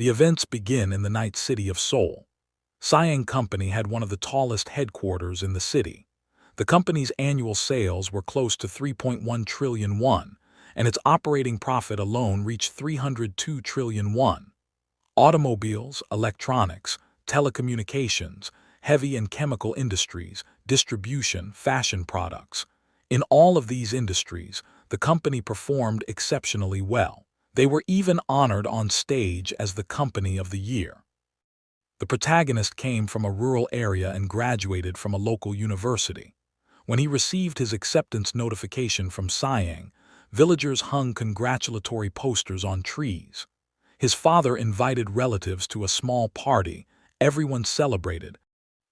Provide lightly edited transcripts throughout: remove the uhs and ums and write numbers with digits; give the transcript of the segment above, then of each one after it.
The events begin in the night city of Seoul. Siang Company had one of the tallest headquarters in the city. The company's annual sales were close to 3.1 trillion won, and its operating profit alone reached 302 trillion won. Automobiles, electronics, telecommunications, heavy and chemical industries, distribution, fashion products. In all of these industries, the company performed exceptionally well. They were even honored on stage as the Company of the Year. The protagonist came from a rural area and graduated from a local university. When he received his acceptance notification from Siang, villagers hung congratulatory posters on trees. His father invited relatives to a small party. Everyone celebrated.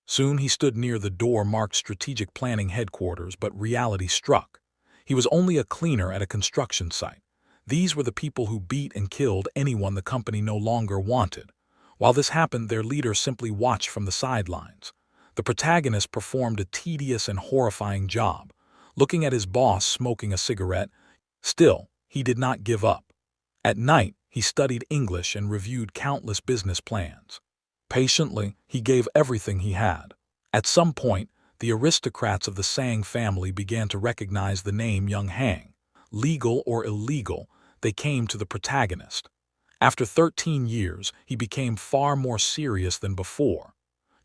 Soon he stood near the door marked Strategic Planning Headquarters, but reality struck. He was only a cleaner at a construction site. These were the people who beat and killed anyone the company no longer wanted. While this happened, their leader simply watched from the sidelines. The protagonist performed a tedious and horrifying job, looking at his boss smoking a cigarette. Still, he did not give up. At night, he studied English and reviewed countless business plans. Patiently, he gave everything he had. At some point, the aristocrats of the Sang family began to recognize the name Young Hang. Legal or illegal, they came to the protagonist. After 13 years, he became far more serious than before.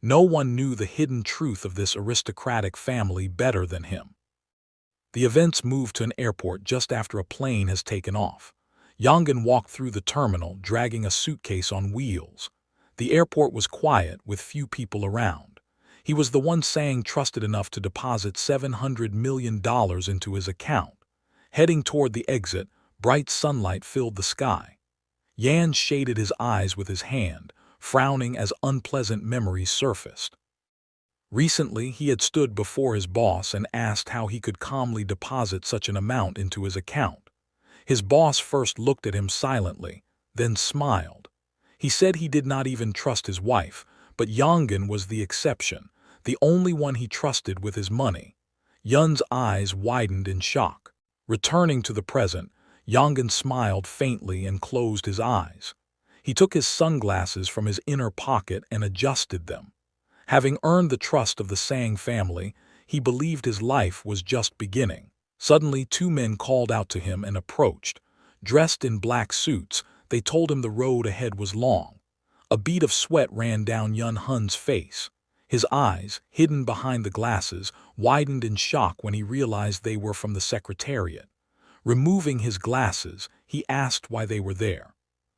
No one knew the hidden truth of this aristocratic family better than him. The events move to an airport just after a plane has taken off. Yongan walked through the terminal, dragging a suitcase on wheels. The airport was quiet, with few people around. He was the one Sang trusted enough to deposit $700 million into his account. Heading toward the exit, bright sunlight filled the sky. Yan shaded his eyes with his hand, frowning as unpleasant memories surfaced. Recently, he had stood before his boss and asked how he could calmly deposit such an amount into his account. His boss first looked at him silently, then smiled. He said he did not even trust his wife, but Yongan was the exception, the only one he trusted with his money. Yun's eyes widened in shock. Returning to the present, Yongan smiled faintly and closed his eyes. He took his sunglasses from his inner pocket and adjusted them. Having earned the trust of the Sang family, he believed his life was just beginning. Suddenly, two men called out to him and approached. Dressed in black suits, they told him the road ahead was long. A bead of sweat ran down Yun Hun's face. His eyes, hidden behind the glasses, widened in shock when he realized they were from the Secretariat. Removing his glasses, he asked why they were there.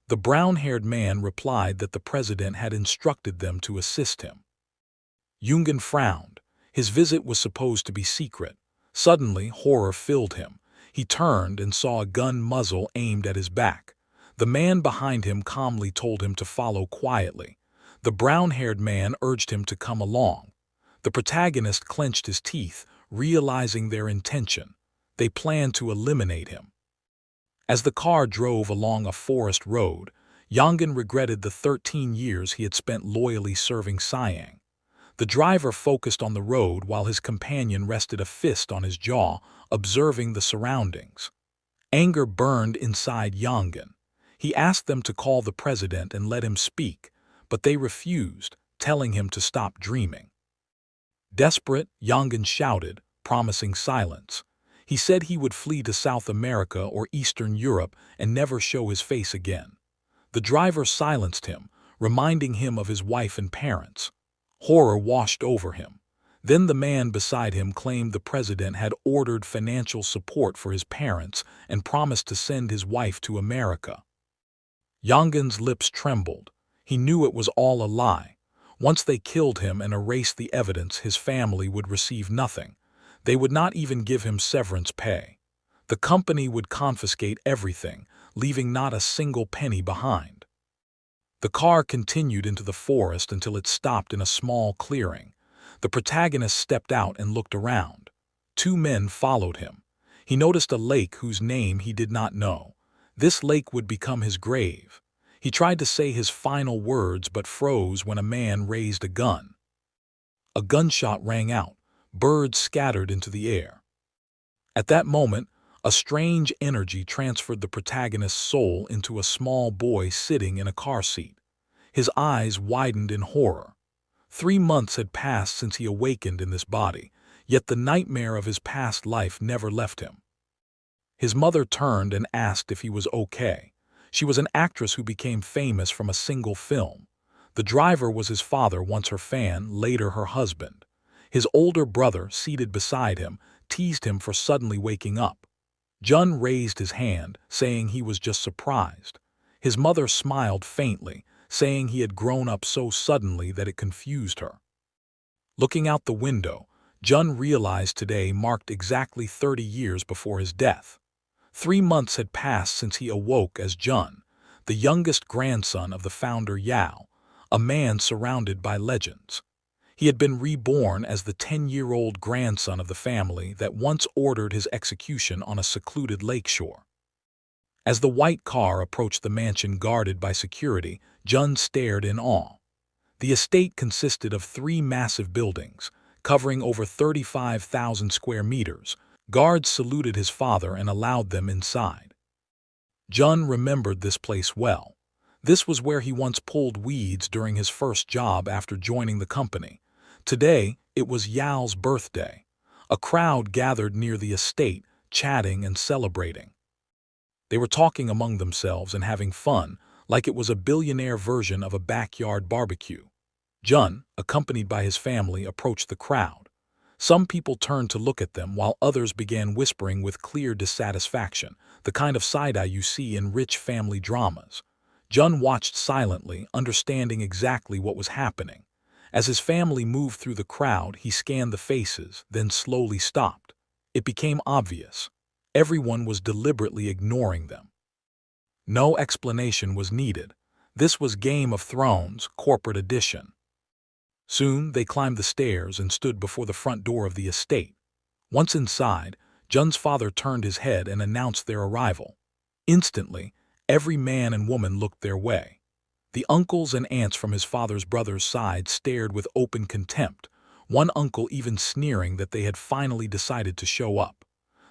The brown-haired man replied that the president had instructed them to assist him. Yongan frowned. His visit was supposed to be secret. Suddenly, horror filled him. He turned and saw a gun muzzle aimed at his back. The man behind him calmly told him to follow quietly. The brown-haired man urged him to come along. The protagonist clenched his teeth, realizing their intention. They planned to eliminate him. As the car drove along a forest road, Yongan regretted the 13 years he had spent loyally serving Siang. The driver focused on the road while his companion rested a fist on his jaw, observing the surroundings. Anger burned inside Yongan. He asked them to call the president and let him speak, but they refused, telling him to stop dreaming. Desperate, Yongan shouted, promising silence. He said he would flee to South America or Eastern Europe and never show his face again. The driver silenced him, reminding him of his wife and parents. Horror washed over him. Then the man beside him claimed the president had ordered financial support for his parents and promised to send his wife to America. Yongan's lips trembled. He knew it was all a lie. Once they killed him and erased the evidence, his family would receive nothing. They would not even give him severance pay. The company would confiscate everything, leaving not a single penny behind. The car continued into the forest until it stopped in a small clearing. The protagonist stepped out and looked around. Two men followed him. He noticed a lake whose name he did not know. This lake would become his grave. He tried to say his final words but froze when a man raised a gun. A gunshot rang out. Birds scattered into the air. At that moment, a strange energy transferred the protagonist's soul into a small boy sitting in a car seat. His eyes widened in horror. 3 months had passed since he awakened in this body, yet the nightmare of his past life never left him. His mother turned and asked if he was okay. She was an actress who became famous from a single film. The driver was his father, once her fan, later her husband. His older brother, seated beside him, teased him for suddenly waking up. Jun raised his hand, saying he was just surprised. His mother smiled faintly, saying he had grown up so suddenly that it confused her. Looking out the window, Jun realized today marked exactly 30 years before his death. 3 months had passed since he awoke as Jun, the youngest grandson of the founder Yao, a man surrounded by legends. He had been reborn as the 10-year-old grandson of the family that once ordered his execution on a secluded lakeshore. As the white car approached the mansion guarded by security, Jun stared in awe. The estate consisted of 3 massive buildings, covering over 35,000 square meters. Guards saluted his father and allowed them inside. Jun remembered this place well. This was where he once pulled weeds during his first job after joining the company. Today, it was Yao's birthday. A crowd gathered near the estate, chatting and celebrating. They were talking among themselves and having fun, like it was a billionaire version of a backyard barbecue. Jun, accompanied by his family, approached the crowd. Some people turned to look at them while others began whispering with clear dissatisfaction, the kind of side-eye you see in rich family dramas. Jun watched silently, understanding exactly what was happening. As his family moved through the crowd, he scanned the faces, then slowly stopped. It became obvious. Everyone was deliberately ignoring them. No explanation was needed. This was Game of Thrones, corporate edition. Soon, they climbed the stairs and stood before the front door of the estate. Once inside, Jun's father turned his head and announced their arrival. Instantly, every man and woman looked their way. The uncles and aunts from his father's brother's side stared with open contempt, one uncle even sneering that they had finally decided to show up.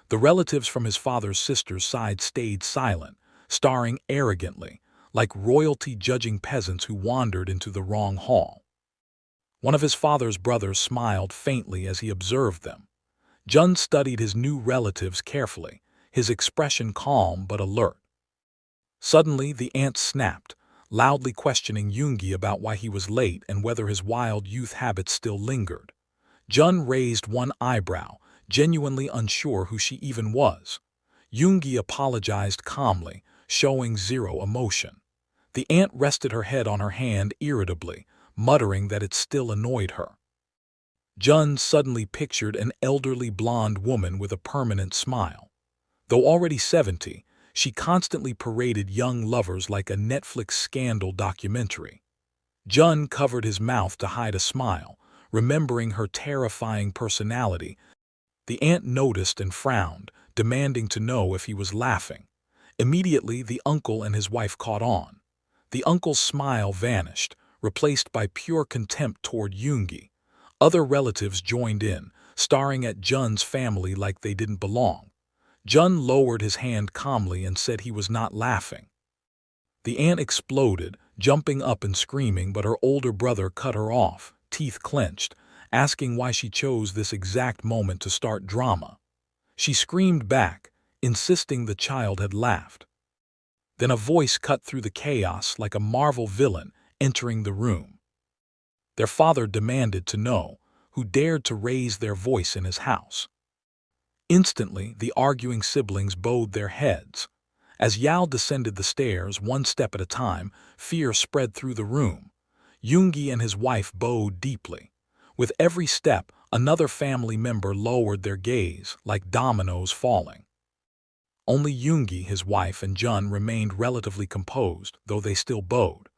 The relatives from his father's sister's side stayed silent, staring arrogantly, like royalty judging peasants who wandered into the wrong hall. One of his father's brothers smiled faintly as he observed them. Jun studied his new relatives carefully, his expression calm but alert. Suddenly, the aunt snapped, loudly questioning Yoongi about why he was late and whether his wild youth habits still lingered. Jun raised one eyebrow, genuinely unsure who she even was. Yoongi apologized calmly, showing zero emotion. The aunt rested her head on her hand irritably, muttering that it still annoyed her. Jun suddenly pictured an elderly blonde woman with a permanent smile. Though already 70, she constantly paraded young lovers like a Netflix scandal documentary. Jun covered his mouth to hide a smile, remembering her terrifying personality. The aunt noticed and frowned, demanding to know if he was laughing. Immediately, the uncle and his wife caught on. The uncle's smile vanished, replaced by pure contempt toward Yoongi. Other relatives joined in, staring at Jun's family like they didn't belong. Jun lowered his hand calmly and said he was not laughing. The aunt exploded, jumping up and screaming, but her older brother cut her off, teeth clenched, asking why she chose this exact moment to start drama. She screamed back, insisting the child had laughed. Then a voice cut through the chaos like a Marvel villain entering the room. Their father demanded to know who dared to raise their voice in his house. Instantly, the arguing siblings bowed their heads. As Yao descended the stairs, one step at a time, fear spread through the room. Yoongi and his wife bowed deeply. With every step, another family member lowered their gaze, like dominoes falling. Only Yoongi, his wife, and Jun remained relatively composed, though they still bowed.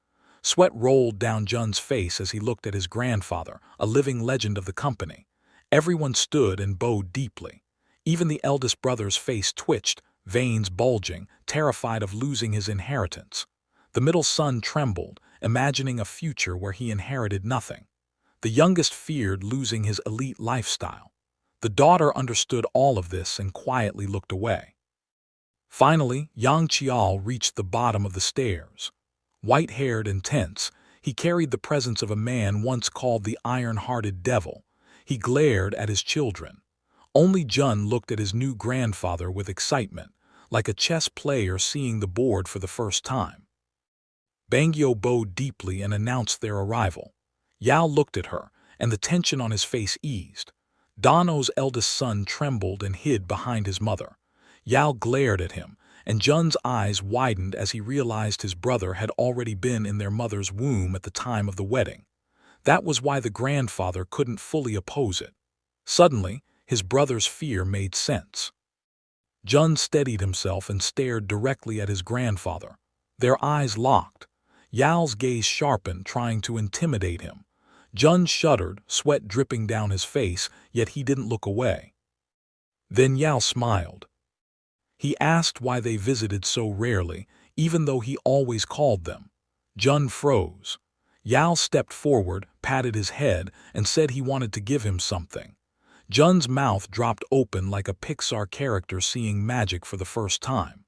Sweat rolled down Jun's face as he looked at his grandfather, a living legend of the company. Everyone stood and bowed deeply. Even the eldest brother's face twitched, veins bulging, terrified of losing his inheritance. The middle son trembled, imagining a future where he inherited nothing. The youngest feared losing his elite lifestyle. The daughter understood all of this and quietly looked away. Finally, Yang Qiao reached the bottom of the stairs. White-haired and tense, He carried the presence of a man once called the ironhearted devil. He glared at his children. Only Jun looked at his new grandfather with excitement, like a chess player seeing the board for the first time. Bangyo bowed deeply and announced their arrival. Yao looked at her, and the tension on his face eased. Dano's eldest son trembled and hid behind his mother. Yao glared at him, and Jun's eyes widened as he realized his brother had already been in their mother's womb at the time of the wedding. That was why the grandfather couldn't fully oppose it. Suddenly, his brother's fear made sense. Jun steadied himself and stared directly at his grandfather. Their eyes locked. Yao's gaze sharpened, trying to intimidate him. Jun shuddered, sweat dripping down his face, yet he didn't look away. Then Yao smiled. He asked why they visited so rarely, even though he always called them. Jun froze. Yao stepped forward, patted his head, and said he wanted to give him something. Jun's mouth dropped open like a Pixar character seeing magic for the first time.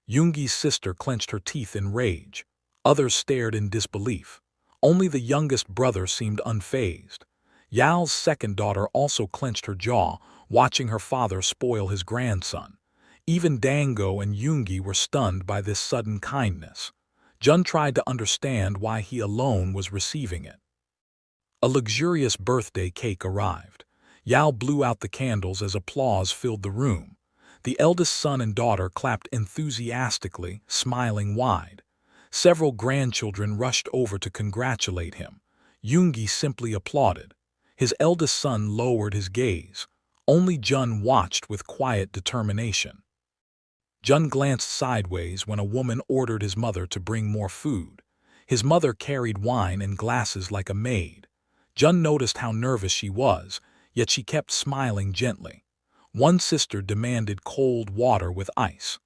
Yoongi's sister clenched her teeth in rage. Others stared in disbelief. Only the youngest brother seemed unfazed. Yao's second daughter also clenched her jaw, watching her father spoil his grandson. Even Dango and Yoongi were stunned by this sudden kindness. Jun tried to understand why he alone was receiving it. A luxurious birthday cake arrived. Yao blew out the candles as applause filled the room. The eldest son and daughter clapped enthusiastically, smiling wide. Several grandchildren rushed over to congratulate him. Yoongi simply applauded. His eldest son lowered his gaze. Only Jun watched with quiet determination. Jun glanced sideways when a woman ordered his mother to bring more food. His mother carried wine and glasses like a maid. Jun noticed how nervous she was, yet she kept smiling gently. One sister demanded cold water with ice.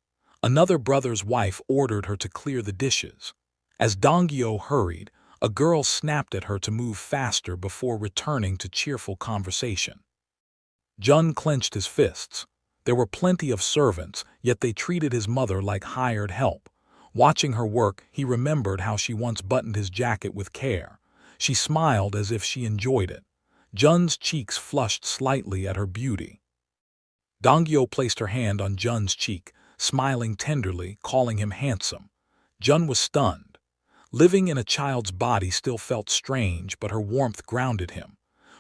Another brother's wife ordered her to clear the dishes. As Dongyo hurried, a girl snapped at her to move faster before returning to cheerful conversation. Jun clenched his fists. There were plenty of servants, yet they treated his mother like hired help. Watching her work, he remembered how she once buttoned his jacket with care. She smiled as if she enjoyed it. Jun's cheeks flushed slightly at her beauty. Dongyo placed her hand on Jun's cheek, smiling tenderly, calling him handsome. Jun was stunned. Living in a child's body still felt strange, but her warmth grounded him.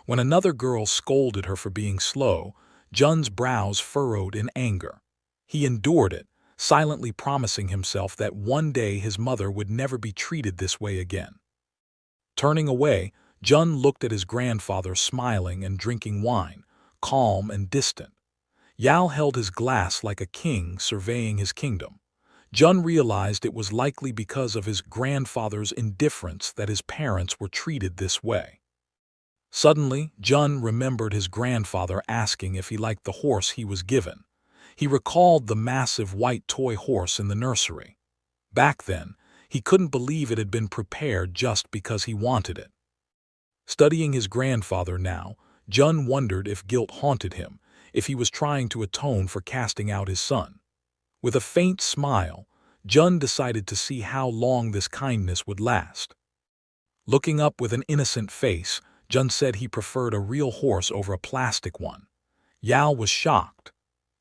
When another girl scolded her for being slow, Jun's brows furrowed in anger. He endured it, silently promising himself that one day his mother would never be treated this way again. Turning away, Jun looked at his grandfather smiling and drinking wine, calm and distant. Yao held his glass like a king surveying his kingdom. Jun realized it was likely because of his grandfather's indifference that his parents were treated this way. Suddenly, Jun remembered his grandfather asking if he liked the horse he was given. He recalled the massive white toy horse in the nursery. Back then, he couldn't believe it had been prepared just because he wanted it. Studying his grandfather now, Jun wondered if guilt haunted him, if he was trying to atone for casting out his son. With a faint smile, Jun decided to see how long this kindness would last. Looking up with an innocent face, Jun said he preferred a real horse over a plastic one. Yao was shocked.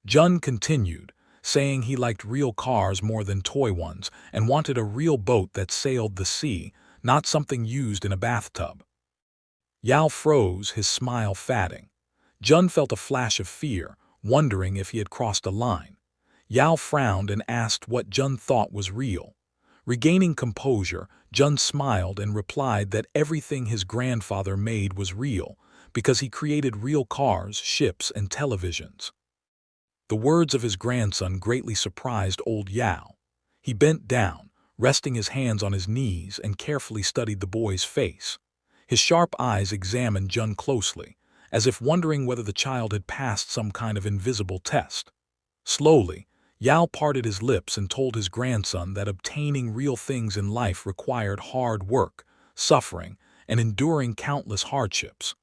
Jun continued, saying he liked real cars more than toy ones and wanted a real boat that sailed the sea, not something used in a bathtub. Yao froze, his smile fading. Jun felt a flash of fear, wondering if he had crossed a line. Yao frowned and asked what Jun thought was real. Regaining composure, Jun smiled and replied that everything his grandfather made was real, because he created real cars, ships, and televisions. The words of his grandson greatly surprised old Yao. He bent down, resting his hands on his knees, and carefully studied the boy's face. His sharp eyes examined Jun closely, as if wondering whether the child had passed some kind of invisible test. Slowly, Yao parted his lips and told his grandson that obtaining real things in life required hard work, suffering, and enduring countless hardships.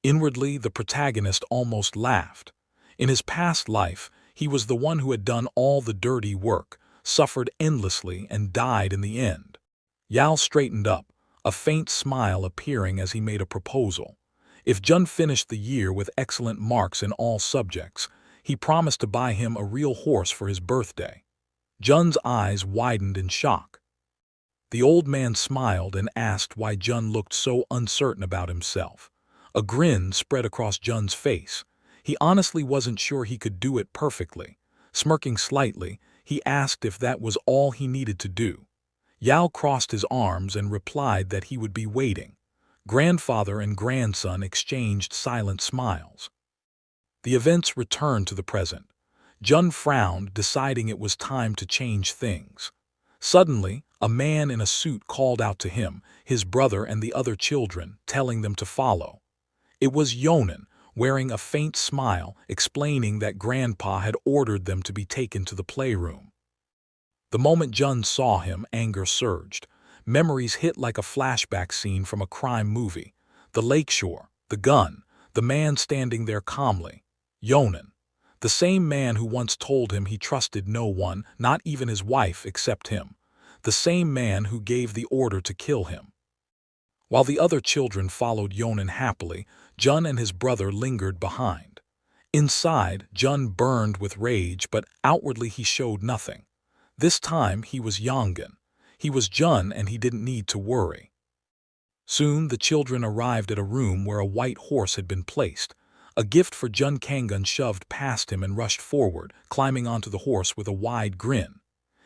Inwardly, the protagonist almost laughed. In his past life, he was the one who had done all the dirty work, suffered endlessly, and died in the end. Yao straightened up, a faint smile appearing as he made a proposal. If Jun finished the year with excellent marks in all subjects, he promised to buy him a real horse for his birthday. Jun's eyes widened in shock. The old man smiled and asked why Jun looked so uncertain about himself. A grin spread across Jun's face. He honestly wasn't sure he could do it perfectly. Smirking slightly, he asked if that was all he needed to do. Yao crossed his arms and replied that he would be waiting. Grandfather and grandson exchanged silent smiles. The events returned to the present. Jun frowned, deciding it was time to change things. Suddenly, a man in a suit called out to him, his brother and the other children, telling them to follow. It was Yonan, wearing a faint smile, explaining that Grandpa had ordered them to be taken to the playroom. The moment Jun saw him, anger surged. Memories hit like a flashback scene from a crime movie. The lakeshore, the gun, the man standing there calmly. Yonan, the same man who once told him he trusted no one, not even his wife, except him. The same man who gave the order to kill him. While the other children followed Yonan happily, Jun and his brother lingered behind. Inside, Jun burned with rage, but outwardly he showed nothing. This time he was Yongan. He was Jun and he didn't need to worry. Soon the children arrived at a room where a white horse had been placed. A gift for Jun. Kangan shoved past him and rushed forward, climbing onto the horse with a wide grin.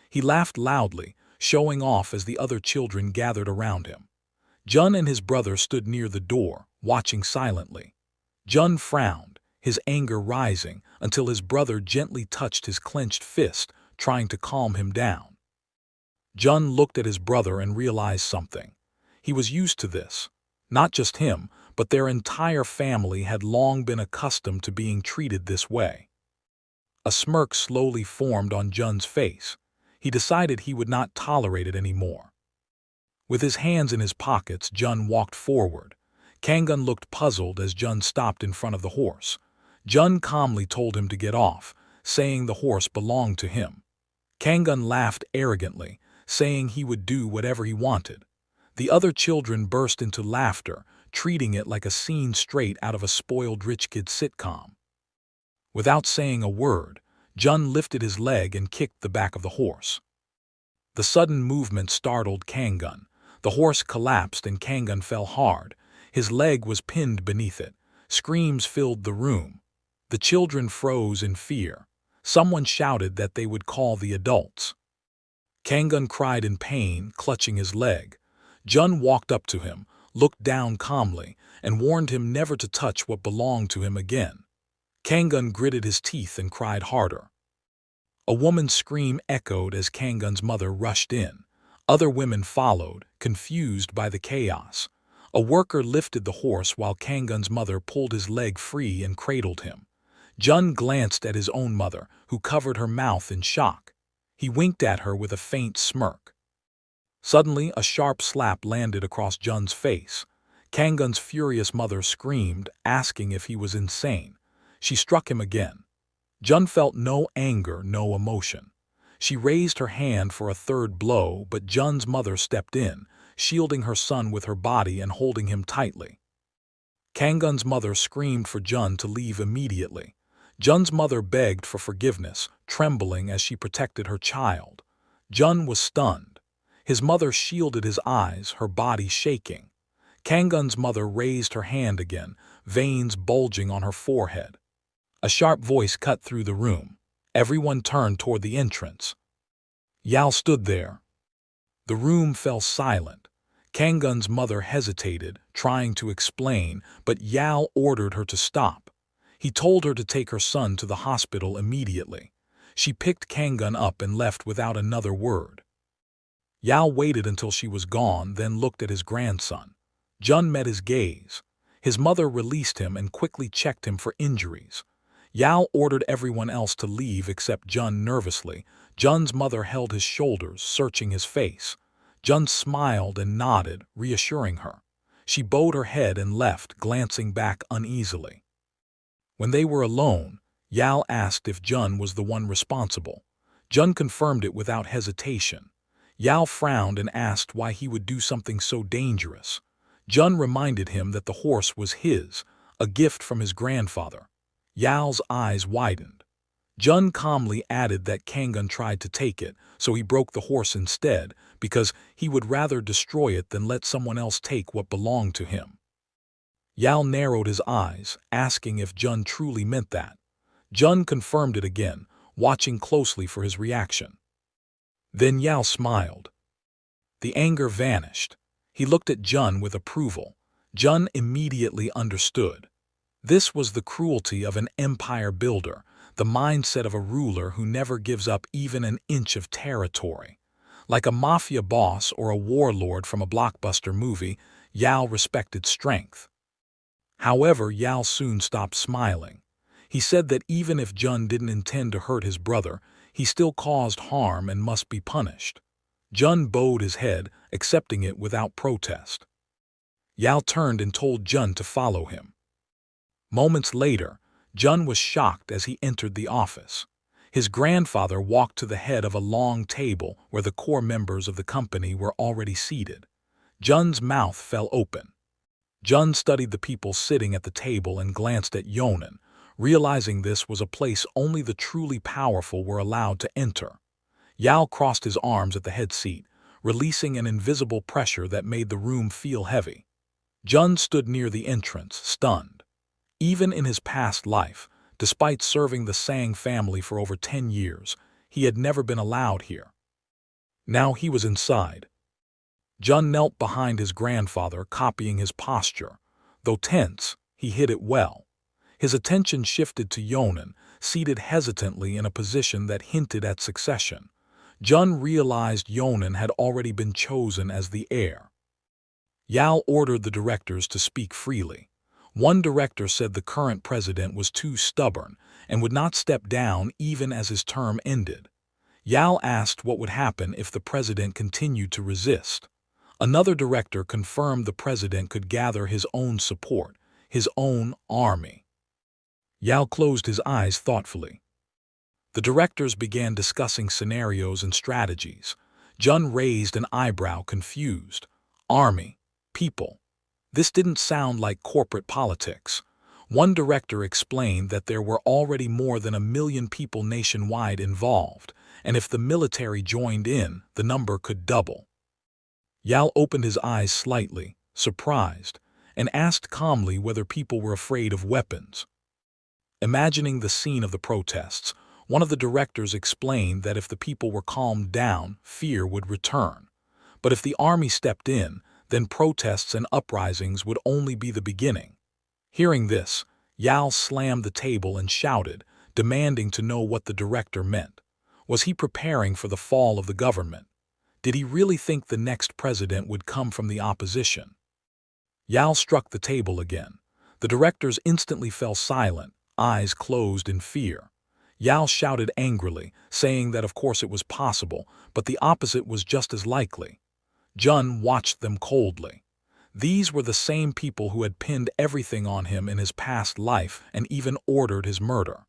He laughed loudly, showing off as the other children gathered around him. Jun and his brother stood near the door, watching silently. Jun frowned, his anger rising, until his brother gently touched his clenched fist, trying to calm him down. Jun looked at his brother and realized something. He was used to this. Not just him, but their entire family had long been accustomed to being treated this way. A smirk slowly formed on Jun's face. He decided he would not tolerate it anymore. With his hands in his pockets, Jun walked forward. Kangan looked puzzled as Jun stopped in front of the horse. Jun calmly told him to get off, saying the horse belonged to him. Kangan laughed arrogantly, saying he would do whatever he wanted. The other children burst into laughter, treating it like a scene straight out of a spoiled rich kid sitcom. Without saying a word, Jun lifted his leg and kicked the back of the horse. The sudden movement startled Kangan. The horse collapsed and Kangan fell hard. His leg was pinned beneath it. Screams filled the room. The children froze in fear. Someone shouted that they would call the adults. Kangan cried in pain, clutching his leg. Jun walked up to him, looked down calmly, and warned him never to touch what belonged to him again. Kangan gritted his teeth and cried harder. A woman's scream echoed as Kangan's mother rushed in. Other women followed, confused by the chaos. A worker lifted the horse while Kangan's mother pulled his leg free and cradled him. Jun glanced at his own mother, who covered her mouth in shock. He winked at her with a faint smirk. Suddenly, a sharp slap landed across Jun's face. Kangan's furious mother screamed, asking if he was insane. She struck him again. Jun felt no anger, no emotion. She raised her hand for a third blow, but Jun's mother stepped in, shielding her son with her body and holding him tightly. Kangan's mother screamed for Jun to leave immediately. Jun's mother begged for forgiveness, trembling as she protected her child. Jun was stunned. His mother shielded his eyes, her body shaking. Kangan's mother raised her hand again, veins bulging on her forehead. A sharp voice cut through the room. Everyone turned toward the entrance. Yao stood there. The room fell silent. Kangan's mother hesitated, trying to explain, but Yao ordered her to stop. He told her to take her son to the hospital immediately. She picked Kangan up and left without another word. Yao waited until she was gone, then looked at his grandson. Jun met his gaze. His mother released him and quickly checked him for injuries. Yao ordered everyone else to leave except Jun nervously. Jun's mother held his shoulders, searching his face. Jun smiled and nodded, reassuring her. She bowed her head and left, glancing back uneasily. When they were alone, Yao asked if Jun was the one responsible. Jun confirmed it without hesitation. Yao frowned and asked why he would do something so dangerous. Jun reminded him that the horse was his, a gift from his grandfather. Yao's eyes widened. Jun calmly added that Kangun tried to take it, so he broke the horse instead, because he would rather destroy it than let someone else take what belonged to him. Yao narrowed his eyes, asking if Jun truly meant that. Jun confirmed it again, watching closely for his reaction. Then Yao smiled. The anger vanished. He looked at Jun with approval. Jun immediately understood. This was the cruelty of an empire builder, the mindset of a ruler who never gives up even an inch of territory. Like a mafia boss or a warlord from a blockbuster movie, Yao respected strength. However, Yao soon stopped smiling. He said that even if Jun didn't intend to hurt his brother, he still caused harm and must be punished. Jun bowed his head, accepting it without protest. Yao turned and told Jun to follow him. Moments later, Jun was shocked as he entered the office. His grandfather walked to the head of a long table where the core members of the company were already seated. Jun's mouth fell open. Jun studied the people sitting at the table and glanced at Yonan, realizing this was a place only the truly powerful were allowed to enter. Yao crossed his arms at the head seat, releasing an invisible pressure that made the room feel heavy. Jun stood near the entrance, stunned. Even in his past life, despite serving the Sang family for over 10 years, he had never been allowed here. Now he was inside. Jun knelt behind his grandfather, copying his posture. Though tense, he hid it well. His attention shifted to Yonan, seated hesitantly in a position that hinted at succession. Jun realized Yonan had already been chosen as the heir. Yao ordered the directors to speak freely. One director said the current president was too stubborn and would not step down even as his term ended. Yao asked what would happen if the president continued to resist. Another director confirmed the president could gather his own support, his own army. Yao closed his eyes thoughtfully. The directors began discussing scenarios and strategies. Jun raised an eyebrow, confused. Army, people. This didn't sound like corporate politics. One director explained that there were already more than 1 million people nationwide involved, and if the military joined in, the number could double. Yao opened his eyes slightly, surprised, and asked calmly whether people were afraid of weapons. Imagining the scene of the protests, one of the directors explained that if the people were calmed down, fear would return. But if the army stepped in, then protests and uprisings would only be the beginning. Hearing this, Yao slammed the table and shouted, demanding to know what the director meant. Was he preparing for the fall of the government? Did he really think the next president would come from the opposition? Yao struck the table again. The directors instantly fell silent, eyes closed in fear. Yao shouted angrily, saying that of course it was possible, but the opposite was just as likely. Jun watched them coldly. These were the same people who had pinned everything on him in his past life and even ordered his murder.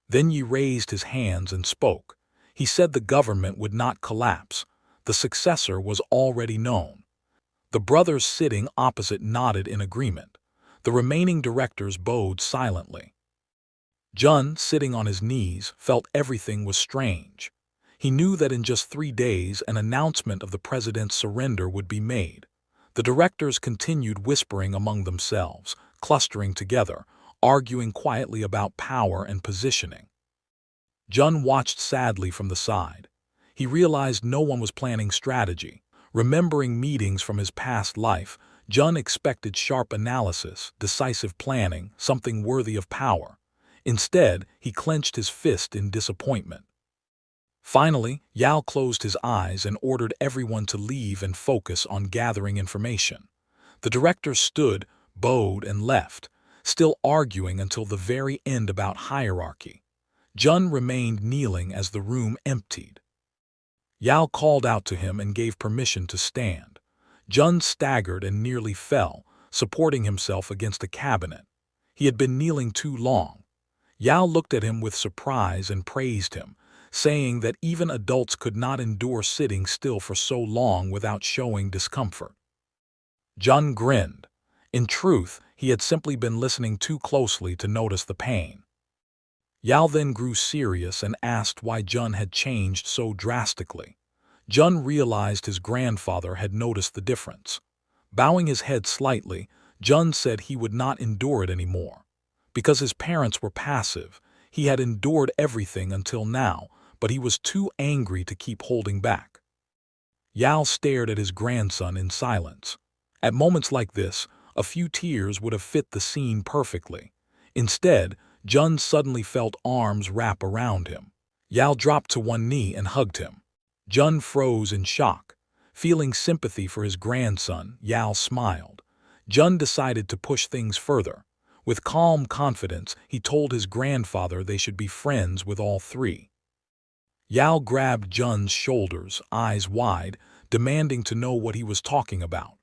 Then Yi raised his hands and spoke. He said the government would not collapse. The successor was already known. The brothers sitting opposite nodded in agreement. The remaining directors bowed silently. Jun, sitting on his knees, felt everything was strange. He knew that in just 3 days an announcement of the president's surrender would be made. The directors continued whispering among themselves, clustering together, arguing quietly about power and positioning. Jun watched sadly from the side. He realized no one was planning strategy. Remembering meetings from his past life, Jun expected sharp analysis, decisive planning, something worthy of power. Instead, he clenched his fist in disappointment. Finally, Yao closed his eyes and ordered everyone to leave and focus on gathering information. The directors stood, bowed, and left, still arguing until the very end about hierarchy. Jun remained kneeling as the room emptied. Yao called out to him and gave permission to stand. Jun staggered and nearly fell, supporting himself against a cabinet. He had been kneeling too long. Yao looked at him with surprise and praised him, saying that even adults could not endure sitting still for so long without showing discomfort. Jun grinned. In truth, he had simply been listening too closely to notice the pain. Yao then grew serious and asked why Jun had changed so drastically. Jun realized his grandfather had noticed the difference. Bowing his head slightly, Jun said he would not endure it anymore. Because his parents were passive, he had endured everything until now, but he was too angry to keep holding back. Yao stared at his grandson in silence. At moments like this, a few tears would have fit the scene perfectly. Instead, Jun suddenly felt arms wrap around him. Yao dropped to one knee and hugged him. Jun froze in shock. Feeling sympathy for his grandson, Yao smiled. Jun decided to push things further. With calm confidence, he told his grandfather they should be friends with all three. Yao grabbed Jun's shoulders, eyes wide, demanding to know what he was talking about.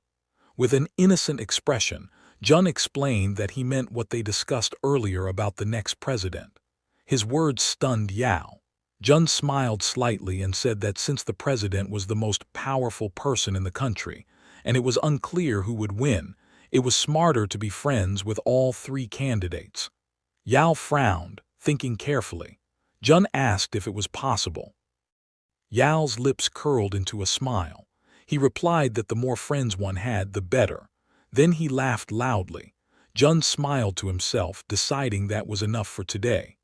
With an innocent expression, Jun explained that he meant what they discussed earlier about the next president. His words stunned Yao. Jun smiled slightly and said that since the president was the most powerful person in the country, and it was unclear who would win, it was smarter to be friends with all three candidates. Yao frowned, thinking carefully. Jun asked if it was possible. Yao's lips curled into a smile. He replied that the more friends one had, the better. Then he laughed loudly. Jun smiled to himself, deciding that was enough for today.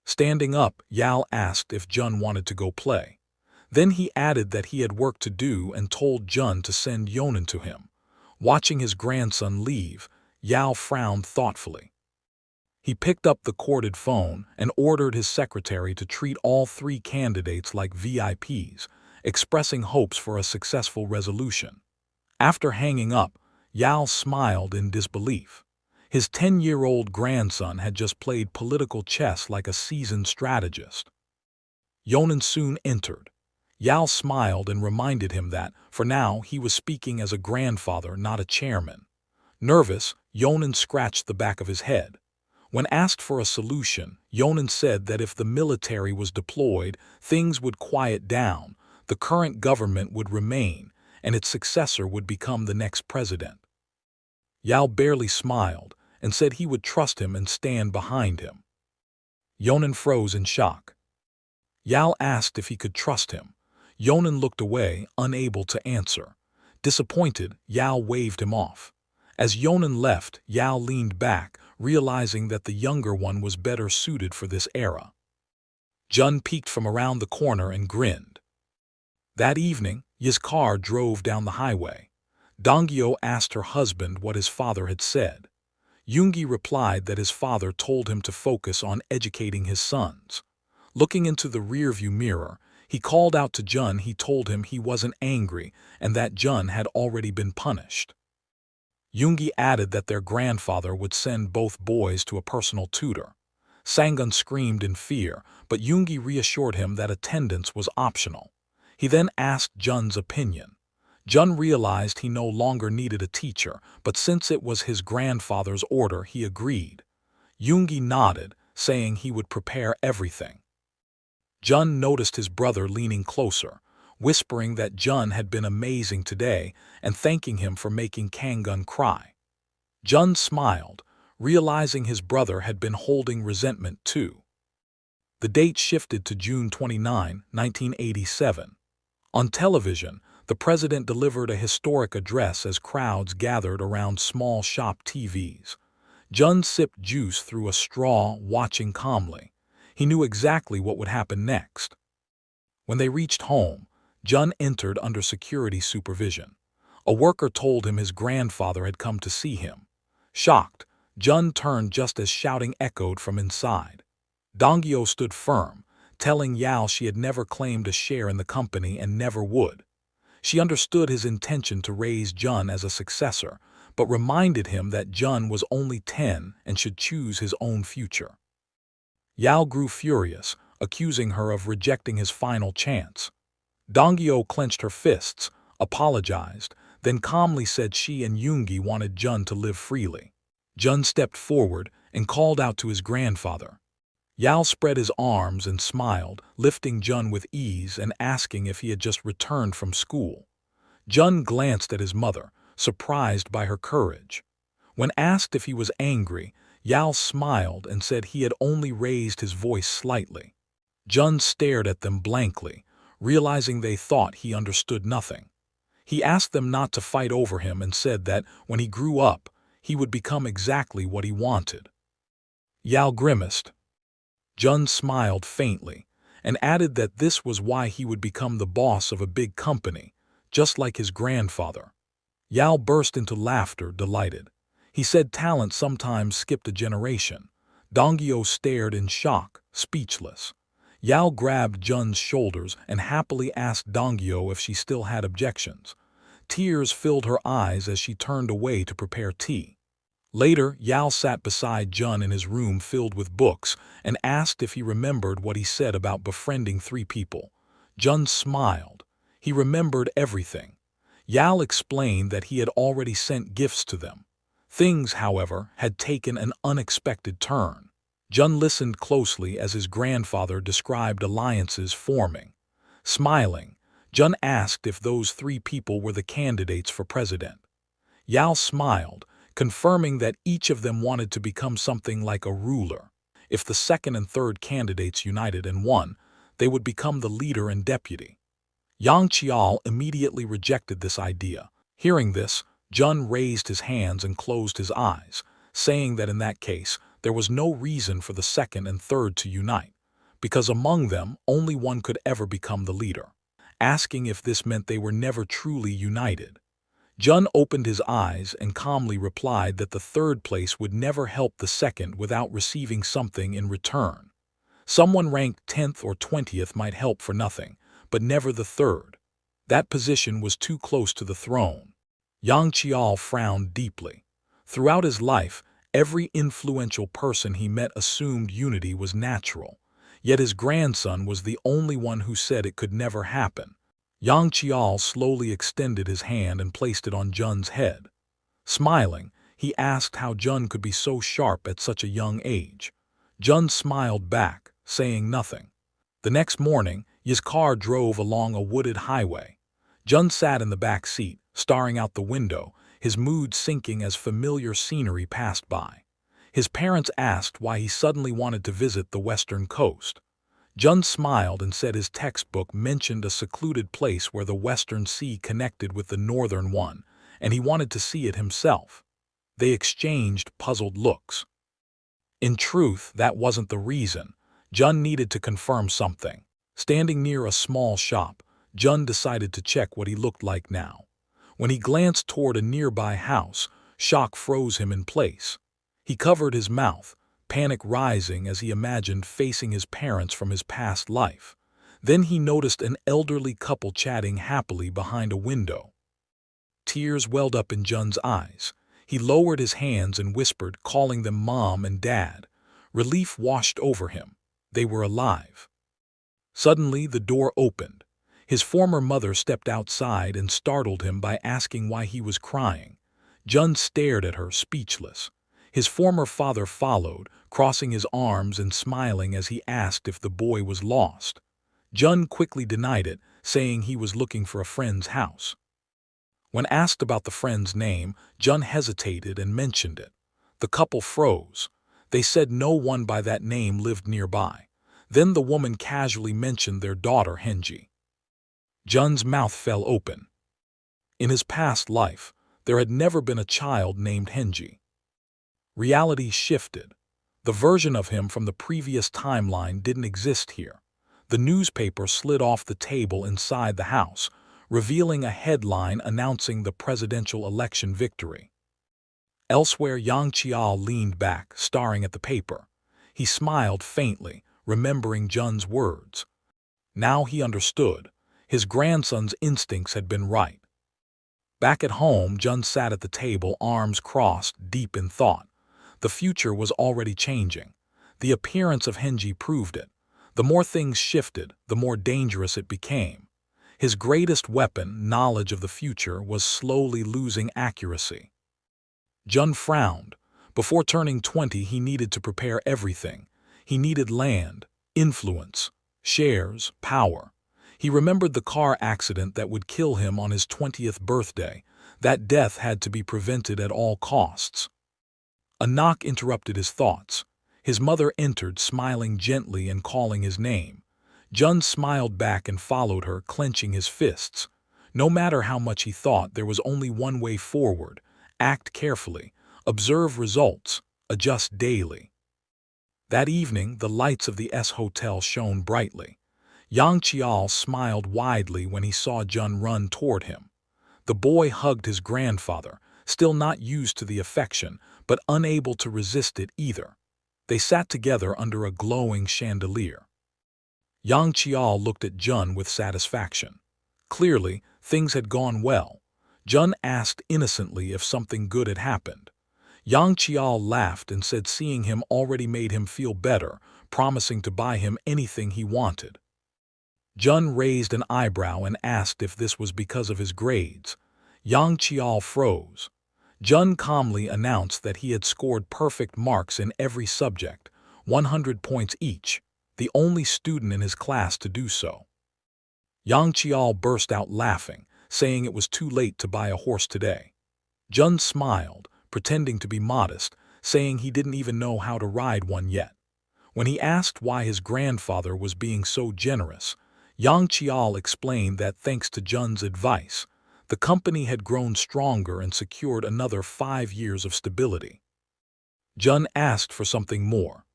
Standing up, Yao asked if Jun wanted to go play. Then he added that he had work to do and told Jun to send Yonan to him. Watching his grandson leave, Yao frowned thoughtfully. He picked up the corded phone and ordered his secretary to treat all three candidates like VIPs, expressing hopes for a successful resolution. After hanging up, Yao smiled in disbelief. His 10-year-old grandson had just played political chess like a seasoned strategist. Yonan soon entered. Yao smiled and reminded him that, for now, he was speaking as a grandfather, not a chairman. Nervous, Yonan scratched the back of his head. When asked for a solution, Yonan said that if the military was deployed, things would quiet down, the current government would remain, and its successor would become the next president. Yao barely smiled and said he would trust him and stand behind him. Yonan froze in shock. Yao asked if he could trust him. Yonan looked away, unable to answer. Disappointed, Yao waved him off. As Yonan left, Yao leaned back, realizing that the younger one was better suited for this era. Jun peeked from around the corner and grinned. That evening, Yi's car drove down the highway. Donggyo asked her husband what his father had said. Yoongi replied that his father told him to focus on educating his sons. Looking into the rearview mirror, he called out to Jun. He told him he wasn't angry and that Jun had already been punished. Yoongi added that their grandfather would send both boys to a personal tutor. Sangun screamed in fear, but Yoongi reassured him that attendance was optional. He then asked Jun's opinion. Jun realized he no longer needed a teacher, but since it was his grandfather's order, he agreed. Yoongi nodded, saying he would prepare everything. Jun noticed his brother leaning closer, whispering that Jun had been amazing today and thanking him for making Kanggun cry. Jun smiled, realizing his brother had been holding resentment too. The date shifted to June 29, 1987. On television, the president delivered a historic address as crowds gathered around small shop TVs. Jun sipped juice through a straw, watching calmly. He knew exactly what would happen next. When they reached home, Jun entered under security supervision. A worker told him his grandfather had come to see him. Shocked, Jun turned just as shouting echoed from inside. Donggyo stood firm, telling Yao she had never claimed a share in the company and never would. She understood his intention to raise Jun as a successor, but reminded him that Jun was only 10 and should choose his own future. Yao grew furious, accusing her of rejecting his final chance. Donggyo clenched her fists, apologized, then calmly said she and Yoongi wanted Jun to live freely. Jun stepped forward and called out to his grandfather. Yao spread his arms and smiled, lifting Jun with ease and asking if he had just returned from school. Jun glanced at his mother, surprised by her courage. When asked if he was angry, Yao smiled and said he had only raised his voice slightly. Jun stared at them blankly, realizing they thought he understood nothing. He asked them not to fight over him and said that when he grew up, he would become exactly what he wanted. Yao grimaced. Jun smiled faintly and added that this was why he would become the boss of a big company, just like his grandfather. Yao burst into laughter, delighted. He said talent sometimes skipped a generation. Donggyo stared in shock, speechless. Yao grabbed Jun's shoulders and happily asked Donggyo if she still had objections. Tears filled her eyes as she turned away to prepare tea. Later, Yao sat beside Jun in his room filled with books and asked if he remembered what he said about befriending 3 people. Jun smiled. He remembered everything. Yao explained that he had already sent gifts to them. Things, however, had taken an unexpected turn. Jun listened closely as his grandfather described alliances forming. Smiling, Jun asked if those 3 people were the candidates for president. Yao smiled, confirming that each of them wanted to become something like a ruler. If the second and third candidates united and won, they would become the leader and deputy. Yang Qiao immediately rejected this idea. Hearing this, Jun raised his hands and closed his eyes, saying that in that case, there was no reason for the second and third to unite, because among them only one could ever become the leader, asking if this meant they were never truly united. Jun opened his eyes and calmly replied that the third place would never help the second without receiving something in return. Someone ranked 10th or 20th might help for nothing, but never the third. That position was too close to the throne. Yang Qiao frowned deeply. Throughout his life, every influential person he met assumed unity was natural, yet his grandson was the only one who said it could never happen. Yang Qiao slowly extended his hand and placed it on Jun's head. Smiling, he asked how Jun could be so sharp at such a young age. Jun smiled back, saying nothing. The next morning, his car drove along a wooded highway. Jun sat in the back seat, staring out the window, his mood sinking as familiar scenery passed by. His parents asked why he suddenly wanted to visit the western coast. Jun smiled and said his textbook mentioned a secluded place where the western sea connected with the northern one, and he wanted to see it himself. They exchanged puzzled looks. In truth, that wasn't the reason. Jun needed to confirm something. Standing near a small shop, Jun decided to check what he looked like now. When he glanced toward a nearby house, shock froze him in place. He covered his mouth, panic rising as he imagined facing his parents from his past life. Then he noticed an elderly couple chatting happily behind a window. Tears welled up in Jun's eyes. He lowered his hands and whispered, calling them Mom and Dad. Relief washed over him. They were alive. Suddenly, the door opened. His former mother stepped outside and startled him by asking why he was crying. Jun stared at her, speechless. His former father followed, crossing his arms and smiling as he asked if the boy was lost. Jun quickly denied it, saying he was looking for a friend's house. When asked about the friend's name, Jun hesitated and mentioned it. The couple froze. They said no one by that name lived nearby. Then the woman casually mentioned their daughter Henji. Jun's mouth fell open. In his past life, there had never been a child named Henji. Reality shifted. The version of him from the previous timeline didn't exist here. The newspaper slid off the table inside the house, revealing a headline announcing the presidential election victory. Elsewhere, Yang Qiao leaned back, staring at the paper. He smiled faintly, remembering Jun's words. Now he understood. His grandson's instincts had been right. Back at home, Jun sat at the table, arms crossed, deep in thought. The future was already changing. The appearance of Henji proved it. The more things shifted, the more dangerous it became. His greatest weapon, knowledge of the future, was slowly losing accuracy. Jun frowned. Before turning 20, he needed to prepare everything. He needed land, influence, shares, power. He remembered the car accident that would kill him on his 20th birthday. That death had to be prevented at all costs. A knock interrupted his thoughts. His mother entered, smiling gently and calling his name. Jun smiled back and followed her, clenching his fists. No matter how much he thought, there was only one way forward. Act carefully, observe results, adjust daily. That evening, the lights of the S Hotel shone brightly. Yang Qiao smiled widely when he saw Jun run toward him. The boy hugged his grandfather, still not used to the affection, but unable to resist it either. They sat together under a glowing chandelier. Yang Qiao looked at Jun with satisfaction. Clearly, things had gone well. Jun asked innocently if something good had happened. Yang Qiao laughed and said seeing him already made him feel better, promising to buy him anything he wanted. Jun raised an eyebrow and asked if this was because of his grades. Yang Qiao froze. Jun calmly announced that he had scored perfect marks in every subject, 100 points each, the only student in his class to do so. Yang Qiao burst out laughing, saying it was too late to buy a horse today. Jun smiled, pretending to be modest, saying he didn't even know how to ride one yet. When he asked why his grandfather was being so generous, Yang Qiao explained that thanks to Jun's advice, the company had grown stronger and secured another 5 years of stability. Jun asked for something more.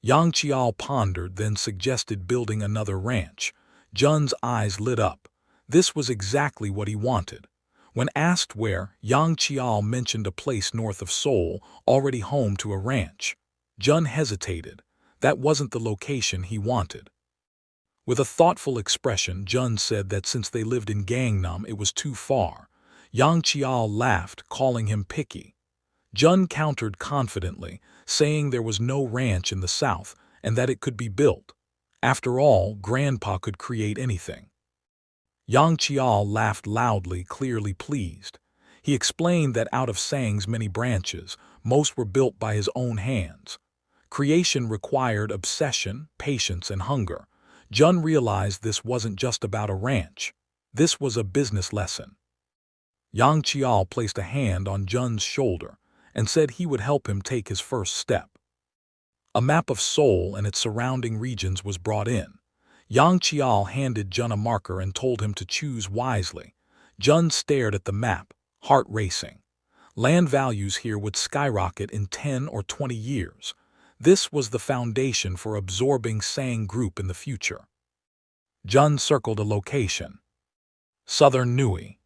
Yang Qiao pondered, then suggested building another ranch. Jun's eyes lit up. This was exactly what he wanted. When asked where, Yang Qiao mentioned a place north of Seoul, already home to a ranch. Jun hesitated. That wasn't the location he wanted. With a thoughtful expression, Jun said that since they lived in Gangnam, it was too far. Yang Qiao laughed, calling him picky. Jun countered confidently, saying there was no ranch in the south and that it could be built. After all, Grandpa could create anything. Yang Qiao laughed loudly, clearly pleased. He explained that out of Sang's many branches, most were built by his own hands. Creation required obsession, patience, and hunger. Jun realized this wasn't just about a ranch. This was a business lesson. Yang Qiao placed a hand on Jun's shoulder and said he would help him take his first step. A map of Seoul and its surrounding regions was brought in. Yang Qiao handed Jun a marker and told him to choose wisely. Jun stared at the map, heart racing. Land values here would skyrocket in 10 or 20 years. This was the foundation for absorbing Sang Group in the future. Jun circled a location. Southern Nui.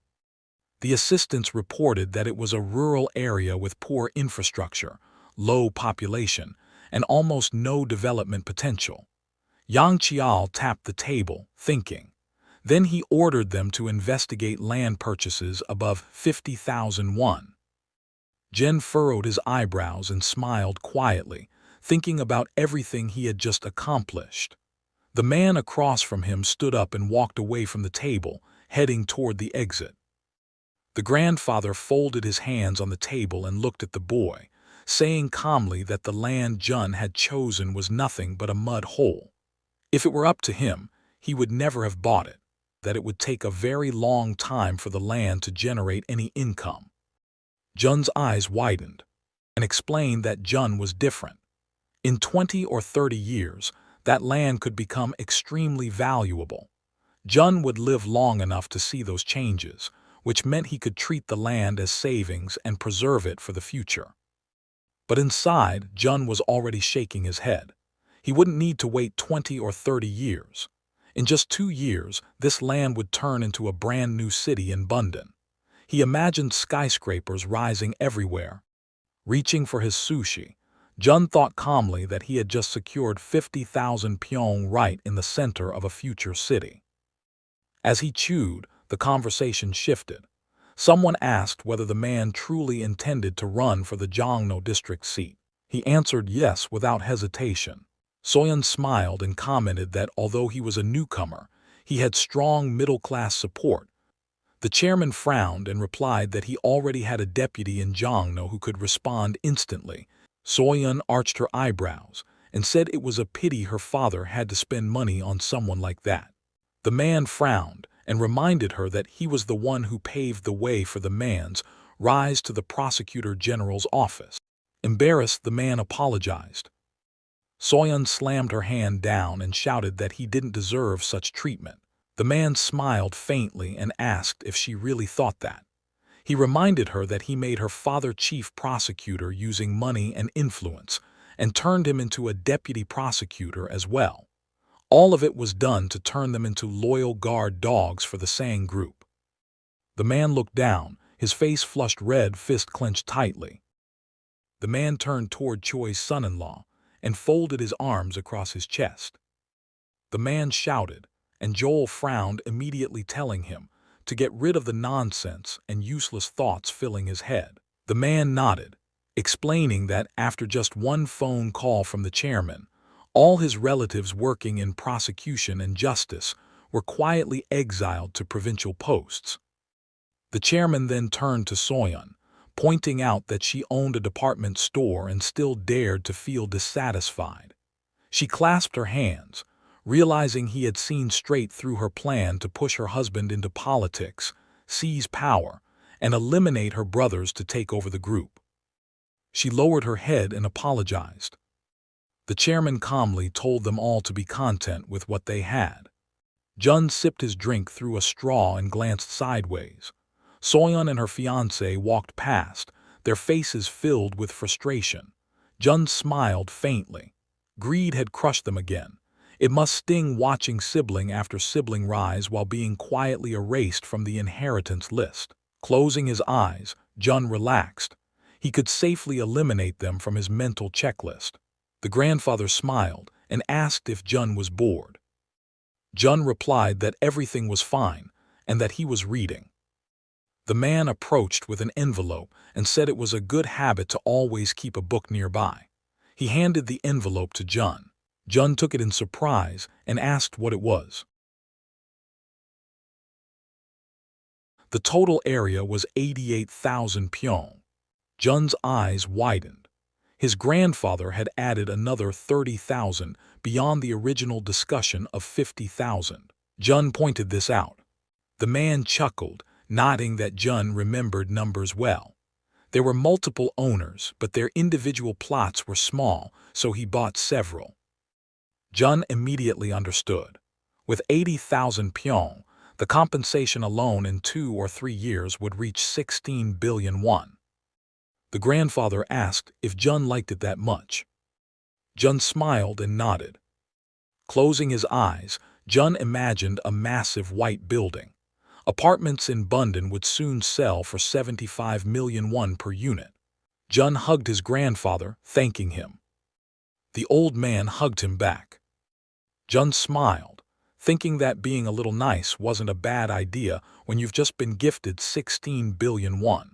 The assistants reported that it was a rural area with poor infrastructure, low population, and almost no development potential. Yang Qiao tapped the table, thinking. Then he ordered them to investigate land purchases above 50,000 won. Jin furrowed his eyebrows and smiled quietly, thinking about everything he had just accomplished. The man across from him stood up and walked away from the table, heading toward the exit. The grandfather folded his hands on the table and looked at the boy, saying calmly that the land Jun had chosen was nothing but a mud hole. If it were up to him, he would never have bought it, that it would take a very long time for the land to generate any income. Jun's eyes widened and explained that Jun was different. In 20 or 30 years, that land could become extremely valuable. Jun would live long enough to see those changes, which meant he could treat the land as savings and preserve it for the future. But inside, Jun was already shaking his head. He wouldn't need to wait 20 or 30 years. In just 2 years, this land would turn into a brand new city in Bundon. He imagined skyscrapers rising everywhere. Reaching for his sushi, Jun thought calmly that he had just secured 50,000 pyong right in the center of a future city. As he chewed, the conversation shifted. Someone asked whether the man truly intended to run for the Jongno district seat. He answered yes without hesitation. Soyeon smiled and commented that although he was a newcomer, he had strong middle-class support. The chairman frowned and replied that he already had a deputy in Jongno who could respond instantly. Soyeon arched her eyebrows and said it was a pity her father had to spend money on someone like that. The man frowned and reminded her that he was the one who paved the way for the man's rise to the prosecutor general's office. Embarrassed, the man apologized. Soyeon slammed her hand down and shouted that he didn't deserve such treatment. The man smiled faintly and asked if she really thought that. He reminded her that he made her father chief prosecutor using money and influence, and turned him into a deputy prosecutor as well. All of it was done to turn them into loyal guard dogs for the Sang group. The man looked down, his face flushed red, fist clenched tightly. The man turned toward Choi's son-in-law and folded his arms across his chest. The man shouted, and Joel frowned, immediately telling him to get rid of the nonsense and useless thoughts filling his head. The man nodded, explaining that after just one phone call from the chairman, all his relatives working in prosecution and justice were quietly exiled to provincial posts. The chairman then turned to Soyeon, pointing out that she owned a department store and still dared to feel dissatisfied. She clasped her hands, realizing he had seen straight through her plan to push her husband into politics, seize power, and eliminate her brothers to take over the group. She lowered her head and apologized. The chairman calmly told them all to be content with what they had. Jun sipped his drink through a straw and glanced sideways. Soyeon and her fiancé walked past, their faces filled with frustration. Jun smiled faintly. Greed had crushed them again. It must sting watching sibling after sibling rise while being quietly erased from the inheritance list. Closing his eyes, Jun relaxed. He could safely eliminate them from his mental checklist. The grandfather smiled and asked if Jun was bored. Jun replied that everything was fine and that he was reading. The man approached with an envelope and said it was a good habit to always keep a book nearby. He handed the envelope to Jun. Jun took it in surprise and asked what it was. The total area was 88,000 pyong. Jun's eyes widened. His grandfather had added another 30,000 beyond the original discussion of 50,000. Jun pointed this out. The man chuckled, nodding that Jun remembered numbers well. There were multiple owners, but their individual plots were small, so he bought several. Jun immediately understood. With 80,000 pyong, the compensation alone in 2 or 3 years would reach 16 billion won. The grandfather asked if Jun liked it that much. Jun smiled and nodded. Closing his eyes, Jun imagined a massive white building. Apartments in Bundon would soon sell for 75 million won per unit. Jun hugged his grandfather, thanking him. The old man hugged him back. Jun smiled, thinking that being a little nice wasn't a bad idea when you've just been gifted 16 billion won.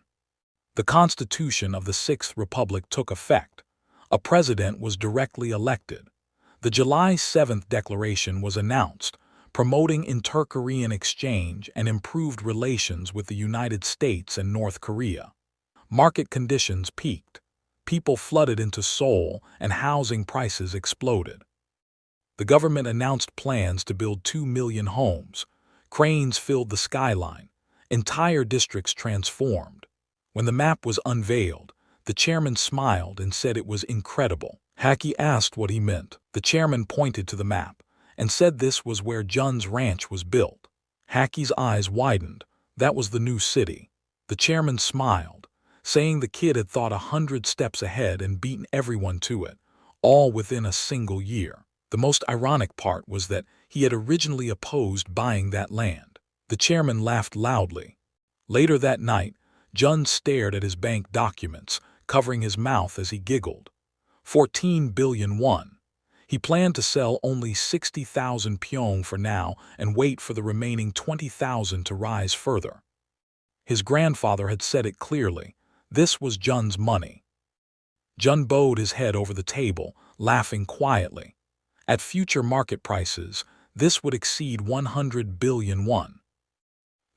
The Constitution of the Sixth Republic took effect. A president was directly elected. The July 7th Declaration was announced, promoting inter-Korean exchange and improved relations with the United States and North Korea. Market conditions peaked. People flooded into Seoul and housing prices exploded. The government announced plans to build 2 million homes. Cranes filled the skyline. Entire districts transformed. When the map was unveiled, the chairman smiled and said it was incredible. Haki asked what he meant. The chairman pointed to the map and said this was where Jun's ranch was built. Haki's eyes widened. That was the new city. The chairman smiled, saying the kid had thought 100 steps ahead and beaten everyone to it, all within a single year. The most ironic part was that he had originally opposed buying that land. The chairman laughed loudly. Later that night, Jun stared at his bank documents, covering his mouth as he giggled. 14 billion won. He planned to sell only 60,000 pyong for now and wait for the remaining 20,000 to rise further. His grandfather had said it clearly. This was Jun's money. Jun bowed his head over the table, laughing quietly. At future market prices, this would exceed 100 billion won.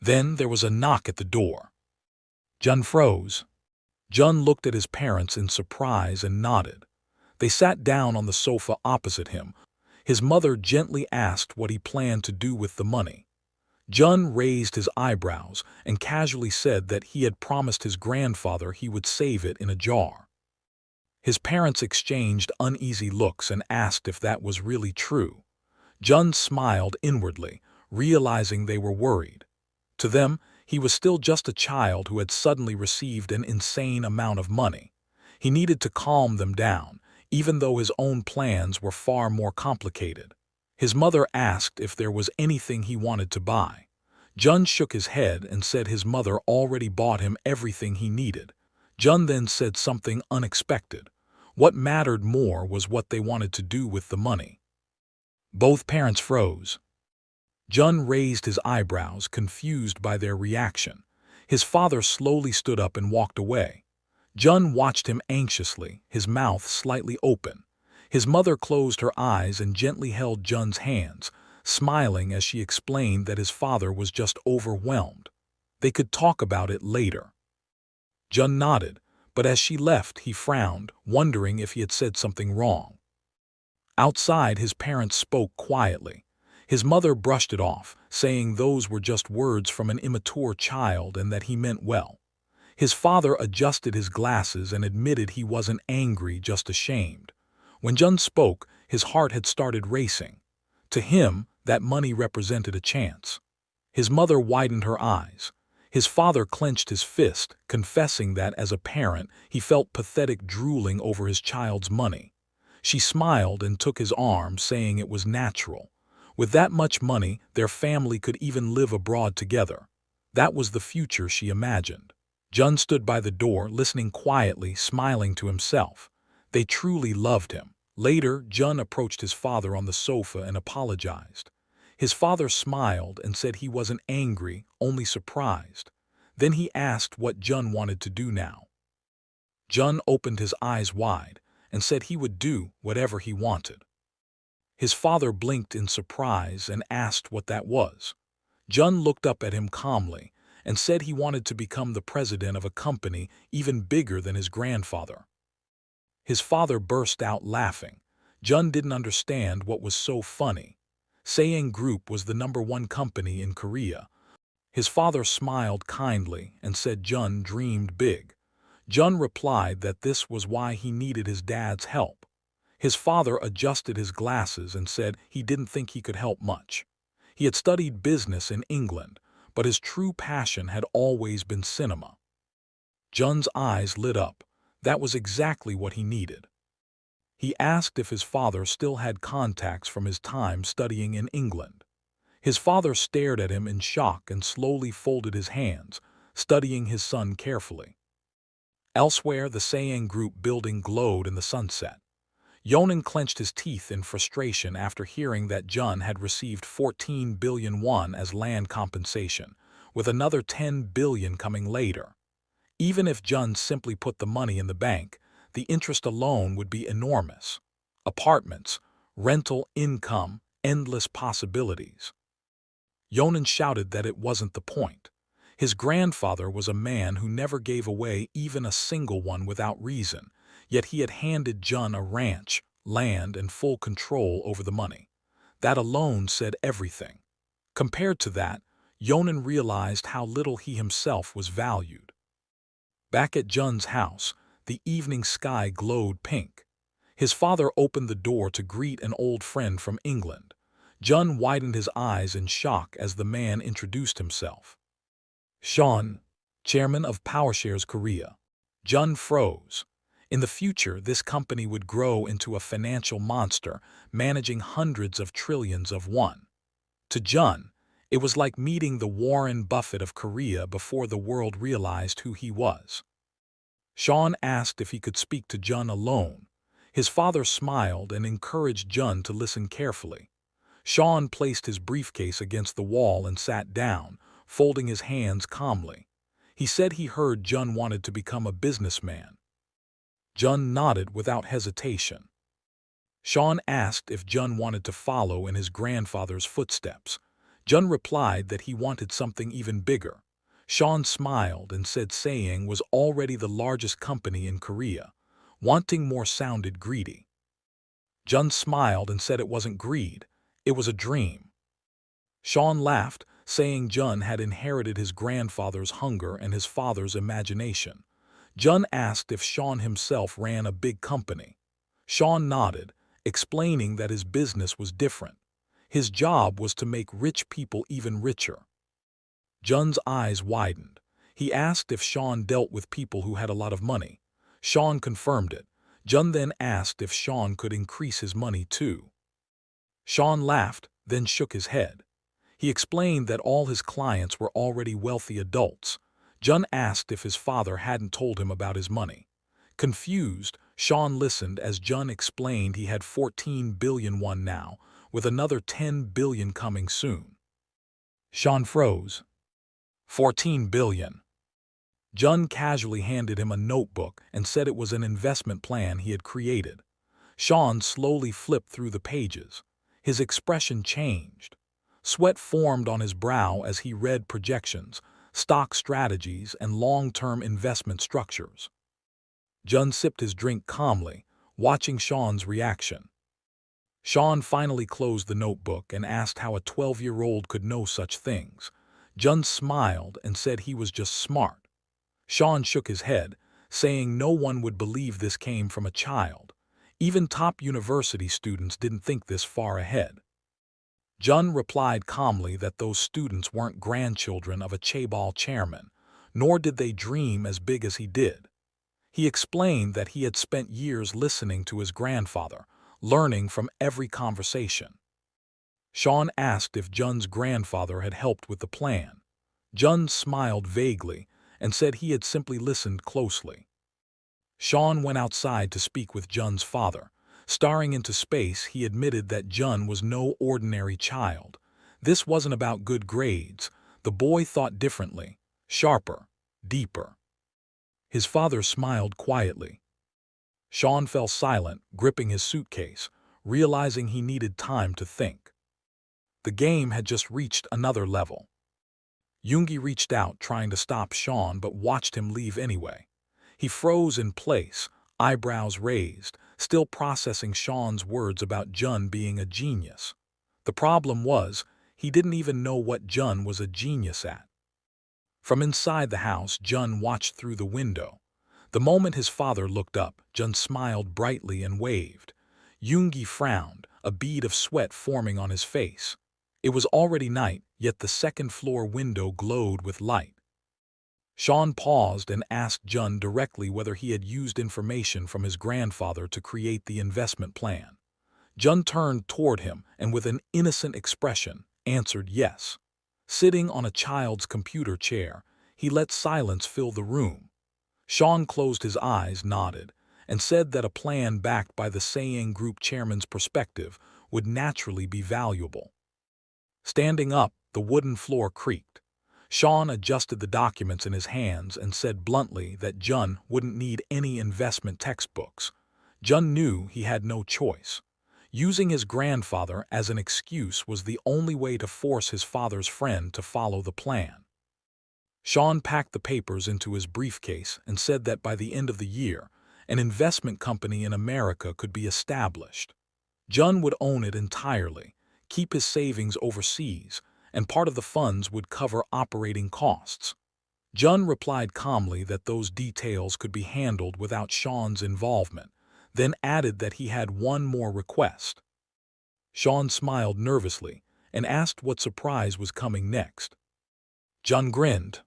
Then there was a knock at the door. Jun froze. Jun looked at his parents in surprise and nodded. They sat down on the sofa opposite him. His mother gently asked what he planned to do with the money. Jun raised his eyebrows and casually said that he had promised his grandfather he would save it in a jar. His parents exchanged uneasy looks and asked if that was really true. Jun smiled inwardly, realizing they were worried. To them, he was still just a child who had suddenly received an insane amount of money. He needed to calm them down, even though his own plans were far more complicated. His mother asked if there was anything he wanted to buy. Jun shook his head and said his mother already bought him everything he needed. Jun then said something unexpected. What mattered more was what they wanted to do with the money. Both parents froze. Jun raised his eyebrows, confused by their reaction. His father slowly stood up and walked away. Jun watched him anxiously, his mouth slightly open. His mother closed her eyes and gently held Jun's hands, smiling as she explained that his father was just overwhelmed. They could talk about it later. Jun nodded, but as she left, he frowned, wondering if he had said something wrong. Outside, his parents spoke quietly. His mother brushed it off, saying those were just words from an immature child and that he meant well. His father adjusted his glasses and admitted he wasn't angry, just ashamed. When Jun spoke, his heart had started racing. To him, that money represented a chance. His mother widened her eyes. His father clenched his fist, confessing that, as a parent, he felt pathetic drooling over his child's money. She smiled and took his arm, saying it was natural. With that much money, their family could even live abroad together. That was the future she imagined. Jun stood by the door, listening quietly, smiling to himself. They truly loved him. Later, Jun approached his father on the sofa and apologized. His father smiled and said he wasn't angry, only surprised. Then he asked what Jun wanted to do now. Jun opened his eyes wide and said he would do whatever he wanted. His father blinked in surprise and asked what that was. Jun looked up at him calmly and said he wanted to become the president of a company even bigger than his grandfather. His father burst out laughing. Jun didn't understand what was so funny. Saying Group was the #1 company in Korea. His father smiled kindly and said Jun dreamed big. Jun replied that this was why he needed his dad's help. His father adjusted his glasses and said he didn't think he could help much. He had studied business in England, but his true passion had always been cinema. Jun's eyes lit up. That was exactly what he needed. He asked if his father still had contacts from his time studying in England. His father stared at him in shock and slowly folded his hands, studying his son carefully. Elsewhere, the Sayang Group building glowed in the sunset. Yonan clenched his teeth in frustration after hearing that Jun had received 14 billion won as land compensation, with another 10 billion coming later. Even if Jun simply put the money in the bank, the interest alone would be enormous. Apartments, rental income, endless possibilities. Yonan shouted that it wasn't the point. His grandfather was a man who never gave away even a single one without reason, yet he had handed Jun a ranch, land, and full control over the money. That alone said everything. Compared to that, Yonan realized how little he himself was valued. Back at Jun's house, the evening sky glowed pink. His father opened the door to greet an old friend from England. Jun widened his eyes in shock as the man introduced himself. Sean, chairman of PowerShares Korea. Jun froze. In the future, this company would grow into a financial monster, managing hundreds of trillions of won. To Jun, it was like meeting the Warren Buffett of Korea before the world realized who he was. Sean asked if he could speak to Jun alone. His father smiled and encouraged Jun to listen carefully. Sean placed his briefcase against the wall and sat down, folding his hands calmly. He said he heard Jun wanted to become a businessman. Jun nodded without hesitation. Sean asked if Jun wanted to follow in his grandfather's footsteps. Jun replied that he wanted something even bigger. Sean smiled and said Sayang was already the largest company in Korea. Wanting more sounded greedy. Jun smiled and said it wasn't greed, it was a dream. Sean laughed, saying Jun had inherited his grandfather's hunger and his father's imagination. Jun asked if Sean himself ran a big company. Sean nodded, explaining that his business was different. His job was to make rich people even richer. Jun's eyes widened. He asked if Sean dealt with people who had a lot of money. Sean confirmed it. Jun then asked if Sean could increase his money too. Sean laughed, then shook his head. He explained that all his clients were already wealthy adults. Jun asked if his father hadn't told him about his money. Confused, Sean listened as Jun explained he had 14 billion won now, with another 10 billion coming soon. Sean froze. 14 billion. Jun casually handed him a notebook and said it was an investment plan he had created. Sean slowly flipped through the pages. His expression changed. Sweat formed on his brow as he read projections, stock strategies, and long-term investment structures. Jun sipped his drink calmly, watching Sean's reaction. Sean finally closed the notebook and asked how a 12-year-old could know such things. Jun smiled and said he was just smart. Sean shook his head, saying no one would believe this came from a child. Even top university students didn't think this far ahead. Jun replied calmly that those students weren't grandchildren of a chaebol chairman, nor did they dream as big as he did. He explained that he had spent years listening to his grandfather, learning from every conversation. Sean asked if Jun's grandfather had helped with the plan. Jun smiled vaguely and said he had simply listened closely. Sean went outside to speak with Jun's father. Staring into space, he admitted that Jun was no ordinary child. This wasn't about good grades. The boy thought differently, sharper, deeper. His father smiled quietly. Sean fell silent, gripping his suitcase, realizing he needed time to think. The game had just reached another level. Yoongi reached out, trying to stop Sean, but watched him leave anyway. He froze in place, eyebrows raised, still processing Sean's words about Jun being a genius. The problem was, he didn't even know what Jun was a genius at. From inside the house, Jun watched through the window. The moment his father looked up, Jun smiled brightly and waved. Yoongi frowned, a bead of sweat forming on his face. It was already night, yet the second-floor window glowed with light. Sean paused and asked Jun directly whether he had used information from his grandfather to create the investment plan. Jun turned toward him and with an innocent expression answered yes. Sitting on a child's computer chair, he let silence fill the room. Sean closed his eyes, nodded, and said that a plan backed by the Saying Group chairman's perspective would naturally be valuable. Standing up, the wooden floor creaked. Sean adjusted the documents in his hands and said bluntly that Jun wouldn't need any investment textbooks. Jun knew he had no choice. Using his grandfather as an excuse was the only way to force his father's friend to follow the plan. Sean packed the papers into his briefcase and said that by the end of the year, an investment company in America could be established. Jun would own it entirely, keep his savings overseas, and part of the funds would cover operating costs. Jun replied calmly that those details could be handled without Sean's involvement, then added that he had one more request. Sean smiled nervously and asked what surprise was coming next. Jun grinned.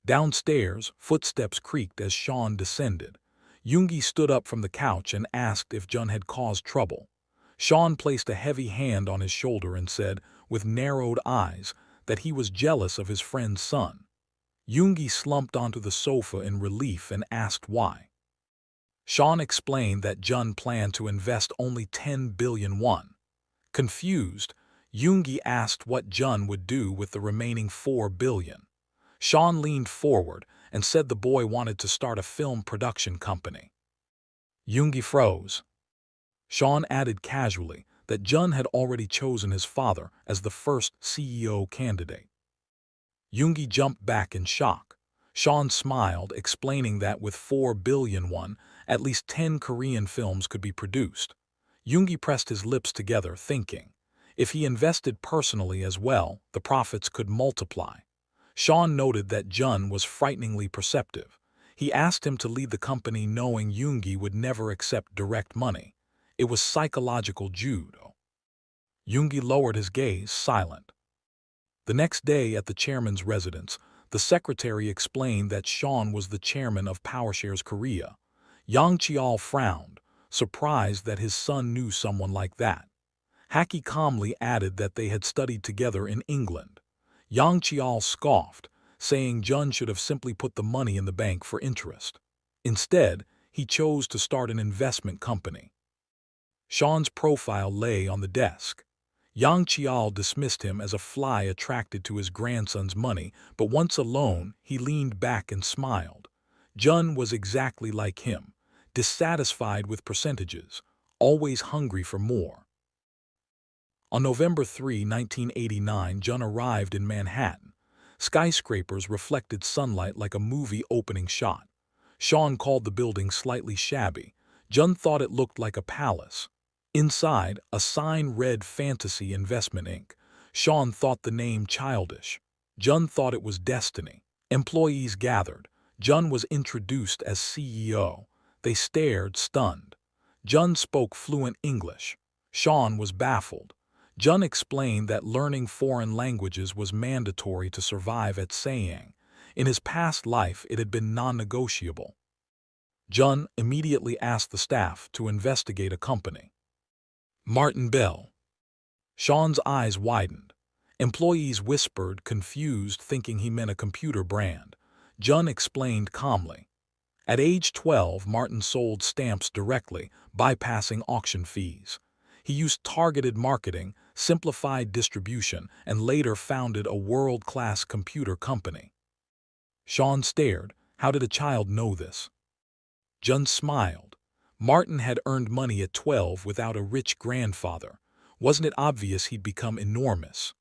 Downstairs, footsteps creaked as Sean descended. Yoongi stood up from the couch and asked if Jun had caused trouble. Sean placed a heavy hand on his shoulder and said, with narrowed eyes, that he was jealous of his friend's son. Yoongi slumped onto the sofa in relief and asked why. Sean explained that Jun planned to invest only 10 billion won. Confused, Yoongi asked what Jun would do with the remaining 4 billion. Sean leaned forward and said the boy wanted to start a film production company. Yoongi froze. Sean added casually that Jun had already chosen his father as the first CEO candidate. Yoongi jumped back in shock. Sean smiled, explaining that with 4 billion won, at least 10 Korean films could be produced. Yoongi pressed his lips together, thinking, if he invested personally as well, the profits could multiply. Sean noted that Jun was frighteningly perceptive. He asked him to lead the company knowing Yoongi would never accept direct money. It was psychological judo. Yoongi lowered his gaze, silent. The next day at the chairman's residence, the secretary explained that Sean was the chairman of PowerShares Korea. Yang Chial frowned, surprised that his son knew someone like that. Haki calmly added that they had studied together in England. Yang Chial scoffed, saying Jun should have simply put the money in the bank for interest. Instead, he chose to start an investment company. Sean's profile lay on the desk. Yang Chial dismissed him as a fly attracted to his grandson's money, but once alone, he leaned back and smiled. Jun was exactly like him, dissatisfied with percentages, always hungry for more. On November 3, 1989, Jun arrived in Manhattan. Skyscrapers reflected sunlight like a movie opening shot. Sean called the building slightly shabby. Jun thought it looked like a palace. Inside, a sign read Fantasy Investment Inc. Sean thought the name childish. Jun thought it was destiny. Employees gathered. Jun was introduced as CEO. They stared, stunned. Jun spoke fluent English. Sean was baffled. Jun explained that learning foreign languages was mandatory to survive at Sayang. In his past life, it had been non-negotiable. Jun immediately asked the staff to investigate a company. Martin Bell. Sean's eyes widened. Employees whispered, confused, thinking he meant a computer brand. Jun explained calmly. At age 12, Martin sold stamps directly, bypassing auction fees. He used targeted marketing, simplified distribution, and later founded a world-class computer company. Sean stared. How did a child know this? Jun smiled. Martin had earned money at 12 without a rich grandfather. Wasn't it obvious he'd become enormous?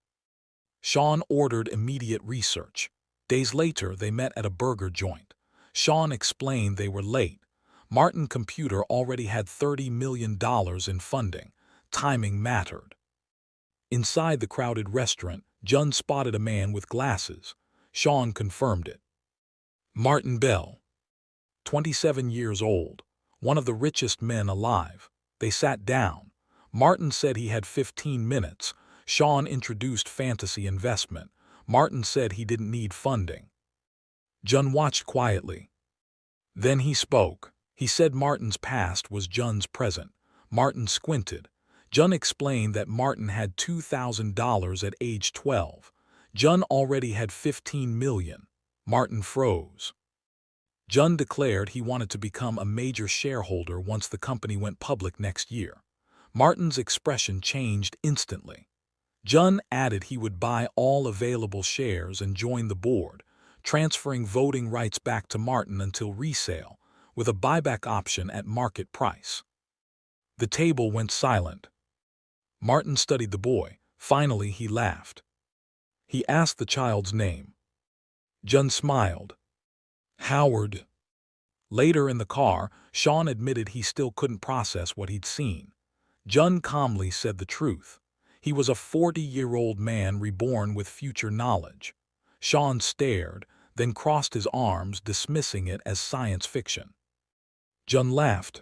Sean ordered immediate research. Days later, they met at a burger joint. Sean explained they were late. Martin Computer already had $30 million in funding. Timing mattered. Inside the crowded restaurant, Jun spotted a man with glasses. Sean confirmed it. Martin Bell. 27 years old. One of the richest men alive. They sat down. Martin said he had 15 minutes. Sean introduced fantasy investment. Martin said he didn't need funding. Jun watched quietly. Then he spoke. He said Martin's past was Jun's present. Martin squinted. Jun explained that Martin had $2,000 at age 12. Jun already had 15 million. Martin froze. Jun declared he wanted to become a major shareholder once the company went public next year. Martin's expression changed instantly. Jun added he would buy all available shares and join the board, transferring voting rights back to Martin until resale, with a buyback option at market price. The table went silent. Martin studied the boy. Finally, he laughed. He asked the child's name. Jun smiled. Howard. Later in the car, Sean admitted he still couldn't process what he'd seen. Jun calmly said the truth. He was a 40-year-old man reborn with future knowledge. Sean stared, then crossed his arms, dismissing it as science fiction. Jun laughed.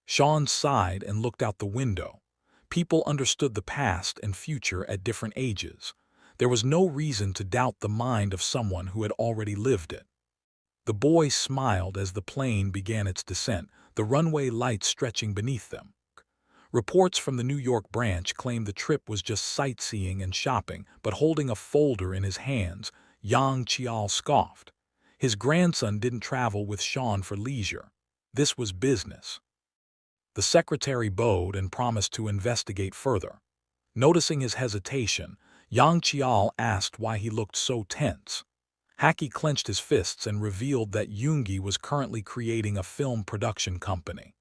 Sean sighed and looked out the window. People understood the past and future at different ages. There was no reason to doubt the mind of someone who had already lived it. The boy smiled as the plane began its descent, the runway lights stretching beneath them. Reports from the New York branch claimed the trip was just sightseeing and shopping, but holding a folder in his hands, Yang Chial scoffed. His grandson didn't travel with Sean for leisure. This was business. The secretary bowed and promised to investigate further. Noticing his hesitation, Yang Chial asked why he looked so tense. Haki clenched his fists and revealed that Yoongi was currently creating a film production company.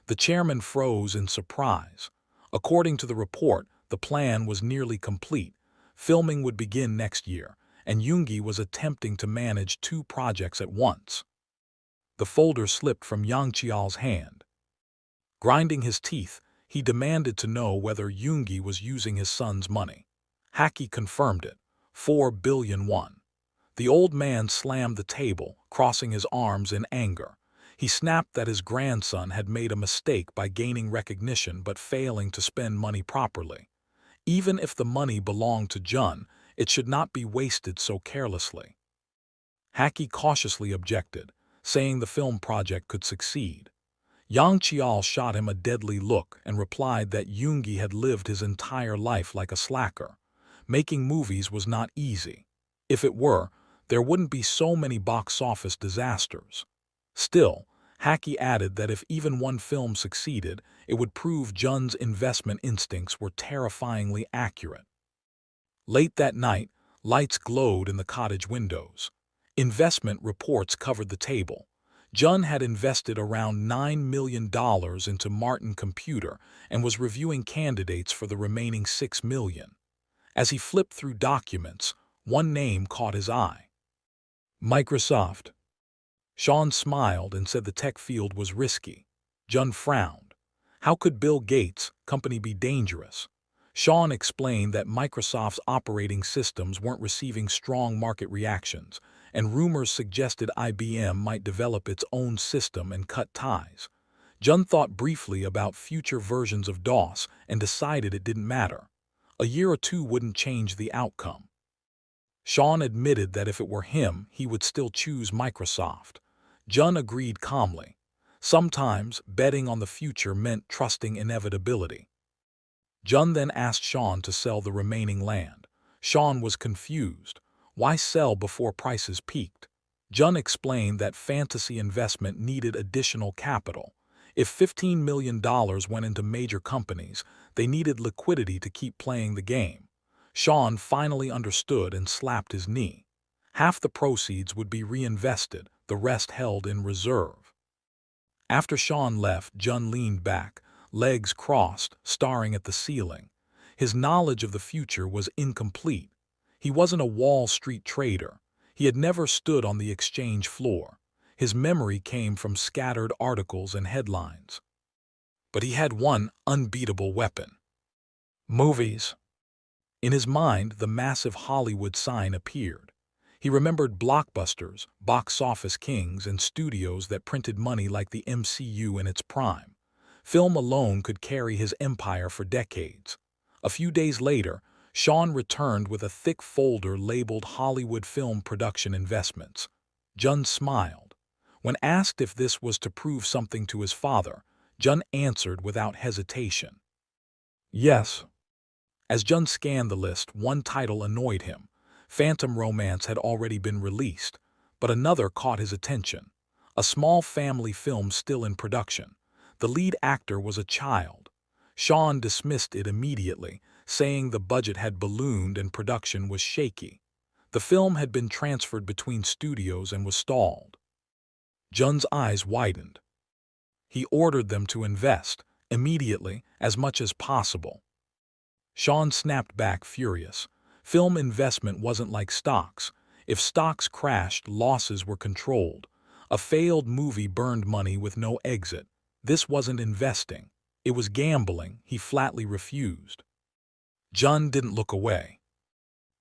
The chairman froze in surprise. According to the report, the plan was nearly complete. Filming would begin next year, and Yoongi was attempting to manage 2 projects at once. The folder slipped from Yang Chial's hand. Grinding his teeth, He demanded to know whether Yoongi was using his son's money. Haki confirmed it. 4 billion won. The old man slammed the table, crossing his arms in anger. He snapped that his grandson had made a mistake by gaining recognition but failing to spend money properly. Even if the money belonged to Jun, it should not be wasted so carelessly. Haki cautiously objected, saying the film project could succeed. Yang Chial shot him a deadly look and replied that Yoongi had lived his entire life like a slacker. Making movies was not easy. If it were, there wouldn't be so many box office disasters. Still, Haki added that if even one film succeeded, it would prove Jun's investment instincts were terrifyingly accurate. Late that night, lights glowed in the cottage windows. Investment reports covered the table. Jun had invested around $9 million into Martin Computer and was reviewing candidates for the remaining $6 million. As he flipped through documents, one name caught his eye. Microsoft. Sean smiled and said the tech field was risky. Jun frowned. How could Bill Gates' company be dangerous? Sean explained that Microsoft's operating systems weren't receiving strong market reactions, and rumors suggested IBM might develop its own system and cut ties. Jun thought briefly about future versions of DOS and decided it didn't matter. A year or two wouldn't change the outcome. Sean admitted that if it were him, he would still choose Microsoft. Jun agreed calmly. Sometimes, betting on the future meant trusting inevitability. Jun then asked Sean to sell the remaining land. Sean was confused. Why sell before prices peaked? Jun explained that fantasy investment needed additional capital. If $15 million went into major companies, they needed liquidity to keep playing the game. Sean finally understood and slapped his knee. Half the proceeds would be reinvested, the rest held in reserve. After Sean left, Jun leaned back, legs crossed, staring at the ceiling. His knowledge of the future was incomplete. He wasn't a Wall Street trader. He had never stood on the exchange floor. His memory came from scattered articles and headlines. But he had one unbeatable weapon: movies. In his mind, the massive Hollywood sign appeared. He remembered blockbusters, box office kings, and studios that printed money like the MCU in its prime. Film alone could carry his empire for decades. A few days later, Sean returned with a thick folder labeled Hollywood Film Production Investments. Jun smiled. When asked if this was to prove something to his father, Jun answered without hesitation. Yes. As Jun scanned the list, one title annoyed him. Phantom Romance had already been released, but another caught his attention. A small family film still in production. The lead actor was a child. Sean dismissed it immediately, saying the budget had ballooned and production was shaky. The film had been transferred between studios and was stalled. Jun's eyes widened. He ordered them to invest, immediately, as much as possible. Sean snapped back, furious. Film investment wasn't like stocks. If stocks crashed, losses were controlled. A failed movie burned money with no exit. This wasn't investing. It was gambling. He flatly refused. Jun didn't look away.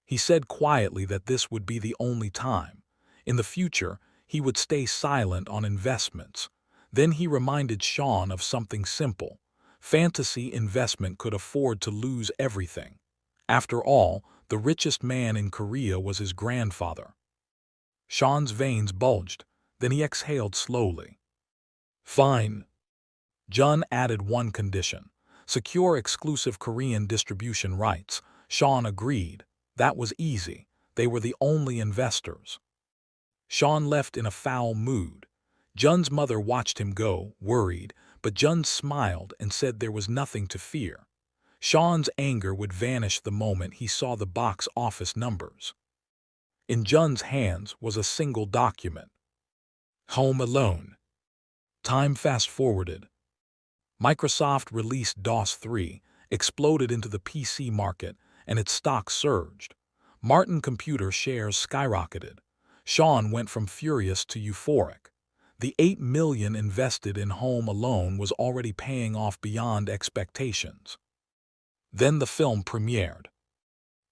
He said quietly that this would be the only time. In the future, he would stay silent on investments. Then he reminded Sean of something simple. Fantasy investment could afford to lose everything. After all, the richest man in Korea was his grandfather. Sean's veins bulged, then he exhaled slowly. Fine. Jun added one condition: secure exclusive Korean distribution rights. Sean agreed. That was easy. They were the only investors. Sean left in a foul mood. Jun's mother watched him go, worried, but Jun smiled and said there was nothing to fear. Sean's anger would vanish the moment he saw the box office numbers. In Jun's hands was a single document. Home Alone. Time fast-forwarded. Microsoft released DOS 3, exploded into the PC market, and its stock surged. Martin Computer shares skyrocketed. Sean went from furious to euphoric. The $8 million invested in Home Alone was already paying off beyond expectations. Then the film premiered.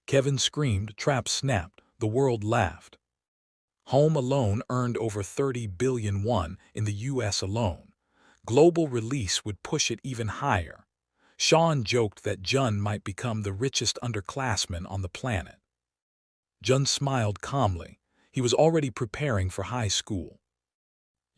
Kevin screamed, traps snapped, the world laughed. Home Alone earned over 30 billion won in the US alone. Global release would push it even higher. Sean joked that Jun might become the richest underclassman on the planet. Jun smiled calmly. He was already preparing for high school.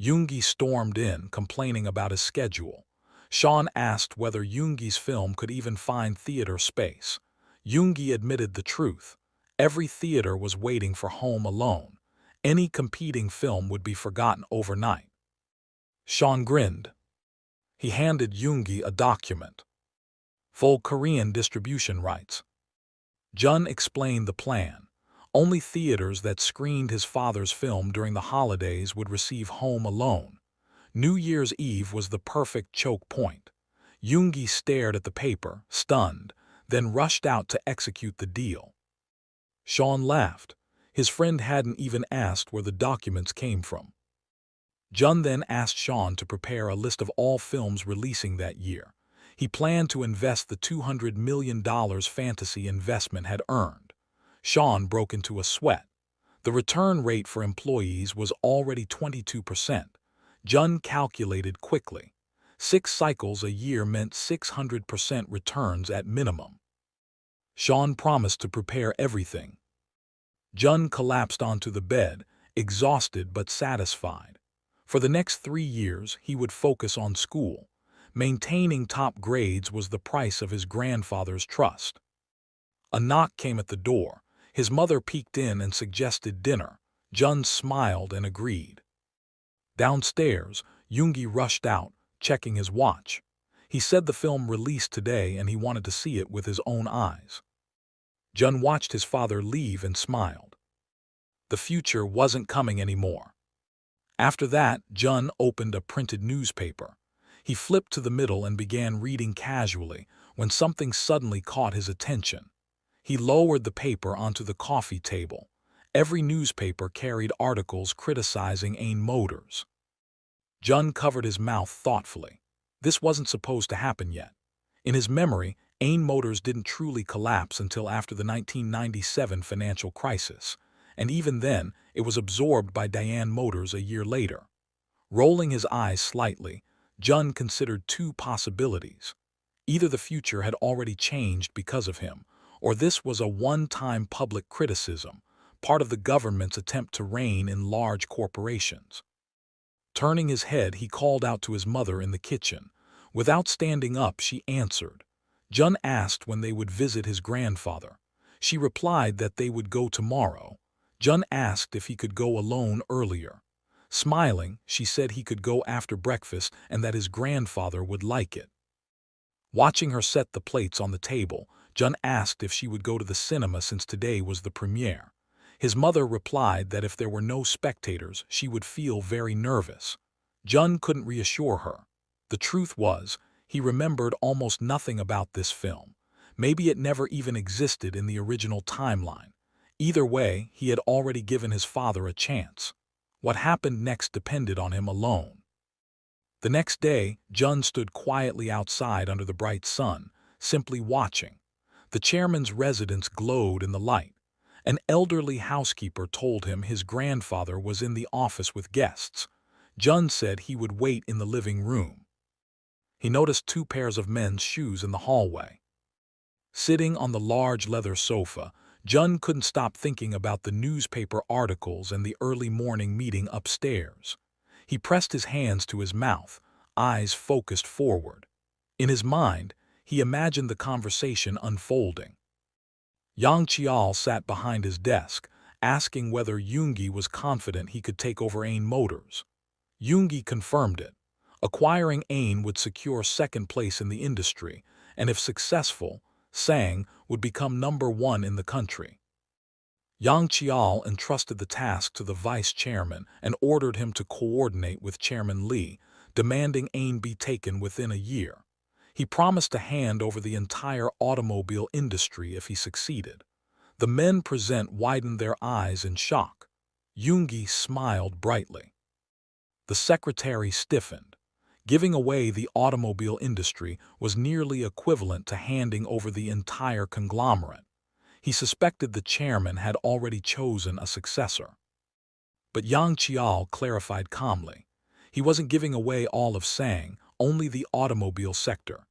Yoongi stormed in, complaining about his schedule. Sean asked whether Yoongi's film could even find theater space. Yoongi admitted the truth. Every theater was waiting for Home Alone. Any competing film would be forgotten overnight. Sean grinned. He handed Yoongi a document. Full Korean distribution rights. Jun explained the plan. Only theaters that screened his father's film during the holidays would receive Home Alone. New Year's Eve was the perfect choke point. Yoongi stared at the paper, stunned, then rushed out to execute the deal. Sean laughed. His friend hadn't even asked where the documents came from. Jun then asked Sean to prepare a list of all films releasing that year. He planned to invest the $200 million fantasy investment had earned. Sean broke into a sweat. The return rate for employees was already 22%. Jun calculated quickly. 6 cycles a year meant 600% returns at minimum. Sean promised to prepare everything. Jun collapsed onto the bed, exhausted but satisfied. For the next 3 years, he would focus on school. Maintaining top grades was the price of his grandfather's trust. A knock came at the door. His mother peeked in and suggested dinner. Jun smiled and agreed. Downstairs, Yoongi rushed out, checking his watch. He said the film released today and he wanted to see it with his own eyes. Jun watched his father leave and smiled. The future wasn't coming anymore. After that, Jun opened a printed newspaper. He flipped to the middle and began reading casually when something suddenly caught his attention. He lowered the paper onto the coffee table. Every newspaper carried articles criticizing Ain Motors. Jun covered his mouth thoughtfully. This wasn't supposed to happen yet. In his memory, Ain Motors didn't truly collapse until after the 1997 financial crisis, and even then, it was absorbed by Diane Motors a year later. Rolling his eyes slightly, Jun considered 2 possibilities. Either the future had already changed because of him, or this was a one-time public criticism, part of the government's attempt to rein in large corporations. Turning his head, he called out to his mother in the kitchen. Without standing up, she answered. Jun asked when they would visit his grandfather. She replied that they would go tomorrow. Jun asked if he could go alone earlier. Smiling, she said he could go after breakfast and that his grandfather would like it. Watching her set the plates on the table, Jun asked if she would go to the cinema since today was the premiere. His mother replied that if there were no spectators, she would feel very nervous. Jun couldn't reassure her. The truth was, he remembered almost nothing about this film. Maybe it never even existed in the original timeline. Either way, he had already given his father a chance. What happened next depended on him alone. The next day, Jun stood quietly outside under the bright sun, simply watching. The chairman's residence glowed in the light. An elderly housekeeper told him his grandfather was in the office with guests. Jun said he would wait in the living room. He noticed 2 pairs of men's shoes in the hallway. Sitting on the large leather sofa, Jun couldn't stop thinking about the newspaper articles and the early morning meeting upstairs. He pressed his hands to his mouth, eyes focused forward. In his mind, he imagined the conversation unfolding. Yang Chial sat behind his desk, asking whether Yoongi was confident he could take over Ain Motors. Yoongi confirmed it. Acquiring Ain would secure second place in the industry, and if successful, Sang would become #1 in the country. Yang Chial entrusted the task to the vice chairman and ordered him to coordinate with Chairman Lee, demanding Ain be taken within a year. He promised to hand over the entire automobile industry if he succeeded. The men present widened their eyes in shock. Yoongi smiled brightly. The secretary stiffened. Giving away the automobile industry was nearly equivalent to handing over the entire conglomerate. He suspected the chairman had already chosen a successor. But Yang Qiao clarified calmly. He wasn't giving away all of Sang, only the automobile sector.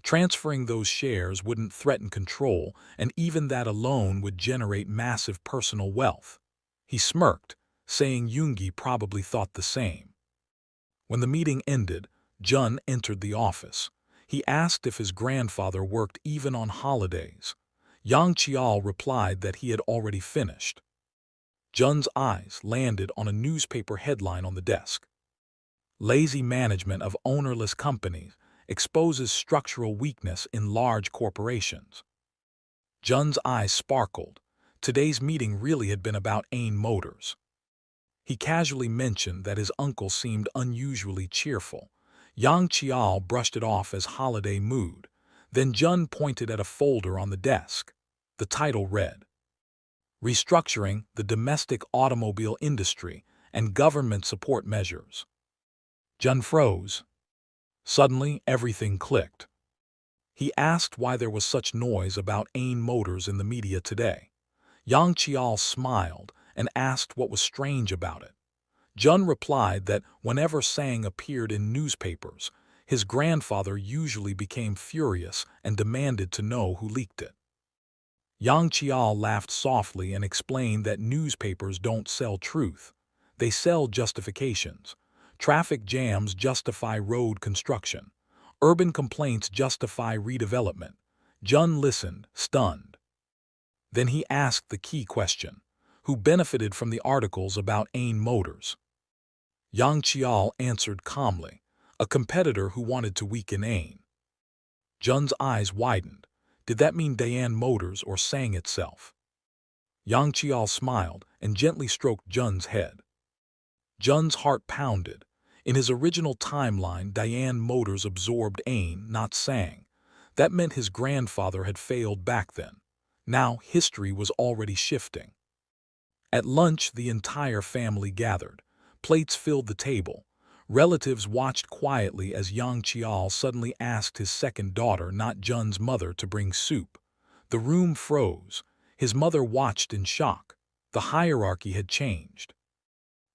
Transferring those shares wouldn't threaten control, and even that alone would generate massive personal wealth. He smirked, saying Yoongi probably thought the same. When the meeting ended, Jun entered the office. He asked if his grandfather worked even on holidays. Yang Qiao replied that he had already finished. Jun's eyes landed on a newspaper headline on the desk. Lazy management of ownerless companies exposes structural weakness in large corporations. Jun's eyes sparkled. Today's meeting really had been about Ain Motors. He casually mentioned that his uncle seemed unusually cheerful. Yang Qiao brushed it off as holiday mood. Then Jun pointed at a folder on the desk. The title read, Restructuring the Domestic Automobile Industry and Government Support Measures. Jun froze. Suddenly, everything clicked. He asked why there was such noise about Ain Motors in the media today. Yang Qiao smiled and asked what was strange about it. Jun replied that whenever Sang appeared in newspapers, his grandfather usually became furious and demanded to know who leaked it. Yang Qiao laughed softly and explained that newspapers don't sell truth. They sell justifications. Traffic jams justify road construction. Urban complaints justify redevelopment. Jun listened, stunned. Then he asked the key question, who benefited from the articles about Ain Motors? Yang Qiao answered calmly, a competitor who wanted to weaken Ain. Jun's eyes widened. Did that mean Dayan Motors or Sang itself? Yang Qiao smiled and gently stroked Jun's head. Jun's heart pounded. In his original timeline, Dayan Motors absorbed Ain, not Sang. That meant his grandfather had failed back then. Now history was already shifting. At lunch, the entire family gathered. Plates filled the table. Relatives watched quietly as Yang Qiao suddenly asked his second daughter, not Jun's mother, to bring soup. The room froze. His mother watched in shock. The hierarchy had changed.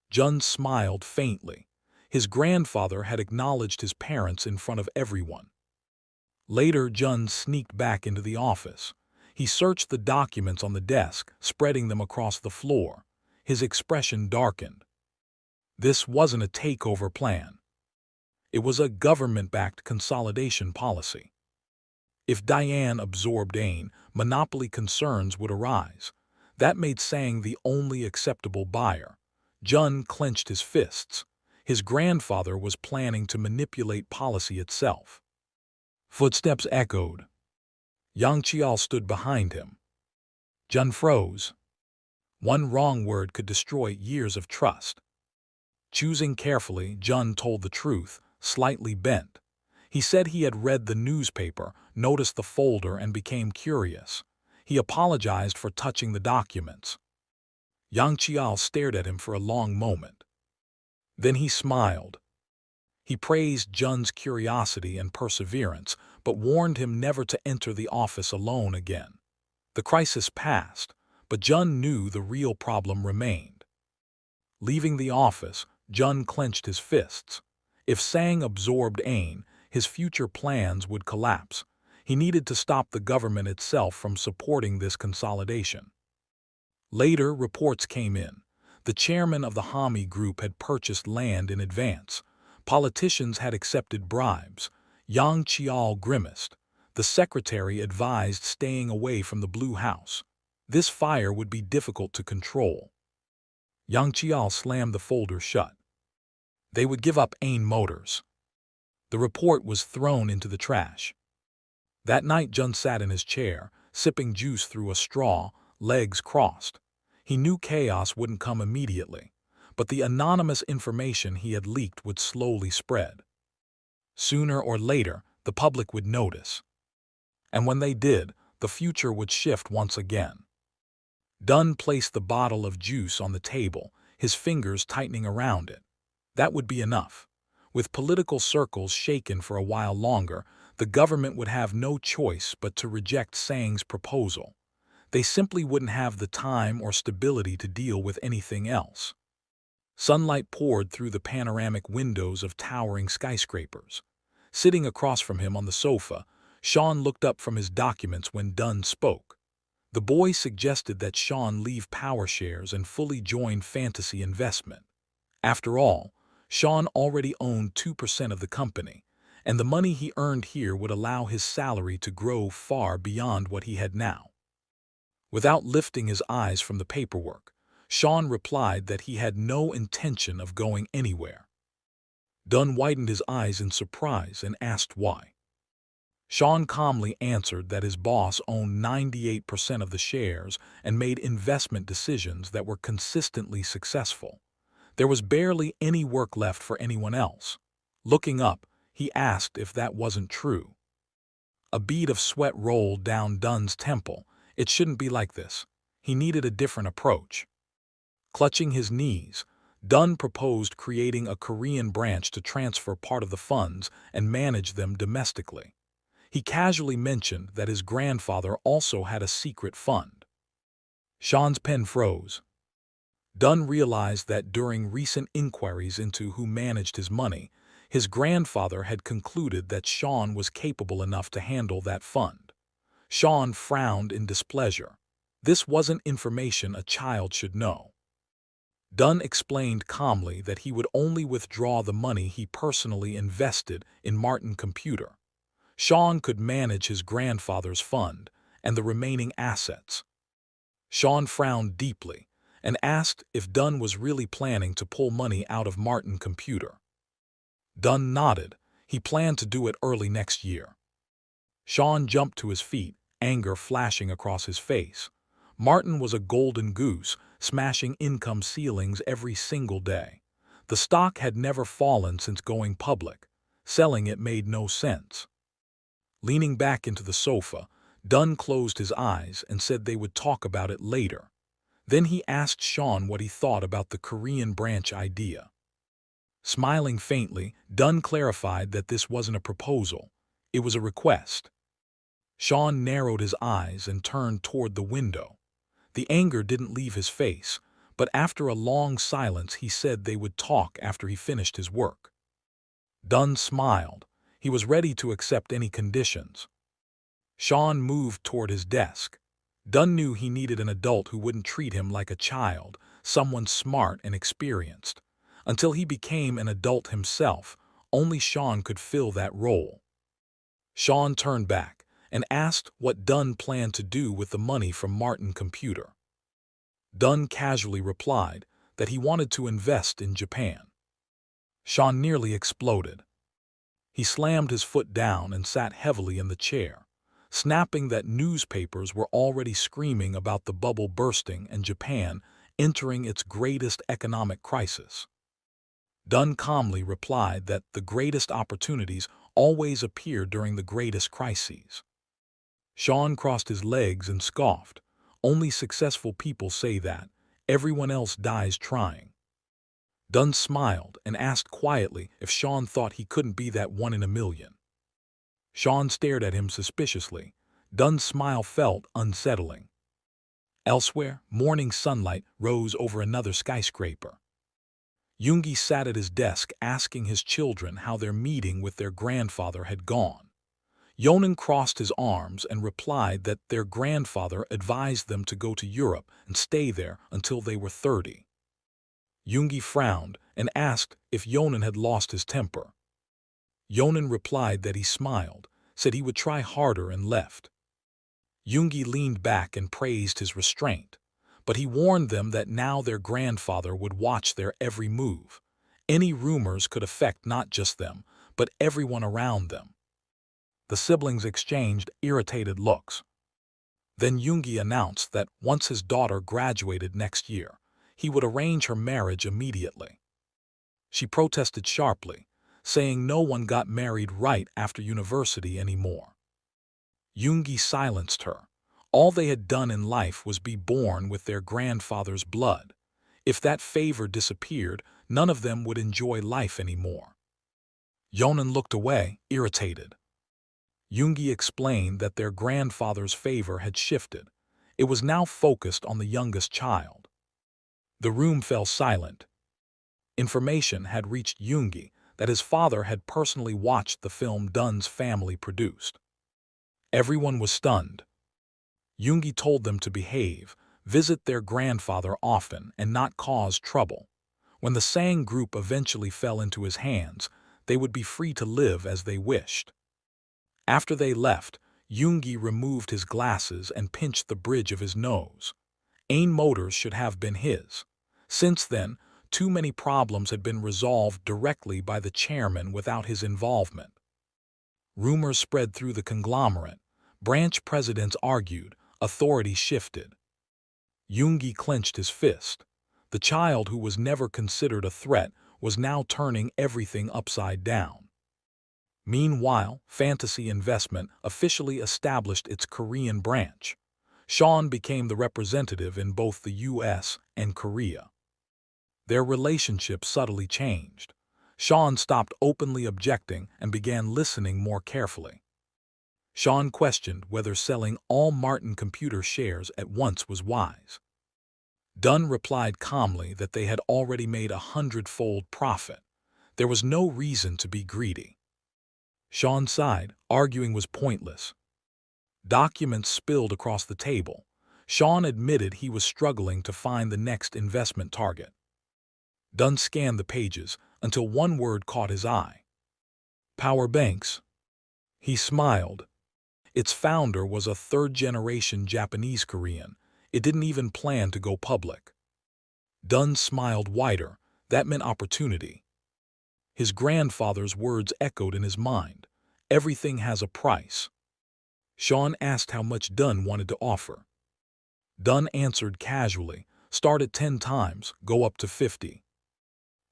Jun smiled faintly. His grandfather had acknowledged his parents in front of everyone. Later, Jun sneaked back into the office. He searched the documents on the desk, spreading them across the floor. His expression darkened. This wasn't a takeover plan. It was a government-backed consolidation policy. If Diane absorbed Ain, monopoly concerns would arise. That made Sang the only acceptable buyer. Jun clenched his fists. His grandfather was planning to manipulate policy itself. Footsteps echoed. Yang Qiao stood behind him. Jun froze. One wrong word could destroy years of trust. Choosing carefully, Jun told the truth, slightly bent. He said he had read the newspaper, noticed the folder, and became curious. He apologized for touching the documents. Yang Qiao stared at him for a long moment. Then he smiled. He praised Jun's curiosity and perseverance, but warned him never to enter the office alone again. The crisis passed, but Jun knew the real problem remained. Leaving the office, Jun clenched his fists. If Sang absorbed Ain, his future plans would collapse. He needed to stop the government itself from supporting this consolidation. Later, reports came in. The chairman of the Hami group had purchased land in advance. Politicians had accepted bribes. Yang Qiao grimaced. The secretary advised staying away from the Blue House. This fire would be difficult to control. Yang Qiao slammed the folder shut. They would give up Ain Motors. The report was thrown into the trash. That night, Jun sat in his chair, sipping juice through a straw, legs crossed. He knew chaos wouldn't come immediately, but the anonymous information he had leaked would slowly spread. Sooner or later, the public would notice. And when they did, the future would shift once again. Dunn placed the bottle of juice on the table, his fingers tightening around it. That would be enough. With political circles shaken for a while longer, the government would have no choice but to reject Sang's proposal. They simply wouldn't have the time or stability to deal with anything else. Sunlight poured through the panoramic windows of towering skyscrapers. Sitting across from him on the sofa, Sean looked up from his documents when Dunn spoke. The boy suggested that Sean leave power shares and fully join fantasy investment. After all, Sean already owned 2% of the company, and the money he earned here would allow his salary to grow far beyond what he had now. Without lifting his eyes from the paperwork, Sean replied that he had no intention of going anywhere. Dunn widened his eyes in surprise and asked why. Sean calmly answered that his boss owned 98% of the shares and made investment decisions that were consistently successful. There was barely any work left for anyone else. Looking up, he asked if that wasn't true. A bead of sweat rolled down Dunn's temple. It shouldn't be like this. He needed a different approach. Clutching his knees, Dunn proposed creating a Korean branch to transfer part of the funds and manage them domestically. He casually mentioned that his grandfather also had a secret fund. Sean's pen froze. Dunn realized that during recent inquiries into who managed his money, his grandfather had concluded that Sean was capable enough to handle that fund. Sean frowned in displeasure. This wasn't information a child should know. Dunn explained calmly that he would only withdraw the money he personally invested in Martin Computer. Sean could manage his grandfather's fund and the remaining assets. Sean frowned deeply and asked if Dunn was really planning to pull money out of Martin Computer. Dunn nodded. He planned to do it early next year. Sean jumped to his feet, anger flashing across his face. Martin was a golden goose, smashing income ceilings every single day. The stock had never fallen since going public. Selling it made no sense. Leaning back into the sofa, Dunn closed his eyes and said they would talk about it later. Then he asked Sean what he thought about the Korean branch idea. Smiling faintly, Dunn clarified that this wasn't a proposal. It was a request. Sean narrowed his eyes and turned toward the window. The anger didn't leave his face, but after a long silence he said they would talk after he finished his work. Dunn smiled. He was ready to accept any conditions. Sean moved toward his desk. Dunn knew he needed an adult who wouldn't treat him like a child, someone smart and experienced. Until he became an adult himself, only Sean could fill that role. Sean turned back and asked what Dunn planned to do with the money from Martin Computer. Dunn casually replied that he wanted to invest in Japan. Sean nearly exploded. He slammed his foot down and sat heavily in the chair, snapping that newspapers were already screaming about the bubble bursting and Japan entering its greatest economic crisis. Dunn calmly replied that the greatest opportunities always appear during the greatest crises. Sean crossed his legs and scoffed. Only successful people say that. Everyone else dies trying. Dunn smiled and asked quietly if Sean thought he couldn't be that one in a million. Sean stared at him suspiciously. Dunn's smile felt unsettling. Elsewhere, morning sunlight rose over another skyscraper. Yoongi sat at his desk asking his children how their meeting with their grandfather had gone. Yonan crossed his arms and replied that their grandfather advised them to go to Europe and stay there until they were 30. Yoongi frowned and asked if Yonan had lost his temper. Yonan replied that he smiled, said he would try harder and left. Yoongi leaned back and praised his restraint, but he warned them that now their grandfather would watch their every move. Any rumors could affect not just them, but everyone around them. The siblings exchanged irritated looks. Then Yoongi announced that once his daughter graduated next year, he would arrange her marriage immediately. She protested sharply, saying no one got married right after university anymore. Yoongi silenced her. All they had done in life was be born with their grandfather's blood. If that favor disappeared, none of them would enjoy life anymore. Yonan looked away, irritated. Yoongi explained that their grandfather's favor had shifted. It was now focused on the youngest child. The room fell silent. Information had reached Yoongi that his father had personally watched the film Dun's family produced. Everyone was stunned. Yoongi told them to behave, visit their grandfather often, and not cause trouble. When the Sang group eventually fell into his hands, they would be free to live as they wished. After they left, Yoongi removed his glasses and pinched the bridge of his nose. Ain Motors should have been his. Since then, too many problems had been resolved directly by the chairman without his involvement. Rumors spread through the conglomerate. Branch presidents argued, authority shifted. Yoongi clenched his fist. The child who was never considered a threat was now turning everything upside down. Meanwhile, Fantasy Investment officially established its Korean branch. Sean became the representative in both the U.S. and Korea. Their relationship subtly changed. Sean stopped openly objecting and began listening more carefully. Sean questioned whether selling all Martin Computer shares at once was wise. Dunn replied calmly that they had already made 100-fold profit. There was no reason to be greedy. Sean sighed, arguing was pointless. Documents spilled across the table. Sean admitted he was struggling to find the next investment target. Dunn scanned the pages until one word caught his eye. Power banks. He smiled. Its founder was a third-generation Japanese-Korean. It didn't even plan to go public. Dunn smiled wider. That meant opportunity. His grandfather's words echoed in his mind. Everything has a price. Sean asked how much Dunn wanted to offer. Dunn answered casually, start at 10 times, go up to 50.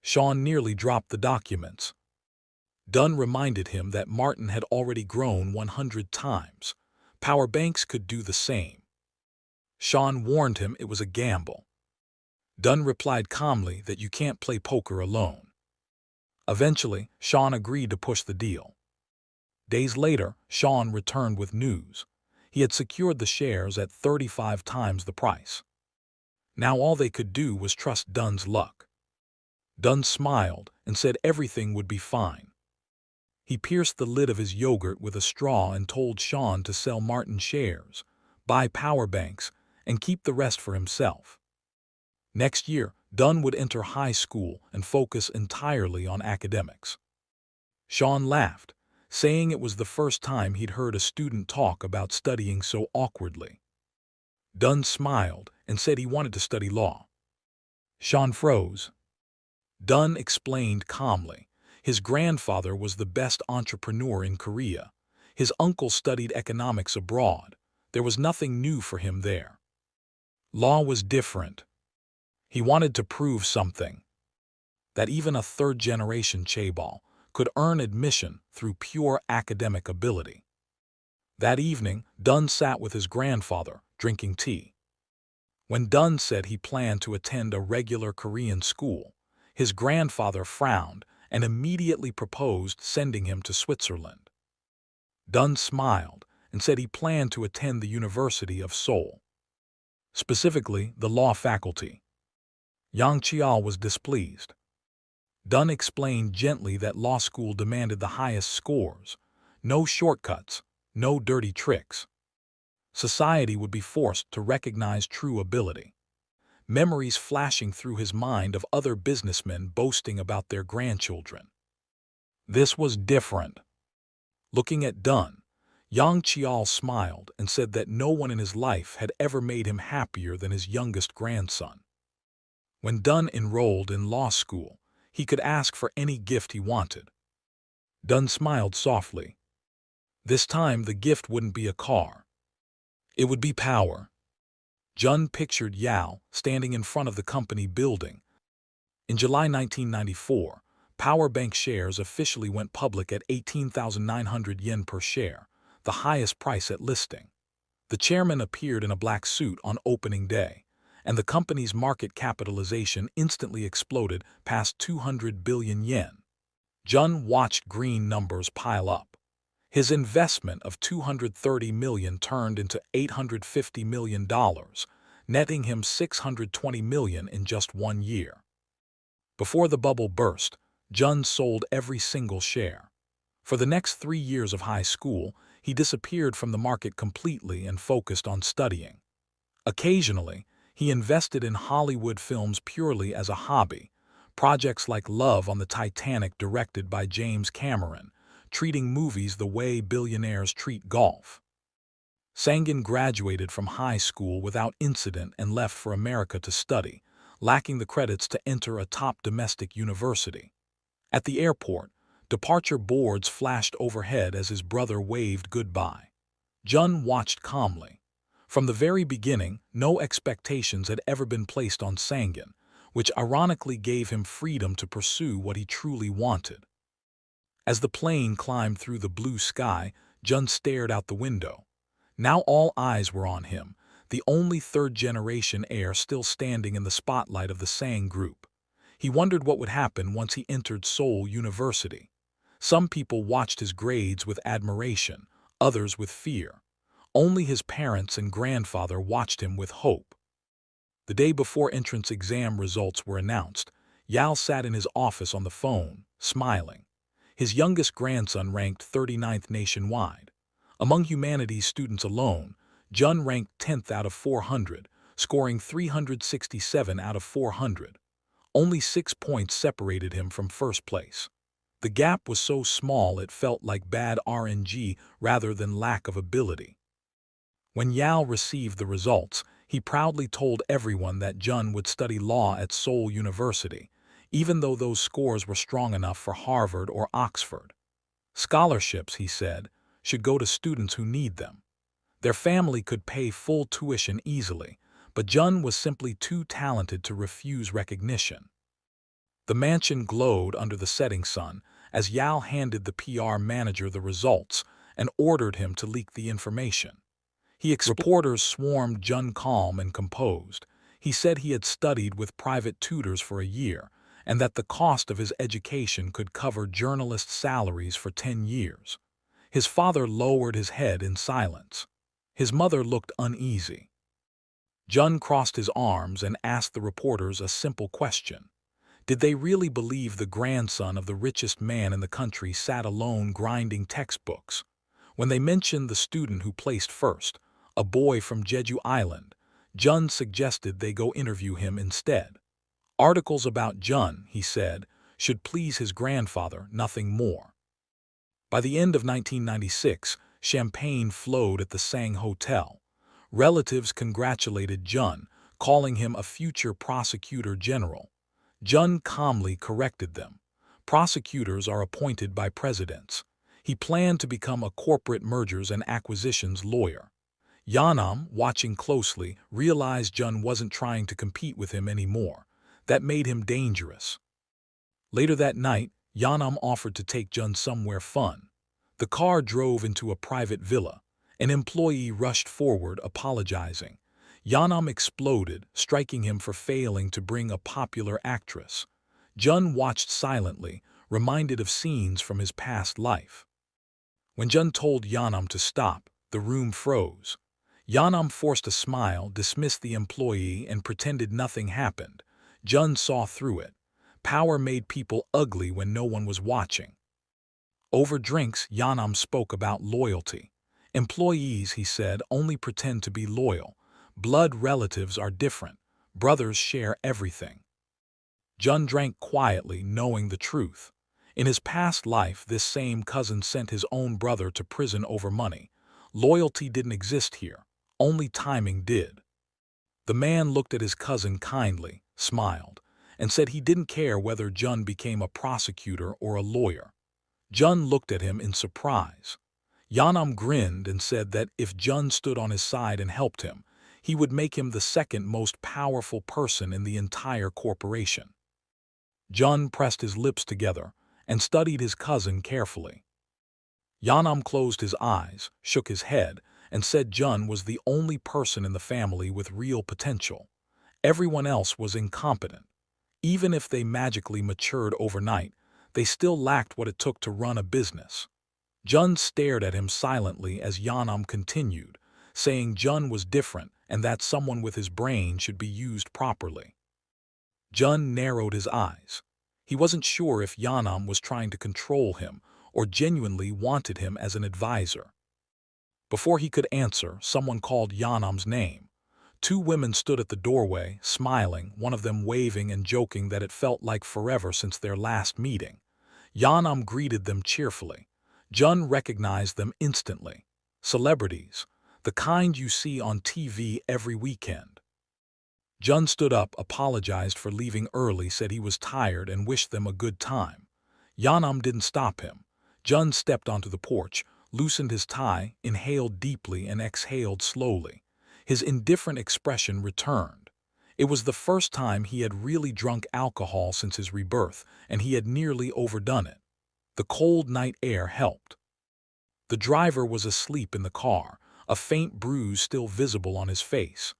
Sean nearly dropped the documents. Dunn reminded him that Martin had already grown 100 times. Power banks could do the same. Sean warned him it was a gamble. Dunn replied calmly that you can't play poker alone. Eventually, Sean agreed to push the deal. Days later, Sean returned with news. He had secured the shares at 35 times the price. Now all they could do was trust Dunn's luck. Dunn smiled and said everything would be fine. He pierced the lid of his yogurt with a straw and told Sean to sell Martin shares, buy power banks, and keep the rest for himself. Next year, Dunn would enter high school and focus entirely on academics. Sean laughed, saying it was the first time he'd heard a student talk about studying so awkwardly. Dunn smiled and said he wanted to study law. Sean froze. Dunn explained calmly. His grandfather was the best entrepreneur in Korea. His uncle studied economics abroad. There was nothing new for him there. Law was different. He wanted to prove something. That even a third-generation chaebol could earn admission through pure academic ability. That evening, Dunn sat with his grandfather, drinking tea. When Dunn said he planned to attend a regular Korean school, his grandfather frowned and immediately proposed sending him to Switzerland. Dunn smiled and said he planned to attend the University of Seoul, specifically the law faculty. Yang Chial was displeased. Dunn explained gently that law school demanded the highest scores, no shortcuts, no dirty tricks. Society would be forced to recognize true ability. Memories flashing through his mind of other businessmen boasting about their grandchildren. This was different. Looking at Dunn, Yang Chial smiled and said that no one in his life had ever made him happier than his youngest grandson. When Dunn enrolled in law school, he could ask for any gift he wanted. Dunn smiled softly. This time the gift wouldn't be a car. It would be power. Jun pictured Yao standing in front of the company building. In July 1994, Power Bank shares officially went public at 18,900 yen per share, the highest price at listing. The chairman appeared in a black suit on opening day, and the company's market capitalization instantly exploded past 200 billion yen. Jun watched green numbers pile up. His investment of $230 million turned into $850 million, netting him $620 million in just 1 year. Before the bubble burst, Jun sold every single share. For the next 3 years of high school, he disappeared from the market completely and focused on studying. Occasionally, he invested in Hollywood films purely as a hobby, projects like Love on the Titanic directed by James Cameron, treating movies the way billionaires treat golf. Sangin graduated from high school without incident and left for America to study, lacking the credits to enter a top domestic university. At the airport, departure boards flashed overhead as his brother waved goodbye. Jun watched calmly. From the very beginning, no expectations had ever been placed on Sangin, which ironically gave him freedom to pursue what he truly wanted. As the plane climbed through the blue sky, Jun stared out the window. Now all eyes were on him, the only third-generation heir still standing in the spotlight of the Sang group. He wondered what would happen once he entered Seoul University. Some people watched his grades with admiration, others with fear. Only his parents and grandfather watched him with hope. The day before entrance exam results were announced, Yal sat in his office on the phone, smiling. His youngest grandson ranked 39th nationwide. Among humanities students alone, Jun ranked 10th out of 400, scoring 367 out of 400. Only 6 points separated him from first place. The gap was so small it felt like bad RNG rather than lack of ability. When Yal received the results, he proudly told everyone that Jun would study law at Seoul University, even though those scores were strong enough for Harvard or Oxford. Scholarships, he said, should go to students who need them. Their family could pay full tuition easily, but Jun was simply too talented to refuse recognition. The mansion glowed under the setting sun as Yal handed the PR manager the results and ordered him to leak the information. Reporters swarmed Jun calm and composed. He said he had studied with private tutors for a year and that the cost of his education could cover journalists' salaries for 10 years. His father lowered his head in silence. His mother looked uneasy. Jun crossed his arms and asked the reporters a simple question. Did they really believe the grandson of the richest man in the country sat alone grinding textbooks? When they mentioned the student who placed first, a boy from Jeju Island, Jun suggested they go interview him instead. Articles about Jun, he said, should please his grandfather, nothing more. By the end of 1996, champagne flowed at the Sang Hotel. Relatives congratulated Jun, calling him a future prosecutor general. Jun calmly corrected them. Prosecutors are appointed by presidents. He planned to become a corporate mergers and acquisitions lawyer. Yanam, watching closely, realized Jun wasn't trying to compete with him anymore. That made him dangerous. Later that night, Yanam offered to take Jun somewhere fun. The car drove into a private villa. An employee rushed forward, apologizing. Yanam exploded, striking him for failing to bring a popular actress. Jun watched silently, reminded of scenes from his past life. When Jun told Yanam to stop, the room froze. Yanam forced a smile, dismissed the employee, and pretended nothing happened. Jun saw through it. Power made people ugly when no one was watching. Over drinks, Yanam spoke about loyalty. Employees, he said, only pretend to be loyal. Blood relatives are different. Brothers share everything. Jun drank quietly, knowing the truth. In his past life, this same cousin sent his own brother to prison over money. Loyalty didn't exist here. Only timing did. The man looked at his cousin kindly, smiled, and said he didn't care whether Jun became a prosecutor or a lawyer. Jun looked at him in surprise. Yanam grinned and said that if Jun stood on his side and helped him, he would make him the second most powerful person in the entire corporation. Jun pressed his lips together and studied his cousin carefully. Yanam closed his eyes, shook his head, and said Jun was the only person in the family with real potential. Everyone else was incompetent. Even if they magically matured overnight, they still lacked what it took to run a business. Jun stared at him silently as Yanam continued, saying Jun was different and that someone with his brain should be used properly. Jun narrowed his eyes. He wasn't sure if Yanam was trying to control him or genuinely wanted him as an advisor. Before he could answer, someone called Yanam's name. Two women stood at the doorway, smiling, one of them waving and joking that it felt like forever since their last meeting. Yanam greeted them cheerfully. Jun recognized them instantly. Celebrities, the kind you see on TV every weekend. Jun stood up, apologized for leaving early, said he was tired and wished them a good time. Yanam didn't stop him. Jun stepped onto the porch, loosened his tie, inhaled deeply and exhaled slowly. His indifferent expression returned. It was the first time he had really drunk alcohol since his rebirth, and he had nearly overdone it. The cold night air helped. The driver was asleep in the car, a faint bruise still visible on his face.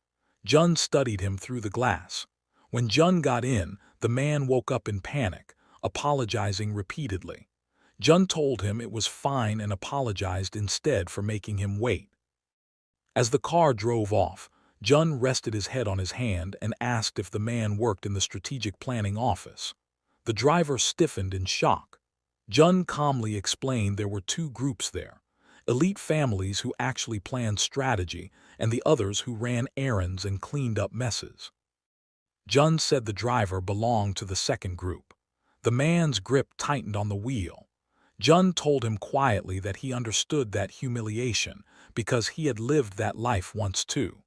Jun studied him through the glass. When Jun got in, the man woke up in panic, apologizing repeatedly. Jun told him it was fine and apologized instead for making him wait. As the car drove off, Jun rested his head on his hand and asked if the man worked in the strategic planning office. The driver stiffened in shock. Jun calmly explained there were two groups there: elite families who actually planned strategy and the others who ran errands and cleaned up messes. Jun said the driver belonged to the second group. The man's grip tightened on the wheel. Jun told him quietly that he understood that humiliation because he had lived that life once too.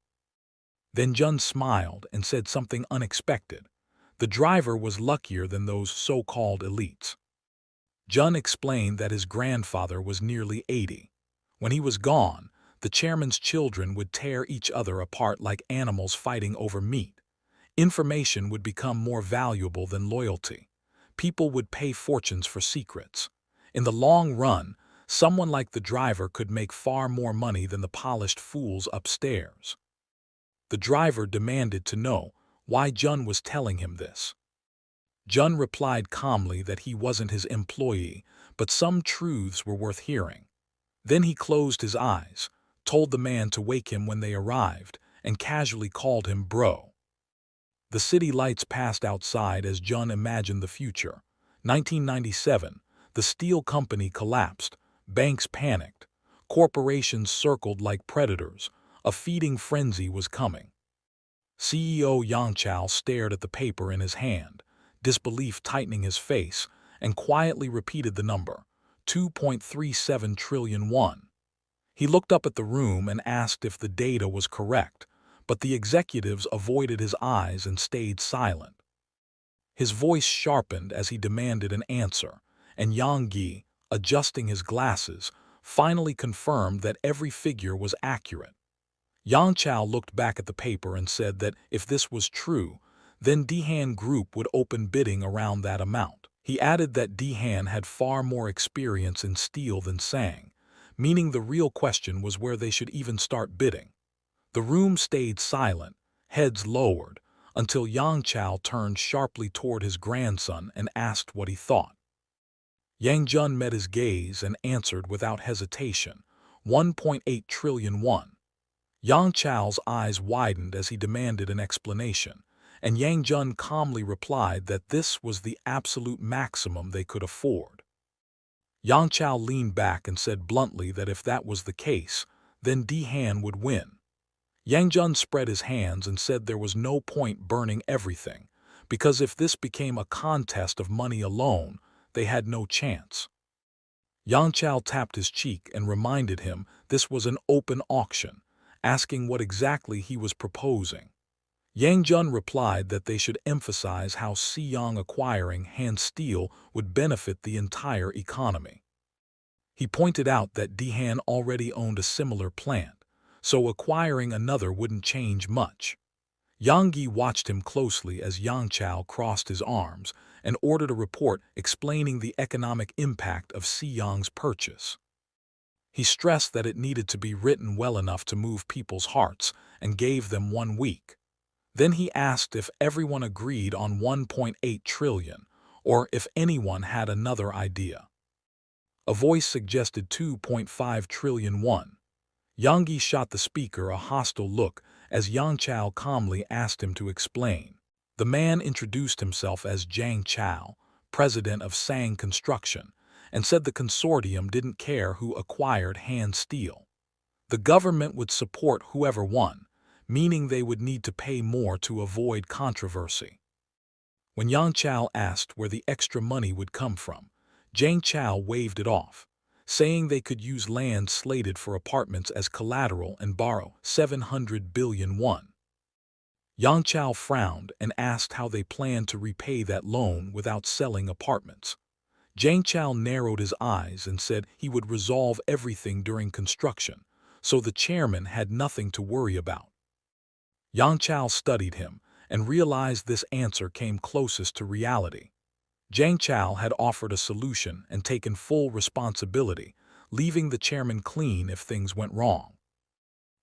Then Jun smiled and said something unexpected. The driver was luckier than those so-called elites. Jun explained that his grandfather was nearly 80. When he was gone, the chairman's children would tear each other apart like animals fighting over meat. Information would become more valuable than loyalty. People would pay fortunes for secrets. In the long run, someone like the driver could make far more money than the polished fools upstairs. The driver demanded to know why Jun was telling him this. Jun replied calmly that he wasn't his employee, but some truths were worth hearing. Then he closed his eyes, told the man to wake him when they arrived, and casually called him bro. The city lights passed outside as Jun imagined the future. 1997, the steel company collapsed, banks panicked, corporations circled like predators, a feeding frenzy was coming. CEO Yang Chao stared at the paper in his hand, disbelief tightening his face, and quietly repeated the number, 2.37 trillion won. He looked up at the room and asked if the data was correct, but the executives avoided his eyes and stayed silent. His voice sharpened as he demanded an answer, and Yang Gi, adjusting his glasses, finally confirmed that every figure was accurate. Yang Chao looked back at the paper and said that if this was true, then Dehan Group would open bidding around that amount. He added that Dehan had far more experience in steel than Sang, meaning the real question was where they should even start bidding. The room stayed silent, heads lowered, until Yang Chao turned sharply toward his grandson and asked what he thought. Yang Jun met his gaze and answered without hesitation, 1.8 trillion won. Yang Chao's eyes widened as he demanded an explanation, and Yang Jun calmly replied that this was the absolute maximum they could afford. Yang Chao leaned back and said bluntly that if that was the case, then Dehan would win. Yang Jun spread his hands and said there was no point burning everything, because if this became a contest of money alone, they had no chance. Yang Chao tapped his cheek and reminded him this was an open auction, asking what exactly he was proposing. Yang Jun replied that they should emphasize how Siyang acquiring hand steel would benefit the entire economy. He pointed out that Dehan already owned a similar plant, so acquiring another wouldn't change much. Yang Gi watched him closely as Yang Chao crossed his arms and ordered a report explaining the economic impact of Siyang's purchase. He stressed that it needed to be written well enough to move people's hearts and gave them 1 week. Then he asked if everyone agreed on 1.8 trillion, or if anyone had another idea. A voice suggested 2.5 trillion won. Yang Yi shot the speaker a hostile look as Yang Chao calmly asked him to explain. The man introduced himself as Zhang Chao, president of Sang Construction, and said the consortium didn't care who acquired hand steel. The government would support whoever won, meaning they would need to pay more to avoid controversy. When Yang Chao asked where the extra money would come from, Zhang Chao waved it off, saying they could use land slated for apartments as collateral and borrow 700 billion won. Yang Chao frowned and asked how they planned to repay that loan without selling apartments. Zhang Chao narrowed his eyes and said he would resolve everything during construction, so the chairman had nothing to worry about. Yang Chao studied him and realized this answer came closest to reality. Zhang Chao had offered a solution and taken full responsibility, leaving the chairman clean if things went wrong.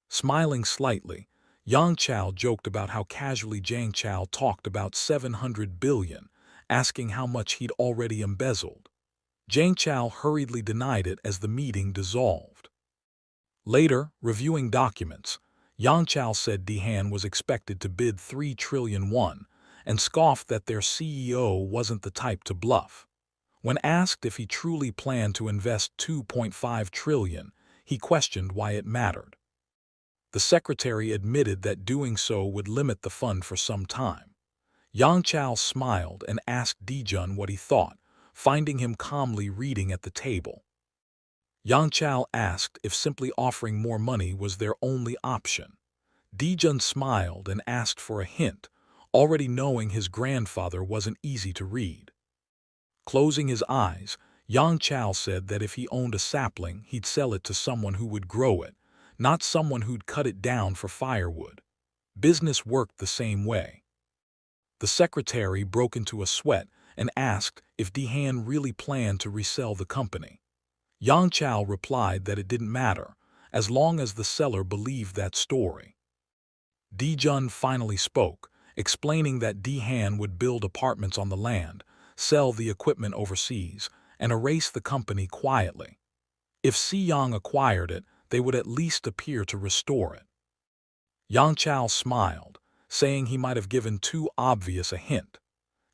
Smiling slightly, Yang Chao joked about how casually Zhang Chao talked about 700 billion, asking how much he'd already embezzled. Zhang Chao hurriedly denied it as the meeting dissolved. Later, reviewing documents, Yang Chao said Dehan was expected to bid 3 trillion won, and scoffed that their CEO wasn't the type to bluff. When asked if he truly planned to invest 2.5 trillion, he questioned why it mattered. The secretary admitted that doing so would limit the fund for some time. Yang Chao smiled and asked Dijun what he thought, finding him calmly reading at the table. Yang Chao asked if simply offering more money was their only option. Dijun smiled and asked for a hint, already knowing his grandfather wasn't easy to read. Closing his eyes, Yang Chao said that if he owned a sapling, he'd sell it to someone who would grow it, not someone who'd cut it down for firewood. Business worked the same way. The secretary broke into a sweat and asked if Dehan really planned to resell the company. Yang Chao replied that it didn't matter, as long as the seller believed that story. Dijun finally spoke, explaining that Dehan would build apartments on the land, sell the equipment overseas, and erase the company quietly. If Siyang acquired it, they would at least appear to restore it. Yang Chao smiled, saying he might have given too obvious a hint.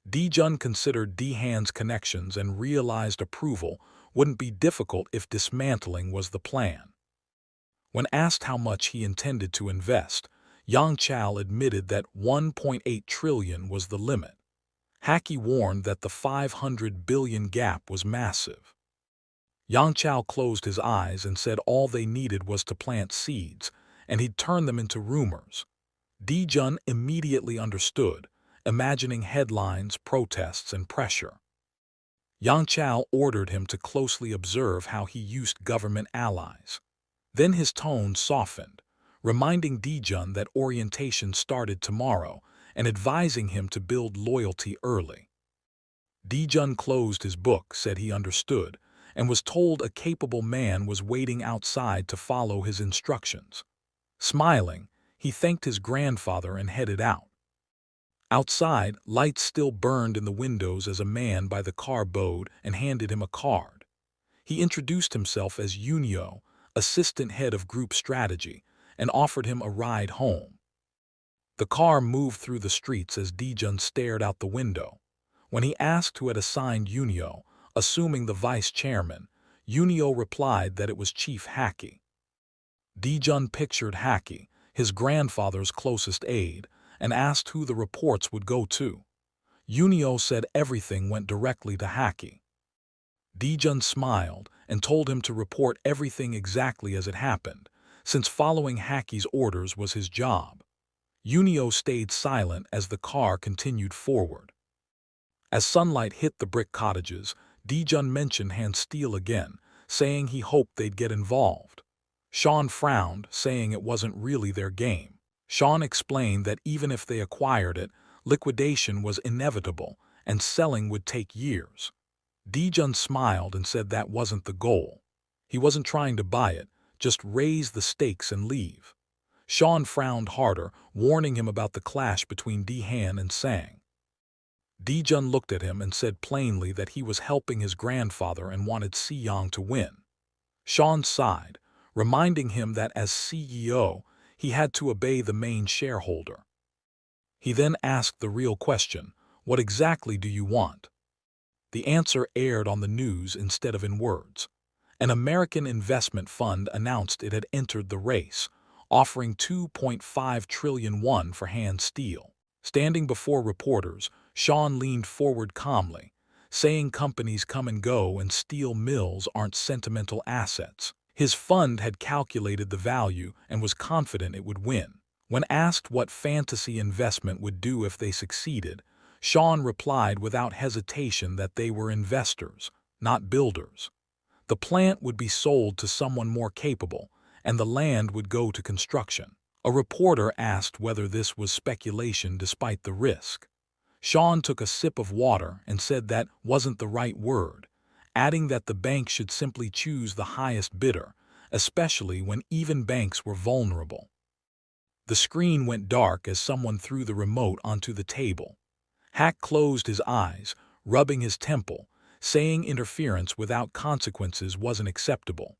Dijun considered Dehan's connections and realized approval wouldn't be difficult if dismantling was the plan. When asked how much he intended to invest, Yang Chao admitted that 1.8 trillion was the limit. Haki warned that the 500 billion gap was massive. Yang Chao closed his eyes and said all they needed was to plant seeds, and he'd turn them into rumors. Dijun immediately understood, imagining headlines, protests, and pressure. Yang Chao ordered him to closely observe how he used government allies. Then his tone softened, reminding Dijun that orientation started tomorrow and advising him to build loyalty early. Dijun closed his book, said he understood, and was told a capable man was waiting outside to follow his instructions. Smiling, he thanked his grandfather and headed out. Outside, lights still burned in the windows as a man by the car bowed and handed him a card. He introduced himself as Yunyo, assistant head of group strategy, and offered him a ride home. The car moved through the streets as Dijun stared out the window. When he asked who had assigned Yunyo, assuming the vice chairman, Yunyo replied that it was Chief Haki. Dijun pictured Haki, his grandfather's closest aide, and asked who the reports would go to. Yunyo said everything went directly to Haki. Dijun smiled and told him to report everything exactly as it happened, since following Haki's orders was his job. Yunyo stayed silent as the car continued forward. As sunlight hit the brick cottages, Dijun mentioned hand steel again, saying he hoped they'd get involved. Sean frowned, saying it wasn't really their game. Sean explained that even if they acquired it, liquidation was inevitable and selling would take years. Dijun smiled and said that wasn't the goal. He wasn't trying to buy it, just raise the stakes and leave. Sean frowned harder, warning him about the clash between Dehan and Sang. Dijun looked at him and said plainly that he was helping his grandfather and wanted Siyang to win. Sean sighed, reminding him that as CEO, he had to obey the main shareholder. He then asked the real question, "What exactly do you want?" The answer aired on the news instead of in words. An American investment fund announced it had entered the race, offering 2.5 trillion won for hand steel. Standing before reporters, Sean leaned forward calmly, saying companies come and go and steel mills aren't sentimental assets. His fund had calculated the value and was confident it would win. When asked what fantasy investment would do if they succeeded, Sean replied without hesitation that they were investors, not builders. The plant would be sold to someone more capable, and the land would go to construction. A reporter asked whether this was speculation despite the risk. Sean took a sip of water and said that wasn't the right word, adding that the bank should simply choose the highest bidder, especially when even banks were vulnerable. The screen went dark as someone threw the remote onto the table. Hack closed his eyes, rubbing his temple, saying interference without consequences wasn't acceptable.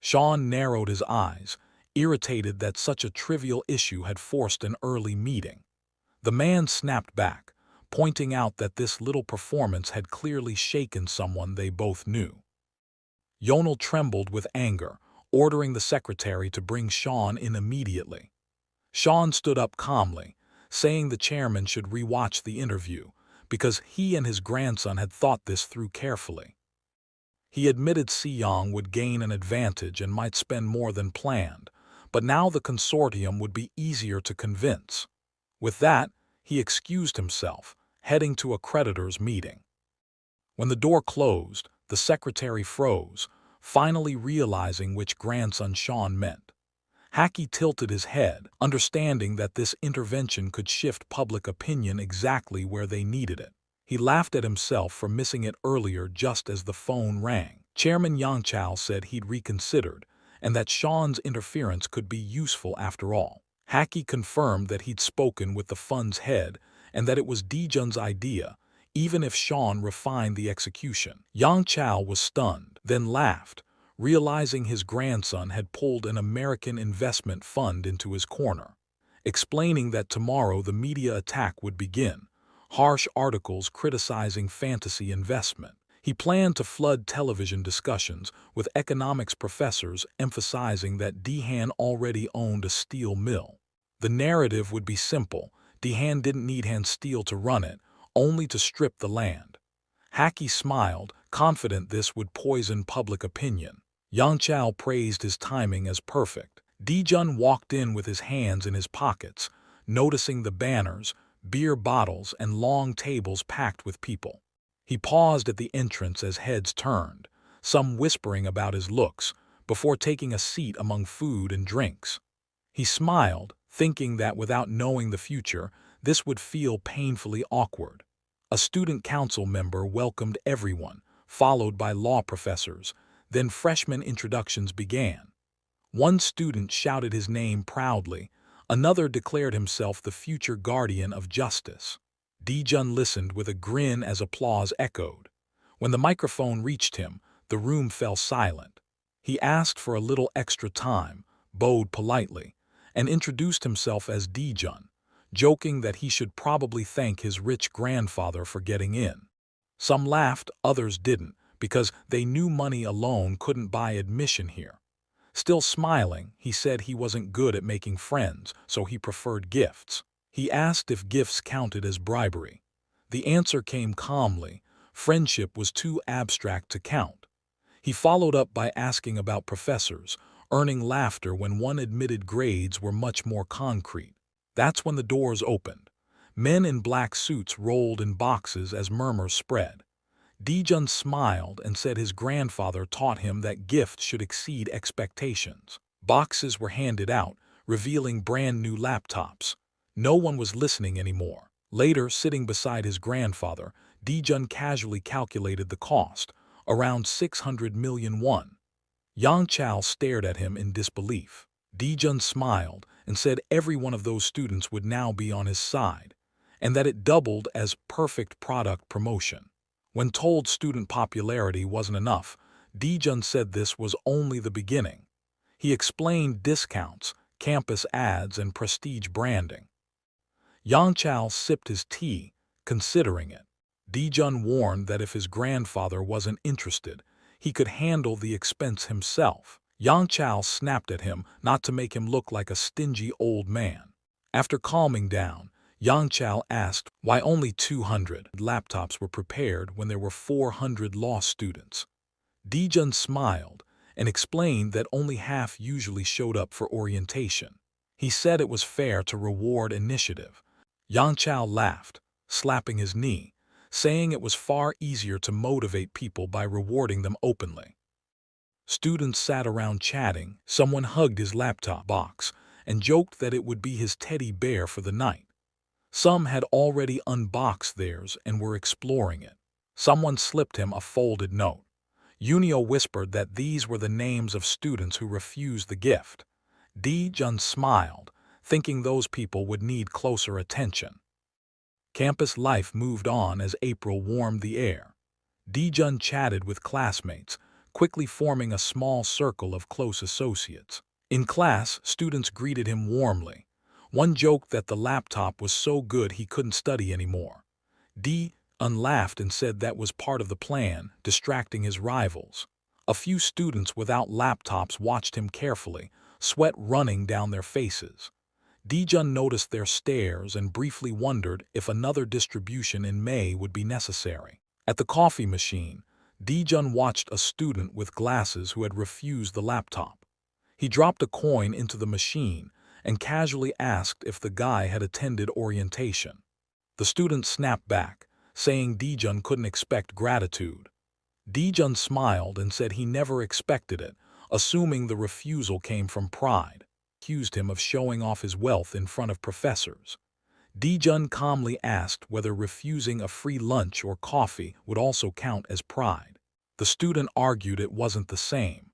Sean narrowed his eyes, irritated that such a trivial issue had forced an early meeting. The man snapped back, pointing out that this little performance had clearly shaken someone they both knew. Yonel trembled with anger, ordering the secretary to bring Sean in immediately. Sean stood up calmly, saying the chairman should rewatch the interview, because he and his grandson had thought this through carefully. He admitted Siyang would gain an advantage and might spend more than planned, but now the consortium would be easier to convince. With that, he excused himself, heading to a creditors' meeting. When the door closed, the secretary froze, finally realizing which grandson Sean meant. Hackey tilted his head, understanding that this intervention could shift public opinion exactly where they needed it. He laughed at himself for missing it earlier just as the phone rang. Chairman Yang Chao said he'd reconsidered, and that Sean's interference could be useful after all. Hackey confirmed that he'd spoken with the fund's head and that it was Dijun's idea, even if Sean refined the execution. Yang Chao was stunned, then laughed, realizing his grandson had pulled an American investment fund into his corner, explaining that tomorrow the media attack would begin, harsh articles criticizing fantasy investment. He planned to flood television discussions with economics professors emphasizing that Dehan already owned a steel mill. The narrative would be simple: Dehan didn't need hand steel to run it, only to strip the land. Hackey smiled, confident this would poison public opinion. Yang Chao praised his timing as perfect. Dijun walked in with his hands in his pockets, noticing the banners, beer bottles, and long tables packed with people. He paused at the entrance as heads turned, some whispering about his looks, before taking a seat among food and drinks. He smiled, thinking that without knowing the future, this would feel painfully awkward. A student council member welcomed everyone, followed by law professors. Then freshman introductions began. One student shouted his name proudly, another declared himself the future guardian of justice. Dijun listened with a grin as applause echoed. When the microphone reached him, the room fell silent. He asked for a little extra time, bowed politely, and introduced himself as Dijun, joking that he should probably thank his rich grandfather for getting in. Some laughed, others didn't, because they knew money alone couldn't buy admission here. Still smiling, he said he wasn't good at making friends, so he preferred gifts. He asked if gifts counted as bribery. The answer came calmly: friendship was too abstract to count. He followed up by asking about professors, earning laughter when one admitted grades were much more concrete. That's when the doors opened. Men in black suits rolled in boxes as murmurs spread. Dijun smiled and said his grandfather taught him that gifts should exceed expectations. Boxes were handed out, revealing brand new laptops. No one was listening anymore. Later, sitting beside his grandfather, Dijun casually calculated the cost, around 600 million won. Yang Chao stared at him in disbelief. Dijun smiled and said every one of those students would now be on his side, and that it doubled as perfect product promotion. When told student popularity wasn't enough, Dijun said this was only the beginning. He explained discounts, campus ads, and prestige branding. Yang Chao sipped his tea, considering it. Dijun warned that if his grandfather wasn't interested, he could handle the expense himself. Yang Chao snapped at him not to make him look like a stingy old man. After calming down, Yang Chao asked why only 200 laptops were prepared when there were 400 law students. Dijun smiled and explained that only half usually showed up for orientation. He said it was fair to reward initiative. Yang Chao laughed, slapping his knee, saying it was far easier to motivate people by rewarding them openly. Students sat around chatting. Someone hugged his laptop box and joked that it would be his teddy bear for the night. Some had already unboxed theirs and were exploring it. Someone slipped him a folded note. Yunio whispered that these were the names of students who refused the gift. Dijun smiled, thinking those people would need closer attention. Campus life moved on as April warmed the air. Dijun chatted with classmates, quickly forming a small circle of close associates. In class, students greeted him warmly. One joked that the laptop was so good he couldn't study anymore. Dijun laughed and said that was part of the plan, distracting his rivals. A few students without laptops watched him carefully, sweat running down their faces. Dijun noticed their stares and briefly wondered if another distribution in May would be necessary. At the coffee machine, Dijun watched a student with glasses who had refused the laptop. He dropped a coin into the machine and casually asked if the guy had attended orientation. The student snapped back, saying Dijun couldn't expect gratitude. Dijun smiled and said he never expected it, assuming the refusal came from pride. Accused him of showing off his wealth in front of professors. Dijun calmly asked whether refusing a free lunch or coffee would also count as pride. The student argued it wasn't the same.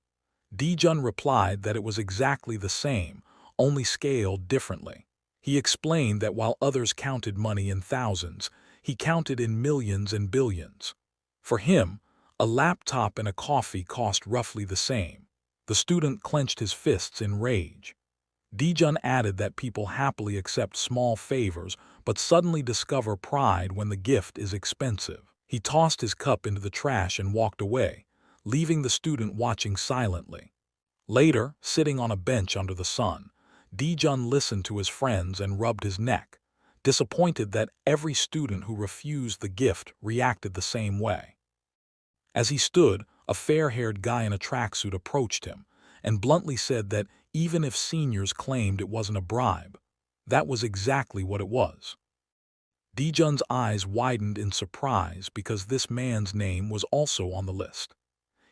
Dijun replied that it was exactly the same, only scaled differently. He explained that while others counted money in thousands, he counted in millions and billions. For him, a laptop and a coffee cost roughly the same. The student clenched his fists in rage. Dijun added that people happily accept small favors but suddenly discover pride when the gift is expensive. He tossed his cup into the trash and walked away, leaving the student watching silently. Later, sitting on a bench under the sun, Dijun listened to his friends and rubbed his neck, disappointed that every student who refused the gift reacted the same way. As he stood, a fair-haired guy in a tracksuit approached him and bluntly said that even if seniors claimed it wasn't a bribe, that was exactly what it was. Dijun's eyes widened in surprise because this man's name was also on the list.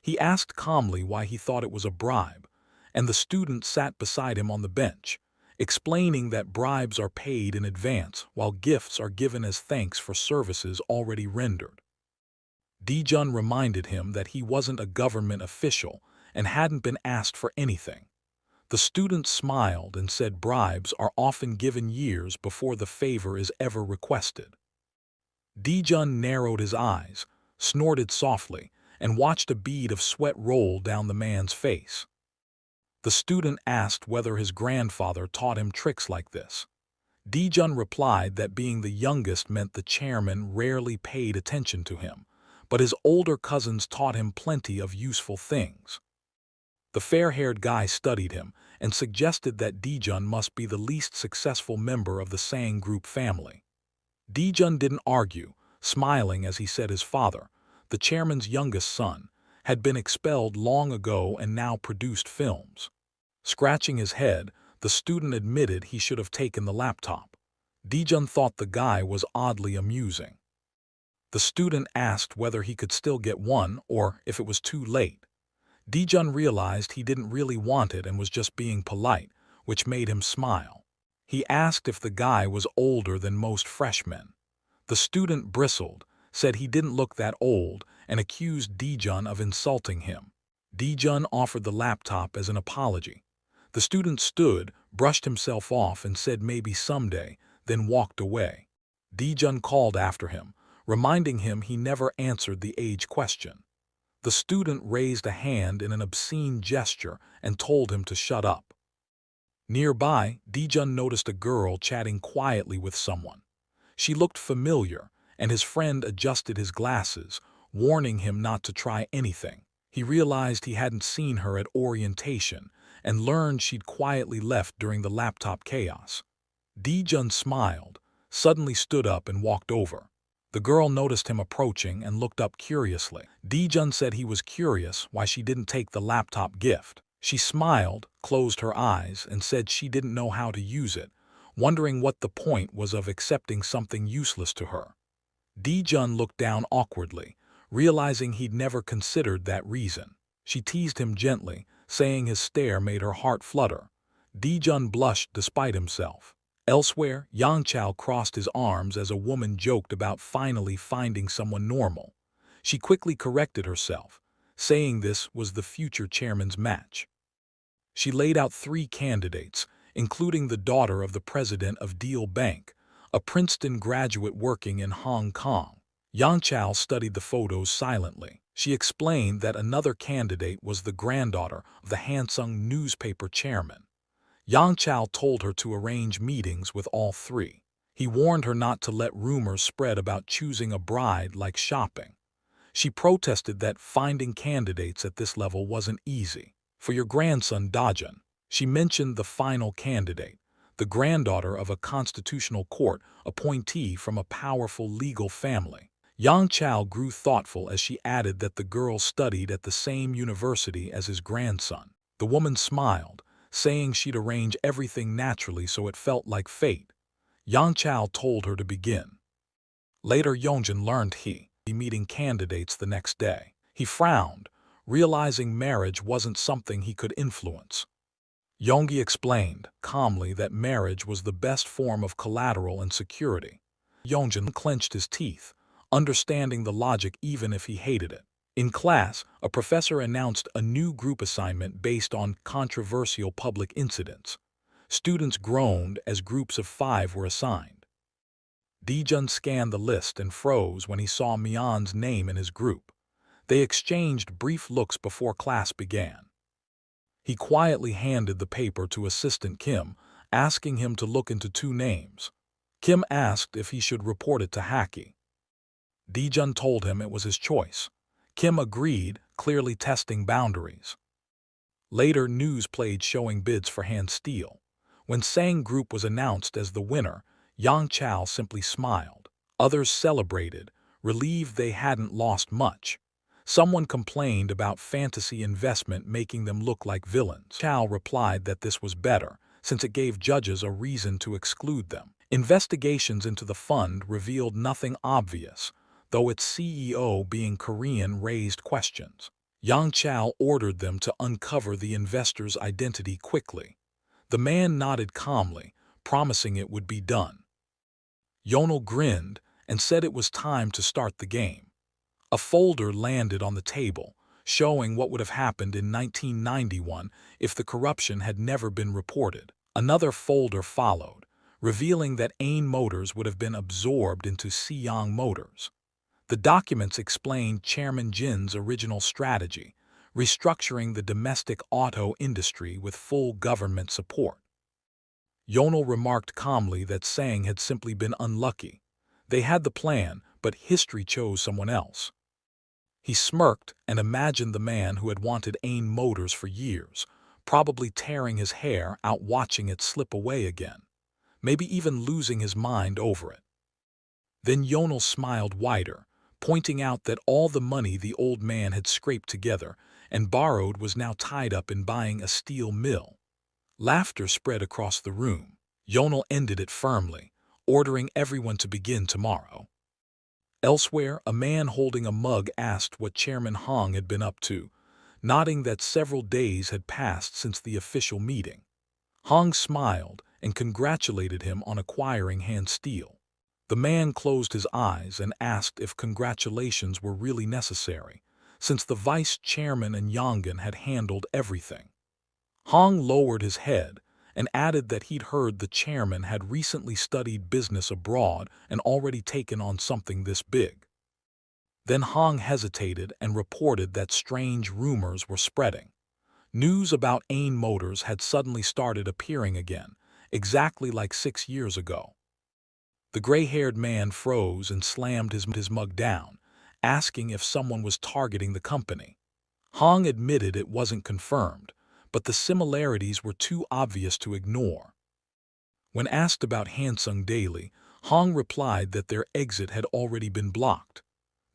He asked calmly why he thought it was a bribe, and the student sat beside him on the bench, explaining that bribes are paid in advance while gifts are given as thanks for services already rendered. Dijun reminded him that he wasn't a government official and hadn't been asked for anything. The student smiled and said bribes are often given years before the favor is ever requested. Dijun narrowed his eyes, snorted softly, and watched a bead of sweat roll down the man's face. The student asked whether his grandfather taught him tricks like this. Dijun replied that being the youngest meant the chairman rarely paid attention to him, but his older cousins taught him plenty of useful things. The fair-haired guy studied him and suggested that Dijun must be the least successful member of the Sang group family. Dijun didn't argue, smiling as he said his father, the chairman's youngest son, had been expelled long ago and now produced films. Scratching his head, the student admitted he should have taken the laptop. Dijun thought the guy was oddly amusing. The student asked whether he could still get one or if it was too late. Dijun realized he didn't really want it and was just being polite, which made him smile. He asked if the guy was older than most freshmen. The student bristled, said he didn't look that old, and accused Dijun of insulting him. Dijun offered the laptop as an apology. The student stood, brushed himself off and said maybe someday, then walked away. Dijun called after him, reminding him he never answered the age question. The student raised a hand in an obscene gesture and told him to shut up. Nearby, Dijun noticed a girl chatting quietly with someone. She looked familiar, and his friend adjusted his glasses, warning him not to try anything. He realized he hadn't seen her at orientation and learned she'd quietly left during the laptop chaos. Dijun smiled, suddenly stood up and walked over. The girl noticed him approaching and looked up curiously. Dijun said he was curious why she didn't take the laptop gift. She smiled, closed her eyes, and said she didn't know how to use it, wondering what the point was of accepting something useless to her. Dijun looked down awkwardly, realizing he'd never considered that reason. She teased him gently, saying his stare made her heart flutter. Dijun blushed despite himself. Elsewhere, Yangchao crossed his arms as a woman joked about finally finding someone normal. She quickly corrected herself, saying this was the future chairman's match. She laid out 3 candidates, including the daughter of the president of Deal Bank, a Princeton graduate working in Hong Kong. Yangchao studied the photos silently. She explained that another candidate was the granddaughter of the Hansung newspaper chairman. Yangchao told her to arrange meetings with all 3. He warned her not to let rumors spread about choosing a bride like shopping. She protested that finding candidates at this level wasn't easy. For your grandson Dajun, she mentioned the final candidate, the granddaughter of a constitutional court appointee from a powerful legal family. Yangchao grew thoughtful as she added that the girl studied at the same university as his grandson. The woman smiled, saying she'd arrange everything naturally so it felt like fate. Yangchao told her to begin. Later, Yongjin learned he'd be meeting candidates the next day. He frowned, realizing marriage wasn't something he could influence. Yonggi explained calmly that marriage was the best form of collateral and security. Yongjin clenched his teeth, understanding the logic even if he hated it. In class, a professor announced a new group assignment based on controversial public incidents. Students groaned as groups of 5 were assigned. Dijun scanned the list and froze when he saw Mian's name in his group. They exchanged brief looks before class began. He quietly handed the paper to Assistant Kim, asking him to look into 2 names. Kim asked if he should report it to Haki. Dijun told him it was his choice. Kim agreed, clearly testing boundaries. Later, news played showing bids for hand steel. When Sang Group was announced as the winner, Yangchao simply smiled. Others celebrated, relieved they hadn't lost much. Someone complained about fantasy investment making them look like villains. Chao replied that this was better, since it gave judges a reason to exclude them. Investigations into the fund revealed nothing obvious, though its CEO being Korean raised questions. Yangchao ordered them to uncover the investor's identity quickly. The man nodded calmly, promising it would be done. Yonel grinned and said it was time to start the game. A folder landed on the table, showing what would have happened in 1991 if the corruption had never been reported. Another folder followed, revealing that Ain Motors would have been absorbed into Siyang Motors. The documents explained Chairman Jin's original strategy, restructuring the domestic auto industry with full government support. Yonel remarked calmly that Sang had simply been unlucky. They had the plan, but history chose someone else. He smirked and imagined the man who had wanted Ain Motors for years, probably tearing his hair out watching it slip away again, maybe even losing his mind over it. Then Yonel smiled wider, pointing out that all the money the old man had scraped together and borrowed was now tied up in buying a steel mill. Laughter spread across the room. Yonel ended it firmly, ordering everyone to begin tomorrow. Elsewhere, a man holding a mug asked what Chairman Hong had been up to, nodding that several days had passed since the official meeting. Hong smiled and congratulated him on acquiring hand steel. The man closed his eyes and asked if congratulations were really necessary, since the vice chairman and Yongan had handled everything. Hong lowered his head and added that he'd heard the chairman had recently studied business abroad and already taken on something this big. Then Hong hesitated and reported that strange rumors were spreading. News about Ain Motors had suddenly started appearing again, exactly like 6 years ago. The gray-haired man froze and slammed his mug down, asking if someone was targeting the company. Hong admitted it wasn't confirmed, but the similarities were too obvious to ignore. When asked about Hansung Daily, Hong replied that their exit had already been blocked.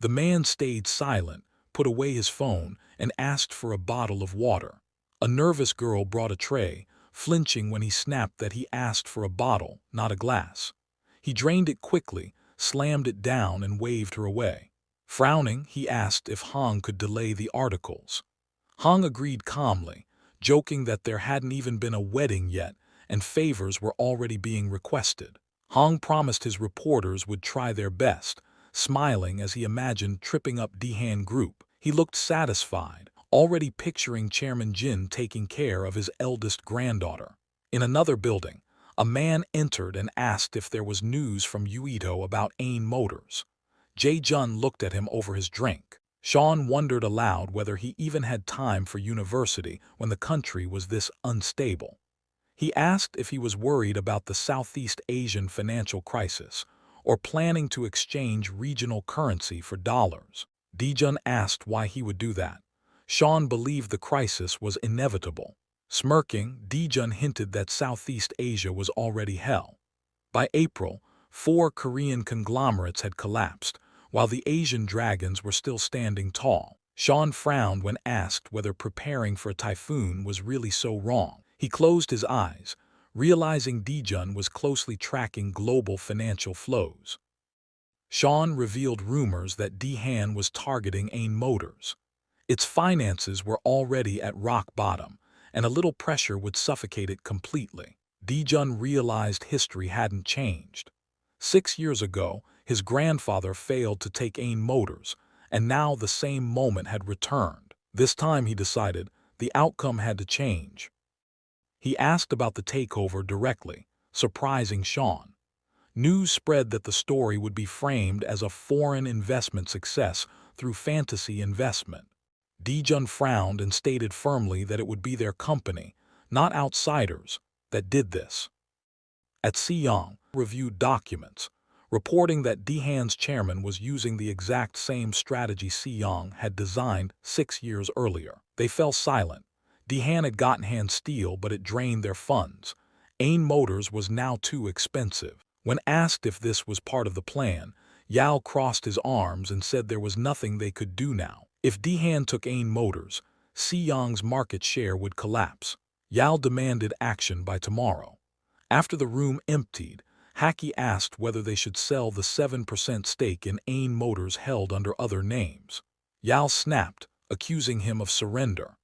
The man stayed silent, put away his phone, and asked for a bottle of water. A nervous girl brought a tray, flinching when he snapped that he asked for a bottle, not a glass. He drained it quickly, slammed it down, and waved her away. Frowning, he asked if Hong could delay the articles. Hong agreed calmly, joking that there hadn't even been a wedding yet and favors were already being requested. Hong promised his reporters would try their best, smiling as he imagined tripping up Dehan Group. He looked satisfied, already picturing Chairman Jin taking care of his eldest granddaughter. In another building, a man entered and asked if there was news from Uito about Ain Motors. Jae-jun looked at him over his drink. Sean wondered aloud whether he even had time for university when the country was this unstable. He asked if he was worried about the Southeast Asian financial crisis or planning to exchange regional currency for dollars. Dae-jun asked why he would do that. Sean believed the crisis was inevitable. Smirking, Dae-jun hinted that Southeast Asia was already hell. By April, 4 Korean conglomerates had collapsed, while the Asian dragons were still standing tall. Sean frowned when asked whether preparing for a typhoon was really so wrong. He closed his eyes, realizing Dae-jun was closely tracking global financial flows. Sean revealed rumors that Daehan was targeting Ain Motors. Its finances were already at rock bottom, and a little pressure would suffocate it completely. Dae-jun realized history hadn't changed. 6 years ago, his grandfather failed to take Ain Motors, and now the same moment had returned. This time, he decided, the outcome had to change. He asked about the takeover directly, surprising Sean. News spread that the story would be framed as a foreign investment success through fantasy investment. Dae-jun frowned and stated firmly that it would be their company, not outsiders, that did this. At Siyang, reviewed documents, reporting that Daehan's chairman was using the exact same strategy Siyang had designed 6 years earlier. They fell silent. Daehan had gotten hand steel, but it drained their funds. Ain Motors was now too expensive. When asked if this was part of the plan, Yao crossed his arms and said there was nothing they could do now. If Daehan took Ain Motors, Siyang's market share would collapse. Yao demanded action by tomorrow. After the room emptied, Haki asked whether they should sell the 7% stake in Ain Motors held under other names. Yao snapped, accusing him of surrender.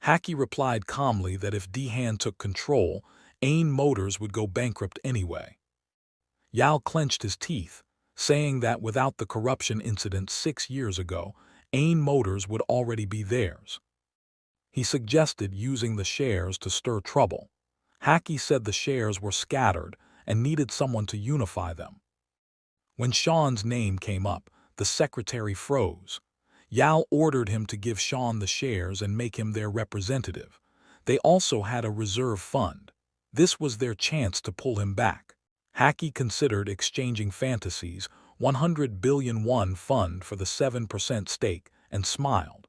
Haki replied calmly that if Daehan took control, Ain Motors would go bankrupt anyway. Yao clenched his teeth, saying that without the corruption incident 6 years ago, Ain Motors would already be theirs. He suggested using the shares to stir trouble. Haki said the shares were scattered and needed someone to unify them. When Sean's name came up, the secretary froze. Yao ordered him to give Sean the shares and make him their representative. They also had a reserve fund. This was their chance to pull him back. Haki considered exchanging Fantasy's 100 billion won fund for the 7% stake and smiled,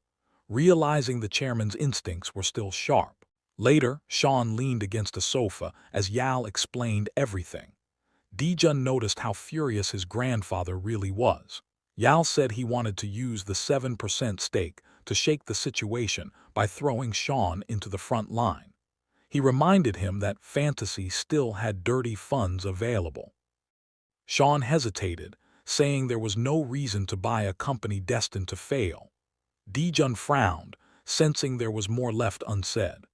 realizing the chairman's instincts were still sharp. Later, Sean leaned against a sofa as Yao explained everything. Dae-jun noticed how furious his grandfather really was. Yao said he wanted to use the 7% stake to shake the situation by throwing Sean into the front line. He reminded him that Fantasy still had dirty funds available. Sean hesitated, saying there was no reason to buy a company destined to fail. Dae-jun frowned, sensing there was more left unsaid.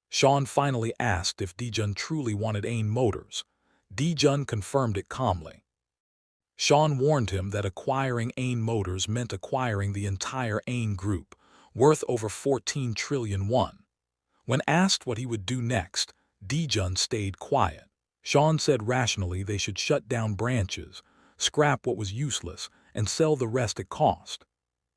Sean finally asked if Dae-jun truly wanted Ain Motors. Dae-jun confirmed it calmly. Sean warned him that acquiring Ain Motors meant acquiring the entire Ain Group, worth over 14 trillion won. When asked what he would do next, Dijun stayed quiet. Sean said rationally they should shut down branches, scrap what was useless, and sell the rest at cost.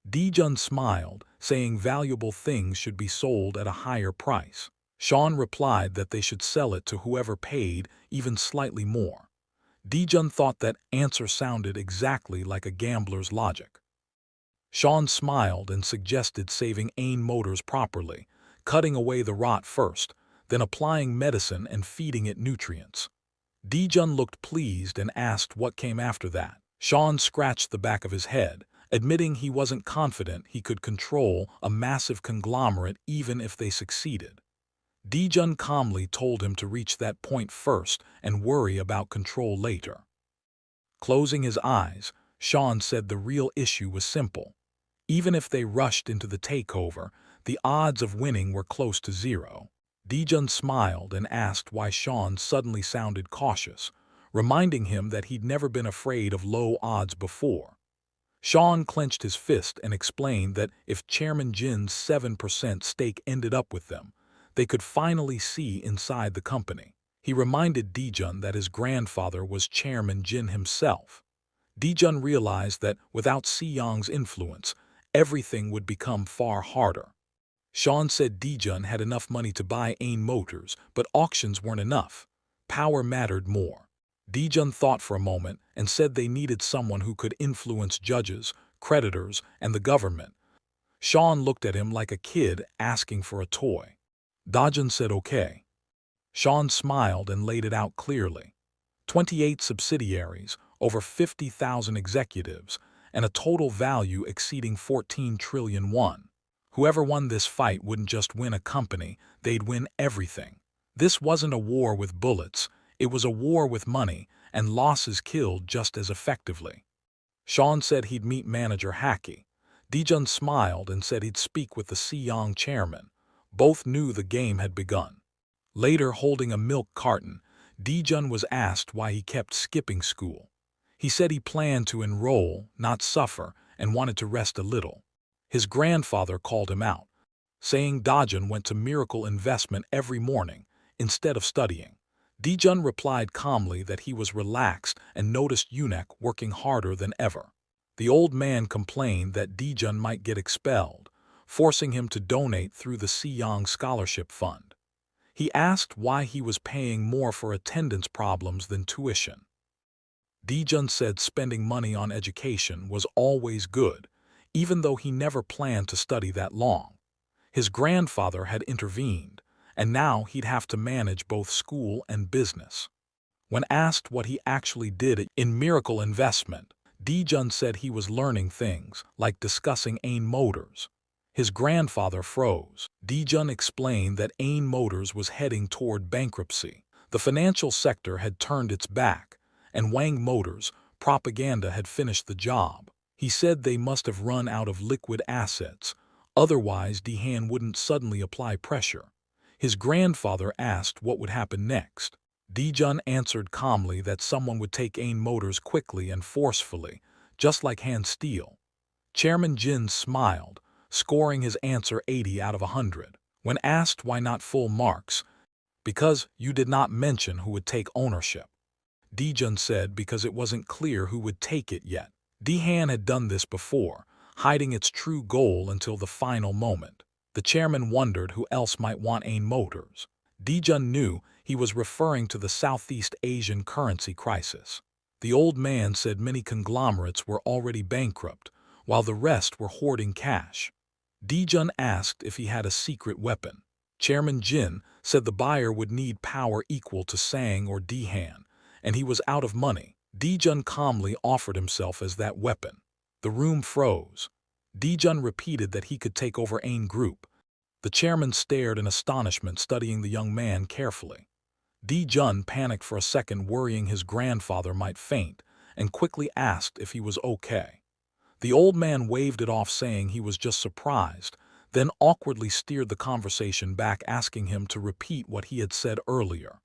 Dijun smiled, saying valuable things should be sold at a higher price. Sean replied that they should sell it to whoever paid even slightly more. Dijun thought that answer sounded exactly like a gambler's logic. Sean smiled and suggested saving Ain motors properly, cutting away the rot first, then applying medicine and feeding it nutrients. Dijun looked pleased and asked what came after that. Sean scratched the back of his head, admitting he wasn't confident he could control a massive conglomerate even if they succeeded. Dijun calmly told him to reach that point first and worry about control later. Closing his eyes, Sean said the real issue was simple. Even if they rushed into the takeover, the odds of winning were close to zero. Dijun smiled and asked why Sean suddenly sounded cautious, reminding him that he'd never been afraid of low odds before. Sean clenched his fist and explained that if Chairman Jin's 7% stake ended up with them, they could finally see inside the company. He reminded Dijun that his grandfather was Chairman Jin himself. Dijun realized that without Siyang's influence, everything would become far harder. Sean said Dijun had enough money to buy Ain Motors, but auctions weren't enough. Power mattered more. Dijun thought for a moment and said they needed someone who could influence judges, creditors, and the government. Sean looked at him like a kid asking for a toy. Dijun said okay. Sean smiled and laid it out clearly. 28 subsidiaries, over 50,000 executives, and a total value exceeding 14 trillion won. Whoever won this fight wouldn't just win a company, they'd win everything. This wasn't a war with bullets, it was a war with money, and losses killed just as effectively. Sean said he'd meet manager Haki. Dijun smiled and said he'd speak with the Siyang chairman. Both knew the game had begun. Later, holding a milk carton, Dijun was asked why he kept skipping school. He said he planned to enroll, not suffer, and wanted to rest a little. His grandfather called him out, saying Dijun went to miracle investment every morning, instead of studying. Dijun replied calmly that he was relaxed and noticed Yunek working harder than ever. The old man complained that Dijun might get expelled, forcing him to donate through the Siyang Scholarship Fund. He asked why he was paying more for attendance problems than tuition. Dijun said spending money on education was always good, even though he never planned to study that long. His grandfather had intervened, and now he'd have to manage both school and business. When asked what he actually did in miracle investment, Dijun said he was learning things, like discussing Ain Motors. His grandfather froze. Dijun explained that Ain Motors was heading toward bankruptcy. The financial sector had turned its back, and Wang Motors' propaganda had finished the job. He said they must have run out of liquid assets, otherwise Dihan wouldn't suddenly apply pressure. His grandfather asked what would happen next. Dijun answered calmly that someone would take Ain Motors quickly and forcefully, just like Han Steel. Chairman Jin smiled, scoring his answer 80 out of 100. When asked why not full marks, because you did not mention who would take ownership. Dijun said because it wasn't clear who would take it yet. Dihan had done this before, hiding its true goal until the final moment. The chairman wondered who else might want Ain Motors. Dijun knew he was referring to the Southeast Asian currency crisis. The old man said many conglomerates were already bankrupt, while the rest were hoarding cash. Dijun asked if he had a secret weapon. Chairman Jin said the buyer would need power equal to Sang or Dihan, and he was out of money. Dijun calmly offered himself as that weapon. The room froze. Dijun repeated that he could take over Ain Group. The chairman stared in astonishment, studying the young man carefully. Dijun panicked for a second, worrying his grandfather might faint, and quickly asked if he was okay. The old man waved it off, saying he was just surprised, then awkwardly steered the conversation back, asking him to repeat what he had said earlier.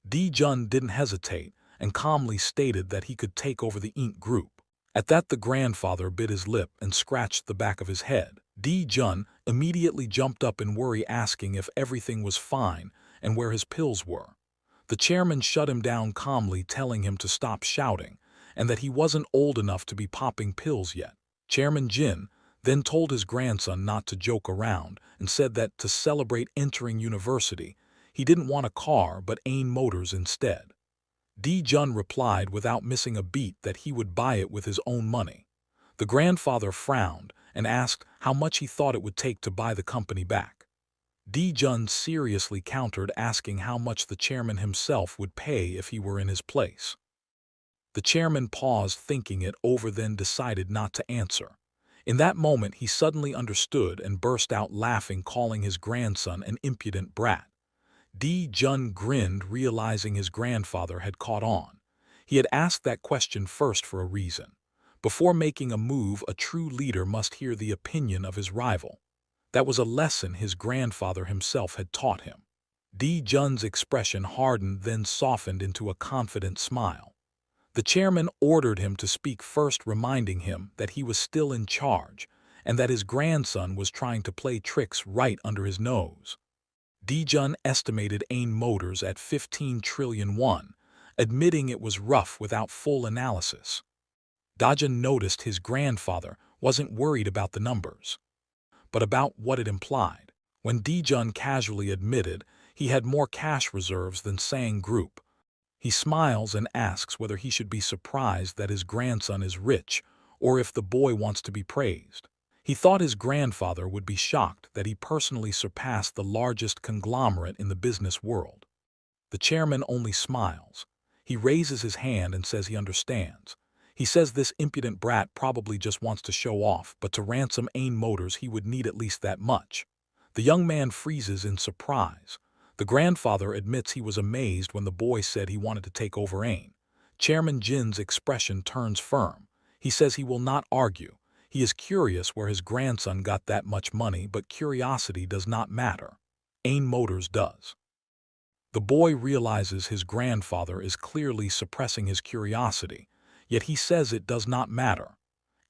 Dijun didn't hesitate and calmly stated that he could take over the Ink Group. At that, the grandfather bit his lip and scratched the back of his head. Jun immediately jumped up in worry, asking if everything was fine and where his pills were. The chairman shut him down calmly, telling him to stop shouting and that he wasn't old enough to be popping pills yet. Chairman Jin then told his grandson not to joke around and said that to celebrate entering university, he didn't want a car but Ain Motors instead. Jun replied without missing a beat that he would buy it with his own money. The grandfather frowned and asked how much he thought it would take to buy the company back. Jun seriously countered, asking how much the chairman himself would pay if he were in his place. The chairman paused, thinking it over, then decided not to answer. In that moment, he suddenly understood and burst out laughing, calling his grandson an impudent brat. Jun grinned, realizing his grandfather had caught on. He had asked that question first for a reason. Before making a move, a true leader must hear the opinion of his rival. That was a lesson his grandfather himself had taught him. Jun's expression hardened, then softened into a confident smile. The chairman ordered him to speak first, reminding him that he was still in charge and that his grandson was trying to play tricks right under his nose. Jun estimated Ain Motors at 15 trillion won, admitting it was rough without full analysis. Jun noticed his grandfather wasn't worried about the numbers, but about what it implied. When Jun casually admitted he had more cash reserves than Sang Group, he smiles and asks whether he should be surprised that his grandson is rich or if the boy wants to be praised. He thought his grandfather would be shocked that he personally surpassed the largest conglomerate in the business world. The chairman only smiles. He raises his hand and says he understands. He says this impudent brat probably just wants to show off, but to ransom Ain Motors he would need at least that much. The young man freezes in surprise. The grandfather admits he was amazed when the boy said he wanted to take over Ain. Chairman Jin's expression turns firm. He says he will not argue. He is curious where his grandson got that much money, but curiosity does not matter. Ain Motors does. The boy realizes his grandfather is clearly suppressing his curiosity, yet he says it does not matter.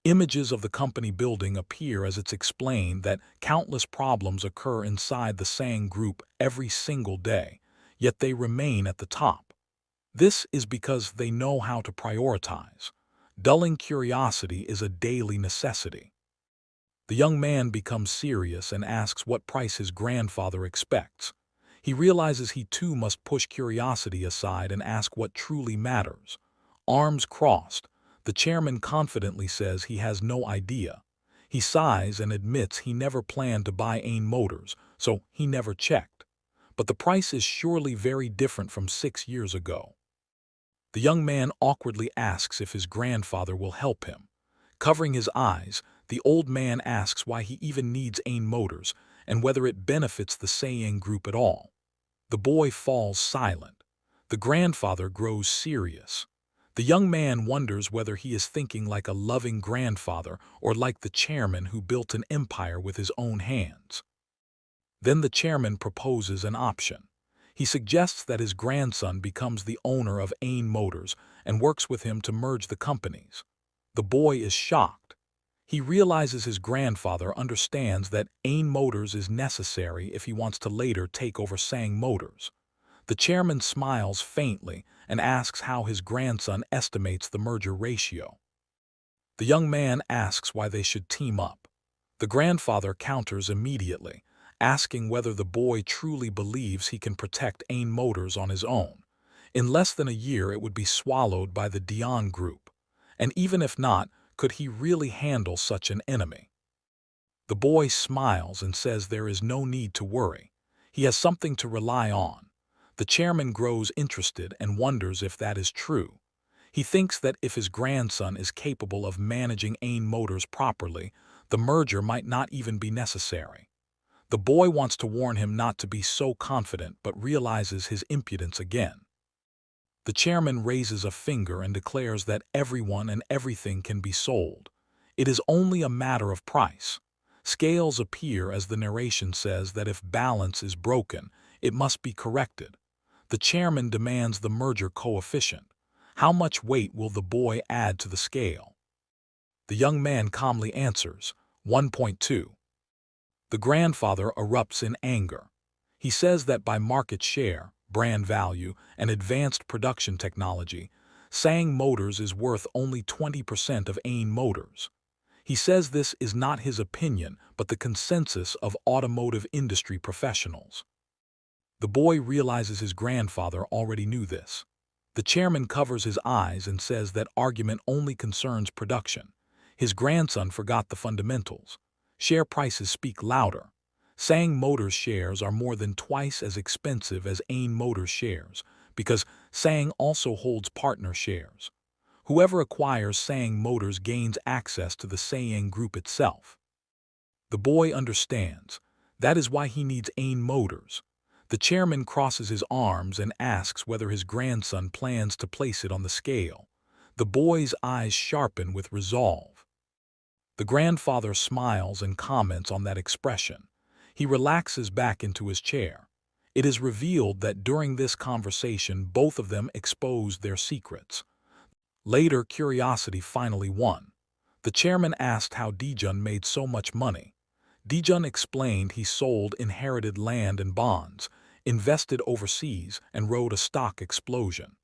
Images of the company building appear as it's explained that countless problems occur inside the Sang Group every single day, yet they remain at the top. This is because they know how to prioritize. Dulling curiosity is a daily necessity. The young man becomes serious and asks what price his grandfather expects. He realizes he too must push curiosity aside and ask what truly matters. Arms crossed, the chairman confidently says he has no idea. He sighs and admits he never planned to buy Ain Motors, so he never checked. But the price is surely very different from 6 years ago. The young man awkwardly asks if his grandfather will help him. Covering his eyes, the old man asks why he even needs Ain Motors and whether it benefits the Sang Group at all. The boy falls silent. The grandfather grows serious. The young man wonders whether he is thinking like a loving grandfather or like the chairman who built an empire with his own hands. Then the chairman proposes an option. He suggests that his grandson becomes the owner of Ain Motors and works with him to merge the companies. The boy is shocked. He realizes his grandfather understands that Ain Motors is necessary if he wants to later take over Sang Motors. The chairman smiles faintly and asks how his grandson estimates the merger ratio. The young man asks why they should team up. The grandfather counters immediately, asking whether the boy truly believes he can protect Ain Motors on his own. In less than a year it would be swallowed by the Dion Group, and even if not, could he really handle such an enemy? The boy smiles and says there is no need to worry. He has something to rely on. The chairman grows interested and wonders if that is true. He thinks that if his grandson is capable of managing Ain Motors properly, the merger might not even be necessary. The boy wants to warn him not to be so confident but realizes his impudence again. The chairman raises a finger and declares that everyone and everything can be sold. It is only a matter of price. Scales appear as the narration says that if balance is broken, it must be corrected. The chairman demands the merger coefficient. How much weight will the boy add to the scale? The young man calmly answers, 1.2. The grandfather erupts in anger. He says that by market share, brand value, and advanced production technology, Sang Motors is worth only 20% of Ain Motors. He says this is not his opinion, but the consensus of automotive industry professionals. The boy realizes his grandfather already knew this. The chairman covers his eyes and says that argument only concerns production. His grandson forgot the fundamentals. Share prices speak louder. Sang Motors shares are more than twice as expensive as Ain Motors shares, because Sang also holds partner shares. Whoever acquires Sang Motors gains access to the Sang Group itself. The boy understands. That is why he needs Ain Motors. The chairman crosses his arms and asks whether his grandson plans to place it on the scale. The boy's eyes sharpen with resolve. The grandfather smiles and comments on that expression. He relaxes back into his chair. It is revealed that during this conversation both of them exposed their secrets. Later, curiosity finally won. The chairman asked how Dijun made so much money. Dijun explained he sold inherited land and bonds, invested overseas, and rode a stock explosion.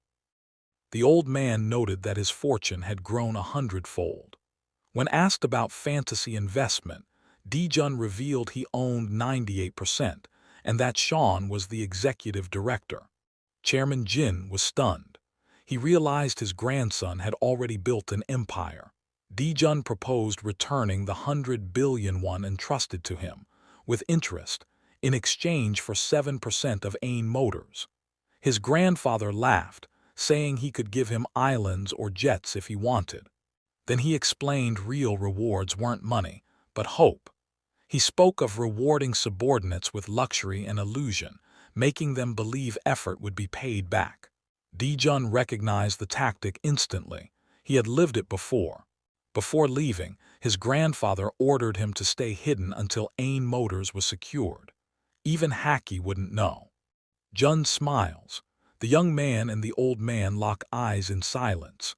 The old man noted that his fortune had grown 100-fold. When asked about fantasy investment, Dijun revealed he owned 98%, and that Sean was the executive director. Chairman Jin was stunned. He realized his grandson had already built an empire. Dijun proposed returning the 100 billion won entrusted to him, with interest, in exchange for 7% of Ain Motors. His grandfather laughed, saying he could give him islands or jets if he wanted. Then he explained real rewards weren't money, but hope. He spoke of rewarding subordinates with luxury and illusion, making them believe effort would be paid back. Dijun recognized the tactic instantly. He had lived it before. Before leaving, his grandfather ordered him to stay hidden until Ain Motors was secured. Even Haki wouldn't know. Jun smiles. The young man and the old man lock eyes in silence.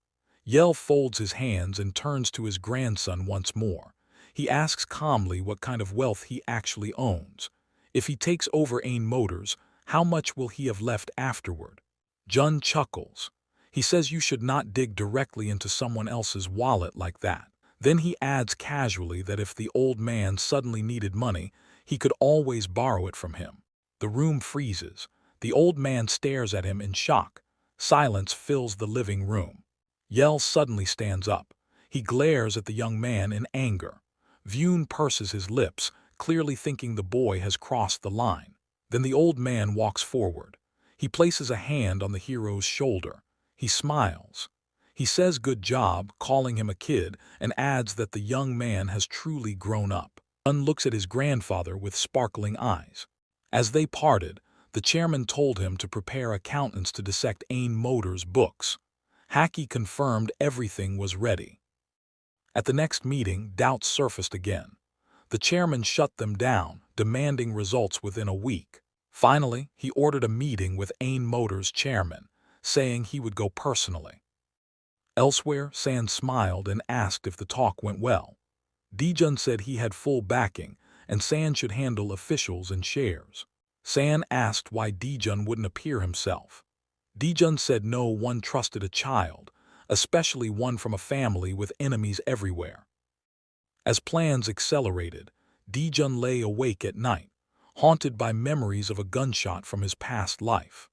Yell folds his hands and turns to his grandson once more. He asks calmly what kind of wealth he actually owns. If he takes over Ain Motors, how much will he have left afterward? Jun chuckles. He says you should not dig directly into someone else's wallet like that. Then he adds casually that if the old man suddenly needed money, he could always borrow it from him. The room freezes. The old man stares at him in shock. Silence fills the living room. Yell suddenly stands up. He glares at the young man in anger. Vyun purses his lips, clearly thinking the boy has crossed the line. Then the old man walks forward. He places a hand on the hero's shoulder. He smiles. He says good job, calling him a kid, and adds that the young man has truly grown up. Jun looks at his grandfather with sparkling eyes. As they parted, the chairman told him to prepare accountants to dissect Ain Motors' books. Haki confirmed everything was ready. At the next meeting, doubts surfaced again. The chairman shut them down, demanding results within a week. Finally, he ordered a meeting with Ain Motors' chairman, saying he would go personally. Elsewhere, San smiled and asked if the talk went well. Dijun said he had full backing, and San should handle officials and shares. San asked why Dijun wouldn't appear himself. Dijun said no one trusted a child, especially one from a family with enemies everywhere. As plans accelerated, Dijun lay awake at night, haunted by memories of a gunshot from his past life.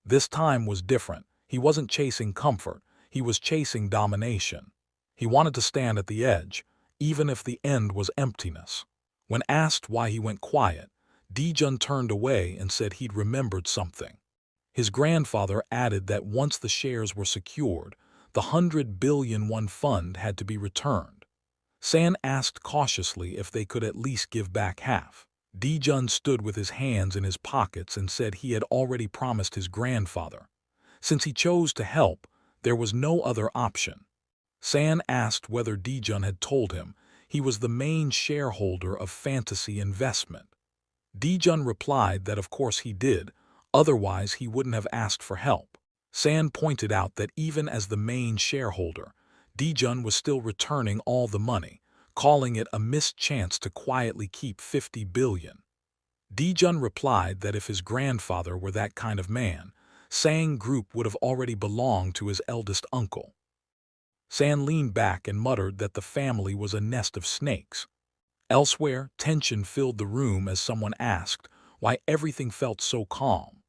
This time was different. He wasn't chasing comfort, he was chasing domination. He wanted to stand at the edge, even if the end was emptiness. When asked why he went quiet, Dijun turned away and said he'd remembered something. His grandfather added that once the shares were secured, the 100 billion won fund had to be returned. San asked cautiously if they could at least give back half. Dijun stood with his hands in his pockets and said he had already promised his grandfather. Since he chose to help, there was no other option. San asked whether Dijun had told him he was the main shareholder of Fantasy Investment. Dijun replied that of course he did, otherwise he wouldn't have asked for help. San pointed out that even as the main shareholder, Dijun was still returning all the money, calling it a missed chance to quietly keep 50 billion. Dijun replied that if his grandfather were that kind of man, Sang Group would have already belonged to his eldest uncle. San leaned back and muttered that the family was a nest of snakes. Elsewhere, tension filled the room as someone asked why everything felt so calm.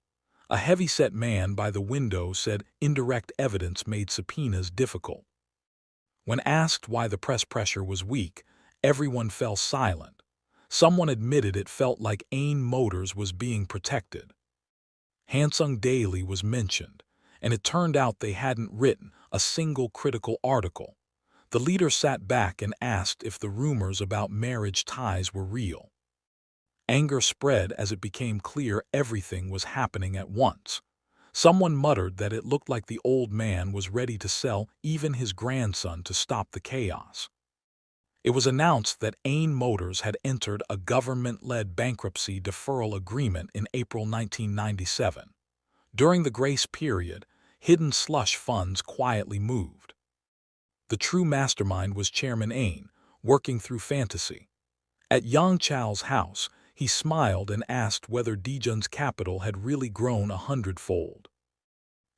A heavy-set man by the window said indirect evidence made subpoenas difficult. When asked why the press pressure was weak, everyone fell silent. Someone admitted it felt like Ain Motors was being protected. Hansung Daily was mentioned, and it turned out they hadn't written a single critical article. The leader sat back and asked if the rumors about marriage ties were real. Anger spread as it became clear everything was happening at once. Someone muttered that it looked like the old man was ready to sell even his grandson to stop the chaos. It was announced that Ain Motors had entered a government-led bankruptcy deferral agreement in April 1997. During the grace period, hidden slush funds quietly moved. The true mastermind was Chairman Ain, working through fantasy. At Yang Chao's house, he smiled and asked whether Dijun's capital had really grown 100-fold.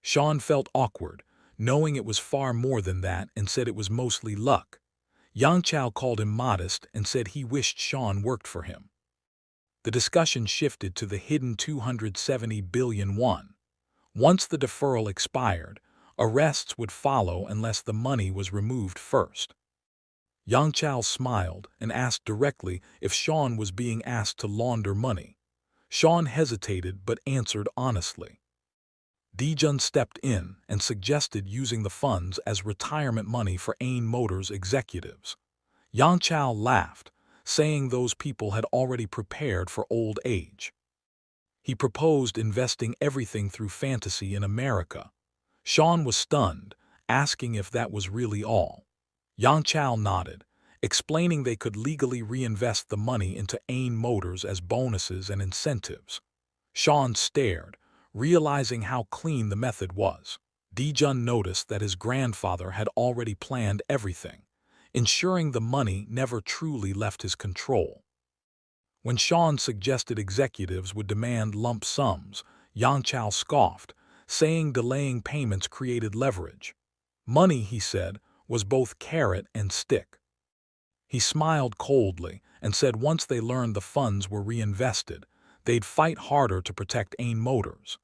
Sean felt awkward, knowing it was far more than that, and said it was mostly luck. Yang Chao called him modest and said he wished Sean worked for him. The discussion shifted to the hidden 270 billion won. Once the deferral expired, arrests would follow unless the money was removed first. Yang Chao smiled and asked directly if Sean was being asked to launder money. Sean hesitated but answered honestly. Dijun stepped in and suggested using the funds as retirement money for Ain Motors executives. Yang Chao laughed, saying those people had already prepared for old age. He proposed investing everything through fantasy in America. Sean was stunned, asking if that was really all. Yang Chao nodded, explaining they could legally reinvest the money into Ain Motors as bonuses and incentives. Sean stared, realizing how clean the method was. Dijun noticed that his grandfather had already planned everything, ensuring the money never truly left his control. When Sean suggested executives would demand lump sums, Yang Chao scoffed, saying delaying payments created leverage. Money, he said, was both carrot and stick. He smiled coldly and said once they learned the funds were reinvested, they'd fight harder to protect Ain Motors.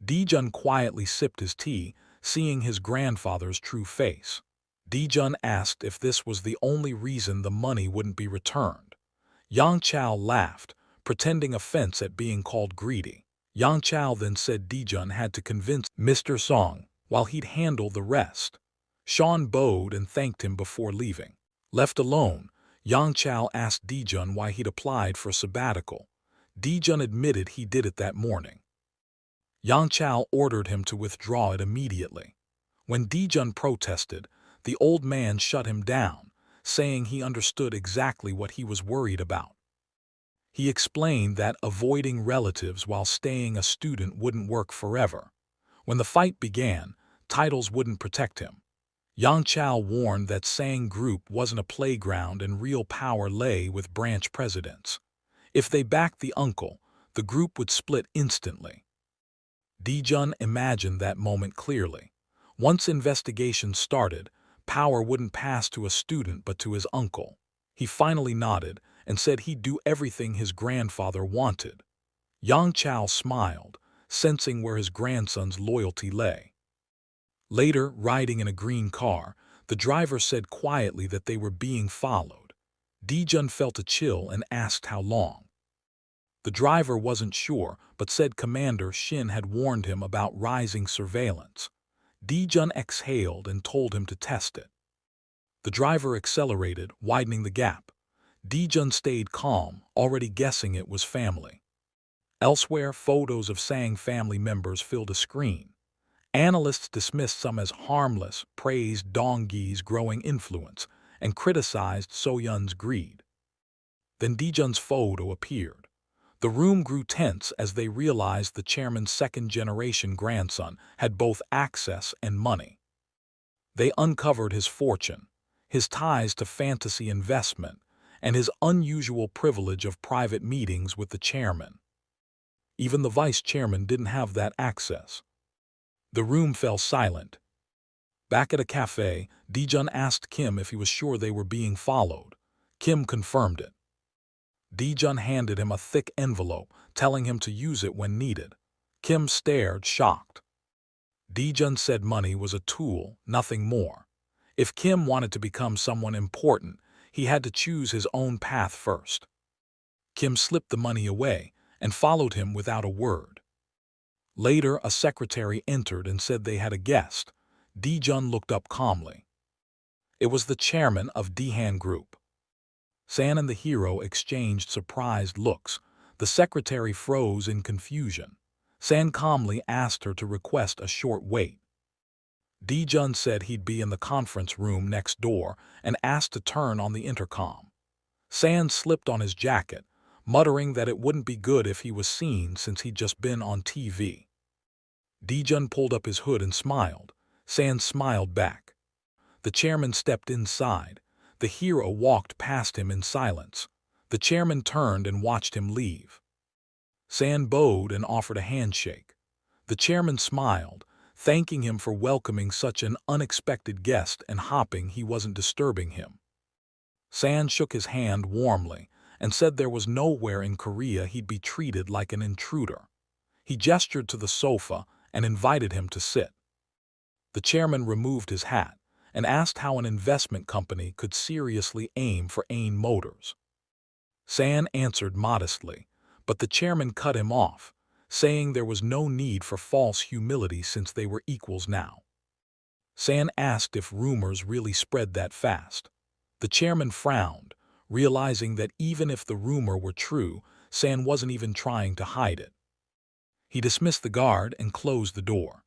Dijun quietly sipped his tea, seeing his grandfather's true face. Dijun asked if this was the only reason the money wouldn't be returned. Yang Chao laughed, pretending offense at being called greedy. Yang Chao then said Dijun had to convince Mr. Song, while he'd handle the rest. Sean bowed and thanked him before leaving. Left alone, Yang Chao asked Dijun why he'd applied for a sabbatical. Dijun admitted he did it that morning. Yang Chao ordered him to withdraw it immediately. When Dijun protested, the old man shut him down, saying he understood exactly what he was worried about. He explained that avoiding relatives while staying a student wouldn't work forever. When the fight began, titles wouldn't protect him. Yang Chao warned that Sang Group wasn't a playground and real power lay with branch presidents. If they backed the uncle, the group would split instantly. Dijun imagined that moment clearly. Once investigations started, power wouldn't pass to a student but to his uncle. He finally nodded and said he'd do everything his grandfather wanted. Yang Chao smiled, sensing where his grandson's loyalty lay. Later, riding in a green car, the driver said quietly that they were being followed. Dijun felt a chill and asked how long. The driver wasn't sure, but said Commander Shin had warned him about rising surveillance. Dijun exhaled and told him to test it. The driver accelerated, widening the gap. Dijun stayed calm, already guessing it was family. Elsewhere, photos of Sang family members filled a screen. Analysts dismissed some as harmless, praised Donggi's growing influence, and criticized Soyun's greed. Then Dijun's photo appeared. The room grew tense as they realized the chairman's second-generation grandson had both access and money. They uncovered his fortune. his ties to fantasy investment, and his unusual privilege of private meetings with the chairman. Even the vice chairman didn't have that access. The room fell silent. Back at a cafe, Dijun asked Kim if he was sure they were being followed. Kim confirmed it. Dijun handed him a thick envelope, telling him to use it when needed. Kim stared, shocked. Dijun said money was a tool, nothing more. If Kim wanted to become someone important, he had to choose his own path first. Kim slipped the money away and followed him without a word. Later, a secretary entered and said they had a guest. Dijun looked up calmly. It was the chairman of Dihan Group. San and the hero exchanged surprised looks. The secretary froze in confusion. San calmly asked her to request a short wait. Dijun said he'd be in the conference room next door and asked to turn on the intercom. San slipped on his jacket, muttering that it wouldn't be good if he was seen since he'd just been on TV. Dijun pulled up his hood and smiled. San smiled back. The chairman stepped inside. The hero walked past him in silence. The chairman turned and watched him leave. San bowed and offered a handshake. The chairman smiled, thanking him for welcoming such an unexpected guest and hoping he wasn't disturbing him. San shook his hand warmly and said there was nowhere in Korea he'd be treated like an intruder. He gestured to the sofa and invited him to sit. The chairman removed his hat and asked how an investment company could seriously aim for Ain Motors. San answered modestly, but the chairman cut him off, saying there was no need for false humility since they were equals now. San asked if rumors really spread that fast. The chairman frowned, realizing that even if the rumor were true, San wasn't even trying to hide it. He dismissed the guard and closed the door.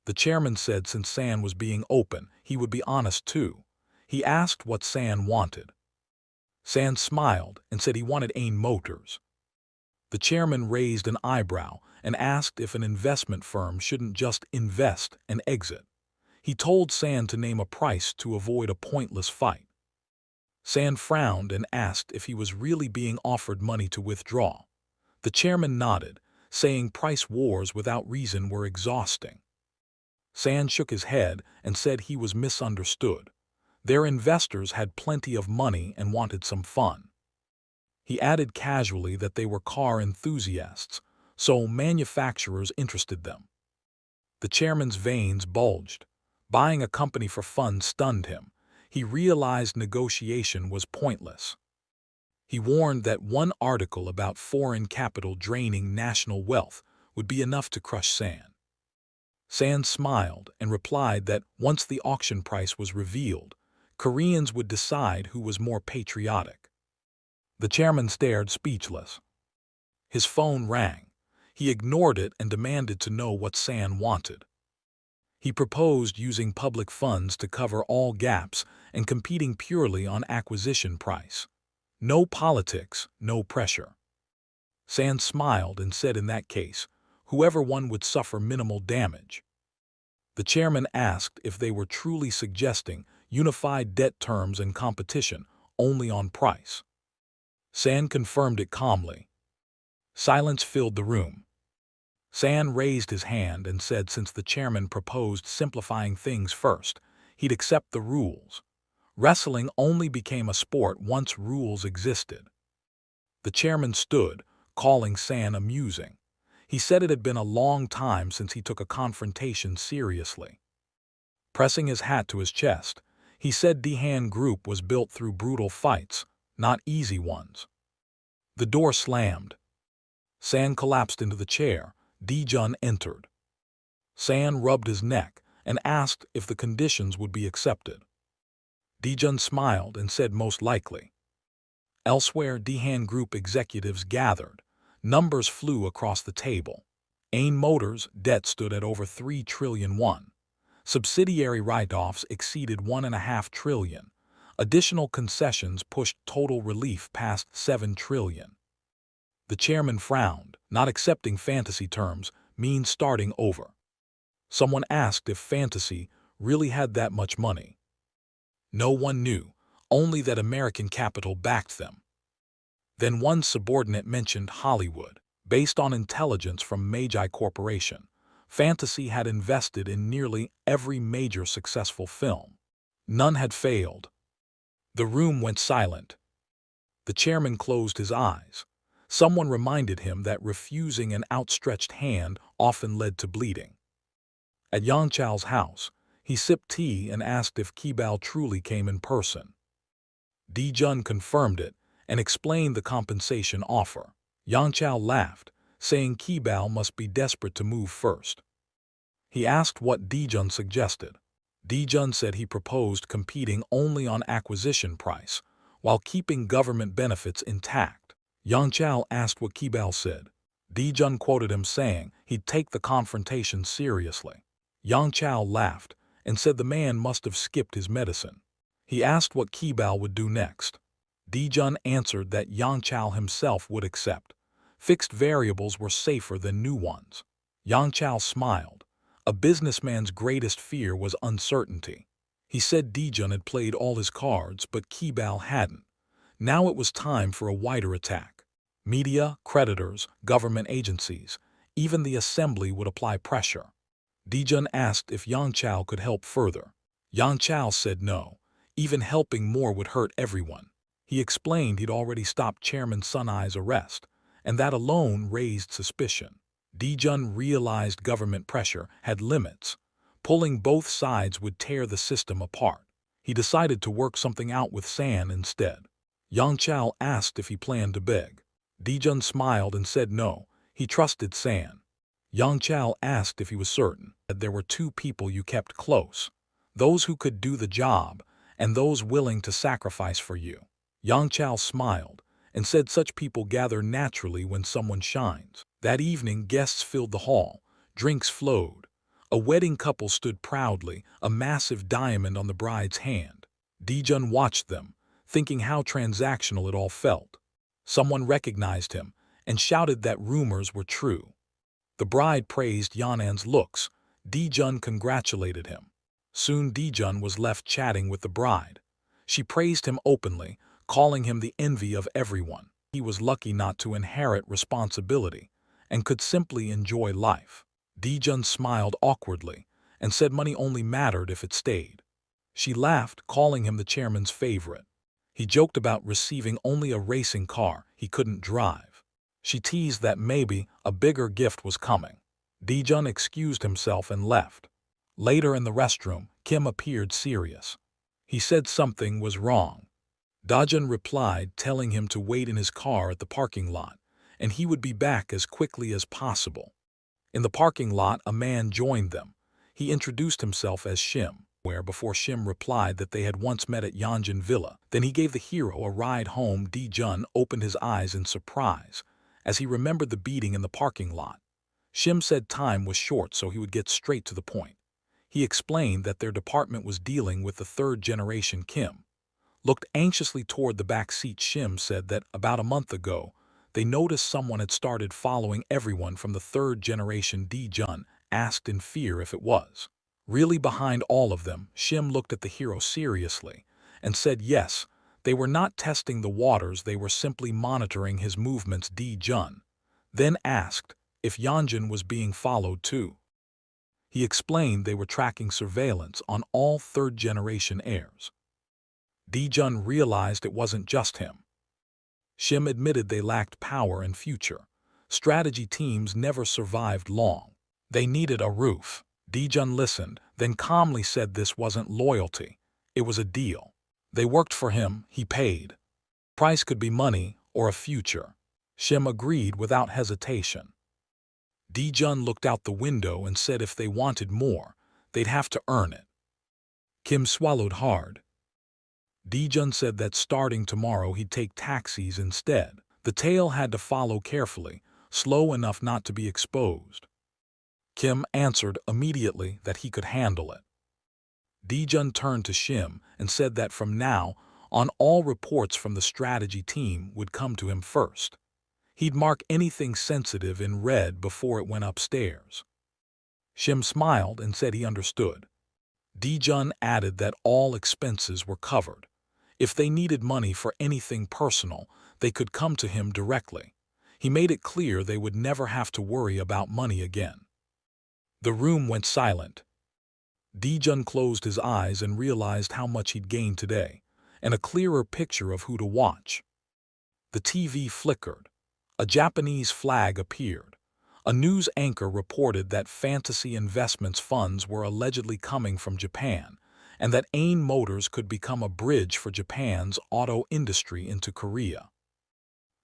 The chairman said since San was being open, he would be honest too. He asked what San wanted. San smiled and said he wanted Ain Motors. The chairman raised an eyebrow and asked if an investment firm shouldn't just invest and exit. He told San to name a price to avoid a pointless fight. San frowned and asked if he was really being offered money to withdraw. The chairman nodded, saying price wars without reason were exhausting. San shook his head and said he was misunderstood. Their investors had plenty of money and wanted some fun. He added casually that they were car enthusiasts, so manufacturers interested them. The chairman's veins bulged. Buying a company for fun stunned him. He realized negotiation was pointless. He warned that one article about foreign capital draining national wealth would be enough to crush San. San smiled and replied that once the auction price was revealed, Koreans would decide who was more patriotic. The chairman stared speechless. His phone rang. He ignored it and demanded to know what San wanted. He proposed using public funds to cover all gaps and competing purely on acquisition price. No politics, no pressure. San smiled and said in that case, whoever won would suffer minimal damage. The chairman asked if they were truly suggesting unified debt terms and competition only on price. San confirmed it calmly. Silence filled the room. San raised his hand and said since the chairman proposed simplifying things first, he'd accept the rules. Wrestling only became a sport once rules existed. The chairman stood, calling San amusing. He said it had been a long time since he took a confrontation seriously. Pressing his hat to his chest, he said Dihan Group was built through brutal fights, not easy ones. The door slammed. San collapsed into the chair. Dijun entered. San rubbed his neck and asked if the conditions would be accepted. Dijun smiled and said most likely. Elsewhere, Dihan Group executives gathered. Numbers flew across the table. Ain Motors' debt stood at over 3 trillion won. Subsidiary write-offs exceeded 1.5 trillion. Additional concessions pushed total relief past 7 trillion. The chairman frowned. Not accepting fantasy terms means starting over. Someone asked if fantasy really had that much money. No one knew, only that American capital backed them. Then one subordinate mentioned Hollywood. Based on intelligence from Magi Corporation, Fantasy had invested in nearly every major successful film. None had failed. The room went silent. The chairman closed his eyes. Someone reminded him that refusing an outstretched hand often led to bleeding. At Yang Chao's house, he sipped tea and asked if Kibao truly came in person. Di Jun confirmed it and explained the compensation offer. Yang Chao laughed, saying Kibao must be desperate to move first. He asked what Di Jun suggested. Di Jun said he proposed competing only on acquisition price, while keeping government benefits intact. Yang Chao asked what Kibao said. Di Jun quoted him saying he'd take the confrontation seriously. Yang Chao laughed and said the man must have skipped his medicine. He asked what Kibao would do next. Di Jun answered that Yang Chao himself would accept. Fixed variables were safer than new ones. Yang Chao smiled. A businessman's greatest fear was uncertainty. He said Di Jun had played all his cards, but Kibao hadn't. Now it was time for a wider attack. Media, creditors, government agencies, even the assembly would apply pressure. Di Jun asked if Yang Chao could help further. Yang Chao said no. Even helping more would hurt everyone. He explained he'd already stopped Chairman Sun Ai's arrest, and that alone raised suspicion. Di Jun realized government pressure had limits. Pulling both sides would tear the system apart. He decided to work something out with San instead. Yang Chao asked if he planned to beg. Di Jun smiled and said no, he trusted San. Yang Chao asked if he was certain that there were two people you kept close, those who could do the job and those willing to sacrifice for you. Yang Chao smiled and said such people gather naturally when someone shines. That evening, guests filled the hall. Drinks flowed. A wedding couple stood proudly, a massive diamond on the bride's hand. Di Jun watched them, thinking how transactional it all felt. Someone recognized him and shouted that rumors were true. The bride praised Yanan's looks. Di Jun congratulated him. Soon Di Jun was left chatting with the bride. She praised him openly, calling him the envy of everyone. He was lucky not to inherit responsibility and could simply enjoy life. Di Jun smiled awkwardly and said money only mattered if it stayed. She laughed, calling him the chairman's favorite. He joked about receiving only a racing car he couldn't drive. She teased that maybe a bigger gift was coming. Di Jun excused himself and left. Later in the restroom, Kim appeared serious. He said something was wrong. Dajun replied, telling him to wait in his car at the parking lot, and he would be back as quickly as possible. In the parking lot, a man joined them. He introduced himself as Shim, where before Shim replied that they had once met at Yanjin Villa. Then he gave the hero a ride home. Di Jun opened his eyes in surprise as he remembered the beating in the parking lot. Shim said time was short, so he would get straight to the point. He explained that their department was dealing with the third-generation Kim. Looked anxiously toward the back seat. Shim said that about a month ago, they noticed someone had started following everyone from the third generation. Di Jun asked in fear if it was really behind all of them. Shim looked at the hero seriously and said yes, they were not testing the waters, they were simply monitoring his movements. Di Jun then asked if Yanjin was being followed too. He explained they were tracking surveillance on all third-generation heirs. Di Jun realized it wasn't just him. Shim admitted they lacked power and future. Strategy teams never survived long. They needed a roof. Di Jun listened, then calmly said this wasn't loyalty. It was a deal. They worked for him, he paid. Price could be money or a future. Shim agreed without hesitation. Di Jun looked out the window and said if they wanted more, they'd have to earn it. Kim swallowed hard. Di Jun said that starting tomorrow he'd take taxis instead. The tail had to follow carefully, slow enough not to be exposed. Kim answered immediately that he could handle it. Di Jun turned to Shim and said that from now on all reports from the strategy team would come to him first. He'd mark anything sensitive in red before it went upstairs. Shim smiled and said he understood. Dijun added that all expenses were covered. If they needed money for anything personal, they could come to him directly. He made it clear they would never have to worry about money again. The room went silent. Dijun closed his eyes and realized how much he'd gained today, and a clearer picture of who to watch. The TV flickered. A Japanese flag appeared. A news anchor reported that fantasy investments funds were allegedly coming from Japan, and that Ain Motors could become a bridge for Japan's auto industry into Korea.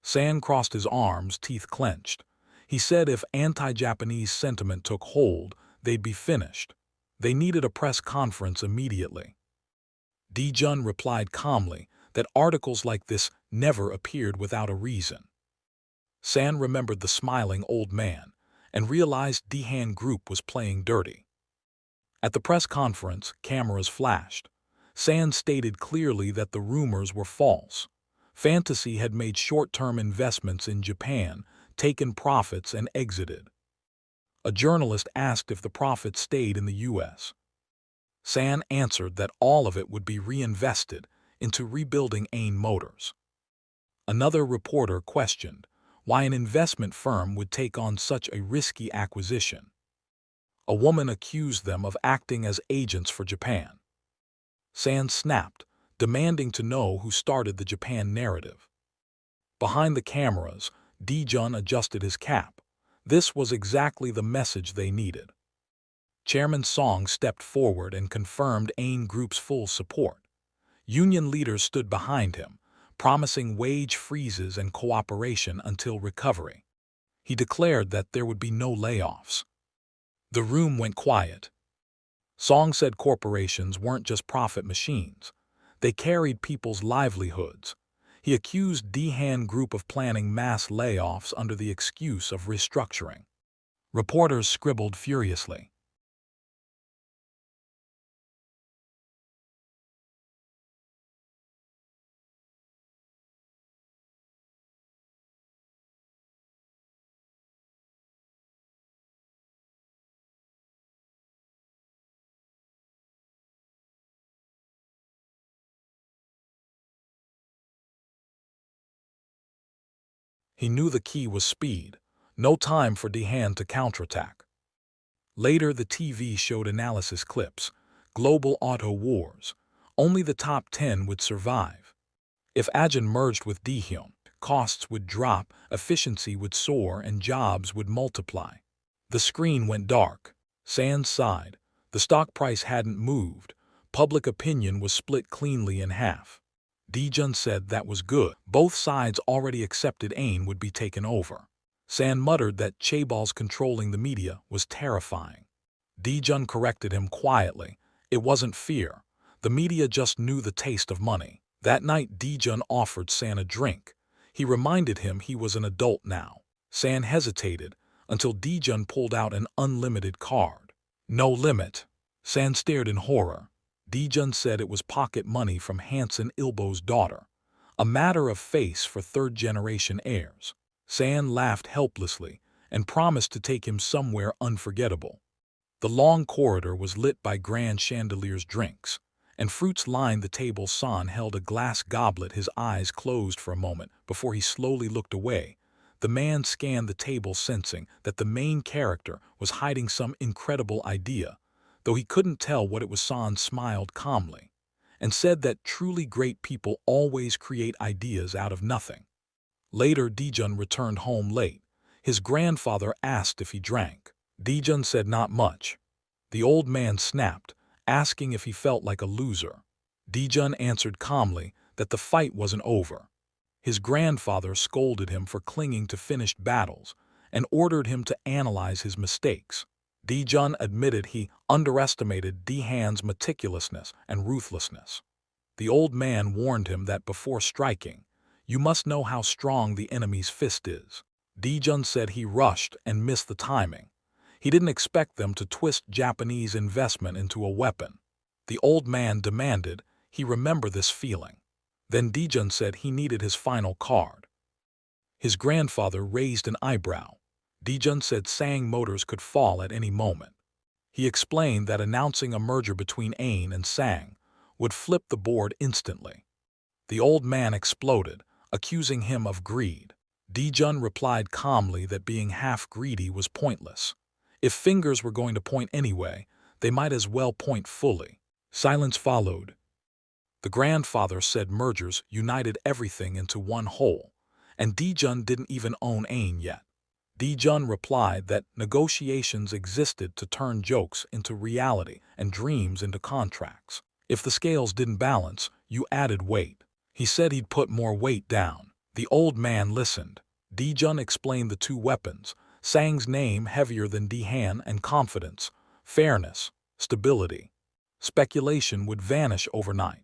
San crossed his arms, teeth clenched. He said if anti-Japanese sentiment took hold, they'd be finished. They needed a press conference immediately. Dijun replied calmly that articles like this never appeared without a reason. San remembered the smiling old man and realized Dihan Group was playing dirty. At the press conference, cameras flashed. San stated clearly that the rumors were false. Fantasy had made short-term investments in Japan, taken profits and exited. A journalist asked if the profits stayed in the U.S. San answered that all of it would be reinvested into rebuilding Ain Motors. Another reporter questioned why an investment firm would take on such a risky acquisition. A woman accused them of acting as agents for Japan. San snapped, demanding to know who started the Japan narrative. Behind the cameras, Dijun adjusted his cap. This was exactly the message they needed. Chairman Song stepped forward and confirmed Ain Group's full support. Union leaders stood behind him, promising wage freezes and cooperation until recovery. He declared that there would be no layoffs. The room went quiet. Song said corporations weren't just profit machines. They carried people's livelihoods. He accused Dihan Group of planning mass layoffs under the excuse of restructuring. Reporters scribbled furiously. He knew the key was speed. No time for Dihan to counterattack. Later, the TV showed analysis clips. Global auto wars. Only the top 10 would survive. If Ajin merged with Dihyun, costs would drop, efficiency would soar, and jobs would multiply. The screen went dark. San sighed. The stock price hadn't moved. Public opinion was split cleanly in half. Dijun said that was good. Both sides already accepted Ain would be taken over. San muttered that Chaebal's controlling the media was terrifying. Dijun corrected him quietly. It wasn't fear. The media just knew the taste of money. That night, Dijun offered San a drink. He reminded him he was an adult now. San hesitated until Dijun pulled out an unlimited card. No limit. San stared in horror. Dijun said it was pocket money from Hanson Ilbo's daughter, a matter of face for third-generation heirs. San laughed helplessly and promised to take him somewhere unforgettable. The long corridor was lit by grand chandeliers, drinks, and fruits lined the table. San held a glass goblet, his eyes closed for a moment before he slowly looked away. The man scanned the table, sensing that the main character was hiding some incredible idea. Though he couldn't tell what it was, San smiled calmly and said that truly great people always create ideas out of nothing. Later, Dijun returned home late. His grandfather asked if he drank. Dijun said not much. The old man snapped, asking if he felt like a loser. Dijun answered calmly that the fight wasn't over. His grandfather scolded him for clinging to finished battles and ordered him to analyze his mistakes. Dijun admitted he underestimated Dihan's meticulousness and ruthlessness. The old man warned him that before striking, you must know how strong the enemy's fist is. Dijun said he rushed and missed the timing. He didn't expect them to twist Japanese investment into a weapon. The old man demanded he remember this feeling. Then Dijun said he needed his final card. His grandfather raised an eyebrow. Dijun said Sang Motors could fall at any moment. He explained that announcing a merger between Ain and Sang would flip the board instantly. The old man exploded, accusing him of greed. Dijun replied calmly that being half greedy was pointless. If fingers were going to point anyway, they might as well point fully. Silence followed. The grandfather said mergers united everything into one whole, and Dijun didn't even own Ain yet. Dijun replied that negotiations existed to turn jokes into reality and dreams into contracts. If the scales didn't balance, you added weight. He said he'd put more weight down. The old man listened. Dijun explained the two weapons, Sang's name heavier than Dihan and confidence, fairness, stability. Speculation would vanish overnight.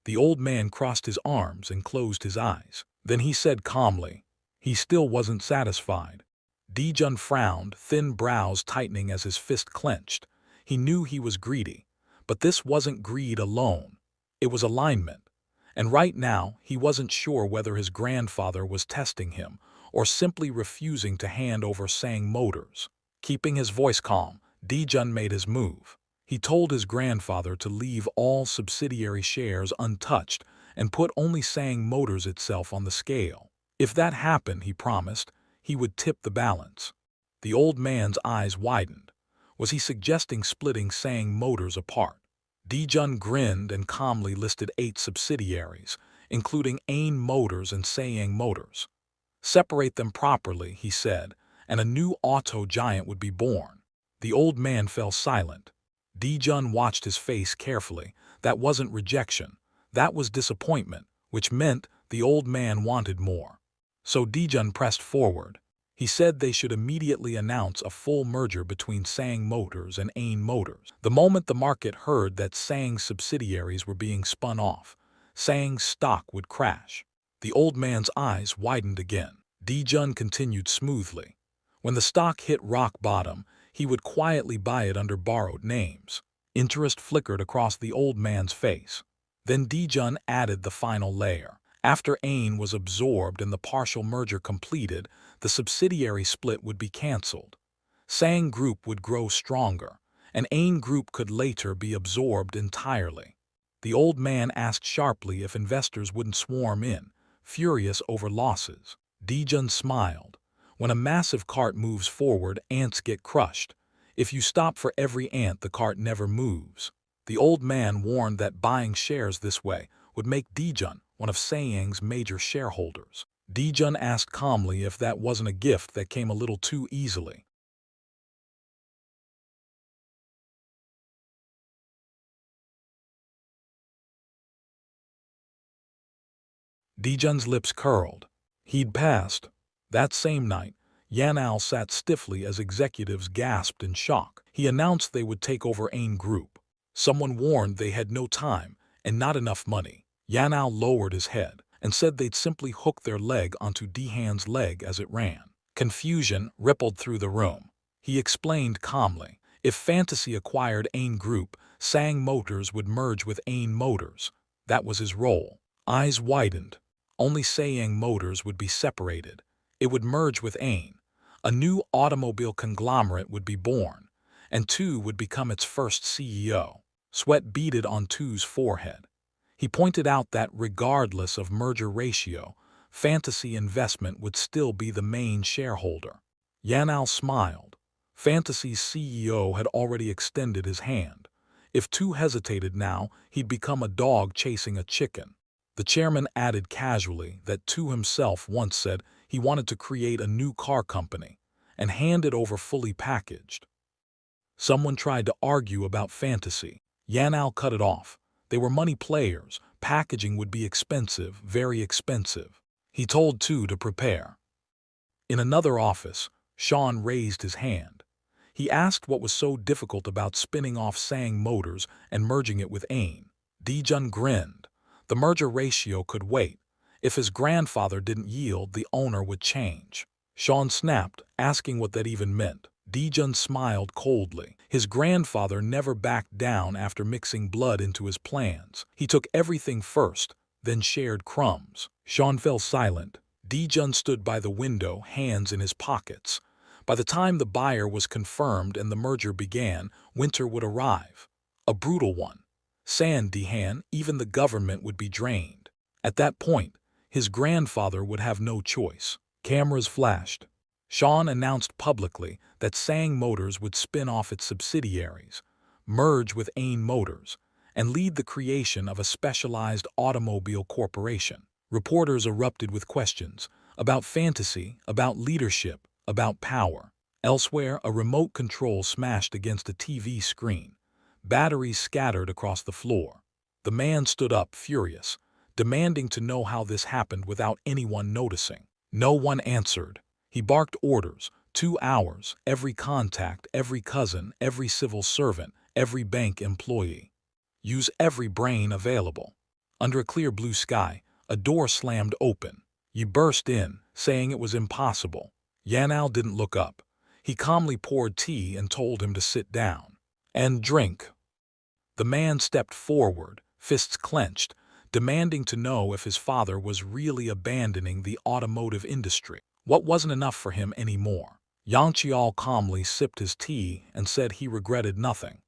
The old man crossed his arms and closed his eyes. Then he said calmly, he still wasn't satisfied. Dijun frowned, thin brows tightening as his fist clenched. He knew he was greedy, but this wasn't greed alone. It was alignment. And right now, he wasn't sure whether his grandfather was testing him or simply refusing to hand over Sang Motors. Keeping his voice calm, Dijun made his move. He told his grandfather to leave all subsidiary shares untouched and put only Sang Motors itself on the scale. If that happened, he promised, he would tip the balance. The old man's eyes widened. Was he suggesting splitting Sang Motors apart? Dijun grinned and calmly listed 8 subsidiaries, including Ain Motors and Sayang Motors. Separate them properly, he said, and a new auto giant would be born. The old man fell silent. Dijun watched his face carefully. That wasn't rejection. That was disappointment, which meant the old man wanted more. So Dijun pressed forward. He said they should immediately announce a full merger between Sang Motors and Ain Motors. The moment the market heard that Sang's subsidiaries were being spun off, Sang's stock would crash. The old man's eyes widened again. Dijun continued smoothly. When the stock hit rock bottom, he would quietly buy it under borrowed names. Interest flickered across the old man's face. Then Dijun added the final layer. After Ain was absorbed and the partial merger completed, the subsidiary split would be cancelled. Sang Group would grow stronger, and Ain Group could later be absorbed entirely. The old man asked sharply if investors wouldn't swarm in, furious over losses. Dijun smiled. When a massive cart moves forward, ants get crushed. If you stop for every ant, the cart never moves. The old man warned that buying shares this way would make Dijun one of Sayang's major shareholders. Dijun asked calmly if that wasn't a gift that came a little too easily. Dijun's lips curled. He'd passed. That same night, Yahello sat stiffly as executives gasped in shock. He announced they would take over Ain Group. Someone warned they had no time and not enough money. Yahello lowered his head and said they'd simply hook their leg onto Dihan's leg as it ran. Confusion rippled through the room. He explained calmly, if Fantasy acquired Ain Group, Sang Motors would merge with Ain Motors. That was his role. Eyes widened. Only Sayang Motors would be separated. It would merge with Ain. A new automobile conglomerate would be born, and Tu would become its first CEO. Sweat beaded on Tu's forehead. He pointed out that regardless of merger ratio, Fantasy Investment would still be the main shareholder. Yahello smiled. Fantasy's CEO had already extended his hand. If Tu hesitated now, he'd become a dog chasing a chicken. The chairman added casually that Tu himself once said he wanted to create a new car company and hand it over fully packaged. Someone tried to argue about Fantasy. Yahello cut it off. They were money players. Packaging would be expensive, very expensive. He told Tu to prepare. In another office, Sean raised his hand. He asked what was so difficult about spinning off Sang Motors and merging it with Ain. Dijun grinned. The merger ratio could wait. If his grandfather didn't yield, the owner would change. Sean snapped, asking what that even meant. Dijun smiled coldly. His grandfather never backed down after mixing blood into his plans. He took everything first, then shared crumbs. Sean fell silent. Dijun stood by the window, hands in his pockets. By the time the buyer was confirmed and the merger began, winter would arrive. A brutal one. Sand Dehan, even the government would be drained. At that point, his grandfather would have no choice. Cameras flashed. Sean announced publicly that Sang Motors would spin off its subsidiaries, merge with Ain Motors, and lead the creation of a specialized automobile corporation. Reporters erupted with questions about fantasy, about leadership, about power. Elsewhere, a remote control smashed against a TV screen. Batteries scattered across the floor. The man stood up, furious, demanding to know how this happened without anyone noticing. No one answered. He barked orders, 2 hours, every contact, every cousin, every civil servant, every bank employee. Use every brain available. Under a clear blue sky, a door slammed open. Yi burst in, saying it was impossible. Yanao didn't look up. He calmly poured tea and told him to sit down. And drink. The man stepped forward, fists clenched, demanding to know if his father was really abandoning the automotive industry. What wasn't enough for him anymore? Yang Qiao calmly sipped his tea and said he regretted nothing.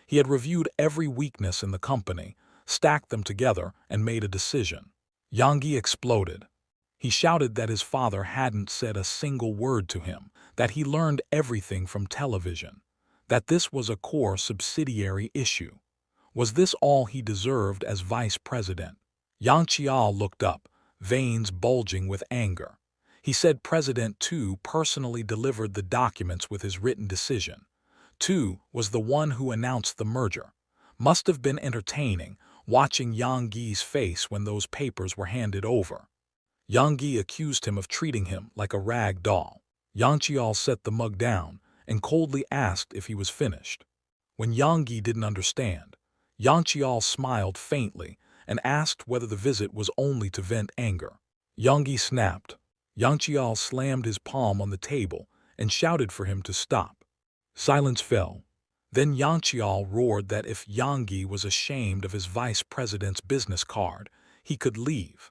He had reviewed every weakness in the company, stacked them together, and made a decision. Yang Yi exploded. He shouted that his father hadn't said a single word to him, that he learned everything from television, that this was a core subsidiary issue. Was this all he deserved as vice president? Yang Qiao looked up, veins bulging with anger. He said President Tu personally delivered the documents with his written decision. Tu was the one who announced the merger. Must have been entertaining, watching Yang Yi's face when those papers were handed over. Yang Yi accused him of treating him like a rag doll. Yang Qiao set the mug down and coldly asked if he was finished. When Yang Yi didn't understand, Yang Qiao smiled faintly and asked whether the visit was only to vent anger. Yang Yi snapped. Yang Qiao slammed his palm on the table and shouted for him to stop. Silence fell. Then Yang Qiao roared that if Yang Yi was ashamed of his vice president's business card, he could leave.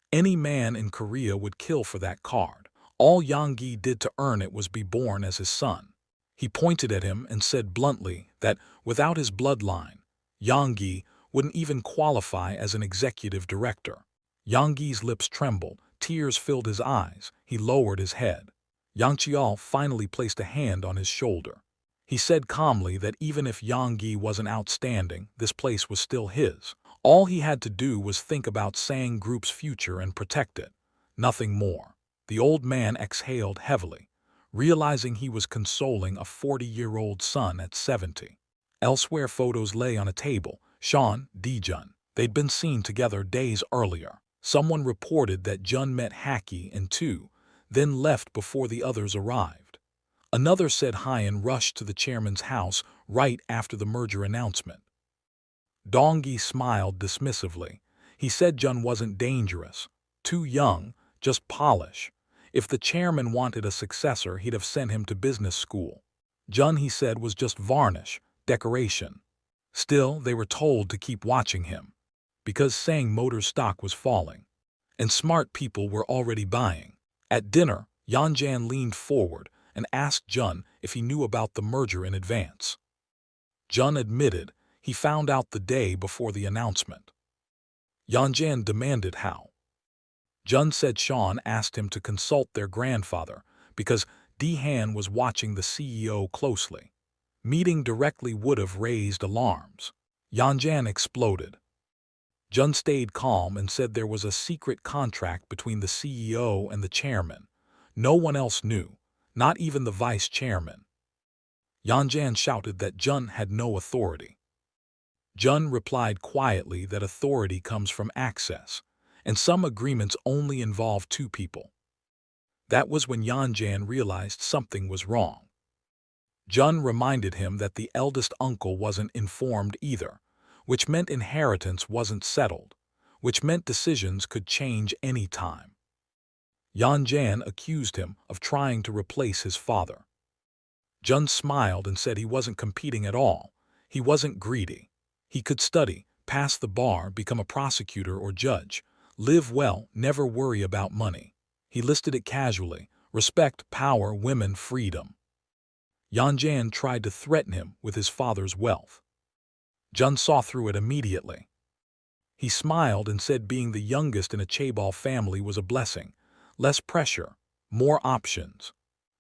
Any man in Korea would kill for that card. All Yang Yi did to earn it was be born as his son. He pointed at him and said bluntly that without his bloodline, Yang Yi wouldn't even qualify as an executive director. Yang Yi's lips trembled, tears filled his eyes, he lowered his head. Yang Qiao finally placed a hand on his shoulder. He said calmly that even if Yang Yi wasn't outstanding, this place was still his. All he had to do was think about Sang Group's future and protect it. Nothing more. The old man exhaled heavily, realizing he was consoling a 40-year-old son at 70. Elsewhere, photos lay on a table. Sean, Jun. They'd been seen together days earlier. Someone reported that Jun met Haki and Tu, then left before the others arrived. Another said Hyan rushed to the chairman's house right after the merger announcement. Dongyi smiled dismissively. He said Jun wasn't dangerous, too young, just polish. If the chairman wanted a successor, he'd have sent him to business school. Jun, he said, was just varnish, decoration. Still, they were told to keep watching him, because Sang Motor stock was falling, and smart people were already buying. At dinner, Yanjan leaned forward and asked Jun if he knew about the merger in advance. Jun admitted he found out the day before the announcement. Yanjan demanded how. Jun said Sean asked him to consult their grandfather because Dehan was watching the CEO closely. Meeting directly would have raised alarms. Yanjan exploded. Jun stayed calm and said there was a secret contract between the CEO and the chairman. No one else knew, not even the vice chairman. Yanjan shouted that Jun had no authority. Jun replied quietly that authority comes from access, and some agreements only involve 2 people. That was when Yanjan realized something was wrong. Jun reminded him that the eldest uncle wasn't informed either, which meant inheritance wasn't settled, which meant decisions could change any time. Yanjan accused him of trying to replace his father. Jun smiled and said he wasn't competing at all. He wasn't greedy. He could study, pass the bar, become a prosecutor or judge, live well, never worry about money. He listed it casually: respect, power, women, freedom. Yanjian tried to threaten him with his father's wealth. Jun saw through it immediately. He smiled and said being the youngest in a chaebol family was a blessing. Less pressure, more options.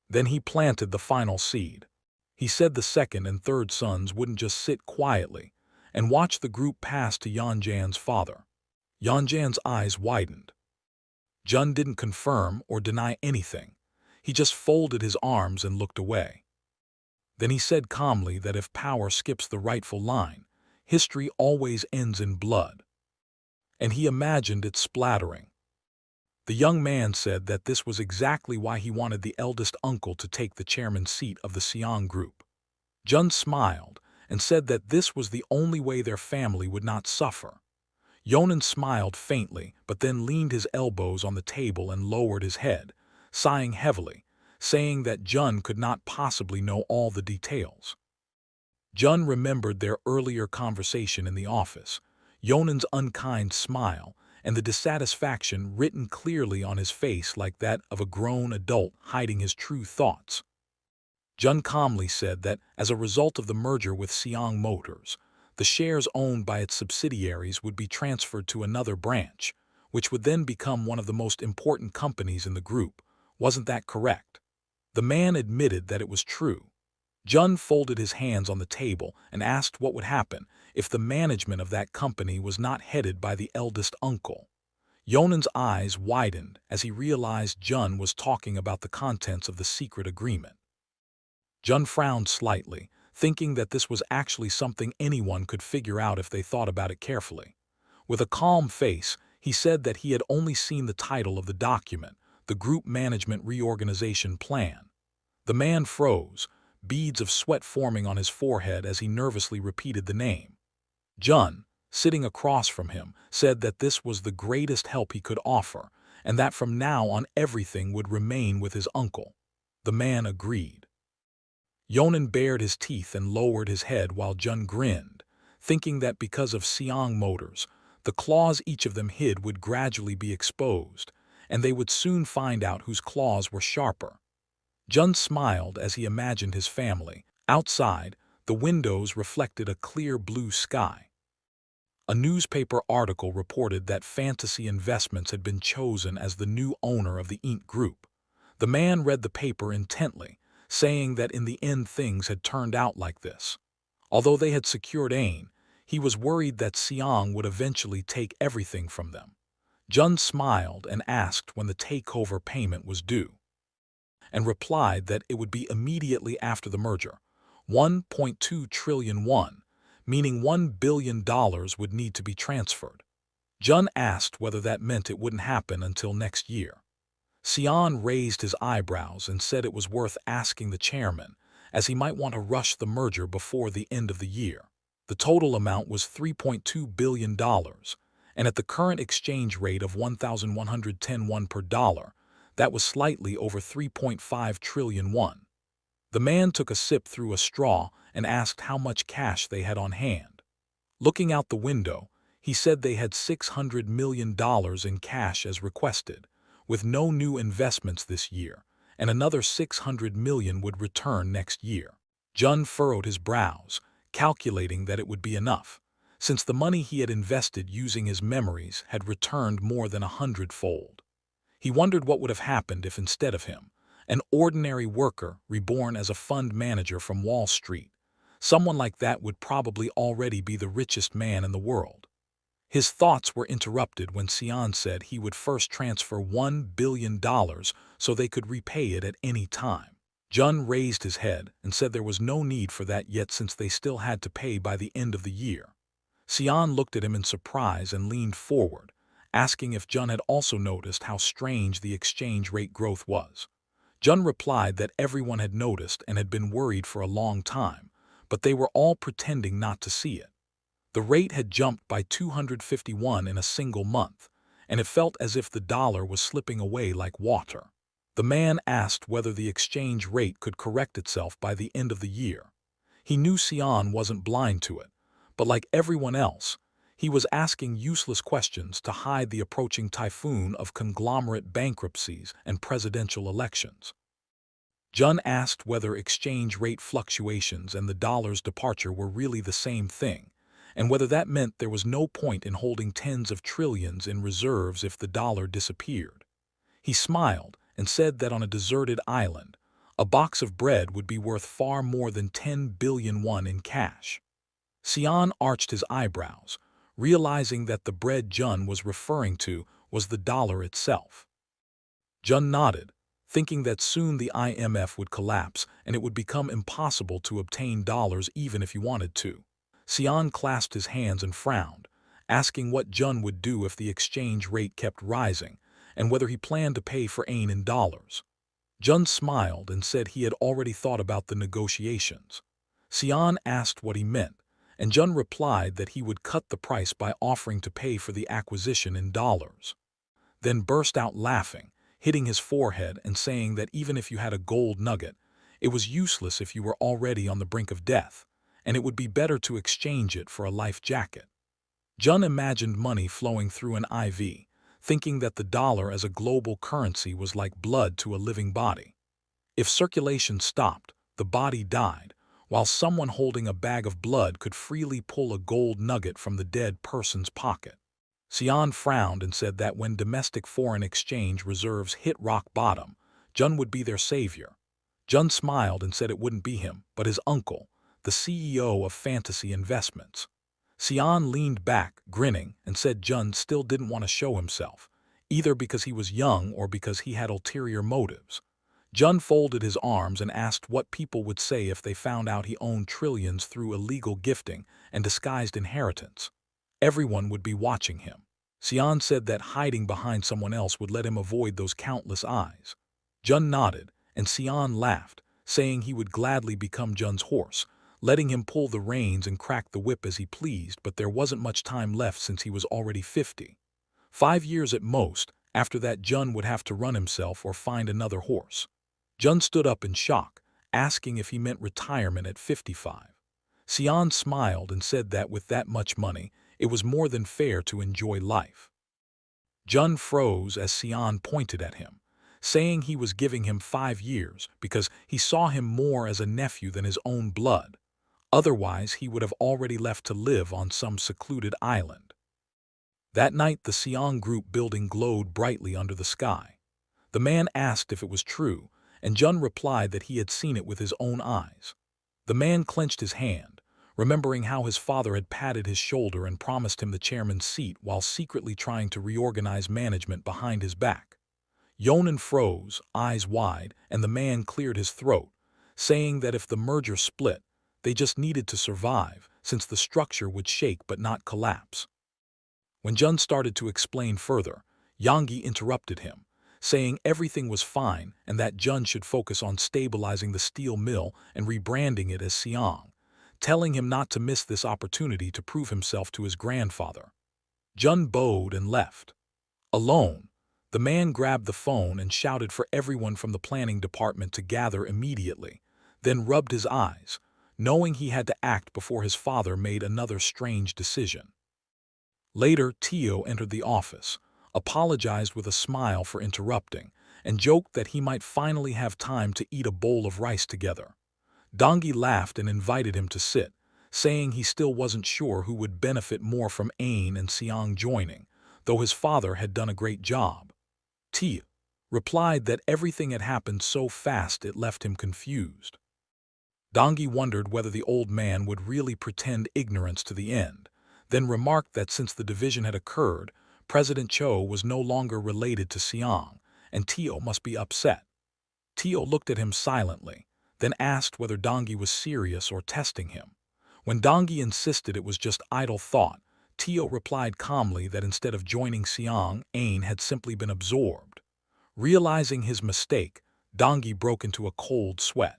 Then he planted the final seed. He said the second and third sons wouldn't just sit quietly and watch the group pass to Yanjian's father. Yanjian's eyes widened. Jun didn't confirm or deny anything. He just folded his arms and looked away. Then he said calmly that if power skips the rightful line, history always ends in blood. And he imagined it splattering. The young man said that this was exactly why he wanted the eldest uncle to take the chairman's seat of the Siang group. Jun smiled and said that this was the only way their family would not suffer. Yonan smiled faintly, but then leaned his elbows on the table and lowered his head, sighing heavily, saying that Jun could not possibly know all the details. Jun remembered their earlier conversation in the office, Yonan's unkind smile, and the dissatisfaction written clearly on his face like that of a grown adult hiding his true thoughts. Jun calmly said that, as a result of the merger with Siang Motors, the shares owned by its subsidiaries would be transferred to another branch, which would then become one of the most important companies in the group. Wasn't that correct? The man admitted that it was true. Jun folded his hands on the table and asked what would happen if the management of that company was not headed by the eldest uncle. Yonan's eyes widened as he realized Jun was talking about the contents of the secret agreement. Jun frowned slightly, thinking that this was actually something anyone could figure out if they thought about it carefully. With a calm face, he said that he had only seen the title of the document, the Group Management Reorganization Plan. The man froze, beads of sweat forming on his forehead as he nervously repeated the name. Jun, sitting across from him, said that this was the greatest help he could offer, and that from now on everything would remain with his uncle. The man agreed. Yonan bared his teeth and lowered his head while Jun grinned, thinking that because of Siang Motors, the claws each of them hid would gradually be exposed, and they would soon find out whose claws were sharper. Jun smiled as he imagined his family. Outside, the windows reflected a clear blue sky. A newspaper article reported that Fantasy Investments had been chosen as the new owner of the Inc. Group. The man read the paper intently, saying that in the end things had turned out like this. Although they had secured Ain, he was worried that Siang would eventually take everything from them. Jun smiled and asked when the takeover payment was due, and replied that it would be immediately after the merger, 1.2 trillion won, meaning $1 billion would need to be transferred. Jun asked whether that meant it wouldn't happen until next year. Sion raised his eyebrows and said it was worth asking the chairman, as he might want to rush the merger before the end of the year. The total amount was $3.2 billion, and at the current exchange rate of 1,110 won per dollar, that was slightly over 3.5 trillion won. The man took a sip through a straw and asked how much cash they had on hand. Looking out the window, he said they had $600 million in cash as requested, with no new investments this year, and another 600 million would return next year. Jun furrowed his brows, calculating that it would be enough, since the money he had invested using his memories had returned more than 100-fold. He wondered what would have happened if instead of him, an ordinary worker reborn as a fund manager from Wall Street, someone like that would probably already be the richest man in the world. His thoughts were interrupted when Sion said he would first transfer $1 billion so they could repay it at any time. Jun raised his head and said there was no need for that yet since they still had to pay by the end of the year. Sion looked at him in surprise and leaned forward, asking if Jun had also noticed how strange the exchange rate growth was. Jun replied that everyone had noticed and had been worried for a long time, but they were all pretending not to see it. The rate had jumped by 251 in a single month, and it felt as if the dollar was slipping away like water. The man asked whether the exchange rate could correct itself by the end of the year. He knew Sion wasn't blind to it, but like everyone else, he was asking useless questions to hide the approaching typhoon of conglomerate bankruptcies and presidential elections. Jun asked whether exchange rate fluctuations and the dollar's departure were really the same thing, and whether that meant there was no point in holding tens of trillions in reserves if the dollar disappeared. He smiled and said that on a deserted island, a box of bread would be worth far more than 10 billion won in cash. Xian arched his eyebrows, realizing that the bread Jun was referring to was the dollar itself. Jun nodded, thinking that soon the IMF would collapse and it would become impossible to obtain dollars even if you wanted to. Xian clasped his hands and frowned, asking what Jun would do if the exchange rate kept rising, and whether he planned to pay for ain in dollars. Jun smiled and said he had already thought about the negotiations. Xian asked what he meant, and Jun replied that he would cut the price by offering to pay for the acquisition in dollars. Then burst out laughing, hitting his forehead and saying that even if you had a gold nugget, it was useless if you were already on the brink of death, and it would be better to exchange it for a life jacket. Jun imagined money flowing through an IV, thinking that the dollar as a global currency was like blood to a living body. If circulation stopped, the body died, while someone holding a bag of blood could freely pull a gold nugget from the dead person's pocket. Xian frowned and said that when domestic foreign exchange reserves hit rock bottom, Jun would be their savior. Jun smiled and said it wouldn't be him, but his uncle, the CEO of Fantasy Investments. Xian leaned back, grinning, and said Jun still didn't want to show himself, either because he was young or because he had ulterior motives. Jun folded his arms and asked what people would say if they found out he owned trillions through illegal gifting and disguised inheritance. Everyone would be watching him. Xian said that hiding behind someone else would let him avoid those countless eyes. Jun nodded, and Xian laughed, saying he would gladly become Jun's horse, letting him pull the reins and crack the whip as he pleased, but there wasn't much time left since he was already 50. 5 years at most, after that Jun would have to run himself or find another horse. Jun stood up in shock, asking if he meant retirement at 55. Xian smiled and said that with that much money, it was more than fair to enjoy life. Jun froze as Xian pointed at him, saying he was giving him 5 years because he saw him more as a nephew than his own blood. Otherwise, he would have already left to live on some secluded island. That night, the Xian group building glowed brightly under the sky. The man asked if it was true, and Jun replied that he had seen it with his own eyes. The man clenched his hand, remembering how his father had patted his shoulder and promised him the chairman's seat while secretly trying to reorganize management behind his back. Yonan froze, eyes wide, and the man cleared his throat, saying that if the merger split, they just needed to survive, since the structure would shake but not collapse. When Jun started to explain further, Yanggi interrupted him, saying everything was fine and that Jun should focus on stabilizing the steel mill and rebranding it as Xiang, telling him not to miss this opportunity to prove himself to his grandfather. Jun bowed and left. Alone, the man grabbed the phone and shouted for everyone from the planning department to gather immediately, then rubbed his eyes, knowing he had to act before his father made another strange decision. Later, Tio entered the office, apologized with a smile for interrupting, and joked that he might finally have time to eat a bowl of rice together. Dongi laughed and invited him to sit, saying he still wasn't sure who would benefit more from Ain and Xiang joining, though his father had done a great job. Tio replied that everything had happened so fast it left him confused. Dongi wondered whether the old man would really pretend ignorance to the end, then remarked that since the division had occurred, President Cho was no longer related to Xiang, and Tio must be upset. Tio looked at him silently, then asked whether Dongi was serious or testing him. When Dongi insisted it was just idle thought, Tio replied calmly that instead of joining Xiang, Ain had simply been absorbed. Realizing his mistake, Dongi broke into a cold sweat.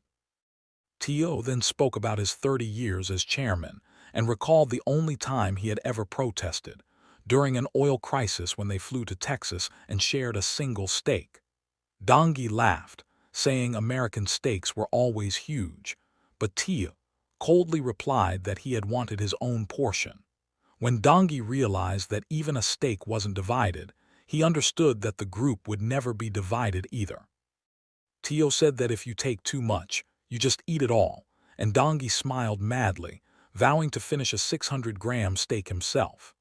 Tio then spoke about his 30 years as chairman and recalled the only time he had ever protested, during an oil crisis when they flew to Texas and shared a single steak. Dongi laughed, saying American steaks were always huge, but Tio coldly replied that he had wanted his own portion. When Dongi realized that even a steak wasn't divided, he understood that the group would never be divided either. Tio said that if you take too much, you just eat it all, and Dongi smiled madly, vowing to finish a 600-gram steak himself.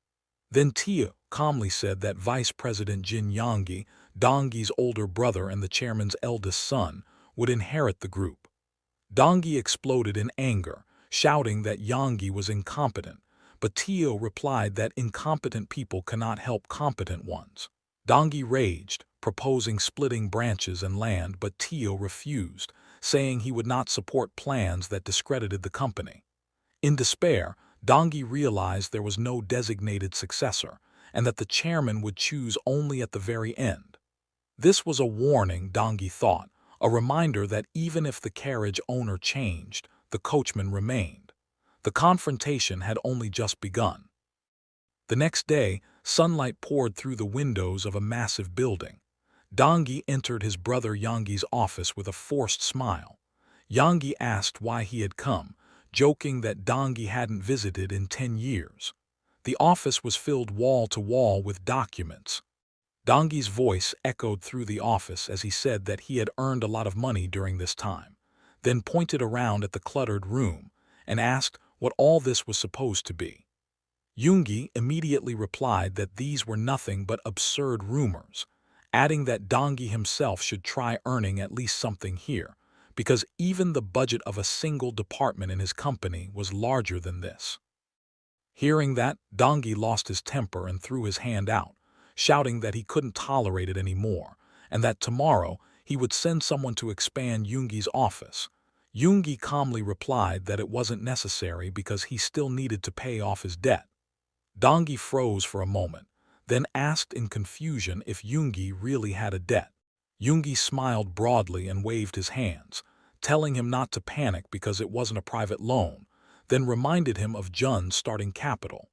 Then Tio calmly said that Vice President Jin Yonggi, Dongi's older brother and the chairman's eldest son, would inherit the group. Dongi exploded in anger, shouting that Yonggi was incompetent, but Tio replied that incompetent people cannot help competent ones. Dongi raged, proposing splitting branches and land, but Tio refused, saying he would not support plans that discredited the company. In despair, Dongi realized there was no designated successor, and that the chairman would choose only at the very end. This was a warning, Dongi thought, a reminder that even if the carriage owner changed, the coachman remained. The confrontation had only just begun. The next day, sunlight poured through the windows of a massive building. Dongi entered his brother Yonggi's office with a forced smile. Yonggi asked why he had come, joking that Dongi hadn't visited in 10 years. The office was filled wall to wall with documents. Dongi's voice echoed through the office as he said that he had earned a lot of money during this time, then pointed around at the cluttered room and asked what all this was supposed to be. Yonggi immediately replied that these were nothing but absurd rumors, adding that Dongi himself should try earning at least something here, because even the budget of a single department in his company was larger than this. Hearing that, Dongi lost his temper and threw his hand out, shouting that he couldn't tolerate it anymore, and that tomorrow he would send someone to expand Yonggi's office. Yonggi calmly replied that it wasn't necessary because he still needed to pay off his debt. Dongi froze for a moment, then asked in confusion if Yonggi really had a debt. Yonggi smiled broadly and waved his hands, telling him not to panic because it wasn't a private loan, then reminded him of Jun's starting capital.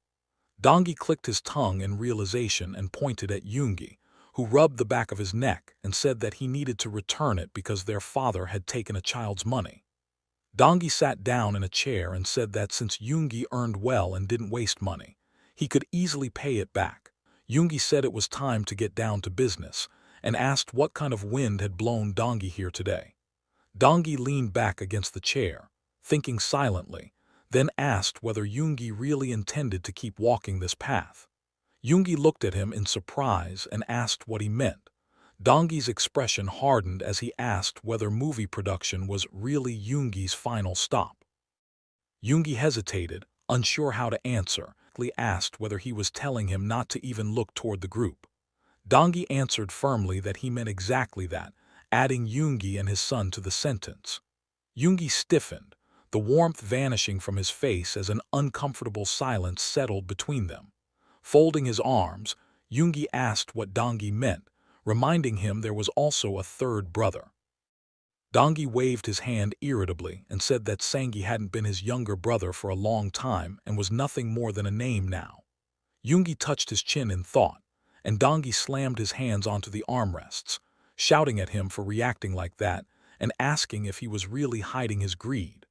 Dongi clicked his tongue in realization and pointed at Yonggi, who rubbed the back of his neck and said that he needed to return it because their father had taken a child's money. Dongi sat down in a chair and said that since Yonggi earned well and didn't waste money, he could easily pay it back. Yonggi said it was time to get down to business and asked what kind of wind had blown Dongi here today. Dongi leaned back against the chair, thinking silently, then asked whether Yonggi really intended to keep walking this path. Yonggi looked at him in surprise and asked what he meant. Dongi's expression hardened as he asked whether movie production was really Yonggi's final stop. Yonggi hesitated, unsure how to answer, asked whether he was telling him not to even look toward the group. Dongi answered firmly that he meant exactly that, adding Yonggi and his son to the sentence. Yonggi stiffened, the warmth vanishing from his face as an uncomfortable silence settled between them. Folding his arms, Yonggi asked what Dongi meant, reminding him there was also a third brother. Dongi waved his hand irritably and said that Sangi hadn't been his younger brother for a long time and was nothing more than a name now. Yonggi touched his chin in thought, and Dongi slammed his hands onto the armrests, shouting at him for reacting like that and asking if he was really hiding his greed.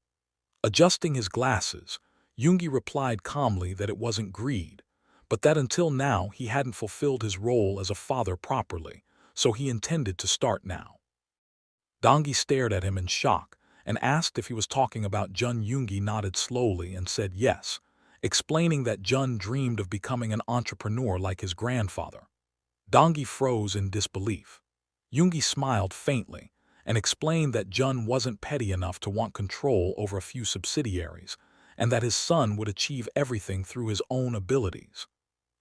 Adjusting his glasses, Yonggi replied calmly that it wasn't greed, but that until now he hadn't fulfilled his role as a father properly, so he intended to start now. Dongi stared at him in shock and asked if he was talking about Jun. Yonggi nodded slowly and said yes, explaining that Jun dreamed of becoming an entrepreneur like his grandfather. Dongi froze in disbelief. Yonggi smiled faintly and explained that Jun wasn't petty enough to want control over a few subsidiaries, and that his son would achieve everything through his own abilities.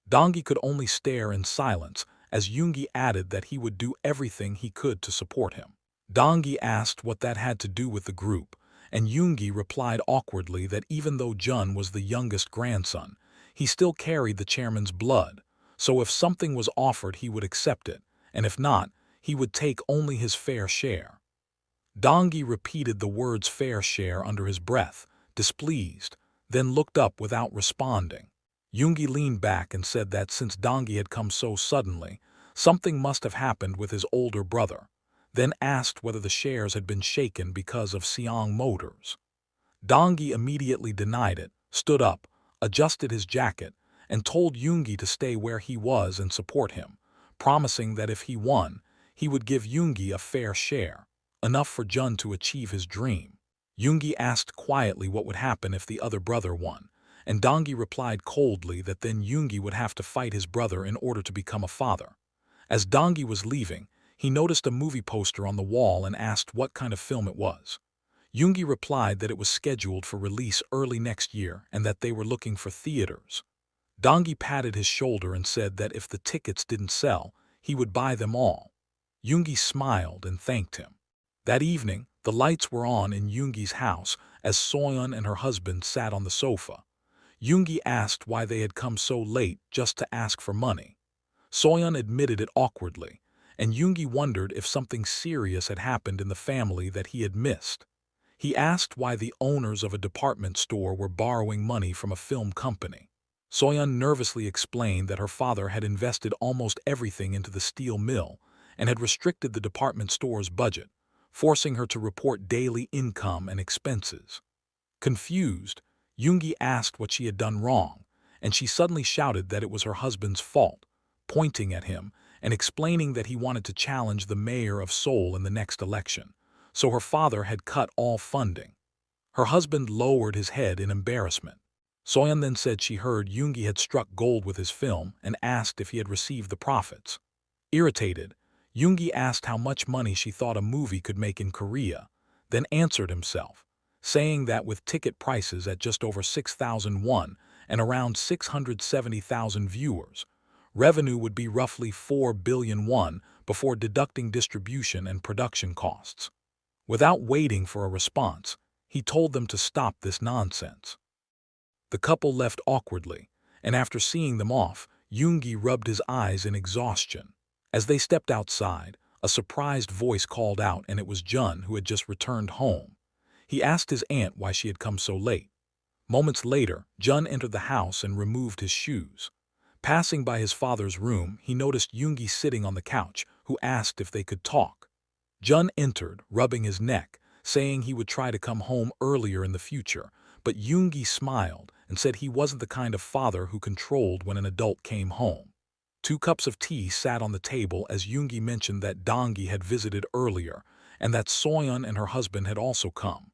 Dongi could only stare in silence as Yonggi added that he would do everything he could to support him. Dongi asked what that had to do with the group, and Yonggi replied awkwardly that even though Jun was the youngest grandson, he still carried the chairman's blood, so if something was offered he would accept it, and if not, he would take only his fair share. Dongi repeated the words fair share under his breath, displeased, then looked up without responding. Yonggi leaned back and said that since Dongi had come so suddenly, something must have happened with his older brother, then asked whether the shares had been shaken because of Seong Motors. Dongi immediately denied it, stood up, adjusted his jacket, and told Yonggi to stay where he was and support him, promising that if he won, he would give Yonggi a fair share. enough for Jun to achieve his dream. Yoongi asked quietly what would happen if the other brother won, and Dongi replied coldly that then Yoongi would have to fight his brother in order to become a father. As Dongi was leaving, he noticed a movie poster on the wall and asked what kind of film it was. Yoongi replied that it was scheduled for release early next year and that they were looking for theaters. Dongi patted his shoulder and said that if the tickets didn't sell, he would buy them all. Yoongi smiled and thanked him. That evening, the lights were on in Yoongi's house as Soyeon and her husband sat on the sofa. Yoongi asked why they had come so late just to ask for money. Soyeon admitted it awkwardly, and Yoongi wondered if something serious had happened in the family that he had missed. He asked why the owners of a department store were borrowing money from a film company. Soyeon nervously explained that her father had invested almost everything into the steel mill and had restricted the department store's budget, forcing her to report daily income and expenses. Confused, Yoongi asked what she had done wrong, and she suddenly shouted that it was her husband's fault, pointing at him and explaining that he wanted to challenge the mayor of Seoul in the next election, so her father had cut all funding. Her husband lowered his head in embarrassment. Soyeon then said she heard Yoongi had struck gold with his film and asked if he had received the profits. Irritated, Yoongi asked how much money she thought a movie could make in Korea, then answered himself, saying that with ticket prices at just over 6,000 won and around 670,000 viewers, revenue would be roughly 4 billion won before deducting distribution and production costs. Without waiting for a response, he told them to stop this nonsense. The couple left awkwardly, and after seeing them off, Yoongi rubbed his eyes in exhaustion. As they stepped outside, a surprised voice called out, and it was Jun, who had just returned home. He asked his aunt why she had come so late. Moments later, Jun entered the house and removed his shoes. Passing by his father's room, he noticed Yoongi sitting on the couch, who asked if they could talk. Jun entered, rubbing his neck, saying he would try to come home earlier in the future, but Yoongi smiled and said he wasn't the kind of father who controlled when an adult came home. 2 cups of tea sat on the table as Yoongi mentioned that Dongi had visited earlier and that Soyeon and her husband had also come.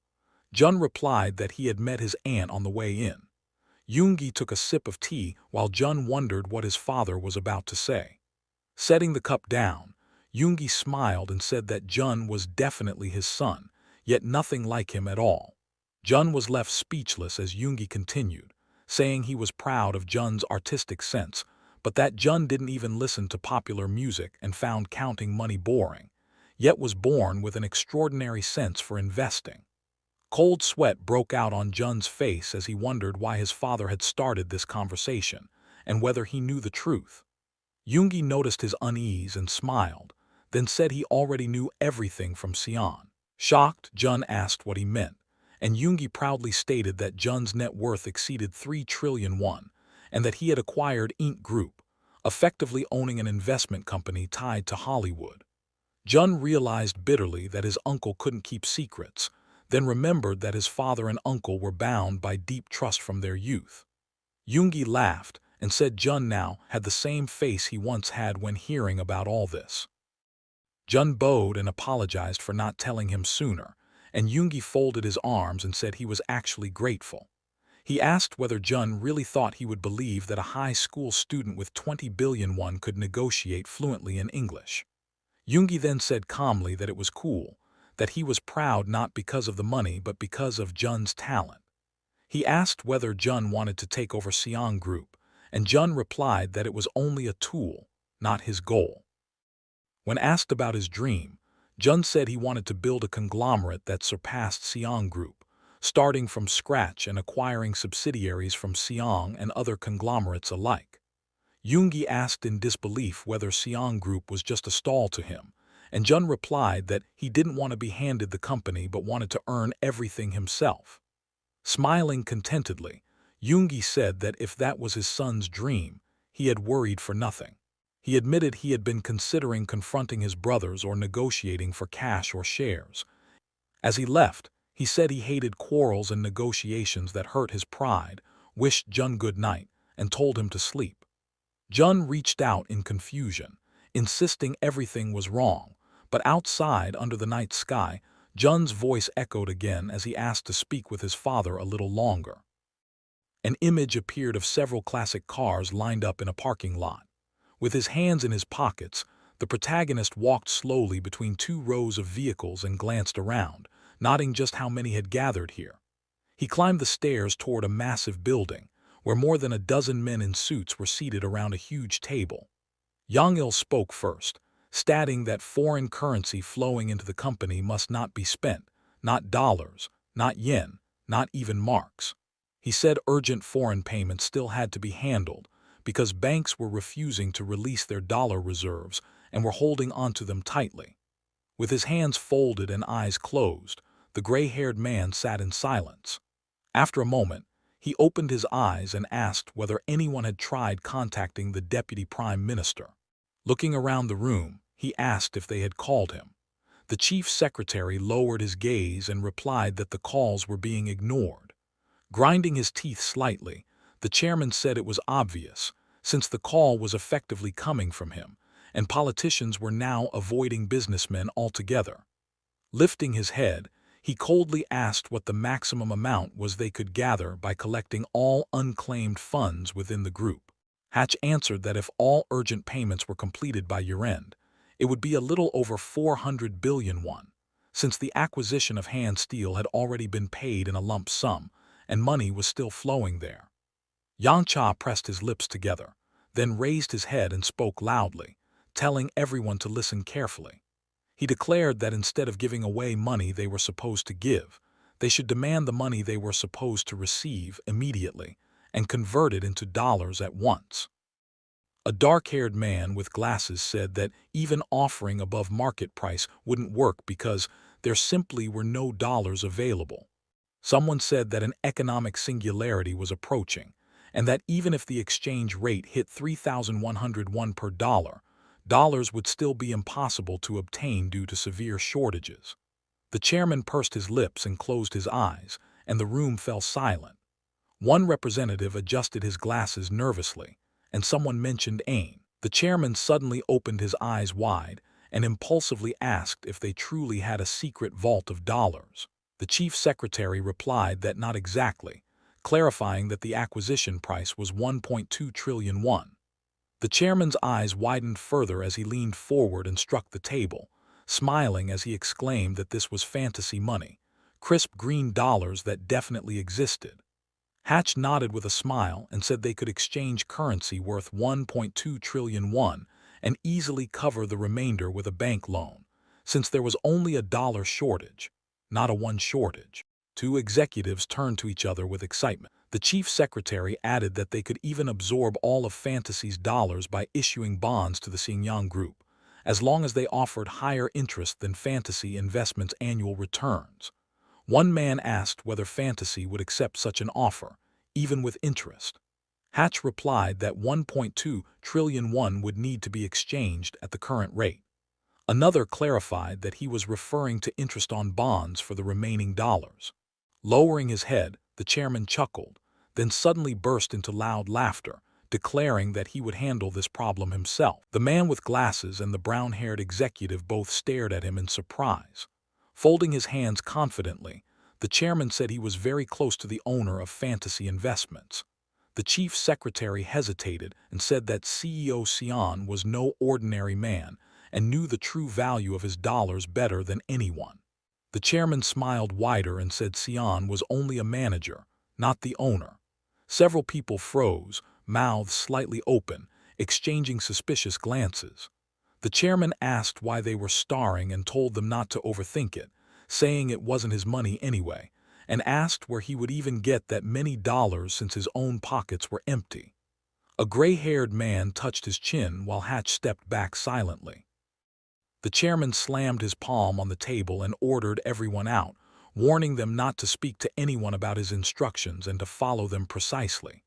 Jun replied that he had met his aunt on the way in. Yoongi took a sip of tea while Jun wondered what his father was about to say. Setting the cup down, Yoongi smiled and said that Jun was definitely his son, yet nothing like him at all. Jun was left speechless as Yoongi continued, saying he was proud of Jun's artistic sense, but that Jun didn't even listen to popular music and found counting money boring, yet was born with an extraordinary sense for investing. Cold sweat broke out on Jun's face as he wondered why his father had started this conversation and whether he knew the truth. Yoongi noticed his unease and smiled, then said he already knew everything from Sion. Shocked, Jun asked what he meant, and Yoongi proudly stated that Jun's net worth exceeded 3 trillion won and that he had acquired Inc. Group, effectively owning an investment company tied to Hollywood. Jun realized bitterly that his uncle couldn't keep secrets, then remembered that his father and uncle were bound by deep trust from their youth. Yoongi laughed and said Jun now had the same face he once had when hearing about all this. Jun bowed and apologized for not telling him sooner, and Yoongi folded his arms and said he was actually grateful. He asked whether Jun really thought he would believe that a high school student with 20 billion won could negotiate fluently in English. Yoongi then said calmly that it was cool, that he was proud not because of the money but because of Jun's talent. He asked whether Jun wanted to take over Sion Group, and Jun replied that it was only a tool, not his goal. When asked about his dream, Jun said he wanted to build a conglomerate that surpassed Sion Group, starting from scratch and acquiring subsidiaries from Sion and other conglomerates alike. Yoongi asked in disbelief whether Sion Group was just a stall to him, and Jun replied that he didn't want to be handed the company but wanted to earn everything himself. Smiling contentedly, Yoongi said that if that was his son's dream, he had worried for nothing. He admitted he had been considering confronting his brothers or negotiating for cash or shares. As he left, he said he hated quarrels and negotiations that hurt his pride, wished Jun good night, and told him to sleep. Jun reached out in confusion, insisting everything was wrong, But outside, under the night sky, Jun's voice echoed again as he asked to speak with his father a little longer. An image appeared of several classic cars lined up in a parking lot. With his hands in his pockets, the protagonist walked slowly between two rows of vehicles and glanced around, noting just how many had gathered here. He climbed the stairs toward a massive building, where more than a dozen men in suits were seated around a huge table. Yahello spoke first, stating that foreign currency flowing into the company must not be spent, not dollars, not yen, not even marks. He said urgent foreign payments still had to be handled because banks were refusing to release their dollar reserves and were holding onto them tightly. With his hands folded and eyes closed, the gray-haired man sat in silence. After a moment, he opened his eyes and asked whether anyone had tried contacting the deputy prime minister. Looking around the room, he asked if they had called him. The chief secretary lowered his gaze and replied that the calls were being ignored. Grinding his teeth slightly, the chairman said it was obvious, since the call was effectively coming from him, and politicians were now avoiding businessmen altogether. Lifting his head, he coldly asked what the maximum amount was they could gather by collecting all unclaimed funds within the group. Hatch answered that if all urgent payments were completed by year-end, it would be a little over 400 billion won, since the acquisition of hand steel had already been paid in a lump sum, and money was still flowing there. Yang Cha pressed his lips together, then raised his head and spoke loudly, telling everyone to listen carefully. He declared that instead of giving away money they were supposed to give, they should demand the money they were supposed to receive immediately and convert it into dollars at once. A dark-haired man with glasses said that even offering above market price wouldn't work because there simply were no dollars available. Someone said that an economic singularity was approaching, and that even if the exchange rate hit 3,101 per dollar, dollars would still be impossible to obtain due to severe shortages. The chairman pursed his lips and closed his eyes, and the room fell silent. One representative adjusted his glasses nervously, and someone mentioned Ain. The chairman suddenly opened his eyes wide and impulsively asked if they truly had a secret vault of dollars. The chief secretary replied that not exactly, clarifying that the acquisition price was 1.2 trillion won. The chairman's eyes widened further as he leaned forward and struck the table, smiling as he exclaimed that this was fantasy money, crisp green dollars that definitely existed. Hatch nodded with a smile and said they could exchange currency worth 1.2 trillion won and easily cover the remainder with a bank loan, since there was only a dollar shortage, not a won shortage. Two executives turned to each other with excitement. The chief secretary added that they could even absorb all of Fantasy's dollars by issuing bonds to the Xinjiang Group, as long as they offered higher interest than Fantasy Investment's annual returns. One man asked whether Fantasy would accept such an offer, even with interest. Hatch replied that 1.2 trillion won would need to be exchanged at the current rate. Another clarified that he was referring to interest on bonds for the remaining dollars. Lowering his head, the chairman chuckled, then suddenly burst into loud laughter, declaring that he would handle this problem himself. The man with glasses and the brown-haired executive both stared at him in surprise. Folding his hands confidently, the chairman said he was very close to the owner of Fantasy Investments. The chief secretary hesitated and said that CEO Xian was no ordinary man and knew the true value of his dollars better than anyone. The chairman smiled wider and said Xian was only a manager, not the owner. Several people froze, mouths slightly open, exchanging suspicious glances. The chairman asked why they were starring and told them not to overthink it, saying it wasn't his money anyway, and asked where he would even get that many dollars since his own pockets were empty. A gray-haired man touched his chin while Hatch stepped back silently. The chairman slammed his palm on the table and ordered everyone out, warning them not to speak to anyone about his instructions and to follow them precisely.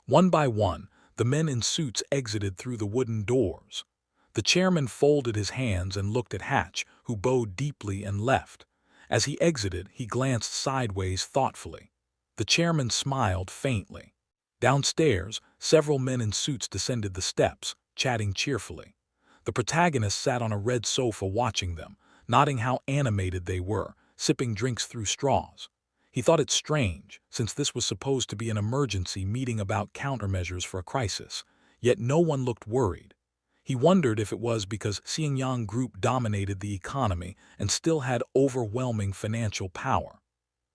One by one, the men in suits exited through the wooden doors. The chairman folded his hands and looked at Hatch, who bowed deeply and left. As he exited, he glanced sideways thoughtfully. The chairman smiled faintly. Downstairs, several men in suits descended the steps, chatting cheerfully. The protagonist sat on a red sofa watching them, nodding how animated they were, sipping drinks through straws. He thought it strange, since this was supposed to be an emergency meeting about countermeasures for a crisis, yet no one looked worried. He wondered if it was because Xinjiang Group dominated the economy and still had overwhelming financial power.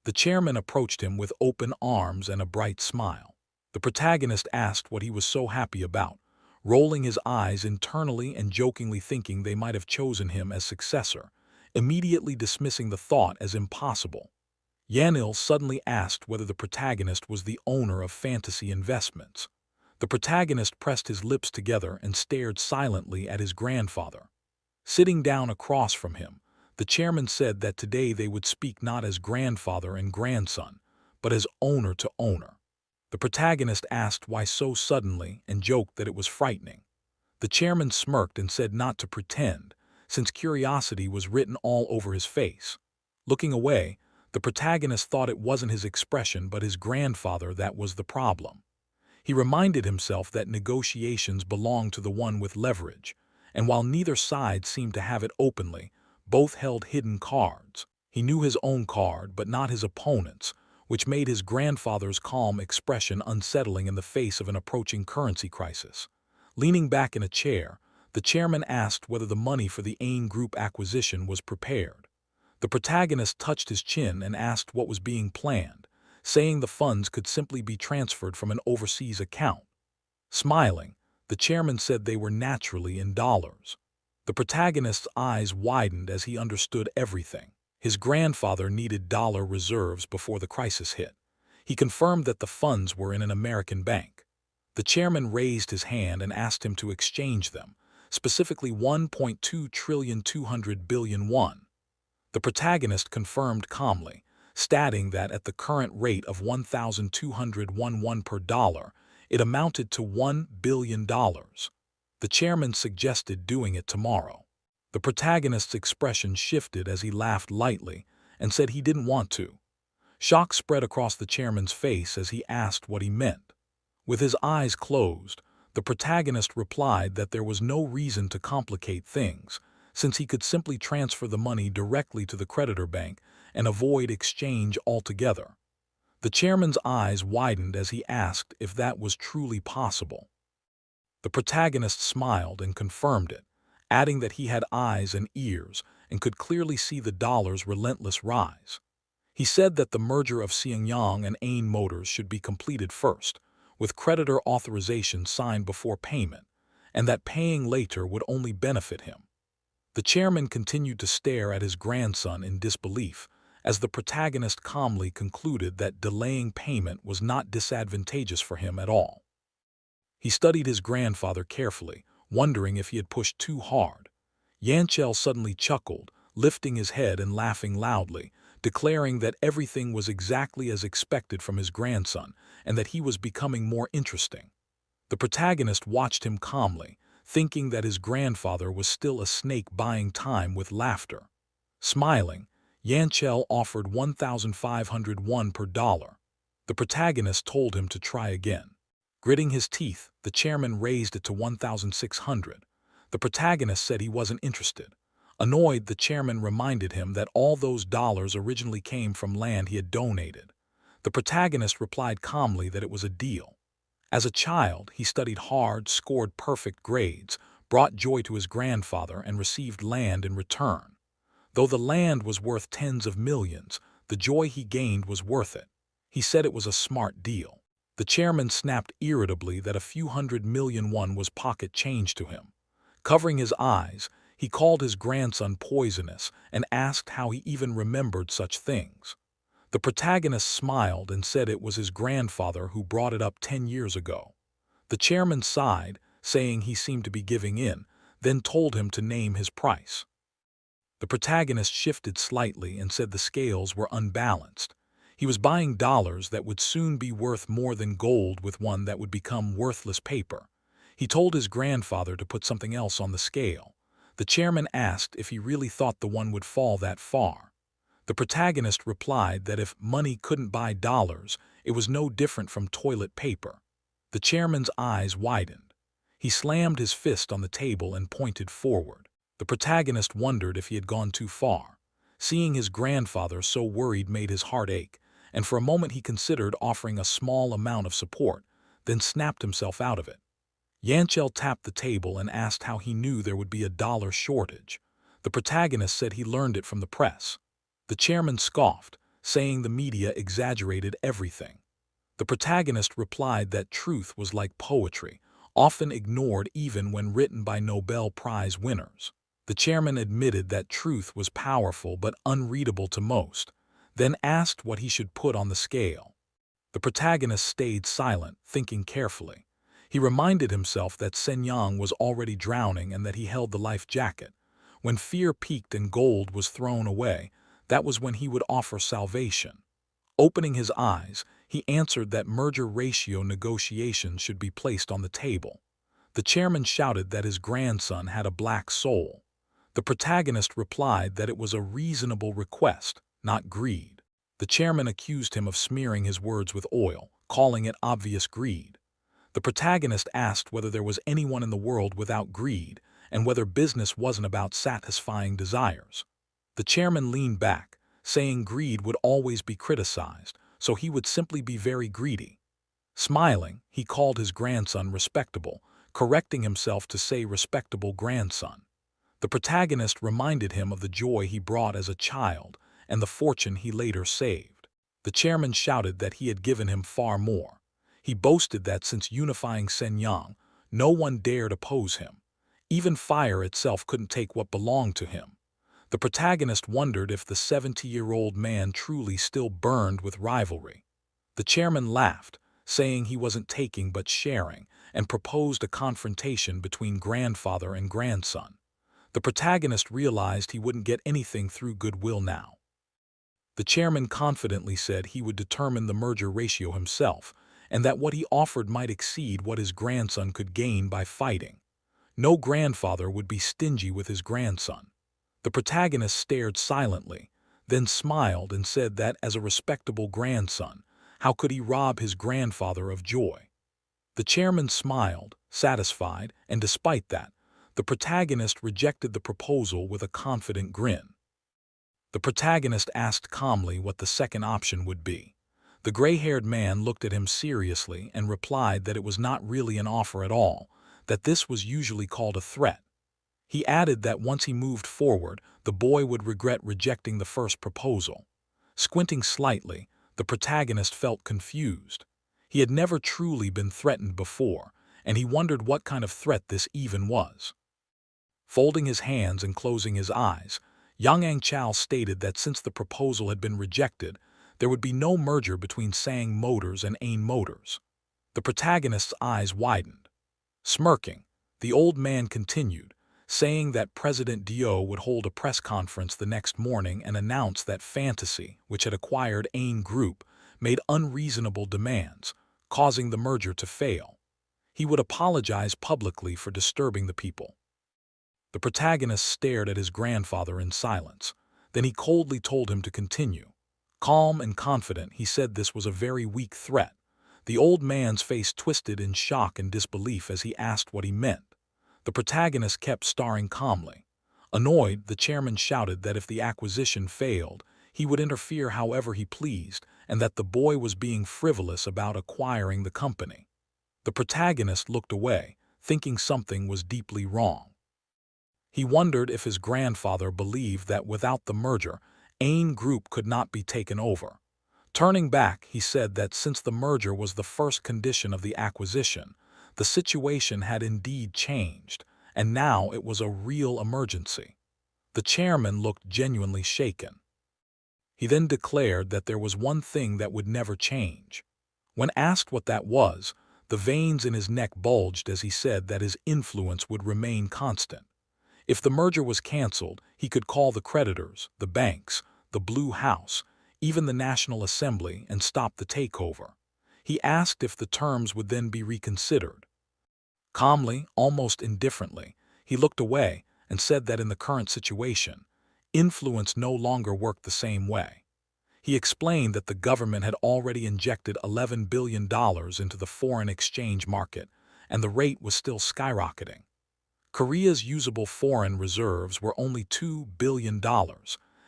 The chairman approached him with open arms and a bright smile. The protagonist asked what he was so happy about, rolling his eyes internally and jokingly thinking they might have chosen him as successor, immediately dismissing the thought as impossible. Yahello suddenly asked whether the protagonist was the owner of fantasy investments. The protagonist pressed his lips together and stared silently at his grandfather. Sitting down across from him, the chairman said that today they would speak not as grandfather and grandson, but as owner to owner. The protagonist asked why so suddenly and joked that it was frightening. The chairman smirked and said not to pretend, since curiosity was written all over his face. Looking away, the protagonist thought it wasn't his expression but his grandfather that was the problem. He reminded himself that negotiations belonged to the one with leverage, and while neither side seemed to have it openly, both held hidden cards. He knew his own card but not his opponent's, which made his grandfather's calm expression unsettling in the face of an approaching currency crisis. Leaning back in a chair, the chairman asked whether the money for the AIN Group acquisition was prepared. The protagonist touched his chin and asked what was being planned, saying the funds could simply be transferred from an overseas account. Smiling, the chairman said they were naturally in dollars. The protagonist's eyes widened as he understood everything. His grandfather needed dollar reserves before the crisis hit. He confirmed that the funds were in an American bank. The chairman raised his hand and asked him to exchange them, specifically 1.2 trillion 200 billion won. The protagonist confirmed calmly, stating that at the current rate of 1,201 won per dollar, it amounted to $1 billion. The chairman suggested doing it tomorrow. The protagonist's expression shifted as he laughed lightly and said he didn't want to. Shock spread across the chairman's face as he asked what he meant. With his eyes closed, the protagonist replied that there was no reason to complicate things, since he could simply transfer the money directly to the creditor bank and avoid exchange altogether. The chairman's eyes widened as he asked if that was truly possible. The protagonist smiled and confirmed it, adding that he had eyes and ears and could clearly see the dollar's relentless rise. He said that the merger of Xinjiang and AIN Motors should be completed first, with creditor authorization signed before payment, and that paying later would only benefit him. The chairman continued to stare at his grandson in disbelief, as the protagonist calmly concluded that delaying payment was not disadvantageous for him at all. He studied his grandfather carefully, wondering if he had pushed too hard. Yahello suddenly chuckled, lifting his head and laughing loudly, declaring that everything was exactly as expected from his grandson and that he was becoming more interesting. The protagonist watched him calmly, thinking that his grandfather was still a snake buying time with laughter. Smiling, Yahello offered 1,500 won per dollar. The protagonist told him to try again. Gritting his teeth, the chairman raised it to 1,600. The protagonist said he wasn't interested. Annoyed, the chairman reminded him that all those dollars originally came from land he had donated. The protagonist replied calmly that it was a deal. As a child, he studied hard, scored perfect grades, brought joy to his grandfather, and received land in return. Though the land was worth tens of millions, the joy he gained was worth it. He said it was a smart deal. The chairman snapped irritably that a few 100 million won was pocket change to him. Covering his eyes, he called his grandson poisonous and asked how he even remembered such things. The protagonist smiled and said it was his grandfather who brought it up 10 years ago. The chairman sighed, saying he seemed to be giving in, then told him to name his price. The protagonist shifted slightly and said the scales were unbalanced. He was buying dollars that would soon be worth more than gold with one that would become worthless paper. He told his grandfather to put something else on the scale. The chairman asked if he really thought the one would fall that far. The protagonist replied that if money couldn't buy dollars, it was no different from toilet paper. The chairman's eyes widened. He slammed his fist on the table and pointed forward. The protagonist wondered if he had gone too far. Seeing his grandfather so worried made his heart ache, and for a moment he considered offering a small amount of support, then snapped himself out of it. Yanchel tapped the table and asked how he knew there would be a dollar shortage. The protagonist said he learned it from the press. The chairman scoffed, saying the media exaggerated everything. The protagonist replied that truth was like poetry, often ignored even when written by Nobel Prize winners. The chairman admitted that truth was powerful but unreadable to most, then asked what he should put on the scale. The protagonist stayed silent, thinking carefully. He reminded himself that Senyang was already drowning and that he held the life jacket. When fear peaked and gold was thrown away, that was when he would offer salvation. Opening his eyes, he answered that merger ratio negotiations should be placed on the table. The chairman shouted that his grandson had a black soul. The protagonist replied that it was a reasonable request, not greed. The chairman accused him of smearing his words with oil, calling it obvious greed. The protagonist asked whether there was anyone in the world without greed and whether business wasn't about satisfying desires. The chairman leaned back, saying greed would always be criticized, so he would simply be very greedy. Smiling, he called his grandson respectable, correcting himself to say respectable grandson. The protagonist reminded him of the joy he brought as a child and the fortune he later saved. The chairman shouted that he had given him far more. He boasted that since unifying Senyang, no one dared oppose him. Even fire itself couldn't take what belonged to him. The protagonist wondered if the 70-year-old man truly still burned with rivalry. The chairman laughed, saying he wasn't taking but sharing, and proposed a confrontation between grandfather and grandson. The protagonist realized he wouldn't get anything through goodwill now. The chairman confidently said he would determine the merger ratio himself, and that what he offered might exceed what his grandson could gain by fighting. No grandfather would be stingy with his grandson. The protagonist stared silently, then smiled and said that as a respectable grandson, how could he rob his grandfather of joy? The chairman smiled, satisfied, and despite that, the protagonist rejected the proposal with a confident grin. The protagonist asked calmly what the second option would be. The gray-haired man looked at him seriously and replied that it was not really an offer at all, that this was usually called a threat. He added that once he moved forward, the boy would regret rejecting the first proposal. Squinting slightly, the protagonist felt confused. He had never truly been threatened before, and he wondered what kind of threat this even was. Folding his hands and closing his eyes, Yang Angchao stated that since the proposal had been rejected, there would be no merger between Sang Motors and Ain Motors. The protagonist's eyes widened. Smirking, the old man continued, saying that President Dio would hold a press conference the next morning and announce that Fantasy, which had acquired Ain Group, made unreasonable demands, causing the merger to fail. He would apologize publicly for disturbing the people. The protagonist stared at his grandfather in silence. Then he coldly told him to continue. Calm and confident, he said this was a very weak threat. The old man's face twisted in shock and disbelief as he asked what he meant. The protagonist kept staring calmly. Annoyed, the chairman shouted that if the acquisition failed, he would interfere however he pleased, and that the boy was being frivolous about acquiring the company. The protagonist looked away, thinking something was deeply wrong. He wondered if his grandfather believed that without the merger, Ain Group could not be taken over. Turning back, he said that since the merger was the first condition of the acquisition, the situation had indeed changed, and now it was a real emergency. The chairman looked genuinely shaken. He then declared that there was one thing that would never change. When asked what that was, the veins in his neck bulged as he said that his influence would remain constant. If the merger was canceled, he could call the creditors, the banks, the Blue House, even the National Assembly, and stop the takeover. He asked if the terms would then be reconsidered. Calmly, almost indifferently, he looked away and said that in the current situation, influence no longer worked the same way. He explained that the government had already injected $11 billion into the foreign exchange market, and the rate was still skyrocketing. Korea's usable foreign reserves were only $2 billion,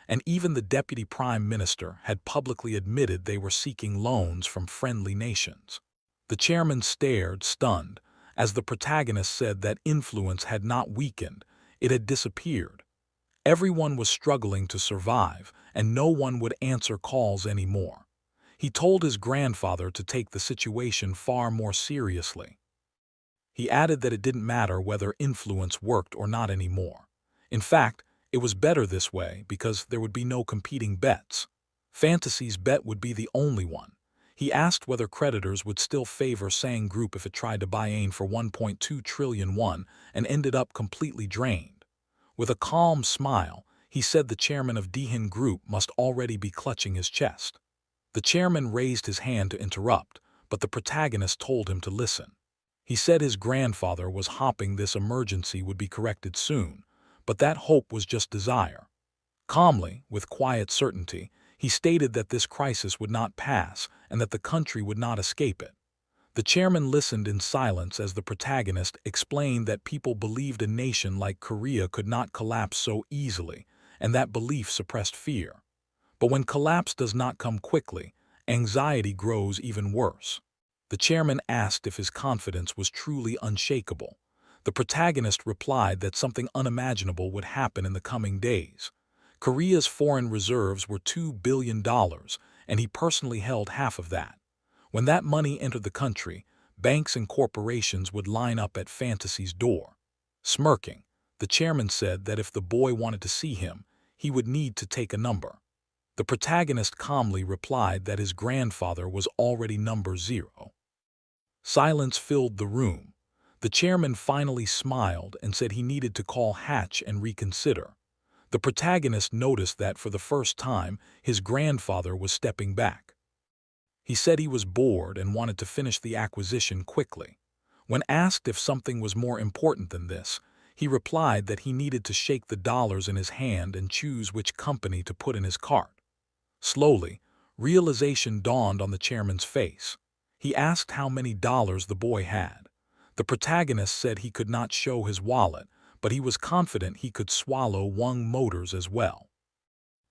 and even the deputy prime minister had publicly admitted they were seeking loans from friendly nations. The chairman stared, stunned, as the protagonist said that influence had not weakened, it had disappeared. Everyone was struggling to survive, and no one would answer calls anymore. He told his grandfather to take the situation far more seriously. He added that it didn't matter whether influence worked or not anymore. In fact, it was better this way because there would be no competing bets. Fantasy's bet would be the only one. He asked whether creditors would still favor Sang Group if it tried to buy AIN for 1.2 trillion won and ended up completely drained. With a calm smile, he said the chairman of Daehin Group must already be clutching his chest. The chairman raised his hand to interrupt, but the protagonist told him to listen. He said his grandfather was hoping this emergency would be corrected soon, but that hope was just desire. Calmly, with quiet certainty, he stated that this crisis would not pass and that the country would not escape it. The chairman listened in silence as the protagonist explained that people believed a nation like Korea could not collapse so easily, and that belief suppressed fear. But when collapse does not come quickly, anxiety grows even worse. The chairman asked if his confidence was truly unshakable. The protagonist replied that something unimaginable would happen in the coming days. Korea's foreign reserves were $2 billion, and he personally held half of that. When that money entered the country, banks and corporations would line up at Fantasy's door. Smirking, the chairman said that if the boy wanted to see him, he would need to take a number. The protagonist calmly replied that his grandfather was already number 0. Silence filled the room. The chairman finally smiled and said he needed to call Hatch and reconsider. The protagonist noticed that for the first time, his grandfather was stepping back. He said he was bored and wanted to finish the acquisition quickly. When asked if something was more important than this, he replied that he needed to shake the dollars in his hand and choose which company to put in his cart. Slowly, realization dawned on the chairman's face. He asked how many dollars the boy had. The protagonist said he could not show his wallet, but he was confident he could swallow Wang Motors as well.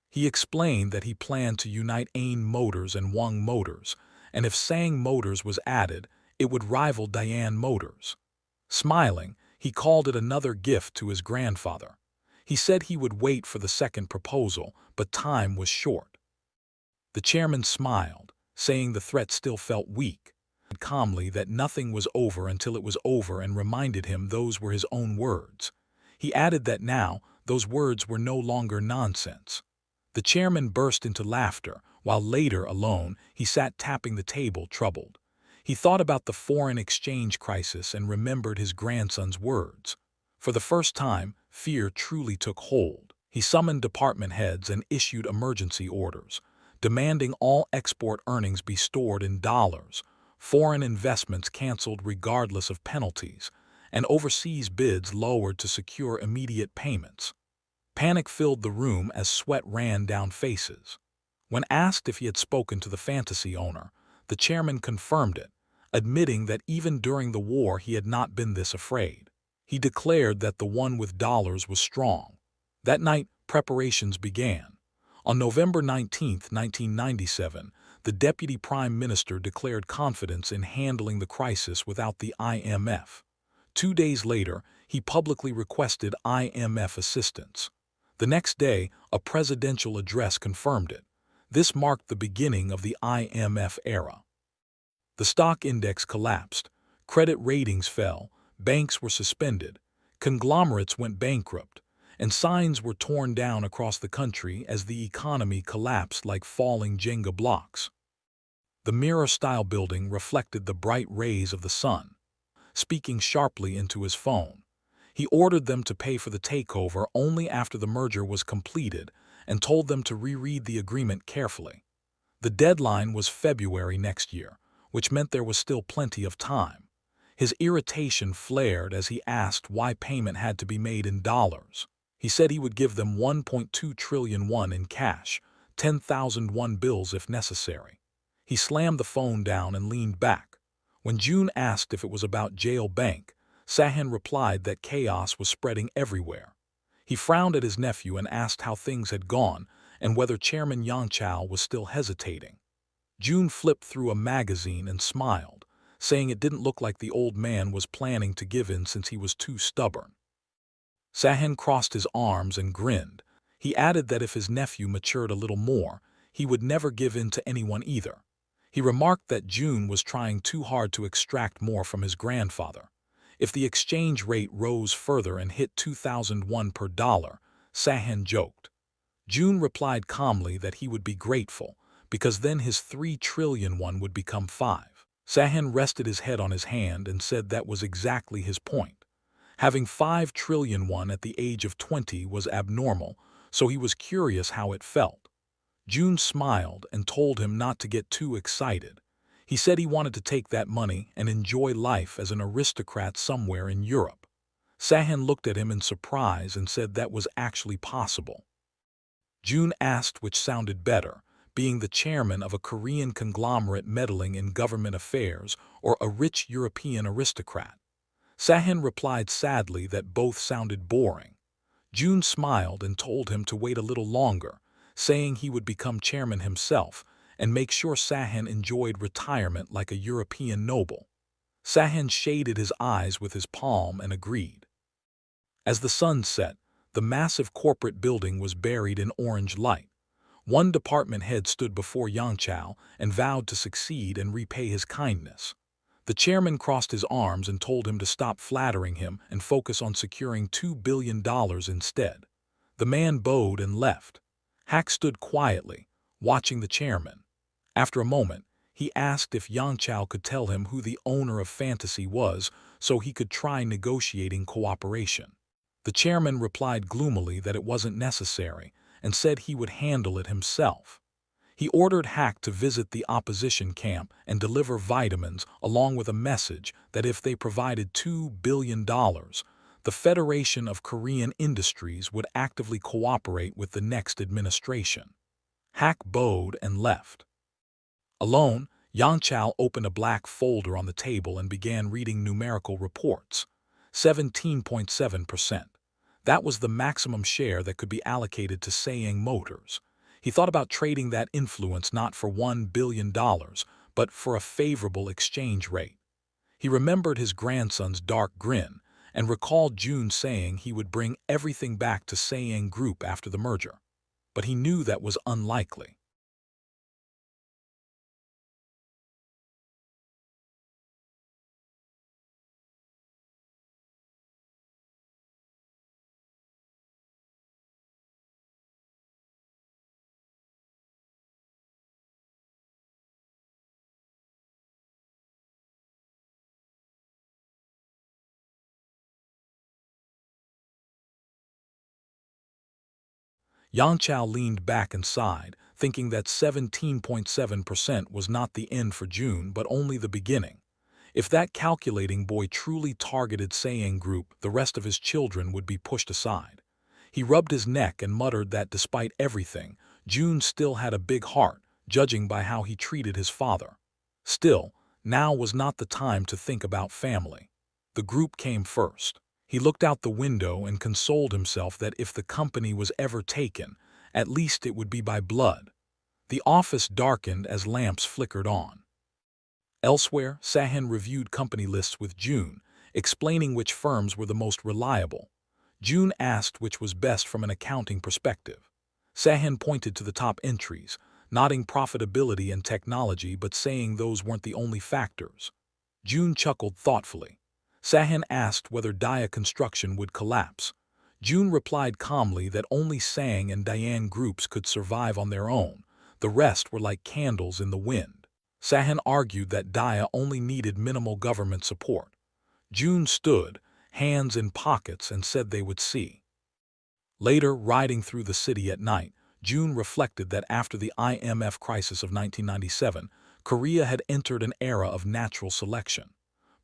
He explained that he planned to unite AIN Motors and Wang Motors, and if Sang Motors was added, it would rival Diane Motors. Smiling, he called it another gift to his grandfather. He said he would wait for the second proposal, but time was short. The chairman smiled, saying the threat still felt weak, and calmly that nothing was over until it was over and reminded him those were his own words. He added that now, those words were no longer nonsense. The chairman burst into laughter, while later, alone, he sat tapping the table, troubled. He thought about the foreign exchange crisis and remembered his grandson's words. For the first time, fear truly took hold. He summoned department heads and issued emergency orders, demanding all export earnings be stored in dollars, foreign investments canceled regardless of penalties, and overseas bids lowered to secure immediate payments. Panic filled the room as sweat ran down faces. When asked if he had spoken to the Fantasy owner, the chairman confirmed it, admitting that even during the war he had not been this afraid. He declared that the one with dollars was strong. That night, preparations began. On November 19, 1997, the Deputy Prime Minister declared confidence in handling the crisis without the IMF. 2 days later, he publicly requested IMF assistance. The next day, a presidential address confirmed it. This marked the beginning of the IMF era. The stock index collapsed, credit ratings fell, banks were suspended, conglomerates went bankrupt, and signs were torn down across the country as the economy collapsed like falling Jenga blocks. The mirror-style building reflected the bright rays of the sun. Speaking sharply into his phone, he ordered them to pay for the takeover only after the merger was completed and told them to reread the agreement carefully. The deadline was February next year, which meant there was still plenty of time. His irritation flared as he asked why payment had to be made in dollars. He said he would give them 1.2 trillion won in cash, 10,000 won bills if necessary. He slammed the phone down and leaned back. When June asked if it was about Jail Bank, Sahin replied that chaos was spreading everywhere. He frowned at his nephew and asked how things had gone and whether Chairman Yangchao was still hesitating. June flipped through a magazine and smiled, saying it didn't look like the old man was planning to give in since he was too stubborn. Sahin crossed his arms and grinned. He added that if his nephew matured a little more, he would never give in to anyone either. He remarked that June was trying too hard to extract more from his grandfather. If the exchange rate rose further and hit 2001 per dollar, Sahin joked. June replied calmly that he would be grateful, because then his 3 trillion won would become 5. Sahin rested his head on his hand and said that was exactly his point. Having 5 trillion won at the age of 20 was abnormal, so he was curious how it felt. June smiled and told him not to get too excited. He said he wanted to take that money and enjoy life as an aristocrat somewhere in Europe. Sahin looked at him in surprise and said that was actually possible. June asked which sounded better, being the chairman of a Korean conglomerate meddling in government affairs or a rich European aristocrat. Sahin replied sadly that both sounded boring. June smiled and told him to wait a little longer, saying he would become chairman himself and make sure Sahin enjoyed retirement like a European noble. Sahin shaded his eyes with his palm and agreed. As the sun set, the massive corporate building was buried in orange light. One department head stood before Yangchao and vowed to succeed and repay his kindness. The chairman crossed his arms and told him to stop flattering him and focus on securing $2 billion instead. The man bowed and left. Hack stood quietly, watching the chairman. After a moment, he asked if Yangchao could tell him who the owner of Fantasy was so he could try negotiating cooperation. The chairman replied gloomily that it wasn't necessary and said he would handle it himself. He ordered Hack to visit the opposition camp and deliver vitamins along with a message that if they provided $2 billion, the Federation of Korean Industries would actively cooperate with the next administration. Hack bowed and left. Alone, Yangchao opened a black folder on the table and began reading numerical reports. 17.7%. That was the maximum share that could be allocated to Saying Motors. He thought about trading that influence not for $1 billion, but for a favorable exchange rate. He remembered his grandson's dark grin and recalled June saying he would bring everything back to Saying Group after the merger. But he knew that was unlikely. Yangchao leaned back and sighed, thinking that 17.7% was not the end for June but only the beginning. If that calculating boy truly targeted Saying Group, the rest of his children would be pushed aside. He rubbed his neck and muttered that despite everything, June still had a big heart, judging by how he treated his father. Still, now was not the time to think about family. The group came first. He looked out the window and consoled himself that if the company was ever taken, at least it would be by blood. The office darkened as lamps flickered on. Elsewhere, Sahin reviewed company lists with June, explaining which firms were the most reliable. June asked which was best from an accounting perspective. Sahin pointed to the top entries, nodding profitability and technology but saying those weren't the only factors. June chuckled thoughtfully. Sahin asked whether Daya Construction would collapse. June replied calmly that only Sang and Diane groups could survive on their own. The rest were like candles in the wind. Sahin argued that Daya only needed minimal government support. June stood, hands in pockets, and said they would see. Later, riding through the city at night, June reflected that after the IMF crisis of 1997, Korea had entered an era of natural selection.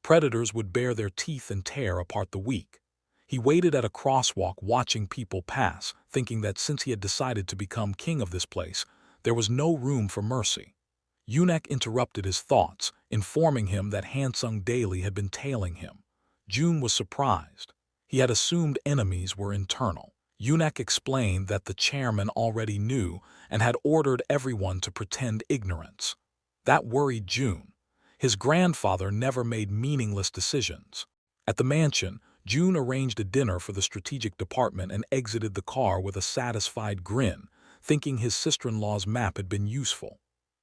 Predators would bare their teeth and tear apart the weak. He waited at a crosswalk watching people pass, thinking that since he had decided to become king of this place, there was no room for mercy. Yunek interrupted his thoughts, informing him that Hansung Daily had been tailing him. June was surprised. He had assumed enemies were internal. Yunek explained that the chairman already knew and had ordered everyone to pretend ignorance. That worried June. His grandfather never made meaningless decisions. At the mansion, June arranged a dinner for the strategic department and exited the car with a satisfied grin, thinking his sister-in-law's map had been useful.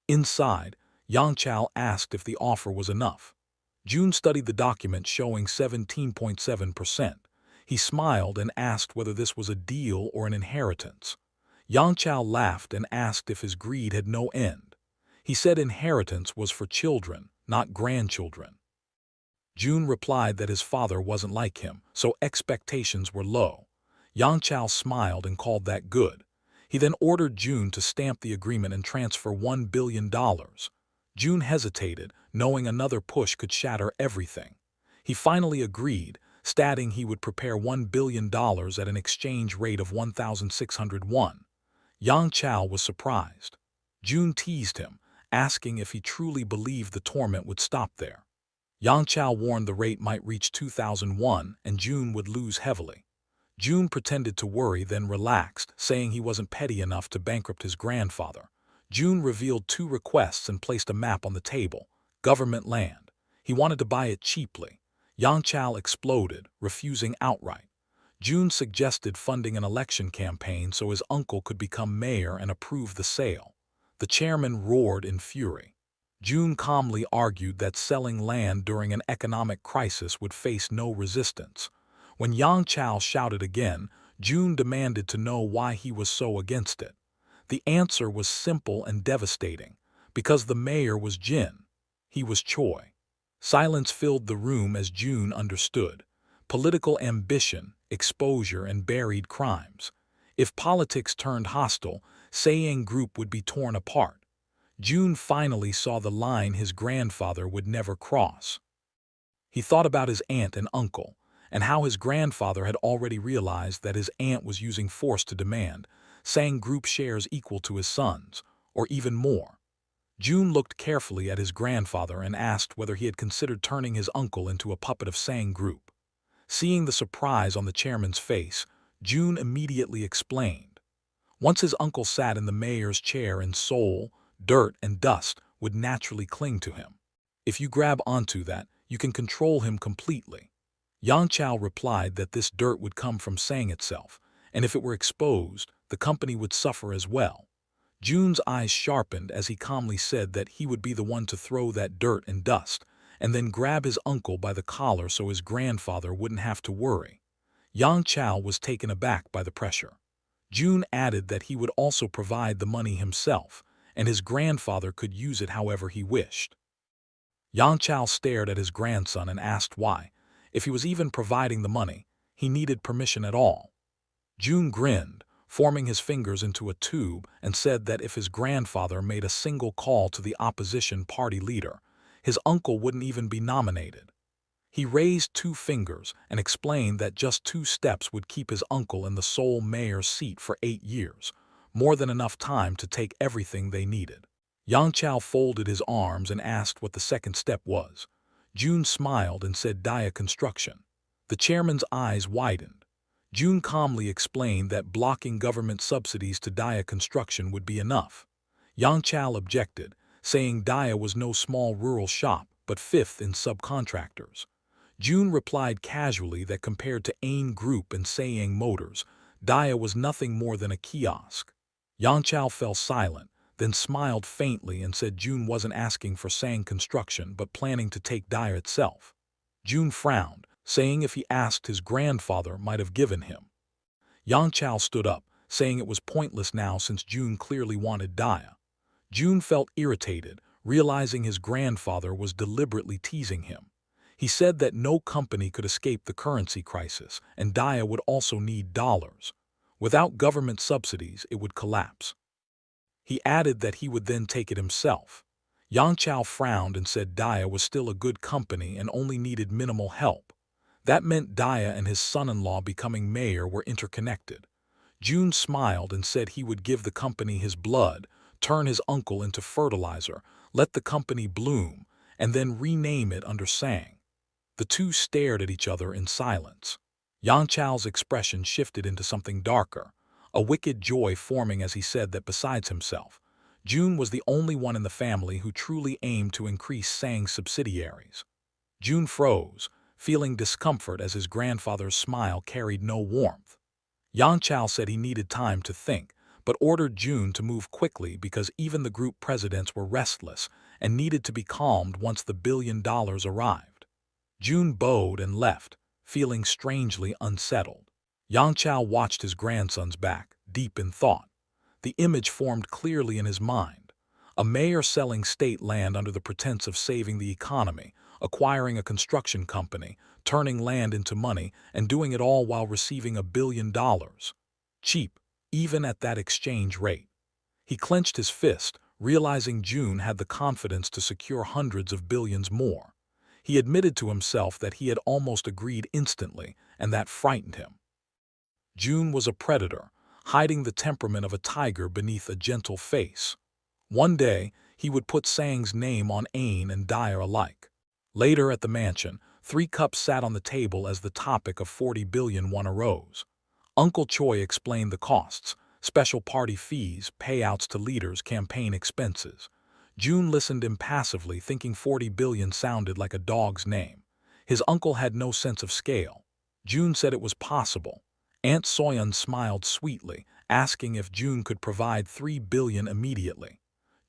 Inside, Yang Chao asked if the offer was enough. June studied the document showing 17.7%. He smiled and asked whether this was a deal or an inheritance. Yang Chao laughed and asked if his greed had no end. He said inheritance was for children, not grandchildren. June replied that his father wasn't like him, so expectations were low. Yang Chao smiled and called that good. He then ordered June to stamp the agreement and transfer $1 billion. June hesitated, knowing another push could shatter everything. He finally agreed, stating he would prepare $1 billion at an exchange rate of 1,601. Yang Chao was surprised. June teased him, asking if he truly believed the torment would stop there. Yang Chao warned the rate might reach 2001 and June would lose heavily. June pretended to worry, then relaxed, saying he wasn't petty enough to bankrupt his grandfather. June revealed 2 requests and placed a map on the table: government land. He wanted to buy it cheaply. Yang Chao exploded, refusing outright. June suggested funding an election campaign so his uncle could become mayor and approve the sale. The chairman roared in fury. June calmly argued that selling land during an economic crisis would face no resistance. When Yang Chao shouted again, June demanded to know why he was so against it. The answer was simple and devastating. Because the mayor was Jin. He was Choi. Silence filled the room as June understood. Political ambition, exposure, and buried crimes. If politics turned hostile, Sayang Group would be torn apart. June finally saw the line his grandfather would never cross. He thought about his aunt and uncle, and how his grandfather had already realized that his aunt was using force to demand Sayang Group shares equal to his son's, or even more. June looked carefully at his grandfather and asked whether he had considered turning his uncle into a puppet of Sayang Group. Seeing the surprise on the chairman's face, June immediately explained. Once his uncle sat in the mayor's chair in Seoul, dirt and dust would naturally cling to him. If you grab onto that, you can control him completely. Yang Chao replied that this dirt would come from Sayang itself, and if it were exposed, the company would suffer as well. June's eyes sharpened as he calmly said that he would be the one to throw that dirt and dust, and then grab his uncle by the collar so his grandfather wouldn't have to worry. Yang Chao was taken aback by the pressure. June added that he would also provide the money himself, and his grandfather could use it however he wished. Yang Chao stared at his grandson and asked why, if he was even providing the money, he needed permission at all. June grinned, forming his fingers into a tube, and said that if his grandfather made a single call to the opposition party leader, his uncle wouldn't even be nominated. He raised 2 fingers and explained that just 2 steps would keep his uncle in the Seoul mayor's seat for 8 years, more than enough time to take everything they needed. Yang Chao folded his arms and asked what the second step was. June smiled and said Dia construction. The chairman's eyes widened. June calmly explained that blocking government subsidies to Dia construction would be enough. Yang Chao objected, saying Dia was no small rural shop, but 5th in subcontractors. June replied casually that compared to Ain Group and Sayang Motors, Dia was nothing more than a kiosk. Yang Chao fell silent, then smiled faintly and said June wasn't asking for Sayang construction but planning to take Dia itself. June frowned, saying if he asked his grandfather might have given him. Yang Chao stood up, saying it was pointless now since June clearly wanted Dia. June felt irritated, realizing his grandfather was deliberately teasing him. He said that no company could escape the currency crisis, and Dia would also need dollars. Without government subsidies, it would collapse. He added that he would then take it himself. Yang Chao frowned and said Dia was still a good company and only needed minimal help. That meant Dia and his son-in-law becoming mayor were interconnected. June smiled and said he would give the company his blood, turn his uncle into fertilizer, let the company bloom, and then rename it under Sang. The two stared at each other in silence. Yang Chao's expression shifted into something darker, a wicked joy forming as he said that besides himself, June was the only one in the family who truly aimed to increase Sang's subsidiaries. June froze, feeling discomfort as his grandfather's smile carried no warmth. Yang Chao said he needed time to think, but ordered June to move quickly because even the group presidents were restless and needed to be calmed once the $1 billion arrived. June bowed and left, feeling strangely unsettled. Yang Chao watched his grandson's back, deep in thought. The image formed clearly in his mind. A mayor selling state land under the pretense of saving the economy, acquiring a construction company, turning land into money, and doing it all while receiving $1 billion. Cheap, even at that exchange rate. He clenched his fist, realizing June had the confidence to secure hundreds of billions more. He admitted to himself that he had almost agreed instantly, and that frightened him. June was a predator, hiding the temperament of a tiger beneath a gentle face. One day, he would put Sang's name on Ain and Dyer alike. Later at the mansion, 3 cups sat on the table as the topic of 40 billion arose. Uncle Choi explained the costs, special party fees, payouts to leaders, campaign expenses. June listened impassively, thinking 40 billion sounded like a dog's name. His uncle had no sense of scale. June said it was possible. Aunt Soyeon smiled sweetly, asking if June could provide 3 billion immediately.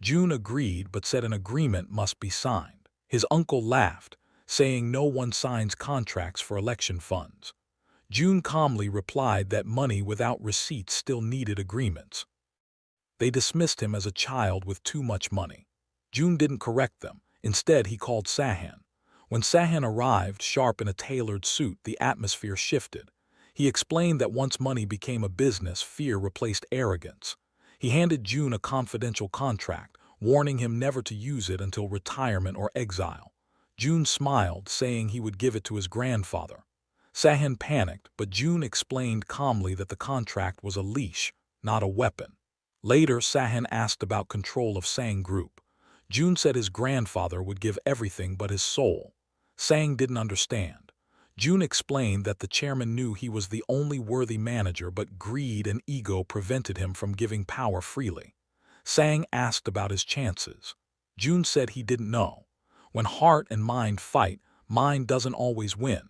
June agreed but said an agreement must be signed. His uncle laughed, saying no one signs contracts for election funds. June calmly replied that money without receipts still needed agreements. They dismissed him as a child with too much money. June didn't correct them. Instead, he called Sahan. When Sahan arrived, sharp in a tailored suit, the atmosphere shifted. He explained that once money became a business, fear replaced arrogance. He handed June a confidential contract, warning him never to use it until retirement or exile. June smiled, saying he would give it to his grandfather. Sahan panicked, but June explained calmly that the contract was a leash, not a weapon. Later, Sahan asked about control of Sang Group. June said his grandfather would give everything but his soul. Sang didn't understand. June explained that the chairman knew he was the only worthy manager, but greed and ego prevented him from giving power freely. Sang asked about his chances. June said he didn't know. When heart and mind fight, mind doesn't always win.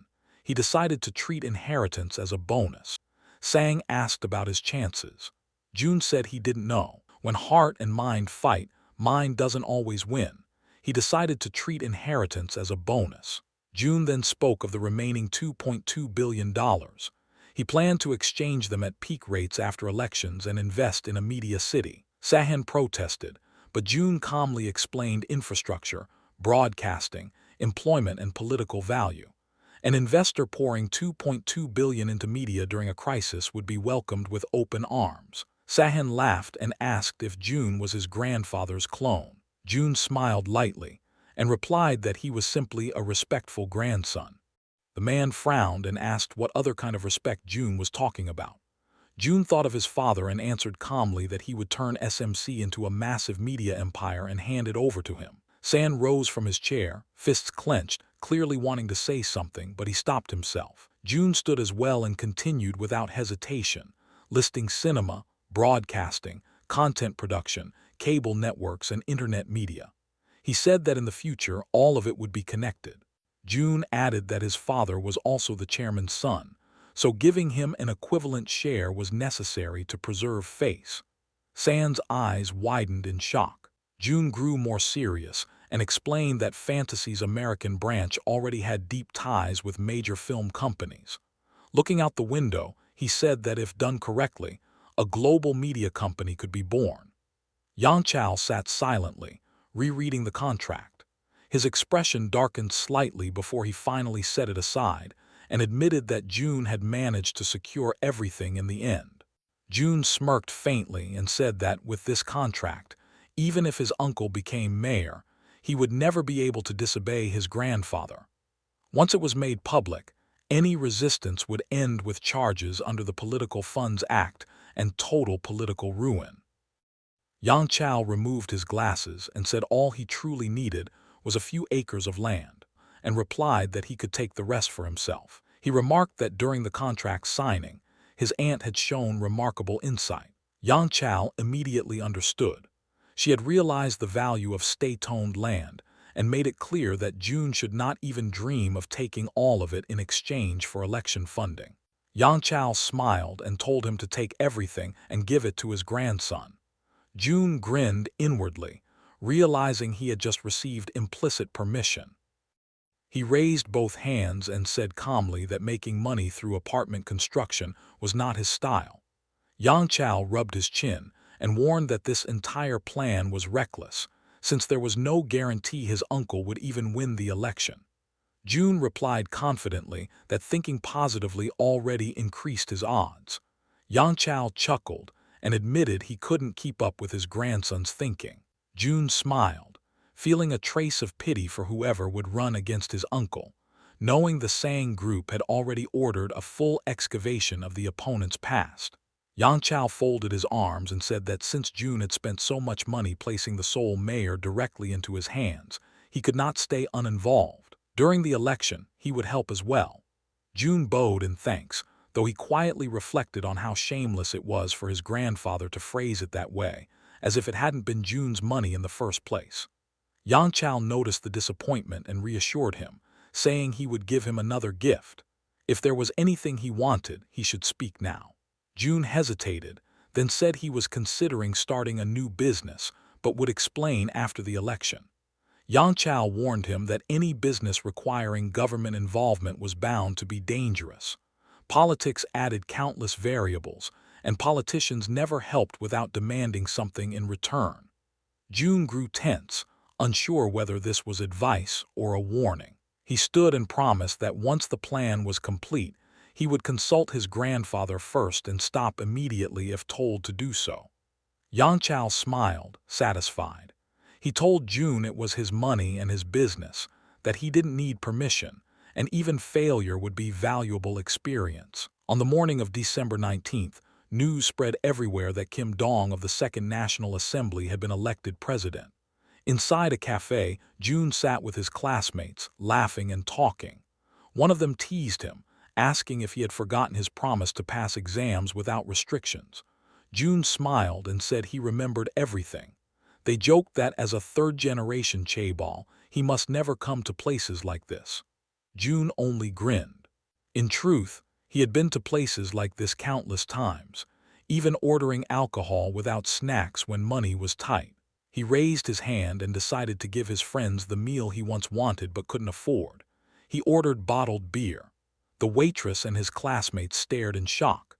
He decided to treat inheritance as a bonus. Sang asked about his chances. June said he didn't know. When heart and mind fight, mind doesn't always win. He decided to treat inheritance as a bonus. June then spoke of the remaining $2.2 billion. He planned to exchange them at peak rates after elections and invest in a media city. Sahan protested, but June calmly explained infrastructure, broadcasting, employment, and political value. An investor pouring $2.2 billion into media during a crisis would be welcomed with open arms. Sahan laughed and asked if June was his grandfather's clone. June smiled lightly and replied that he was simply a respectful grandson. The man frowned and asked what other kind of respect June was talking about. June thought of his father and answered calmly that he would turn SMC into a massive media empire and hand it over to him. San rose from his chair, fists clenched, clearly wanting to say something, but he stopped himself. June stood as well and continued without hesitation, listing cinema, broadcasting, content production, cable networks, and internet media. He said that in the future, all of it would be connected. June added that his father was also the chairman's son, so giving him an equivalent share was necessary to preserve face. San's eyes widened in shock. June grew more serious and explained that Fantasy's American branch already had deep ties with major film companies. Looking out the window, he said that if done correctly, a global media company could be born. Yang Chao sat silently, rereading the contract. His expression darkened slightly before he finally set it aside and admitted that June had managed to secure everything in the end. June smirked faintly and said that with this contract, even if his uncle became mayor, he would never be able to disobey his grandfather. Once it was made public, any resistance would end with charges under the Political Funds Act and total political ruin. Yang Chao removed his glasses and said all he truly needed was a few acres of land, and replied that he could take the rest for himself. He remarked that during the contract signing, his aunt had shown remarkable insight. Yang Chao immediately understood. She had realized the value of state-owned land and made it clear that June should not even dream of taking all of it in exchange for election funding. Yang Chao smiled and told him to take everything and give it to his grandson. June grinned inwardly, realizing he had just received implicit permission. He raised both hands and said calmly that making money through apartment construction was not his style. Yang Chao rubbed his chin and warned that this entire plan was reckless, since there was no guarantee his uncle would even win the election. June replied confidently that thinking positively already increased his odds. Yang Chao chuckled and admitted he couldn't keep up with his grandson's thinking. June smiled, feeling a trace of pity for whoever would run against his uncle, knowing the Sang group had already ordered a full excavation of the opponent's past. Yang Chao folded his arms and said that since June had spent so much money placing the Seoul mayor directly into his hands, he could not stay uninvolved. During the election, he would help as well. June bowed in thanks, though he quietly reflected on how shameless it was for his grandfather to phrase it that way, as if it hadn't been June's money in the first place. Yang Chao noticed the disappointment and reassured him, saying he would give him another gift. If there was anything he wanted, he should speak now. June hesitated, then said he was considering starting a new business, but would explain after the election. Yang Chao warned him that any business requiring government involvement was bound to be dangerous. Politics added countless variables, and politicians never helped without demanding something in return. June grew tense, unsure whether this was advice or a warning. He stood and promised that once the plan was complete, he would consult his grandfather first and stop immediately if told to do so. Yang Chao smiled, satisfied. He told June it was his money and his business, that he didn't need permission, and even failure would be valuable experience. On the morning of December 19th, news spread everywhere that Kim Dong of the Second National Assembly had been elected president. Inside a cafe, June sat with his classmates, laughing and talking. One of them teased him, asking if he had forgotten his promise to pass exams without restrictions. June smiled and said he remembered everything. They joked that as a third-generation chaebol, he must never come to places like this. June only grinned. In truth, he had been to places like this countless times, even ordering alcohol without snacks when money was tight. He raised his hand and decided to give his friends the meal he once wanted but couldn't afford. He ordered bottled beer. The waitress and his classmates stared in shock.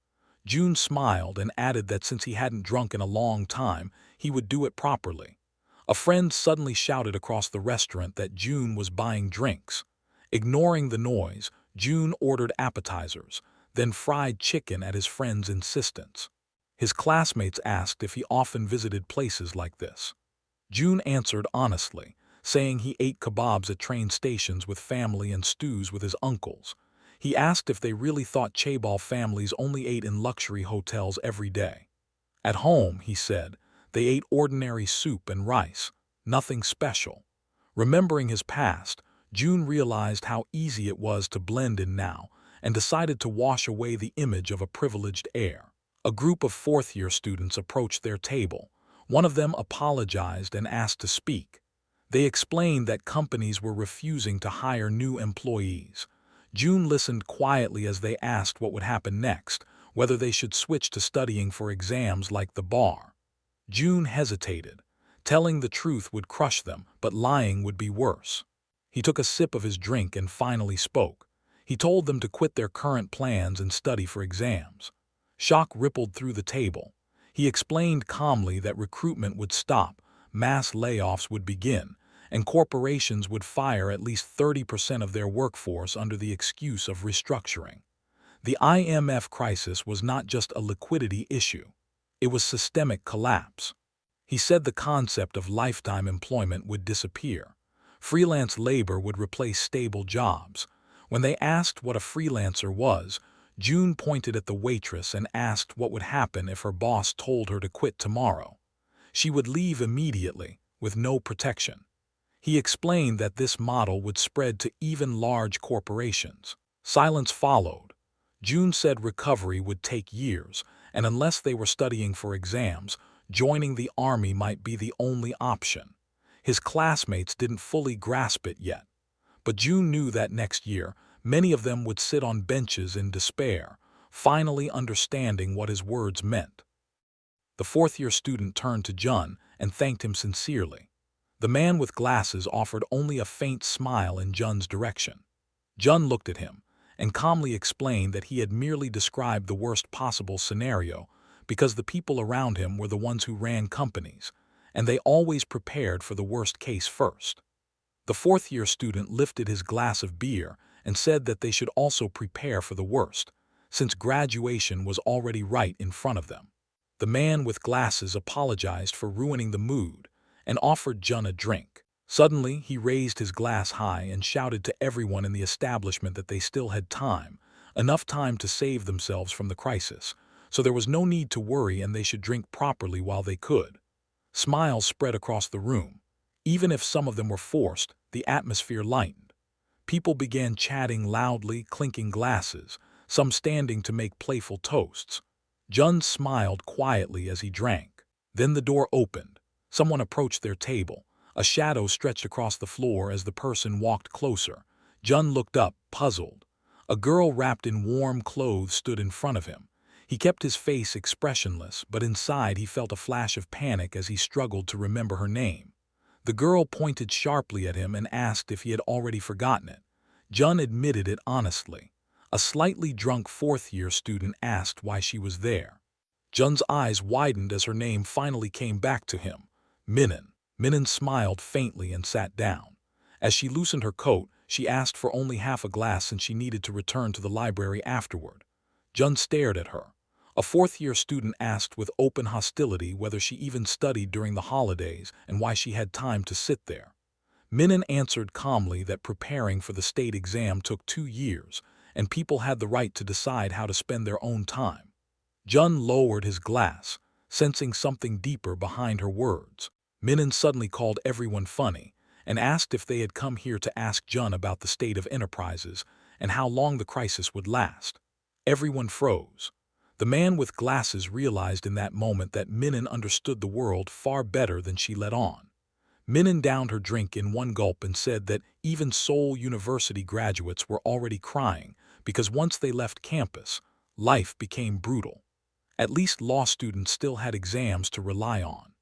June smiled and added that since he hadn't drunk in a long time, he would do it properly. A friend suddenly shouted across the restaurant that June was buying drinks. Ignoring the noise, June ordered appetizers, then fried chicken at his friend's insistence. His classmates asked if he often visited places like this. June answered honestly, saying he ate kebabs at train stations with family and stews with his uncles. He asked if they really thought chaebol families only ate in luxury hotels every day. At home, he said, they ate ordinary soup and rice, nothing special. Remembering his past, June realized how easy it was to blend in now and decided to wash away the image of a privileged heir. A group of fourth-year students approached their table. One of them apologized and asked to speak. They explained that companies were refusing to hire new employees. June listened quietly as they asked what would happen next, whether they should switch to studying for exams like the bar. June hesitated. Telling the truth would crush them, but lying would be worse. He took a sip of his drink and finally spoke. He told them to quit their current plans and study for exams. Shock rippled through the table. He explained calmly that recruitment would stop, mass layoffs would begin, and corporations would fire at least 30% of their workforce under the excuse of restructuring. The IMF crisis was not just a liquidity issue. It was systemic collapse. He said the concept of lifetime employment would disappear. Freelance labor would replace stable jobs. When they asked what a freelancer was, June pointed at the waitress and asked what would happen if her boss told her to quit tomorrow. She would leave immediately, with no protection. He explained that this model would spread to even large corporations. Silence followed. June said recovery would take years, and unless they were studying for exams, joining the army might be the only option. His classmates didn't fully grasp it yet, but June knew that next year, many of them would sit on benches in despair, finally understanding what his words meant. The fourth-year student turned to Jun and thanked him sincerely. The man with glasses offered only a faint smile in Jun's direction. Jun looked at him and calmly explained that he had merely described the worst possible scenario because the people around him were the ones who ran companies, and they always prepared for the worst case first. The fourth-year student lifted his glass of beer and said that they should also prepare for the worst, since graduation was already right in front of them. The man with glasses apologized for ruining the mood and offered Jun a drink. Suddenly, he raised his glass high and shouted to everyone in the establishment that they still had time, enough time to save themselves from the crisis, so there was no need to worry and they should drink properly while they could. Smiles spread across the room. Even if some of them were forced, the atmosphere lightened. People began chatting loudly, clinking glasses, some standing to make playful toasts. Jun smiled quietly as he drank. Then the door opened. Someone approached their table. A shadow stretched across the floor as the person walked closer. Jun looked up, puzzled. A girl wrapped in warm clothes stood in front of him. He kept his face expressionless, but inside he felt a flash of panic as he struggled to remember her name. The girl pointed sharply at him and asked if he had already forgotten it. Jun admitted it honestly. A slightly drunk fourth-year student asked why she was there. Jun's eyes widened as her name finally came back to him. Minnan. Minnan smiled faintly and sat down. As she loosened her coat, she asked for only half a glass since she needed to return to the library afterward. Jun stared at her. A fourth-year student asked with open hostility whether she even studied during the holidays and why she had time to sit there. Minnan answered calmly that preparing for the state exam took 2 years, and people had the right to decide how to spend their own time. Jun lowered his glass, sensing something deeper behind her words. Minnan suddenly called everyone funny and asked if they had come here to ask Jun about the state of enterprises and how long the crisis would last. Everyone froze. The man with glasses realized in that moment that Minnan understood the world far better than she let on. Minnan downed her drink in one gulp and said that even Seoul University graduates were already crying because once they left campus, life became brutal. At least law students still had exams to rely on.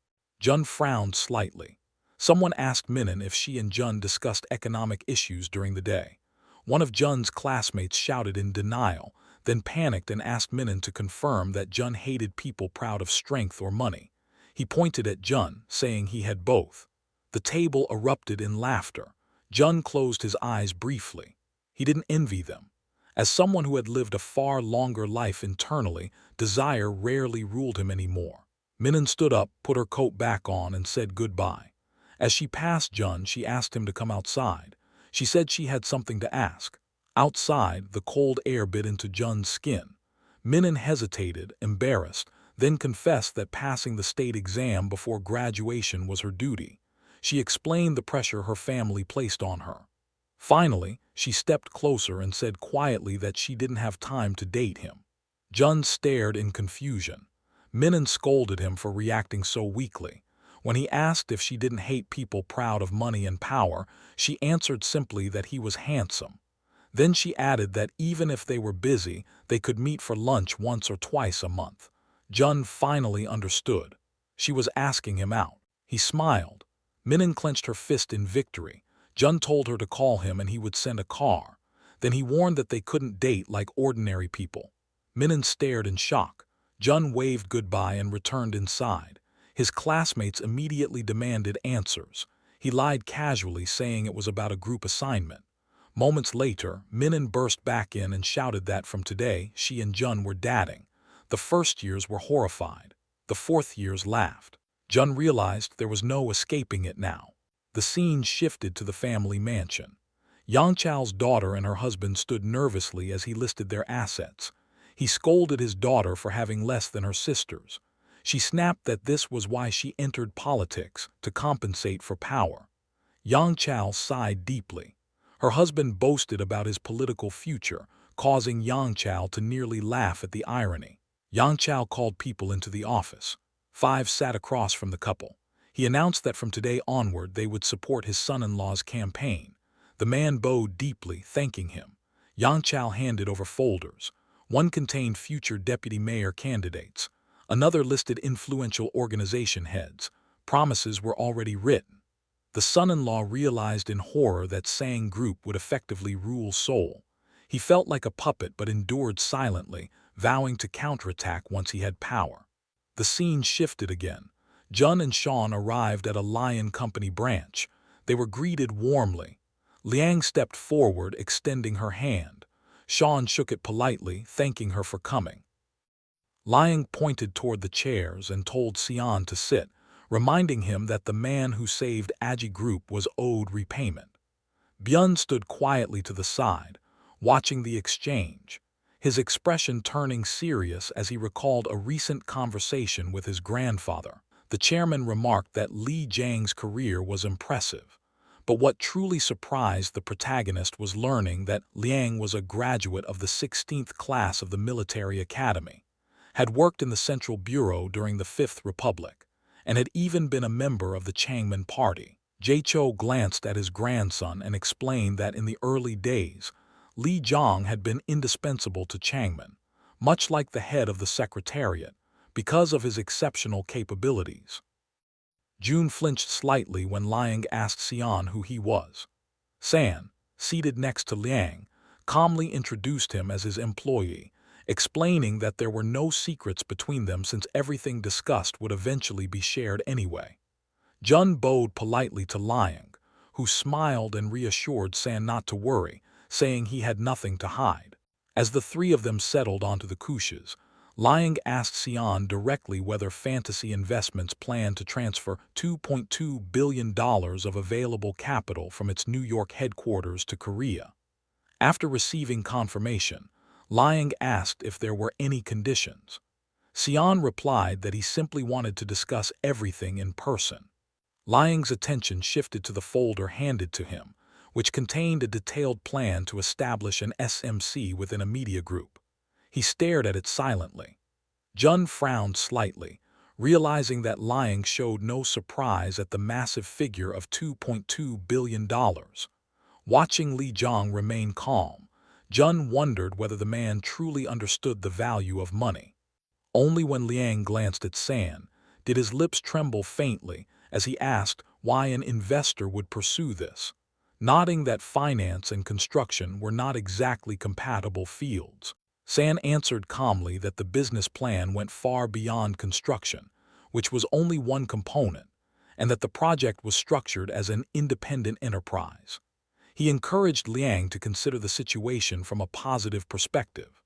Jun frowned slightly. Someone asked Minnan if she and Jun discussed economic issues during the day. One of Jun's classmates shouted in denial, then panicked and asked Minnan to confirm that Jun hated people proud of strength or money. He pointed at Jun, saying he had both. The table erupted in laughter. Jun closed his eyes briefly. He didn't envy them. As someone who had lived a far longer life internally, desire rarely ruled him anymore. Minnan stood up, put her coat back on, and said goodbye. As she passed Jun, she asked him to come outside. She said she had something to ask. Outside, the cold air bit into Jun's skin. Minnan hesitated, embarrassed, then confessed that passing the state exam before graduation was her duty. She explained the pressure her family placed on her. Finally, she stepped closer and said quietly that she didn't have time to date him. Jun stared in confusion. Minnan scolded him for reacting so weakly. When he asked if she didn't hate people proud of money and power, she answered simply that he was handsome. Then she added that even if they were busy, they could meet for lunch once or twice a month. Jun finally understood. She was asking him out. He smiled. Minnan clenched her fist in victory. Jun told her to call him and he would send a car. Then he warned that they couldn't date like ordinary people. Minnan stared in shock. Jun waved goodbye and returned inside. His classmates immediately demanded answers. He lied casually, saying it was about a group assignment. Moments later, Minnan burst back in and shouted that from today, she and Jun were dating. The first years were horrified. The fourth years laughed. Jun realized there was no escaping it now. The scene shifted to the family mansion. Yangchao's daughter and her husband stood nervously as he listed their assets. He scolded his daughter for having less than her sisters. She snapped that this was why she entered politics, to compensate for power. Yang Chao sighed deeply. Her husband boasted about his political future, causing Yang Chao to nearly laugh at the irony. Yang Chao called people into the office. 5 sat across from the couple. He announced that from today onward they would support his son-in-law's campaign. The man bowed deeply, thanking him. Yang Chao handed over folders. One contained future deputy mayor candidates. Another listed influential organization heads. Promises were already written. The son-in-law realized in horror that Sang Group would effectively rule Seoul. He felt like a puppet but endured silently, vowing to counterattack once he had power. The scene shifted again. Jun and Sean arrived at a Lion Company branch. They were greeted warmly. Liang stepped forward, extending her hand. Sean shook it politely, thanking her for coming. Liang pointed toward the chairs and told Xian to sit, reminding him that the man who saved Aji Group was owed repayment. Byun stood quietly to the side, watching the exchange, his expression turning serious as he recalled a recent conversation with his grandfather. The chairman remarked that Li Jiang's career was impressive, but what truly surprised the protagonist was learning that Liang was a graduate of the 16th class of the military academy, had worked in the Central Bureau during the Fifth Republic, and had even been a member of the Changman Party. Jae-cho glanced at his grandson and explained that in the early days, Li Jiang had been indispensable to Changman, much like the head of the Secretariat, because of his exceptional capabilities. June flinched slightly when Liang asked Xian who he was. San, seated next to Liang, calmly introduced him as his employee, explaining that there were no secrets between them since everything discussed would eventually be shared anyway. Jun bowed politely to Liang, who smiled and reassured San not to worry, saying he had nothing to hide. As the three of them settled onto the couches, Liang asked Xian directly whether Fantasy Investments planned to transfer $2.2 billion of available capital from its New York headquarters to Korea. After receiving confirmation, Liang asked if there were any conditions. Xian replied that he simply wanted to discuss everything in person. Liang's attention shifted to the folder handed to him, which contained a detailed plan to establish an SMC within a media group. He stared at it silently. Jun frowned slightly, realizing that Liang showed no surprise at the massive figure of $2.2 billion. Watching Li Jiang remain calm, Jun wondered whether the man truly understood the value of money. Only when Liang glanced at San did his lips tremble faintly as he asked why an investor would pursue this, nodding that finance and construction were not exactly compatible fields. San answered calmly that the business plan went far beyond construction, which was only one component, and that the project was structured as an independent enterprise. He encouraged Liang to consider the situation from a positive perspective.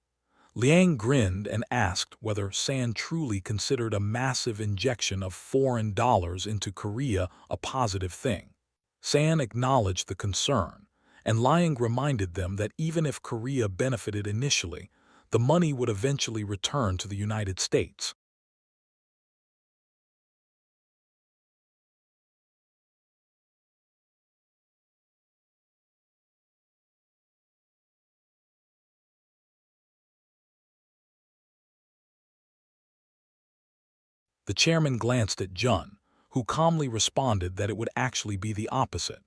Liang grinned and asked whether San truly considered a massive injection of foreign dollars into Korea a positive thing. San acknowledged the concern, and Liang reminded them that even if Korea benefited initially, the money would eventually return to the United States. The chairman glanced at Jun, who calmly responded that it would actually be the opposite.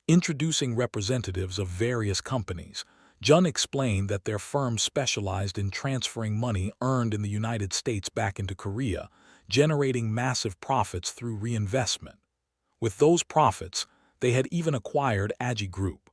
Introducing representatives of various companies, Jun explained that their firm specialized in transferring money earned in the United States back into Korea, generating massive profits through reinvestment. With those profits, they had even acquired Aji Group.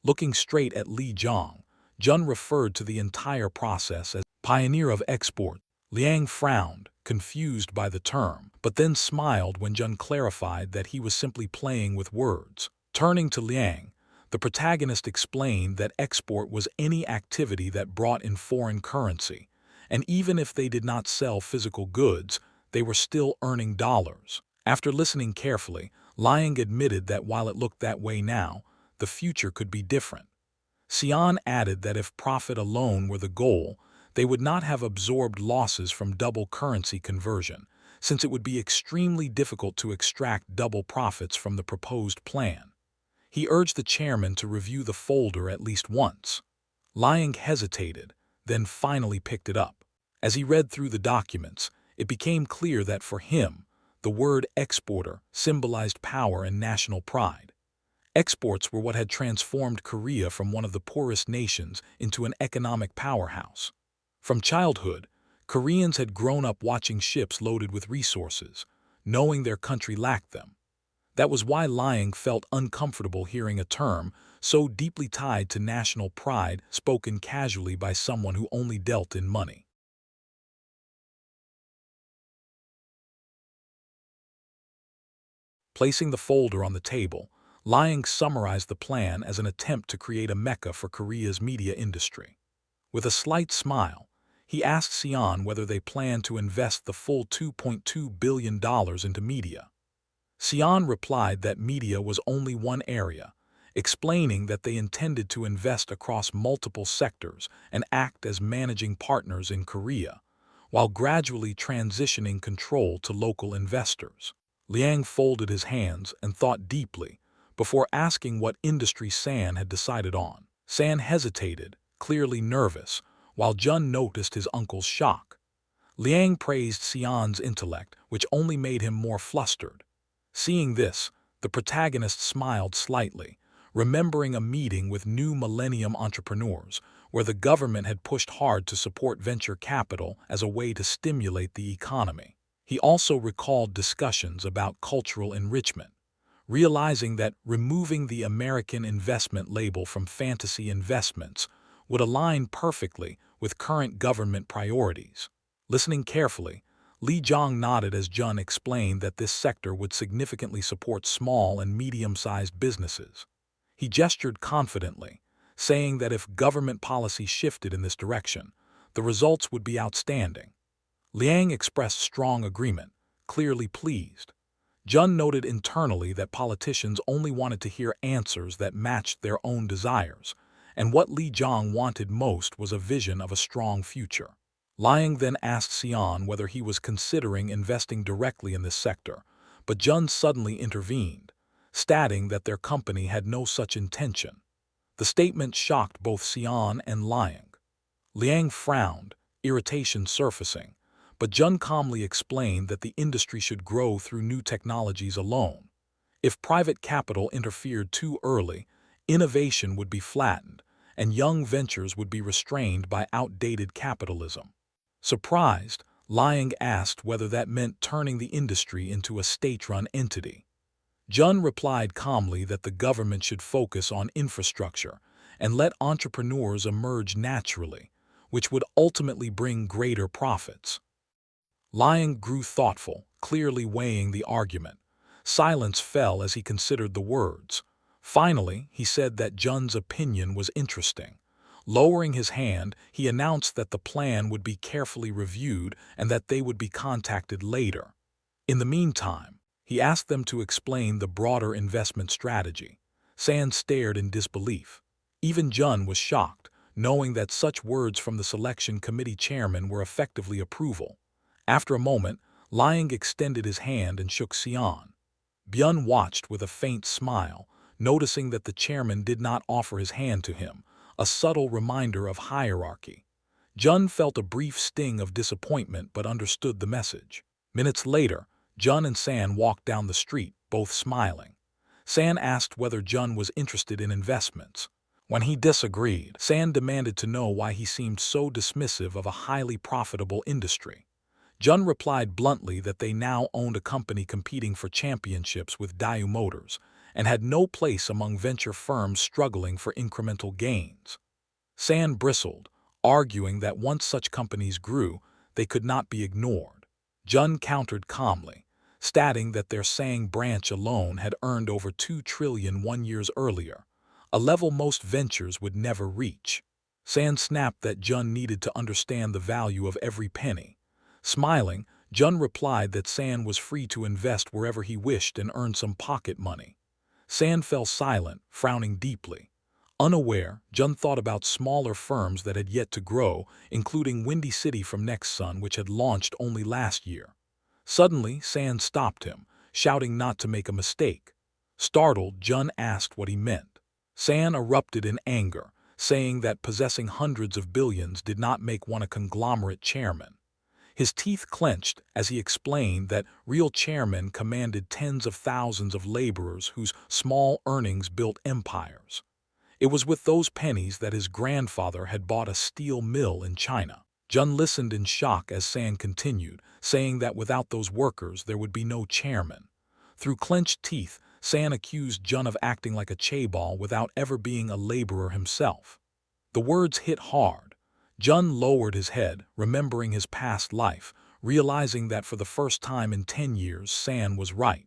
Looking straight at Li Jiang, Jun referred to the entire process as pioneer of export. Liang frowned, confused by the term, but then smiled when Jun clarified that he was simply playing with words. Turning to Liang, the protagonist explained that export was any activity that brought in foreign currency, and even if they did not sell physical goods, they were still earning dollars. After listening carefully, Liang admitted that while it looked that way now, the future could be different. Xian added that if profit alone were the goal, they would not have absorbed losses from double currency conversion, since it would be extremely difficult to extract double profits from the proposed plan. He urged the chairman to review the folder at least once. Liang hesitated, then finally picked it up. As he read through the documents, it became clear that for him, the word exporter symbolized power and national pride. Exports were what had transformed Korea from one of the poorest nations into an economic powerhouse. From childhood, Koreans had grown up watching ships loaded with resources, knowing their country lacked them. That was why Liang felt uncomfortable hearing a term so deeply tied to national pride spoken casually by someone who only dealt in money. Placing the folder on the table, Liang summarized the plan as an attempt to create a mecca for Korea's media industry. With a slight smile, he asked Sion whether they planned to invest the full $2.2 billion into media. Sion replied that media was only one area, explaining that they intended to invest across multiple sectors and act as managing partners in Korea, while gradually transitioning control to local investors. Liang folded his hands and thought deeply before asking what industry San had decided on. San hesitated, clearly nervous, while Jun noticed his uncle's shock. Liang praised Sion's intellect, which only made him more flustered. Seeing this, the protagonist smiled slightly, remembering a meeting with new millennium entrepreneurs, where the government had pushed hard to support venture capital as a way to stimulate the economy. He also recalled discussions about cultural enrichment, realizing that removing the American investment label from fantasy investments would align perfectly with current government priorities. Listening carefully, Lee Jong nodded as Jun explained that this sector would significantly support small and medium-sized businesses. He gestured confidently, saying that if government policy shifted in this direction, the results would be outstanding. Liang expressed strong agreement, clearly pleased. Jun noted internally that politicians only wanted to hear answers that matched their own desires, and what Lee Jong wanted most was a vision of a strong future. Liang then asked Sion whether he was considering investing directly in this sector, but Jun suddenly intervened, stating that their company had no such intention. The statement shocked both Sion and Liang. Liang frowned, irritation surfacing, but Jun calmly explained that the industry should grow through new technologies alone. If private capital interfered too early, innovation would be flattened, and young ventures would be restrained by outdated capitalism. Surprised, Liang asked whether that meant turning the industry into a state-run entity. Jun replied calmly that the government should focus on infrastructure and let entrepreneurs emerge naturally, which would ultimately bring greater profits. Liang grew thoughtful, clearly weighing the argument. Silence fell as he considered the words. Finally, he said that Jun's opinion was interesting. Lowering his hand, he announced that the plan would be carefully reviewed and that they would be contacted later. In the meantime, he asked them to explain the broader investment strategy. San stared in disbelief. Even Jun was shocked, knowing that such words from the selection committee chairman were effectively approval. After a moment, Liang extended his hand and shook Sion. Byun watched with a faint smile, noticing that the chairman did not offer his hand to him, a subtle reminder of hierarchy. Jun felt a brief sting of disappointment but understood the message. Minutes later, Jun and San walked down the street, both smiling. San asked whether Jun was interested in investments. When he disagreed, San demanded to know why he seemed so dismissive of a highly profitable industry. Jun replied bluntly that they now owned a company competing for championships with Daewoo Motors and had no place among venture firms struggling for incremental gains. San bristled, arguing that once such companies grew, they could not be ignored. Jun countered calmly, stating that their Sang branch alone had earned over $2 trillion 1 year earlier, a level most ventures would never reach. San snapped that Jun needed to understand the value of every penny. Smiling, Jun replied that San was free to invest wherever he wished and earn some pocket money. San fell silent, frowning deeply. Unaware, Jun thought about smaller firms that had yet to grow, including Windy City from Next Sun, which had launched only last year. Suddenly, San stopped him, shouting not to make a mistake. Startled, Jun asked what he meant. San erupted in anger, saying that possessing hundreds of billions did not make one a conglomerate chairman. His teeth clenched as he explained that real chairmen commanded tens of thousands of laborers whose small earnings built empires. It was with those pennies that his grandfather had bought a steel mill in China. Jun listened in shock as San continued, saying that without those workers there would be no chairman. Through clenched teeth, San accused Jun of acting like a chaebol without ever being a laborer himself. The words hit hard. Jun lowered his head, remembering his past life, realizing that for the first time in 10 years San was right.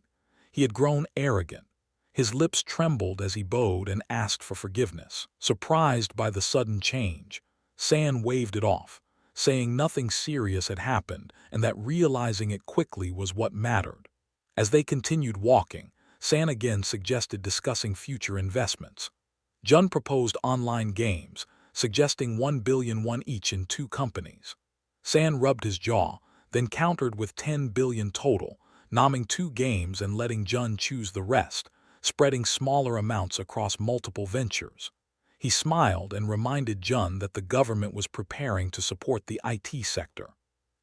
He had grown arrogant. His lips trembled as he bowed and asked for forgiveness. Surprised by the sudden change, San waved it off, saying nothing serious had happened and that realizing it quickly was what mattered. As they continued walking, San again suggested discussing future investments. Jun proposed online games, suggesting 1 billion won each in 2 companies. San rubbed his jaw, then countered with 10 billion total, nomming 2 games and letting Jun choose the rest, spreading smaller amounts across multiple ventures. He smiled and reminded Jun that the government was preparing to support the IT sector.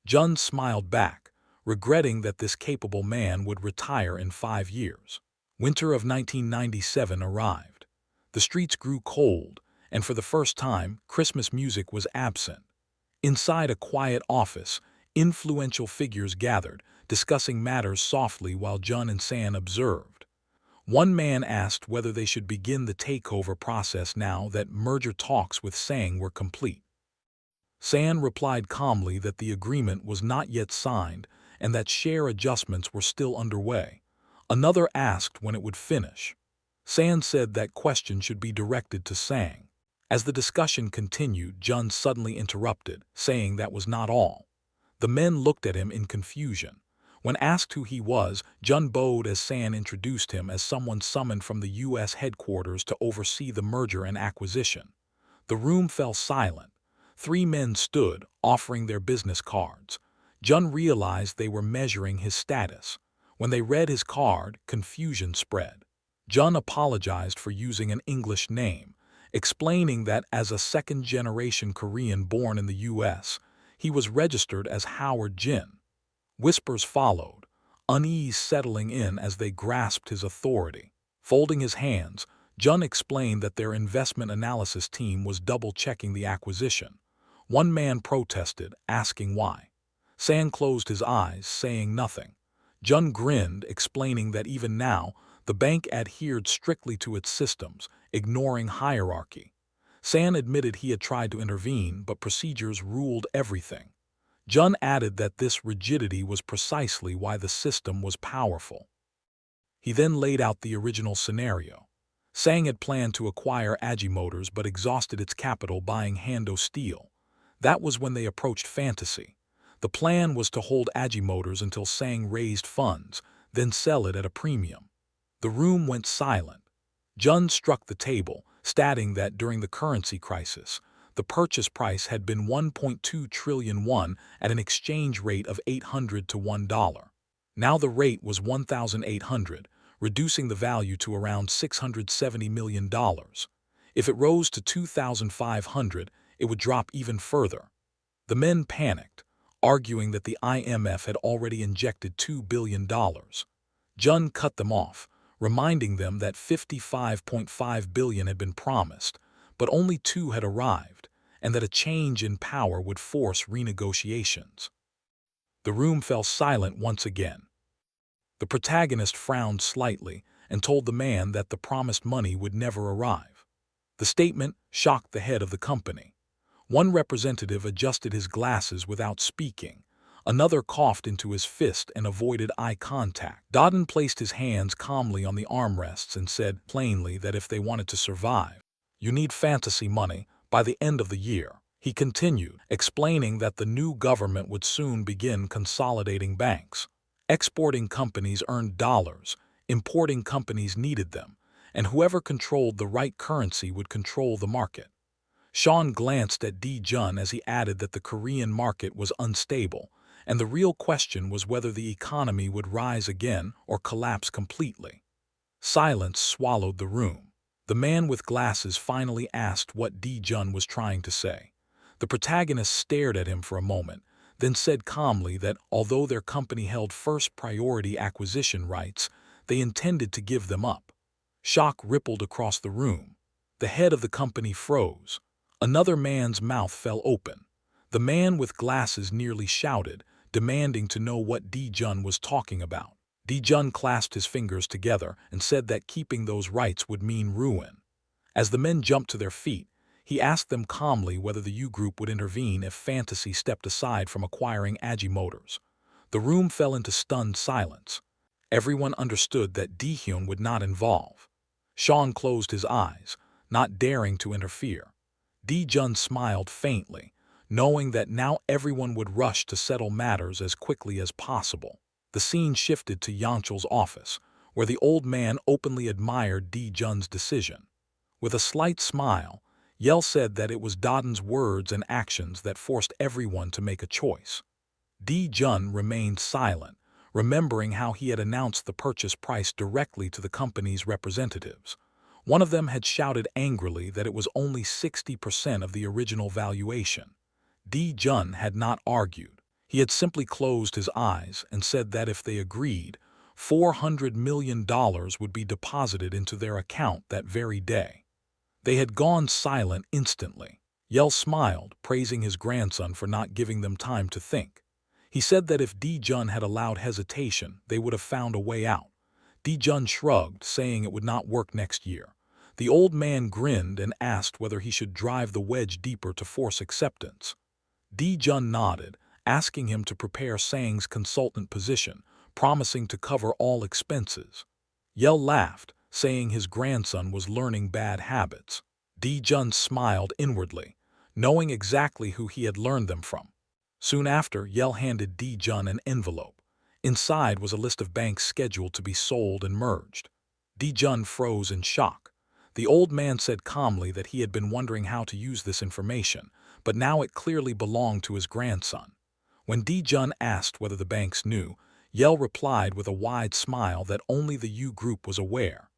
Jun smiled back, regretting that this capable man would retire in 5 years. Winter of 1997 arrived. The streets grew cold, and for the first time, Christmas music was absent. Inside a quiet office, influential figures gathered, discussing matters softly while Jun and San observed. One man asked whether they should begin the takeover process now that merger talks with Sang were complete. San replied calmly that the agreement was not yet signed and that share adjustments were still underway. Another asked when it would finish. San said that question should be directed to Sang. As the discussion continued, Jun suddenly interrupted, saying that was not all. The men looked at him in confusion. When asked who he was, Jun bowed as San introduced him as someone summoned from the U.S. headquarters to oversee the merger and acquisition. The room fell silent. 3 men stood, offering their business cards. Jun realized they were measuring his status. When they read his card, confusion spread. Jun apologized for using an English name, explaining that as a second-generation Korean born in the U.S., he was registered as Howard Jin. Whispers followed, unease settling in as they grasped his authority. Folding his hands, Jun explained that their investment analysis team was double-checking the acquisition. One man protested, asking why. San closed his eyes, saying nothing. Jun grinned, explaining that even now, the bank adhered strictly to its systems, ignoring hierarchy. San admitted he had tried to intervene, but procedures ruled everything. Jun added that this rigidity was precisely why the system was powerful. He then laid out the original scenario. Sang had planned to acquire Agimotors but exhausted its capital buying Hando Steel. That was when they approached Fantasy. The plan was to hold Agimotors until Sang raised funds, then sell it at a premium. The room went silent. Jun struck the table, stating that during the currency crisis, the purchase price had been 1.2 trillion won at an exchange rate of 800 to $1. Now the rate was 1,800, reducing the value to around $670 million. If it rose to 2,500, it would drop even further. The men panicked, arguing that the IMF had already injected $2 billion. Jun cut them off, reminding them that 55.5 billion had been promised, but only 2 had arrived, and that a change in power would force renegotiations. The room fell silent once again. The protagonist frowned slightly and told the man that the promised money would never arrive. The statement shocked the head of the company. One representative adjusted his glasses without speaking. Another coughed into his fist and avoided eye contact. Dodden placed his hands calmly on the armrests and said plainly that if they wanted to survive, you need fantasy money by the end of the year. He continued, explaining that the new government would soon begin consolidating banks. Exporting companies earned dollars, importing companies needed them, and whoever controlled the right currency would control the market. Sean glanced at D. Jun as he added that the Korean market was unstable, and the real question was whether the economy would rise again or collapse completely. Silence swallowed the room. The man with glasses finally asked what Jun was trying to say. The protagonist stared at him for a moment, then said calmly that although their company held first priority acquisition rights, they intended to give them up. Shock rippled across the room. The head of the company froze. Another man's mouth fell open. The man with glasses nearly shouted, demanding to know what Jun was talking about. Jun clasped his fingers together and said that keeping those rights would mean ruin. As the men jumped to their feet, he asked them calmly whether the U-Group would intervene if Fantasy stepped aside from acquiring Agi Motors. The room fell into stunned silence. Everyone understood that Hyun would not involve. Sean closed his eyes, not daring to interfere. Jun smiled faintly, knowing that now everyone would rush to settle matters as quickly as possible. The scene shifted to Yanchel's office, where the old man openly admired Jun's decision. With a slight smile, Yell said that it was Dodden's words and actions that forced everyone to make a choice. Jun remained silent, remembering how he had announced the purchase price directly to the company's representatives. One of them had shouted angrily that it was only 60% of the original valuation. Jun had not argued. He had simply closed his eyes and said that if they agreed, $400 million would be deposited into their account that very day. They had gone silent instantly. Yell smiled, praising his grandson for not giving them time to think. He said that if Jun had allowed hesitation, they would have found a way out. Jun shrugged, saying it would not work next year. The old man grinned and asked whether he should drive the wedge deeper to force acceptance. Jun nodded, asking him to prepare Sang's consultant position, promising to cover all expenses. Yell laughed, saying his grandson was learning bad habits. Jun smiled inwardly, knowing exactly who he had learned them from. Soon after, Yell handed Jun an envelope. Inside was a list of banks scheduled to be sold and merged. Jun froze in shock. The old man said calmly that he had been wondering how to use this information, but now it clearly belonged to his grandson. When Jun asked whether the banks knew, Yell replied with a wide smile that only the U-Group was aware.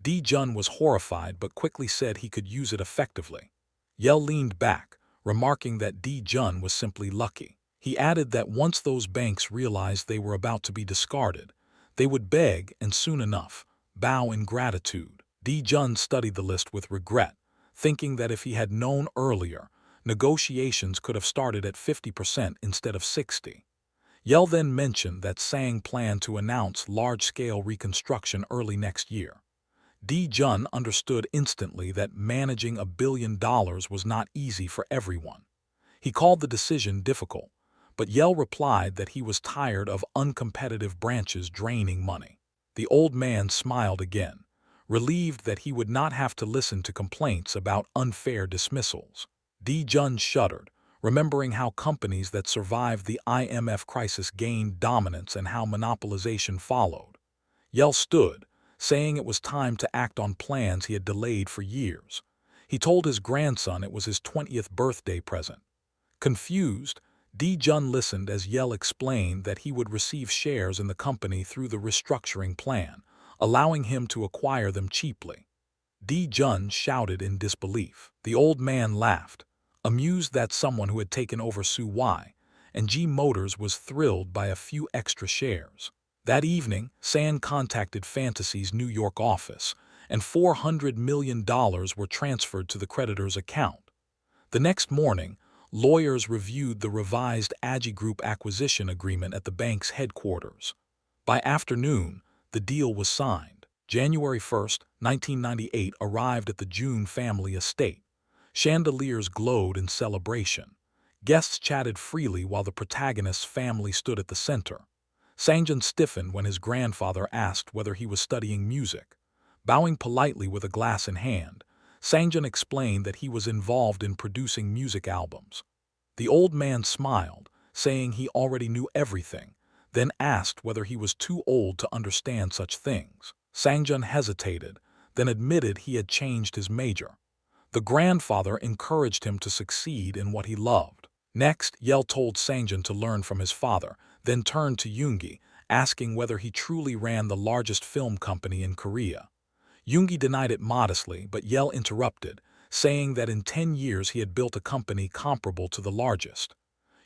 Jun was horrified but quickly said he could use it effectively. Yell leaned back, remarking that Jun was simply lucky. He added that once those banks realized they were about to be discarded, they would beg and soon enough bow in gratitude. Jun studied the list with regret, thinking that if he had known earlier, negotiations could have started at 50% instead of 60%. Yell then mentioned that Sang planned to announce large-scale reconstruction early next year. Jun understood instantly that managing $1 billion was not easy for everyone. He called the decision difficult, but Yell replied that he was tired of uncompetitive branches draining money. The old man smiled again, relieved that he would not have to listen to complaints about unfair dismissals. Jun shuddered, remembering how companies that survived the IMF crisis gained dominance and how monopolization followed. Yell stood, saying it was time to act on plans he had delayed for years. He told his grandson it was his 20th birthday present. Confused, Jun listened as Yell explained that he would receive shares in the company through the restructuring plan, allowing him to acquire them cheaply. Jun shouted in disbelief. The old man laughed, amused that someone who had taken over Suy and G Motors was thrilled by a few extra shares. That evening, Sang contacted Fantasy's New York office, and $400 million were transferred to the creditor's account. The next morning, lawyers reviewed the revised Agi Group acquisition agreement at the bank's headquarters. By afternoon, the deal was signed. January 1, 1998 arrived at the June family estate. Chandeliers glowed in celebration. Guests chatted freely while the protagonist's family stood at the center. Sangjun stiffened when his grandfather asked whether he was studying music. Bowing politely with a glass in hand, Sangjun explained that he was involved in producing music albums. The old man smiled, saying he already knew everything, then asked whether he was too old to understand such things. Sangjun hesitated, then admitted he had changed his major. The grandfather encouraged him to succeed in what he loved. Next, Yell told Sangjun to learn from his father, then turned to Yoongi, asking whether he truly ran the largest film company in Korea. Yoongi denied it modestly, but Yell interrupted, saying that in 10 years he had built a company comparable to the largest.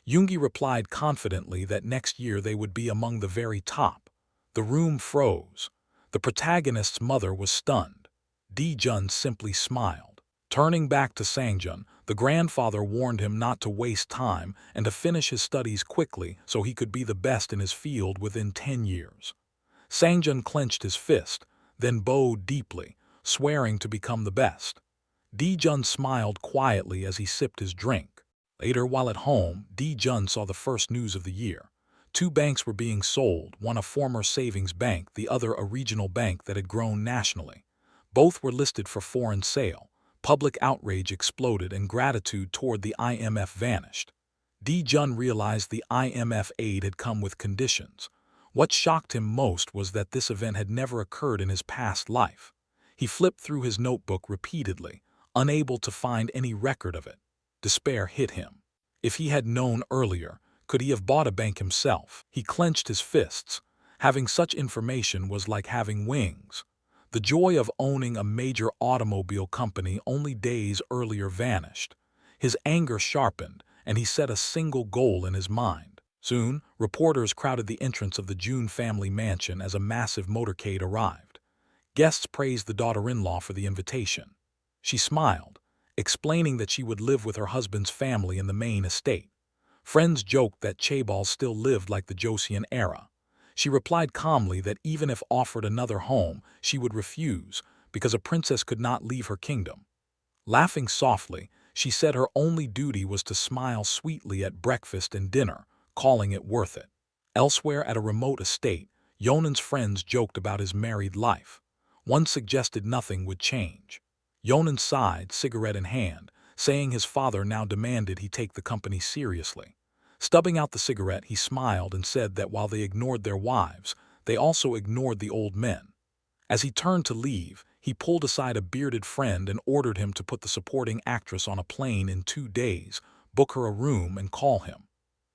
Yoongi replied confidently that next year they would be among the very top. The room froze. The protagonist's mother was stunned. Jun simply smiled. Turning back to Sangjun, the grandfather warned him not to waste time and to finish his studies quickly so he could be the best in his field within 10 years. Sangjun clenched his fist, then bowed deeply, swearing to become the best. Jun smiled quietly as he sipped his drink. Later, while at home, Jun saw the first news of the year. Two banks were being sold, one a former savings bank, the other a regional bank that had grown nationally. Both were listed for foreign sale. Public outrage exploded and gratitude toward the IMF vanished. Jun realized the IMF aid had come with conditions. What shocked him most was that this event had never occurred in his past life. He flipped through his notebook repeatedly, unable to find any record of it. Despair hit him. If he had known earlier, could he have bought a bank himself? He clenched his fists. Having such information was like having wings. The joy of owning a major automobile company only days earlier vanished. His anger sharpened, and he set a single goal in his mind. Soon, reporters crowded the entrance of the Jun family mansion as a massive motorcade arrived. Guests praised the daughter-in-law for the invitation. She smiled, explaining that she would live with her husband's family in the main estate. Friends joked that Chaebol still lived like the Joseon era. She replied calmly that even if offered another home, she would refuse, because a princess could not leave her kingdom. Laughing softly, she said her only duty was to smile sweetly at breakfast and dinner, calling it worth it. Elsewhere at a remote estate, Yonan's friends joked about his married life. One suggested nothing would change. Yonan sighed, cigarette in hand, saying his father now demanded he take the company seriously. Stubbing out the cigarette, he smiled and said that while they ignored their wives, they also ignored the old men. As he turned to leave, he pulled aside a bearded friend and ordered him to put the supporting actress on a plane in 2 days, book her a room, and call him.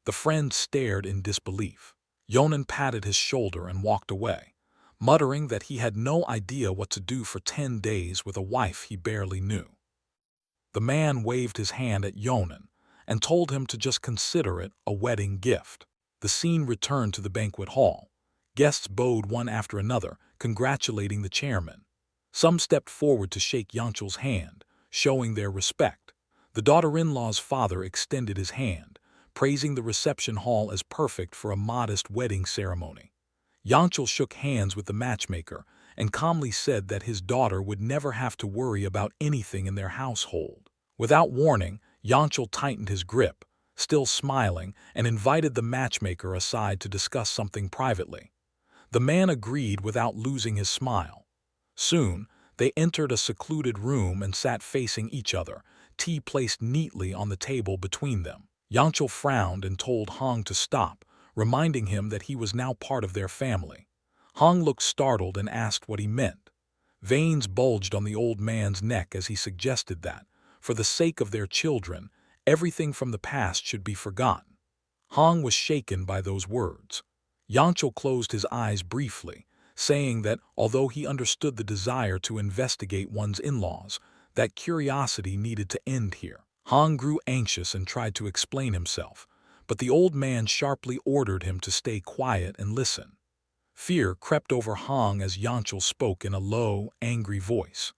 The friend stared in disbelief. Yonan patted his shoulder and walked away, muttering that he had no idea what to do for 10 days with a wife he barely knew. The man waved his hand at Yonan and told him to just consider it a wedding gift. The scene returned to the banquet hall. Guests bowed one after another, congratulating the chairman. Some stepped forward to shake Yanchul's hand, showing their respect. The daughter-in-law's father extended his hand, praising the reception hall as perfect for a modest wedding ceremony. Yanchul shook hands with the matchmaker and calmly said that his daughter would never have to worry about anything in their household. Without warning, Yanchul tightened his grip, still smiling, and invited the matchmaker aside to discuss something privately. The man agreed without losing his smile. Soon, they entered a secluded room and sat facing each other, tea placed neatly on the table between them. Yanchul frowned and told Hong to stop, reminding him that he was now part of their family. Hong looked startled and asked what he meant. Veins bulged on the old man's neck as he suggested that, for the sake of their children, everything from the past should be forgotten. Hong was shaken by those words. Yanchul closed his eyes briefly, saying that although he understood the desire to investigate one's in-laws, that curiosity needed to end here. Hong grew anxious and tried to explain himself, but the old man sharply ordered him to stay quiet and listen. Fear crept over Hong as Yanchul spoke in a low, angry voice.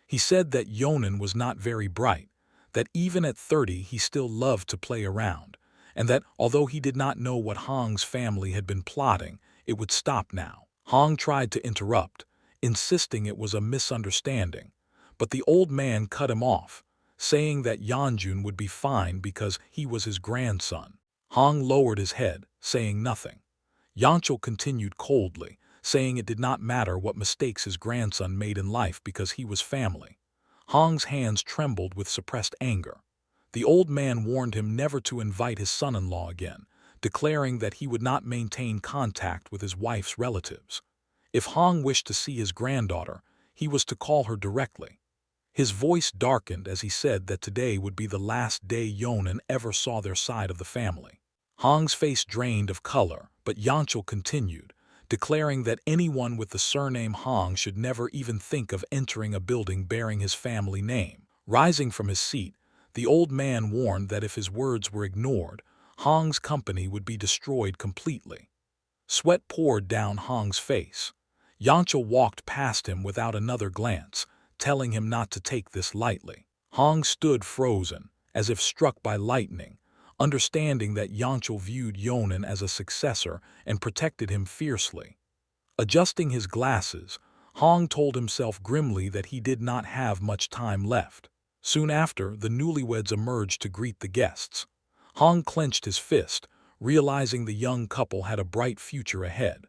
He said that Yonan was not very bright, that even at 30 he still loved to play around, and that although he did not know what Hong's family had been plotting, it would stop now. Hong tried to interrupt, insisting it was a misunderstanding, but the old man cut him off, saying that Yanjun would be fine because he was his grandson. Hong lowered his head, saying nothing. Yanchul continued coldly, saying it did not matter what mistakes his grandson made in life because he was family. Hong's hands trembled with suppressed anger. The old man warned him never to invite his son-in-law again, declaring that he would not maintain contact with his wife's relatives. If Hong wished to see his granddaughter, he was to call her directly. His voice darkened as he said that today would be the last day Yonan ever saw their side of the family. Hong's face drained of color, but Yanchel continued, declaring that anyone with the surname Hong should never even think of entering a building bearing his family name. Rising from his seat, the old man warned that if his words were ignored, Hong's company would be destroyed completely. Sweat poured down Hong's face. Yanchel walked past him without another glance, telling him not to take this lightly. Hong stood frozen, as if struck by lightning, understanding that Yanchel viewed Yonan as a successor and protected him fiercely. Adjusting his glasses, Hong told himself grimly that he did not have much time left. Soon after, the newlyweds emerged to greet the guests. Hong clenched his fist, realizing the young couple had a bright future ahead.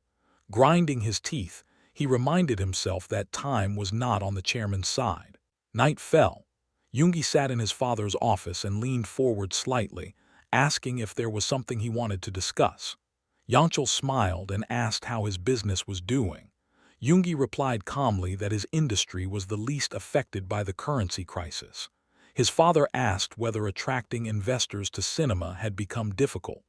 Grinding his teeth, he reminded himself that time was not on the chairman's side. Night fell. Yoongi sat in his father's office and leaned forward slightly, asking if there was something he wanted to discuss. Yanchel smiled and asked how his business was doing. Yoongi replied calmly that his industry was the least affected by the currency crisis. His father asked whether attracting investors to cinema had become difficult.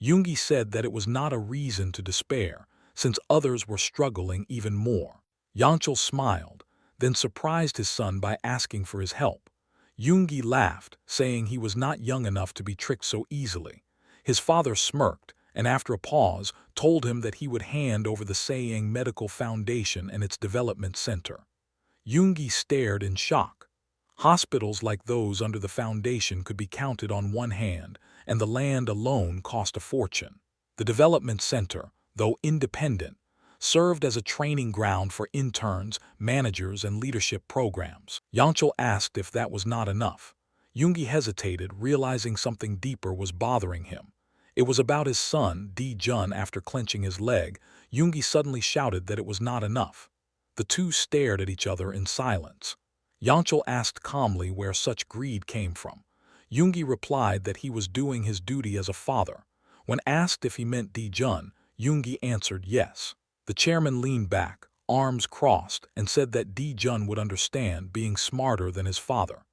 Yoongi said that it was not a reason to despair, since others were struggling even more. Yanchel smiled, then surprised his son by asking for his help. Yoongi laughed, saying he was not young enough to be tricked so easily. His father smirked, and after a pause, told him that he would hand over the Saying Medical Foundation and its development center. Yoongi stared in shock. Hospitals like those under the foundation could be counted on one hand, and the land alone cost a fortune. The development center, though independent, served as a training ground for interns, managers, and leadership programs. Yanchel asked if that was not enough. Yoongi hesitated, realizing something deeper was bothering him. It was about his son, D-Jun. After clenching his leg, Yoongi suddenly shouted that it was not enough. The two stared at each other in silence. Yanchel asked calmly where such greed came from. Yoongi replied that he was doing his duty as a father. When asked if he meant D-Jun, Yoongi answered yes. The chairman leaned back, arms crossed, and said that D-Jun would understand, being smarter than his father.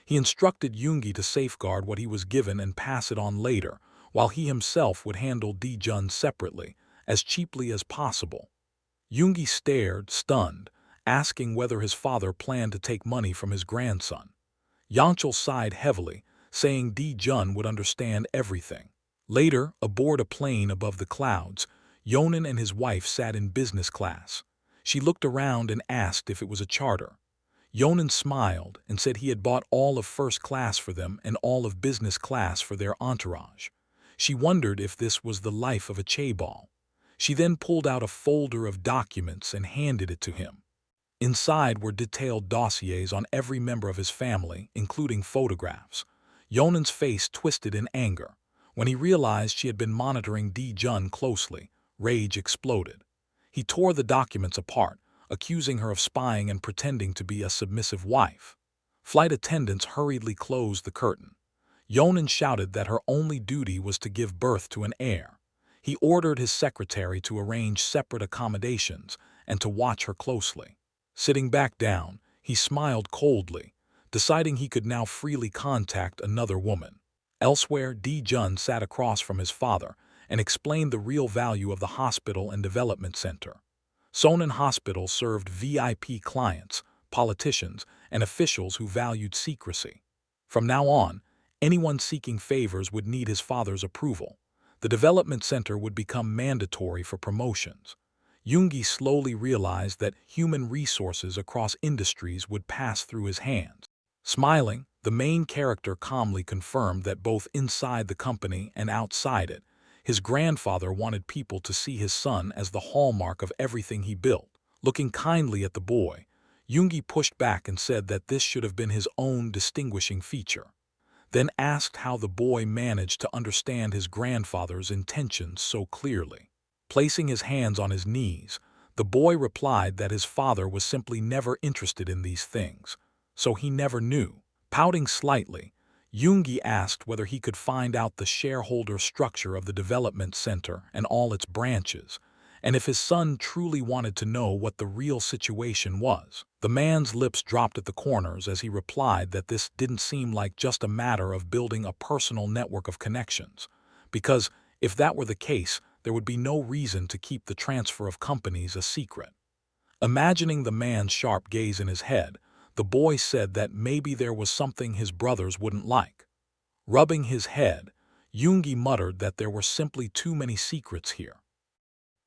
He instructed Yoongi to safeguard what he was given and pass it on later, while he himself would handle D-Jun separately, as cheaply as possible. Yoongi stared, stunned, asking whether his father planned to take money from his grandson. Yanchel sighed heavily, saying D-Jun would understand everything. Later, aboard a plane above the clouds, Yonan and his wife sat in business class. She looked around and asked if it was a charter. Yonan smiled and said he had bought all of first class for them and all of business class for their entourage. She wondered if this was the life of a chaebol. She then pulled out a folder of documents and handed it to him. Inside were detailed dossiers on every member of his family, including photographs. Yonan's face twisted in anger. When he realized she had been monitoring D-Jun closely, rage exploded. He tore the documents apart, accusing her of spying and pretending to be a submissive wife. Flight attendants hurriedly closed the curtain. Yonan shouted that her only duty was to give birth to an heir. He ordered his secretary to arrange separate accommodations and to watch her closely. Sitting back down, he smiled coldly, deciding he could now freely contact another woman. Elsewhere, D-Jun sat across from his father and explained the real value of the hospital and development center. Sonan Hospital served VIP clients, politicians, and officials who valued secrecy. From now on, anyone seeking favors would need his father's approval. The development center would become mandatory for promotions. Yoongi slowly realized that human resources across industries would pass through his hands. Smiling, the main character calmly confirmed that both inside the company and outside it, his grandfather wanted people to see his son as the hallmark of everything he built. Looking kindly at the boy, Yoongi pushed back and said that this should have been his own distinguishing feature. Then asked how the boy managed to understand his grandfather's intentions so clearly. Placing his hands on his knees, the boy replied that his father was simply never interested in these things, so he never knew. Pouting slightly, Yoongi asked whether he could find out the shareholder structure of the development center and all its branches, and if his son truly wanted to know what the real situation was. The man's lips dropped at the corners as he replied that this didn't seem like just a matter of building a personal network of connections, because if that were the case, there would be no reason to keep the transfer of companies a secret. Imagining the man's sharp gaze in his head, the boy said that maybe there was something his brothers wouldn't like. Rubbing his head, Yoongi muttered that there were simply too many secrets here.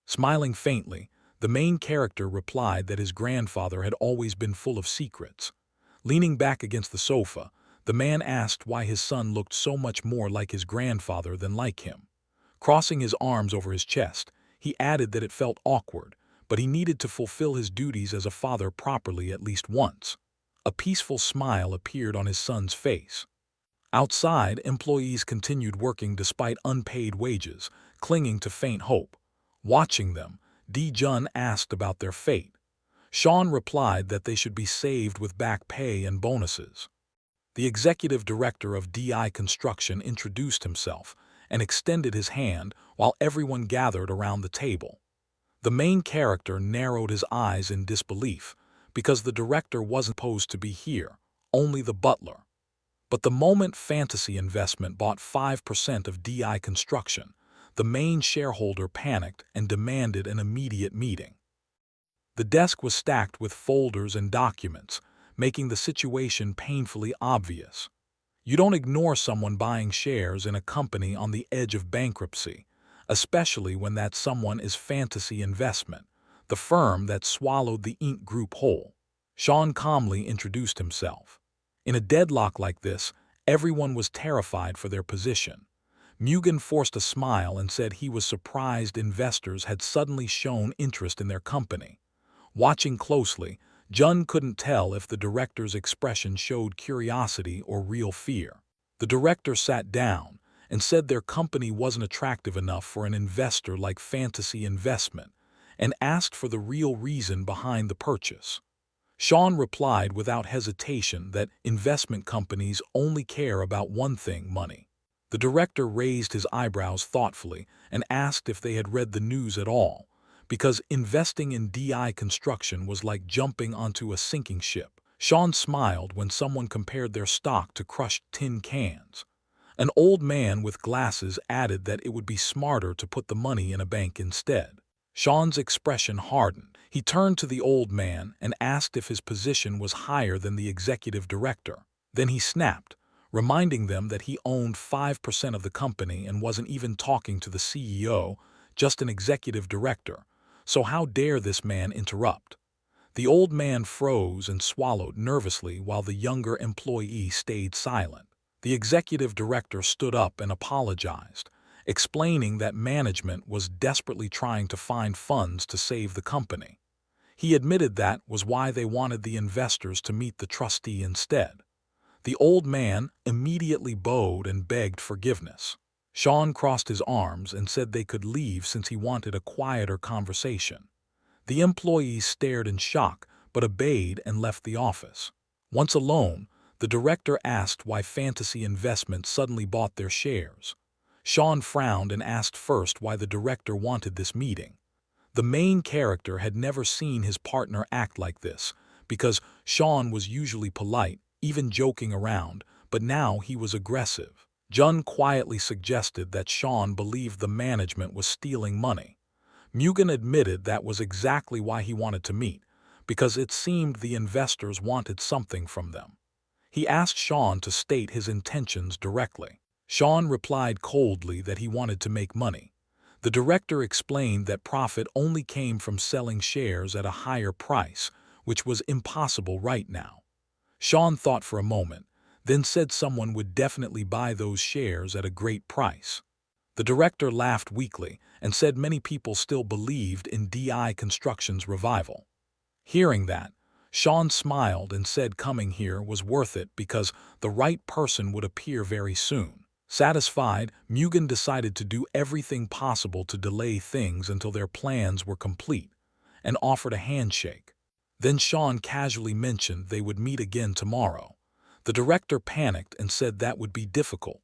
Smiling faintly, the main character replied that his grandfather had always been full of secrets. Leaning back against the sofa, the man asked why his son looked so much more like his grandfather than like him. Crossing his arms over his chest, he added that it felt awkward, but he needed to fulfill his duties as a father properly at least once. A peaceful smile appeared on his son's face. Outside, employees continued working despite unpaid wages, clinging to faint hope. Watching them, Di-jun asked about their fate. Sean replied that they should be saved with back pay and bonuses. The executive director of DI Construction introduced himself and extended his hand while everyone gathered around the table. The main character narrowed his eyes in disbelief because the director wasn't supposed to be here, only the butler. But the moment Fantasy Investment bought 5% of DI Construction, the main shareholder panicked and demanded an immediate meeting. The desk was stacked with folders and documents, making the situation painfully obvious. You don't ignore someone buying shares in a company on the edge of bankruptcy, especially when that someone is Fantasy Investment, the firm that swallowed the Inc. Group whole. Sean calmly introduced himself. In a deadlock like this, everyone was terrified for their position. Mugen forced a smile and said he was surprised investors had suddenly shown interest in their company. Watching closely, Jun couldn't tell if the director's expression showed curiosity or real fear. The director sat down and said their company wasn't attractive enough for an investor like Fantasy Investment and asked for the real reason behind the purchase. Sean replied without hesitation that investment companies only care about one thing: money. The director raised his eyebrows thoughtfully and asked if they had read the news at all, because investing in DI Construction was like jumping onto a sinking ship. Sean smiled when someone compared their stock to crushed tin cans. An old man with glasses added that it would be smarter to put the money in a bank instead. Sean's expression hardened. He turned to the old man and asked if his position was higher than the executive director. Then he snapped, reminding them that he owned 5% of the company and wasn't even talking to the CEO, just an executive director. So how dare this man interrupt? The old man froze and swallowed nervously while the younger employee stayed silent. The executive director stood up and apologized, explaining that management was desperately trying to find funds to save the company. He admitted that was why they wanted the investors to meet the trustee instead. The old man immediately bowed and begged forgiveness. Sean crossed his arms and said they could leave since he wanted a quieter conversation. The employees stared in shock but obeyed and left the office. Once alone, the director asked why Fantasy Investment suddenly bought their shares. Sean frowned and asked first why the director wanted this meeting. The main character had never seen his partner act like this, because Sean was usually polite, even joking around, but now he was aggressive. Jun quietly suggested that Sean believed the management was stealing money. Mugen admitted that was exactly why he wanted to meet, because it seemed the investors wanted something from them. He asked Sean to state his intentions directly. Sean replied coldly that he wanted to make money. The director explained that profit only came from selling shares at a higher price, which was impossible right now. Sean thought for a moment, then said someone would definitely buy those shares at a great price. The director laughed weakly and said many people still believed in DI Construction's revival. Hearing that, Sean smiled and said coming here was worth it because the right person would appear very soon. Satisfied, Mugen decided to do everything possible to delay things until their plans were complete, and offered a handshake. Then Sean casually mentioned they would meet again tomorrow. The director panicked and said that would be difficult.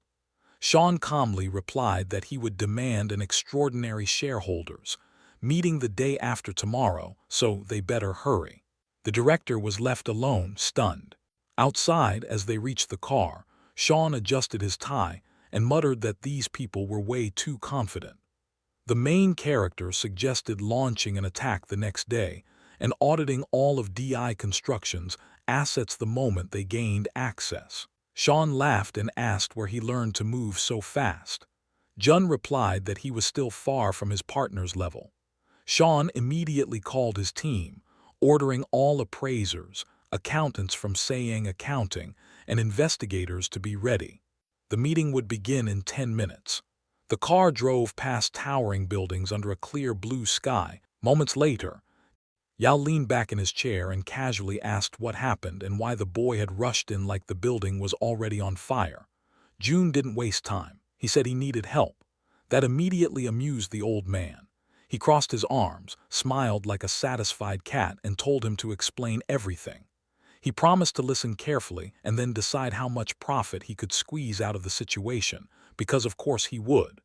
Sean calmly replied that he would demand an extraordinary shareholders meeting the day after tomorrow, so they better hurry. The director was left alone, stunned. Outside, as they reached the car, Sean adjusted his tie and muttered that these people were way too confident. The main character suggested launching an attack the next day and auditing all of DI Construction's assets the moment they gained access. Sean laughed and asked where he learned to move so fast. Jun replied that he was still far from his partner's level. Sean immediately called his team, ordering all appraisers, accountants from Sayang Accounting, and investigators to be ready. The meeting would begin in 10 minutes. The car drove past towering buildings under a clear blue sky. Moments later, Yao leaned back in his chair and casually asked what happened and why the boy had rushed in like the building was already on fire. Jun didn't waste time. He said he needed help. That immediately amused the old man. He crossed his arms, smiled like a satisfied cat, and told him to explain everything. He promised to listen carefully and then decide how much profit he could squeeze out of the situation, because of course he would.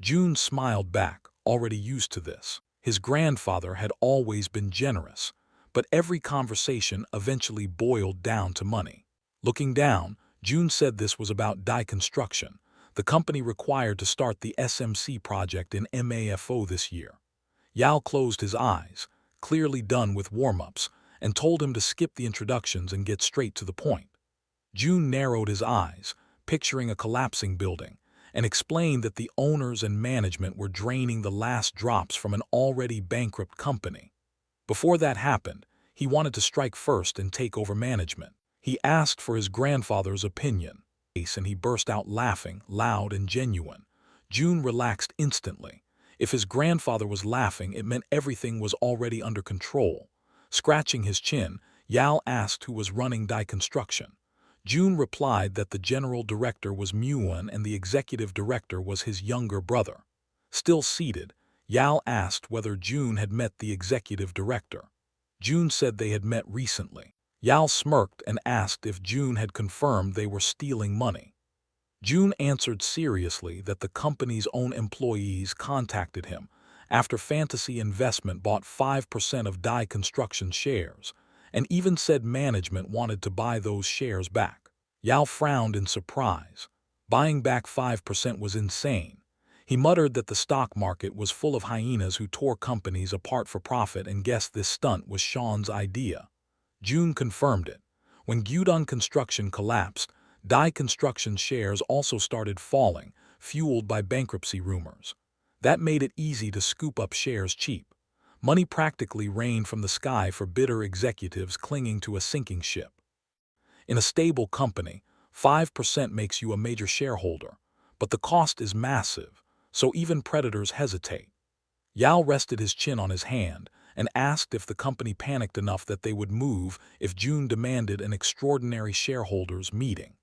Jun smiled back, already used to this. His grandfather had always been generous, but every conversation eventually boiled down to money. Looking down, Jun said this was about die construction, the company required to start the SMC project in MAFO this year. Yao closed his eyes, clearly done with warm-ups, and told him to skip the introductions and get straight to the point. Jun narrowed his eyes, picturing a collapsing building, and explained that the owners and management were draining the last drops from an already bankrupt company. Before that happened, he wanted to strike first and take over management. He asked for his grandfather's opinion, and he burst out laughing, loud and genuine. Jun relaxed instantly. If his grandfather was laughing, it meant everything was already under control. Scratching his chin, Yao asked who was running die construction. Jun replied that the general director was Muan and the executive director was his younger brother. Still seated, Yao asked whether Jun had met the executive director. Jun said they had met recently. Yao smirked and asked if Jun had confirmed they were stealing money. Jun answered seriously that the company's own employees contacted him after Fantasy Investment bought 5% of Die Construction shares, and even said management wanted to buy those shares back. Yao frowned in surprise. Buying back 5% was insane. He muttered that the stock market was full of hyenas who tore companies apart for profit and guessed this stunt was Sean's idea. Jun confirmed it. When Gyudon Construction collapsed, Die Construction shares also started falling, fueled by bankruptcy rumors. That made it easy to scoop up shares cheap. Money practically rained from the sky for bitter executives clinging to a sinking ship. In a stable company, 5% makes you a major shareholder, but the cost is massive, so even predators hesitate. Yao rested his chin on his hand and asked if the company panicked enough that they would move if Jun demanded an extraordinary shareholders meeting.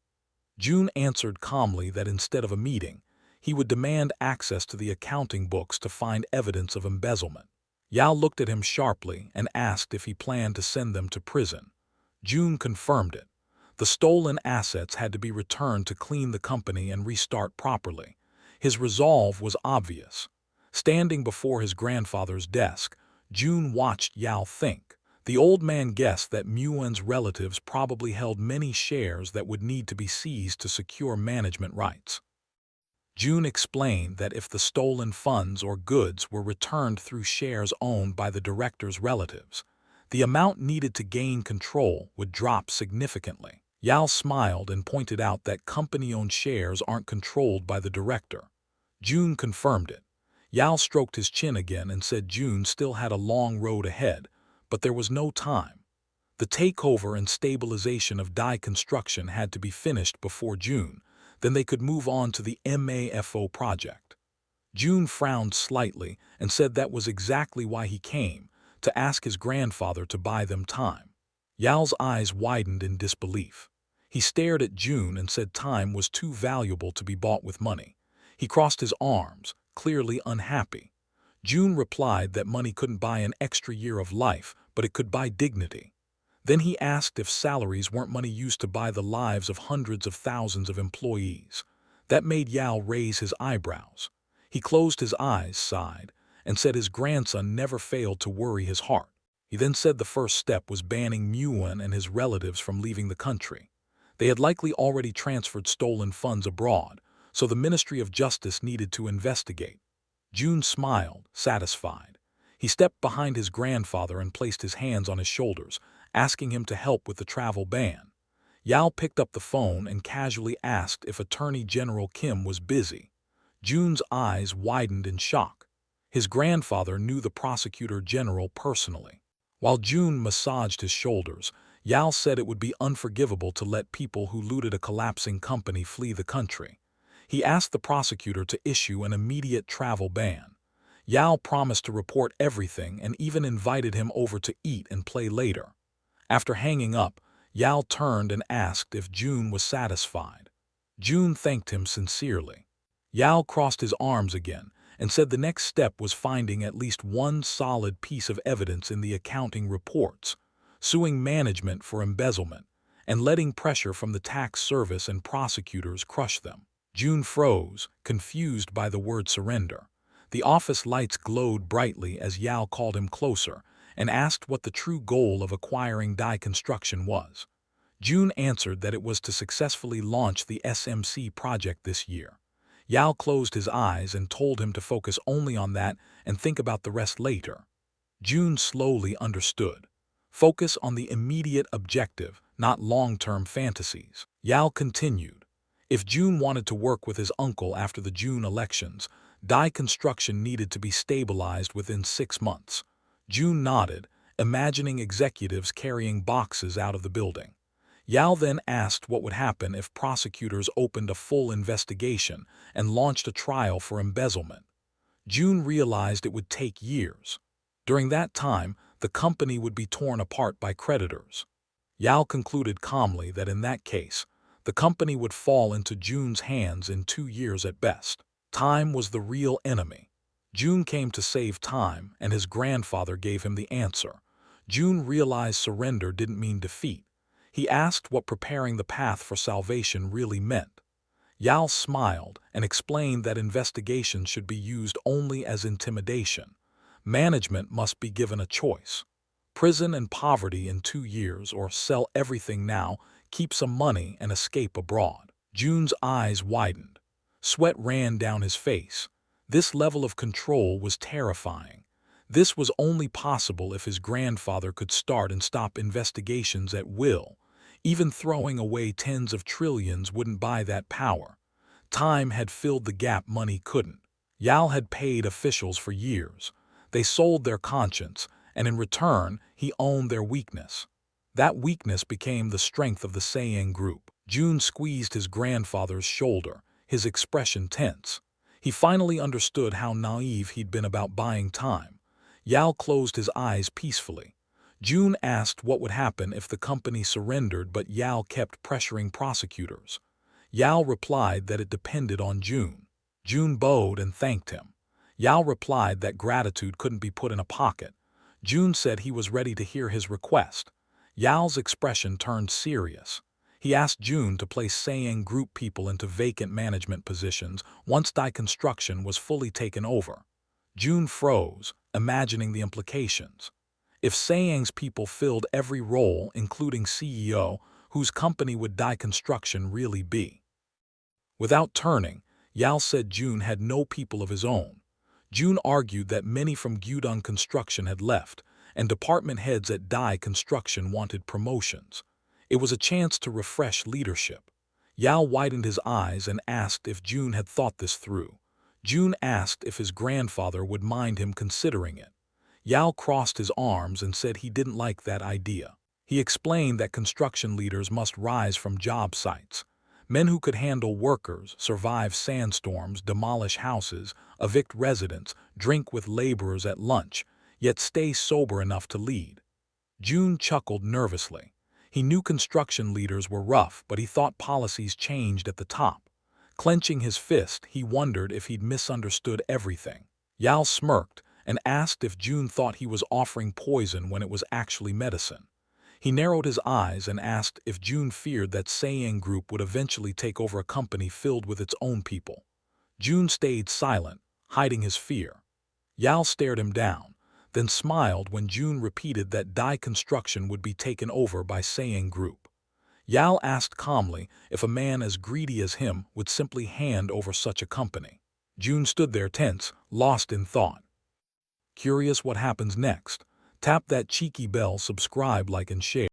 Jun answered calmly that instead of a meeting, he would demand access to the accounting books to find evidence of embezzlement. Yao looked at him sharply and asked if he planned to send them to prison. Jun confirmed it. The stolen assets had to be returned to clean the company and restart properly. His resolve was obvious. Standing before his grandfather's desk, Jun watched Yao think. The old man guessed that Muan's relatives probably held many shares that would need to be seized to secure management rights. Jun explained that if the stolen funds or goods were returned through shares owned by the director's relatives, the amount needed to gain control would drop significantly. Yao smiled and pointed out that company-owned shares aren't controlled by the director. Jun confirmed it. Yao stroked his chin again and said Jun still had a long road ahead, but there was no time. The takeover and stabilization of Die Construction had to be finished before June, then they could move on to the MAFO project. Jun frowned slightly and said that was exactly why he came, to ask his grandfather to buy them time. Yao's eyes widened in disbelief. He stared at Jun and said time was too valuable to be bought with money. He crossed his arms, clearly unhappy. Jun replied that money couldn't buy an extra year of life, but it could buy dignity. Then he asked if salaries weren't money used to buy the lives of hundreds of thousands of employees. That made Yao raise his eyebrows. He closed his eyes, sighed, and said his grandson never failed to worry his heart. He then said the first step was banning Nguyen and his relatives from leaving the country. They had likely already transferred stolen funds abroad, so the Ministry of Justice needed to investigate. June smiled, satisfied. He stepped behind his grandfather and placed his hands on his shoulders, asking him to help with the travel ban. Yao picked up the phone and casually asked if Attorney General Kim was busy. June's eyes widened in shock. His grandfather knew the prosecutor general personally. While June massaged his shoulders, Yao said it would be unforgivable to let people who looted a collapsing company flee the country. He asked the prosecutor to issue an immediate travel ban. Yao promised to report everything and even invited him over to eat and play later. After hanging up, Yao turned and asked if June was satisfied. June thanked him sincerely. Yao crossed his arms again and said the next step was finding at least one solid piece of evidence in the accounting reports, suing management for embezzlement, and letting pressure from the tax service and prosecutors crush them. June froze, confused by the word surrender. The office lights glowed brightly as Yao called him closer and asked what the true goal of acquiring Dai Construction was. June answered that it was to successfully launch the SMC project this year. Yao closed his eyes and told him to focus only on that and think about the rest later. June slowly understood. Focus on the immediate objective, not long-term fantasies. Yao continued. If June wanted to work with his uncle after the June elections, Dai Construction needed to be stabilized within 6 months. June nodded, imagining executives carrying boxes out of the building. Yao then asked what would happen if prosecutors opened a full investigation and launched a trial for embezzlement. June realized it would take years. During that time, the company would be torn apart by creditors. Yao concluded calmly that in that case, the company would fall into June's hands in 2 years at best. Time was the real enemy. June came to save time, and his grandfather gave him the answer. June realized surrender didn't mean defeat. He asked what preparing the path for salvation really meant. Yao smiled and explained that investigations should be used only as intimidation. Management must be given a choice. Prison and poverty in 2 years, or sell everything now, keep some money and escape abroad. June's eyes widened. Sweat ran down his face. This level of control was terrifying. This was only possible if his grandfather could start and stop investigations at will. Even throwing away tens of trillions wouldn't buy that power. Time had filled the gap money couldn't. Yao had paid officials for years. They sold their conscience, and in return, he owned their weakness. That weakness became the strength of the Sayang group. June squeezed his grandfather's shoulder, his expression tense. He finally understood how naive he'd been about buying time. Yao closed his eyes peacefully. June asked what would happen if the company surrendered, but Yao kept pressuring prosecutors. Yao replied that it depended on June. June bowed and thanked him. Yao replied that gratitude couldn't be put in a pocket. June said he was ready to hear his request. Yao's expression turned serious. He asked June to place Sayang group people into vacant management positions once Dai Construction was fully taken over. June froze, imagining the implications. If Sayang's people filled every role, including CEO, whose company would Dai Construction really be? Without turning, Yao said June had no people of his own. June argued that many from Gyudong Construction had left, and department heads at Dai Construction wanted promotions. It was a chance to refresh leadership. Yao widened his eyes and asked if June had thought this through. June asked if his grandfather would mind him considering it. Yao crossed his arms and said he didn't like that idea. He explained that construction leaders must rise from job sites. Men who could handle workers, survive sandstorms, demolish houses, evict residents, drink with laborers at lunch, yet stay sober enough to lead. June chuckled nervously. He knew construction leaders were rough, but he thought policies changed at the top. Clenching his fist, he wondered if he'd misunderstood everything. Yao smirked and asked if June thought he was offering poison when it was actually medicine. He narrowed his eyes and asked if June feared that Sayang Group would eventually take over a company filled with its own people. June stayed silent, hiding his fear. Yao stared him down. then smiled when June repeated that Dai Construction would be taken over by Saying Group. Yal asked calmly if a man as greedy as him would simply hand over such a company. June stood there tense, lost in thought. Curious what happens next? Tap that cheeky bell, subscribe, like, and share.